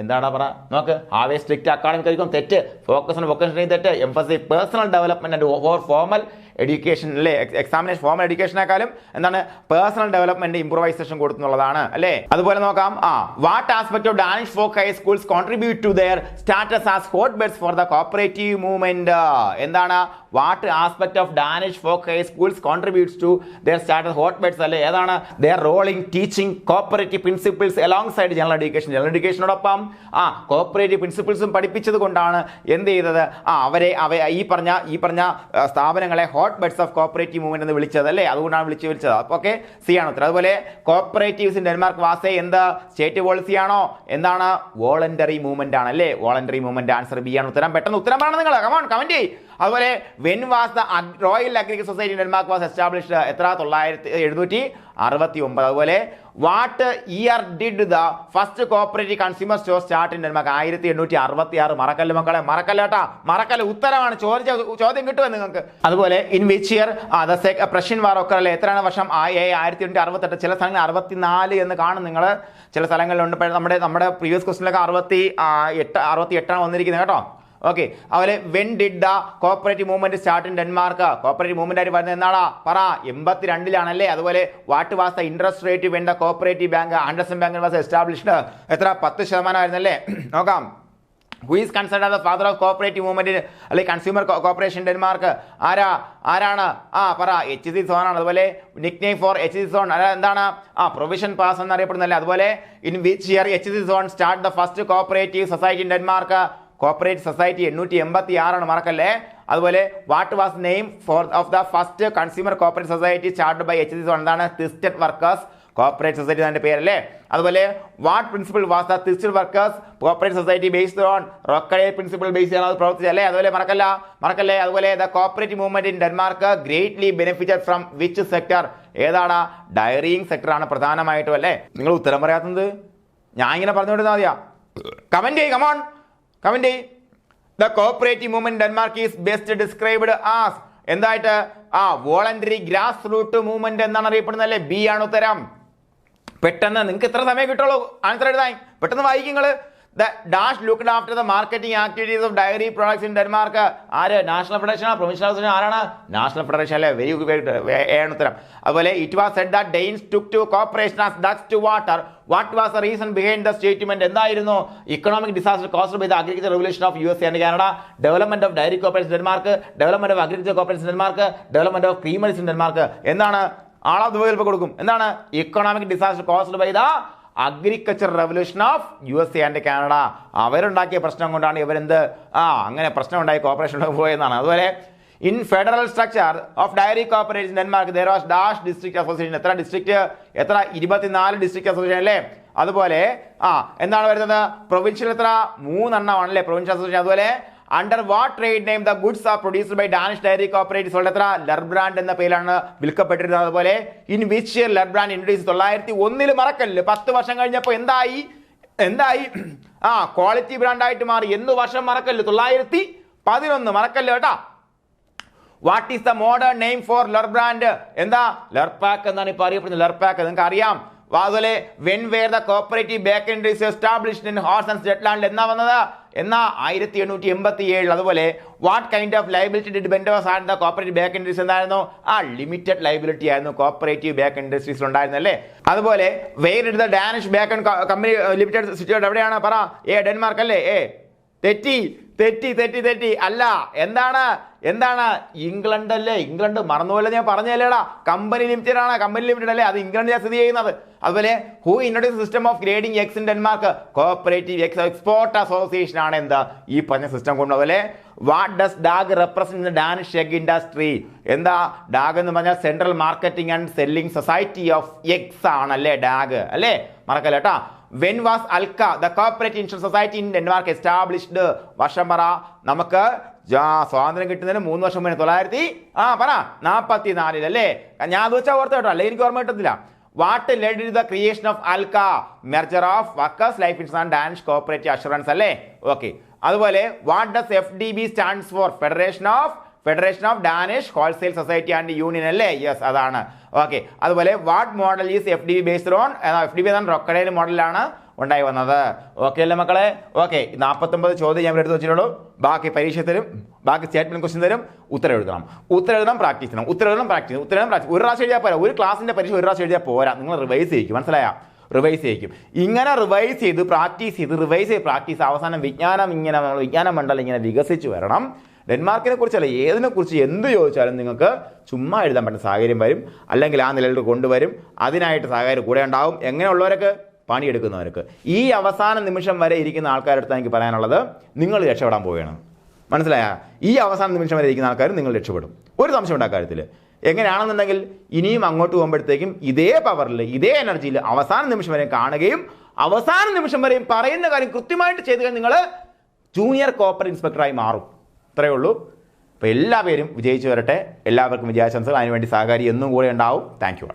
എന്താടാ പറ? നോക്ക്. Have a strict academic curriculum? തെറ്റ്. ഫോക്കസ് ഓൺ വൊക്കേഷണൽ തെറ്റ്. Emphasis personal development and over formal education അല്ലേ, എക്സാമിനേഷൻ ഫോമൽ എഡ്യൂക്കേഷനേക്കാളും എന്താണ് പേഴ്സണൽ ഡെവലപ്മെന്റ് ഇംപ്രൂവൈസേഷൻ കൊടുക്കുന്നുള്ളതാണ് അല്ലേ. അതുപോലെ നോക്കാം, what aspect of Danish folk high schools contribute to their status as hot beds for the cooperative movement. എന്താണ് what aspect of Danish folk high schools contributes to their status hot beds അല്ലേ, ഏതാണ് their role in teaching cooperative principles alongside general education. General എഡ്യൂക്കേഷനോടൊപ്പം കോപ്പറേറ്റീവ് പ്രിൻസിപ്പിൾസും പഠിപ്പിച്ചത് കൊണ്ടാണ് എന്ത് ചെയ്തത്, ഈ പറഞ്ഞ സ്ഥാപനങ്ങളെ hot beds of cooperative movement എന്ന് വിളിച്ചത് അല്ലേ, അതുകൊണ്ടാണ് വിളിച്ചത്. അപ്പോൾ ഓക്കെ, സി ആണ് ഉത്തരം. അതുപോലെ കോപ്പറേറ്റീവ്സ് ഇൻ ഡെൻമാർക്ക് വാസേ എന്ത് സ്റ്റേറ്റ് പോളിസി ആണോ, എന്താണ് വോളണ്ടറി മൂവ്മെന്റ് ആണ് അല്ലേ, വോളണ്ടറി മൂവ്മെന്റ്. ആൻസർ ബി ആണ് ഉത്തരം. പെട്ടെന്ന് ഉത്തരം പറയണം നിങ്ങൾ, കമോൺ കമന്റ് ചെയ്യ്. അതുപോലെ when was the royal agriculture society in Denmark was established, എത്ര 1769. അതുപോലെ what year did the first cooperative consumer store start in Denmark, 1866. മറക്കല്ല് മക്കളെ, മറക്കല്ലേട്ടാ, മറക്കല്ല്. ഉത്തരമാണ്, ചോദ്യം കിട്ടുമോ നിങ്ങൾക്ക്. അതുപോലെ ഇൻ വിച്ച് ഇയർ പ്രഷ്യൻ വാർ ഒക്കെ അല്ലേ, എത്രയാണ് വർഷം, 1868. ചില സ്ഥലങ്ങളിൽ 64 എന്ന് കാണും നിങ്ങൾ, ചില സ്ഥലങ്ങളിലുണ്ട്. നമ്മുടെ പ്രീവിയസ് ക്വസ്റ്റിനൊക്കെ 68 വന്നിരിക്കുന്നത് കേട്ടോ. ഓക്കെ, അതുപോലെ when did the cooperative movement start in Denmark, cooperative movement ആയിട്ട് വരുന്നത് എന്നാടാ പറ, 82 അതുപോലെ what was the interest rate when the cooperative bank Anderson bank was established, എത്ര 10% ആയിരുന്നല്ലേ. നോക്കാം, who is considered the father of cooperative movement അല്ലെങ്കിൽ കൺസ്യൂമർ കോർപ്പറേഷൻ ഡെൻമാർക്ക്, ആരാണ് പറ, HC സോൺ ആണ്. അതുപോലെ നിക്നെയിം ഫോർ HC സോൺ എന്താണ്, പ്രൊവിഷൻ പാസ് എന്നറിയപ്പെടുന്നല്ലേ. അതുപോലെ in which year HC zone start the first cooperative society in Denmark, cooperative society 886 മറക്കല്ലേ. അതുപോലെ what was name of the first consumer cooperative society started by HC Sonne, എന്താണ് തിസ്റ്റഡ് വർക്കേഴ്സ് കോപ്പറേറ്റീവ് സൊസൈറ്റി അതിന്റെ പേരല്ലേ. അതുപോലെ what principle was the Thisted workers cooperative society based on Rochdale principle base ചെയ്യാൻ അത് പ്രവർത്തിച്ചല്ലേ. അതുപോലെ മറക്കല്ലേ. അതുപോലെ the cooperative movement in Denmark greatly benefited from which sector, ഏതാണ് ഡയറിയിങ് സെക്ടർ ആണ് പ്രധാനമായിട്ടും അല്ലേ. നിങ്ങൾ ഉത്തരം പറയാത്തത് ഞാൻ ഇങ്ങനെ പറഞ്ഞുകൊണ്ടിരുന്ന മതിയാ, കമന്റ് ചെയ്യ്, കമോൺ കമന്റ് ചെയ്യ്. The cooperative movement Denmark is best described as, എന്തായിട്ട് വോളണ്ടറി ഗ്രാസ് റൂട്ട് മൂവ്മെന്റ് എന്നാണ് അറിയപ്പെടുന്നത് അല്ലേ. ബി ആണ് ഉത്തരം. പെട്ടെന്ന് നിങ്ങൾക്ക് എത്ര സമയം കിട്ടുള്ളൂ ആൻസർ എഴുതാൻ, പെട്ടെന്ന് വായിക്കും നിങ്ങൾ. The dash looked after the marketing activities of dairy products in Denmark. ആര്, നാഷണൽ ഫെഡറേഷൻ ആണ്, പ്രൊവിൻഷ്യൽ അസോസിയേഷൻ ആരാണ്, നാഷണൽ ഫെഡറേഷൻ അല്ലേ. വെരി ഗുഡ്, ആണ് ഉത്തരം. അതുപോലെ it was said that Danes took to cooperation as ducks to water. What was the reason behind the statement? എന്തായിരുന്നു, economic disaster caused by the agricultural revolution of USA and Canada, development of dairy corporations in Denmark, development of agricultural corporations in Denmark, development of creameries in Denmark. എന്താണ് ആളത് കൊടുക്കും, എന്താണ് economic disaster caused by the agriculture revolution of USA and Canada. അവരുണ്ടാക്കിയ പ്രശ്നം കൊണ്ടാണ് ഇവരെന്ത് അങ്ങനെ പ്രശ്നം ഉണ്ടായി കോർപ്പറേഷൻ പോയെന്നാണ്. അതുപോലെ in federal structure of dairy corporation Denmark there was dash district association, എത്ര ഡിസ്ട്രിക്ട്, 24 ഡിസ്ട്രിക്ട് അസോസിയേഷൻ അല്ലേ. അതുപോലെ എന്താണ് വരുന്നത്, പ്രൊവിൻഷ്യൽ എത്ര 3 എണ്ണമാണല്ലേ പ്രൊവിൻഷ്യൽ അസോസിയേഷൻ. അതുപോലെ under what trade name the goods are produced by Danish dairy cooperatives, എത്ര ലർബ്രാൻഡ് എന്ന പേരിലാണ് വിൽക്കപ്പെട്ടിരുന്നത്. അതുപോലെ ഇൻ വിച്ച് ഇയർ ലർബ്രാൻഡ് ഇൻട്രൊഡ്യൂസ്, 901 മറക്കല്ല്. 10 വർഷം കഴിഞ്ഞപ്പോൾ എന്തായി ക്വാളിറ്റി ബ്രാൻഡായിട്ട് മാറി. എന്ത് വർഷം മറക്കല്ല്, 911 മറക്കല്ല് കേട്ടാ. What is the modern name for Lurbrand, എന്താ ലർപാക്ക് എന്നാണ് ഇപ്പോൾ അറിയപ്പെടുന്നത്. ലർപാക്ക് നിങ്ങൾക്ക് അറിയാം. അതുപോലെ when were the cooperative bakeries established in Horsens and Jutland എന്നാ വന്നത്, 1887. അതുപോലെ what kind of liability did ബെൻഡോസ് and the cooperative back industries എന്തായിരുന്നു, ലിമിറ്റഡ് ലൈബിലിറ്റി ആയിരുന്നു കോപ്പറേറ്റീവ് ബാക്ക് ഇൻഡസ്ട്രീസിൽ ഉണ്ടായിരുന്നല്ലേ. അതുപോലെ where did the Danish back company limited situated, എവിടെയാണ് പറ, ഡെൻമാർക്ക് അല്ലേ. തെറ്റി അല്ല, എന്താണ് ഇംഗ്ലണ്ട് അല്ലേ. ഇംഗ്ലണ്ട് മറന്നുപോലെ ഞാൻ പറഞ്ഞല്ലേടാ, കമ്പനി ലിമിറ്റഡ് ആണ്, കമ്പനി ലിമിറ്റഡ് അല്ലേ, അത് ഇംഗ്ലണ്ടിലാണ് സ്ഥിതി ചെയ്യുന്നത്. അതുപോലെ who introduce system of grading X in Denmark, cooperative export association ആണ് എന്താ ഈ പറഞ്ഞ സിസ്റ്റം കൊണ്ട്. അതുപോലെ what does ഡാഗ് represent Danish egg industry, എന്താ ഡാഗ് എന്ന് പറഞ്ഞാൽ central marketing and selling society of eggs ആണല്ലേ ഡാഗ് അല്ലേ, മറക്കല്ല കേട്ടാ. When was Alka the cooperative insurance society in Denmark established, വർഷം പറ, നമുക്ക് സ്വാതന്ത്ര്യം കിട്ടുന്നതിന് 3 വർഷം മുന്നേ 1944 അല്ലേ. ഞാൻ അത് വെച്ചാൽ ഓർത്ത് കേട്ടോ, അല്ലേ എനിക്ക് ഓർമ്മ കിട്ടത്തില്ല. What led to the creation of Alka, merger of workers life insurance and Danish cooperative assurance അല്ലേ. ഓക്കെ, അതുപോലെ what does FDB stands for, federation of Danish wholesale society and union അല്ലേ. യെസ്, അതാണ്. ഓക്കെ, അതുപോലെ what model is FDB based on, FDB എന്ന റൊക്കഡൈൽ മോഡലാണ്. ഉണ്ടായി വന്നത്. ഓക്കെ അല്ലേ മക്കളെ? ഓക്കെ, 49 ചോദ്യം ഞാൻ എടുത്ത് വെച്ചിട്ടുള്ളൂ. ബാക്കി പരീക്ഷ തരും, ബാക്കി സ്റ്റേറ്റ്മെന്റ് ക്വസ്റ്റ്യൻ തരും, ഉത്തരം എഴുതണം, പ്രാക്ടീസ് ചെയ്യണം, ഉത്തരം പ്രാക്ടീസ്. ഒരു പ്രാവശ്യം എഴുതിയാൽ പോരാ, ഒരു ക്ലാസിന്റെ പരീക്ഷ ഒരു പ്രാവശ്യം എഴുതിയാൽ പോരാ, നിങ്ങൾ റിവൈസ് ചെയ്യിക്കും. മനസ്സിലായ? റിവൈസ് ചെയ്യിക്കും. ഇങ്ങനെ റിവൈസ് ചെയ്ത് പ്രാക്ടീസ് അവസാനം വിജ്ഞാന മണ്ഡലം ഇങ്ങനെ വികസിച്ച് വരണം. ഡെൻമാർക്കിനെ കുറിച്ചല്ല, ഏതിനെ കുറിച്ച് എന്ത് ചോദിച്ചാലും നിങ്ങൾക്ക് ചുമ്മാ എഴുതാൻ പറ്റുന്ന സാഹചര്യം വരും, അല്ലെങ്കിൽ ആ നിലയിൽ കൊണ്ടുവരും. അതിനായിട്ട് സാഹചര്യം കൂടെ ഉണ്ടാവും. എങ്ങനെയുള്ളവരൊക്കെ? പണിയെടുക്കുന്നവർക്ക്. ഈ അവസാന നിമിഷം വരെ ഇരിക്കുന്ന ആൾക്കാരുടെ എനിക്ക് പറയാനുള്ളത്, നിങ്ങൾ രക്ഷപ്പെടാൻ പോവുകയാണ്. മനസ്സിലായ? ഈ അവസാന നിമിഷം വരെ ഇരിക്കുന്ന ആൾക്കാർ നിങ്ങൾ രക്ഷപ്പെടും. ഒരു സംശയം ഉണ്ട് കാര്യത്തിൽ. എങ്ങനെയാണെന്നുണ്ടെങ്കിൽ ഇനിയും അങ്ങോട്ട് പോകുമ്പോഴത്തേക്കും ഇതേ പവറിൽ, ഇതേ എനർജിയിൽ അവസാന നിമിഷം വരെയും കാണുകയും അവസാന നിമിഷം വരെയും പറയുന്ന കാര്യം കൃത്യമായിട്ട് ചെയ്ത് കഴിഞ്ഞാൽ നിങ്ങൾ ജൂനിയർ കോപ്പർ ഇൻസ്പെക്ടറായി മാറും. അത്രയേ ഉള്ളൂ. അപ്പോൾ എല്ലാ പേരും വിജയിച്ചു വരട്ടെ. എല്ലാവർക്കും വിജയാശംസകൾ. അതിനുവേണ്ടി സഹകാരി എന്നും കൂടെ ഉണ്ടാവും. Thank you.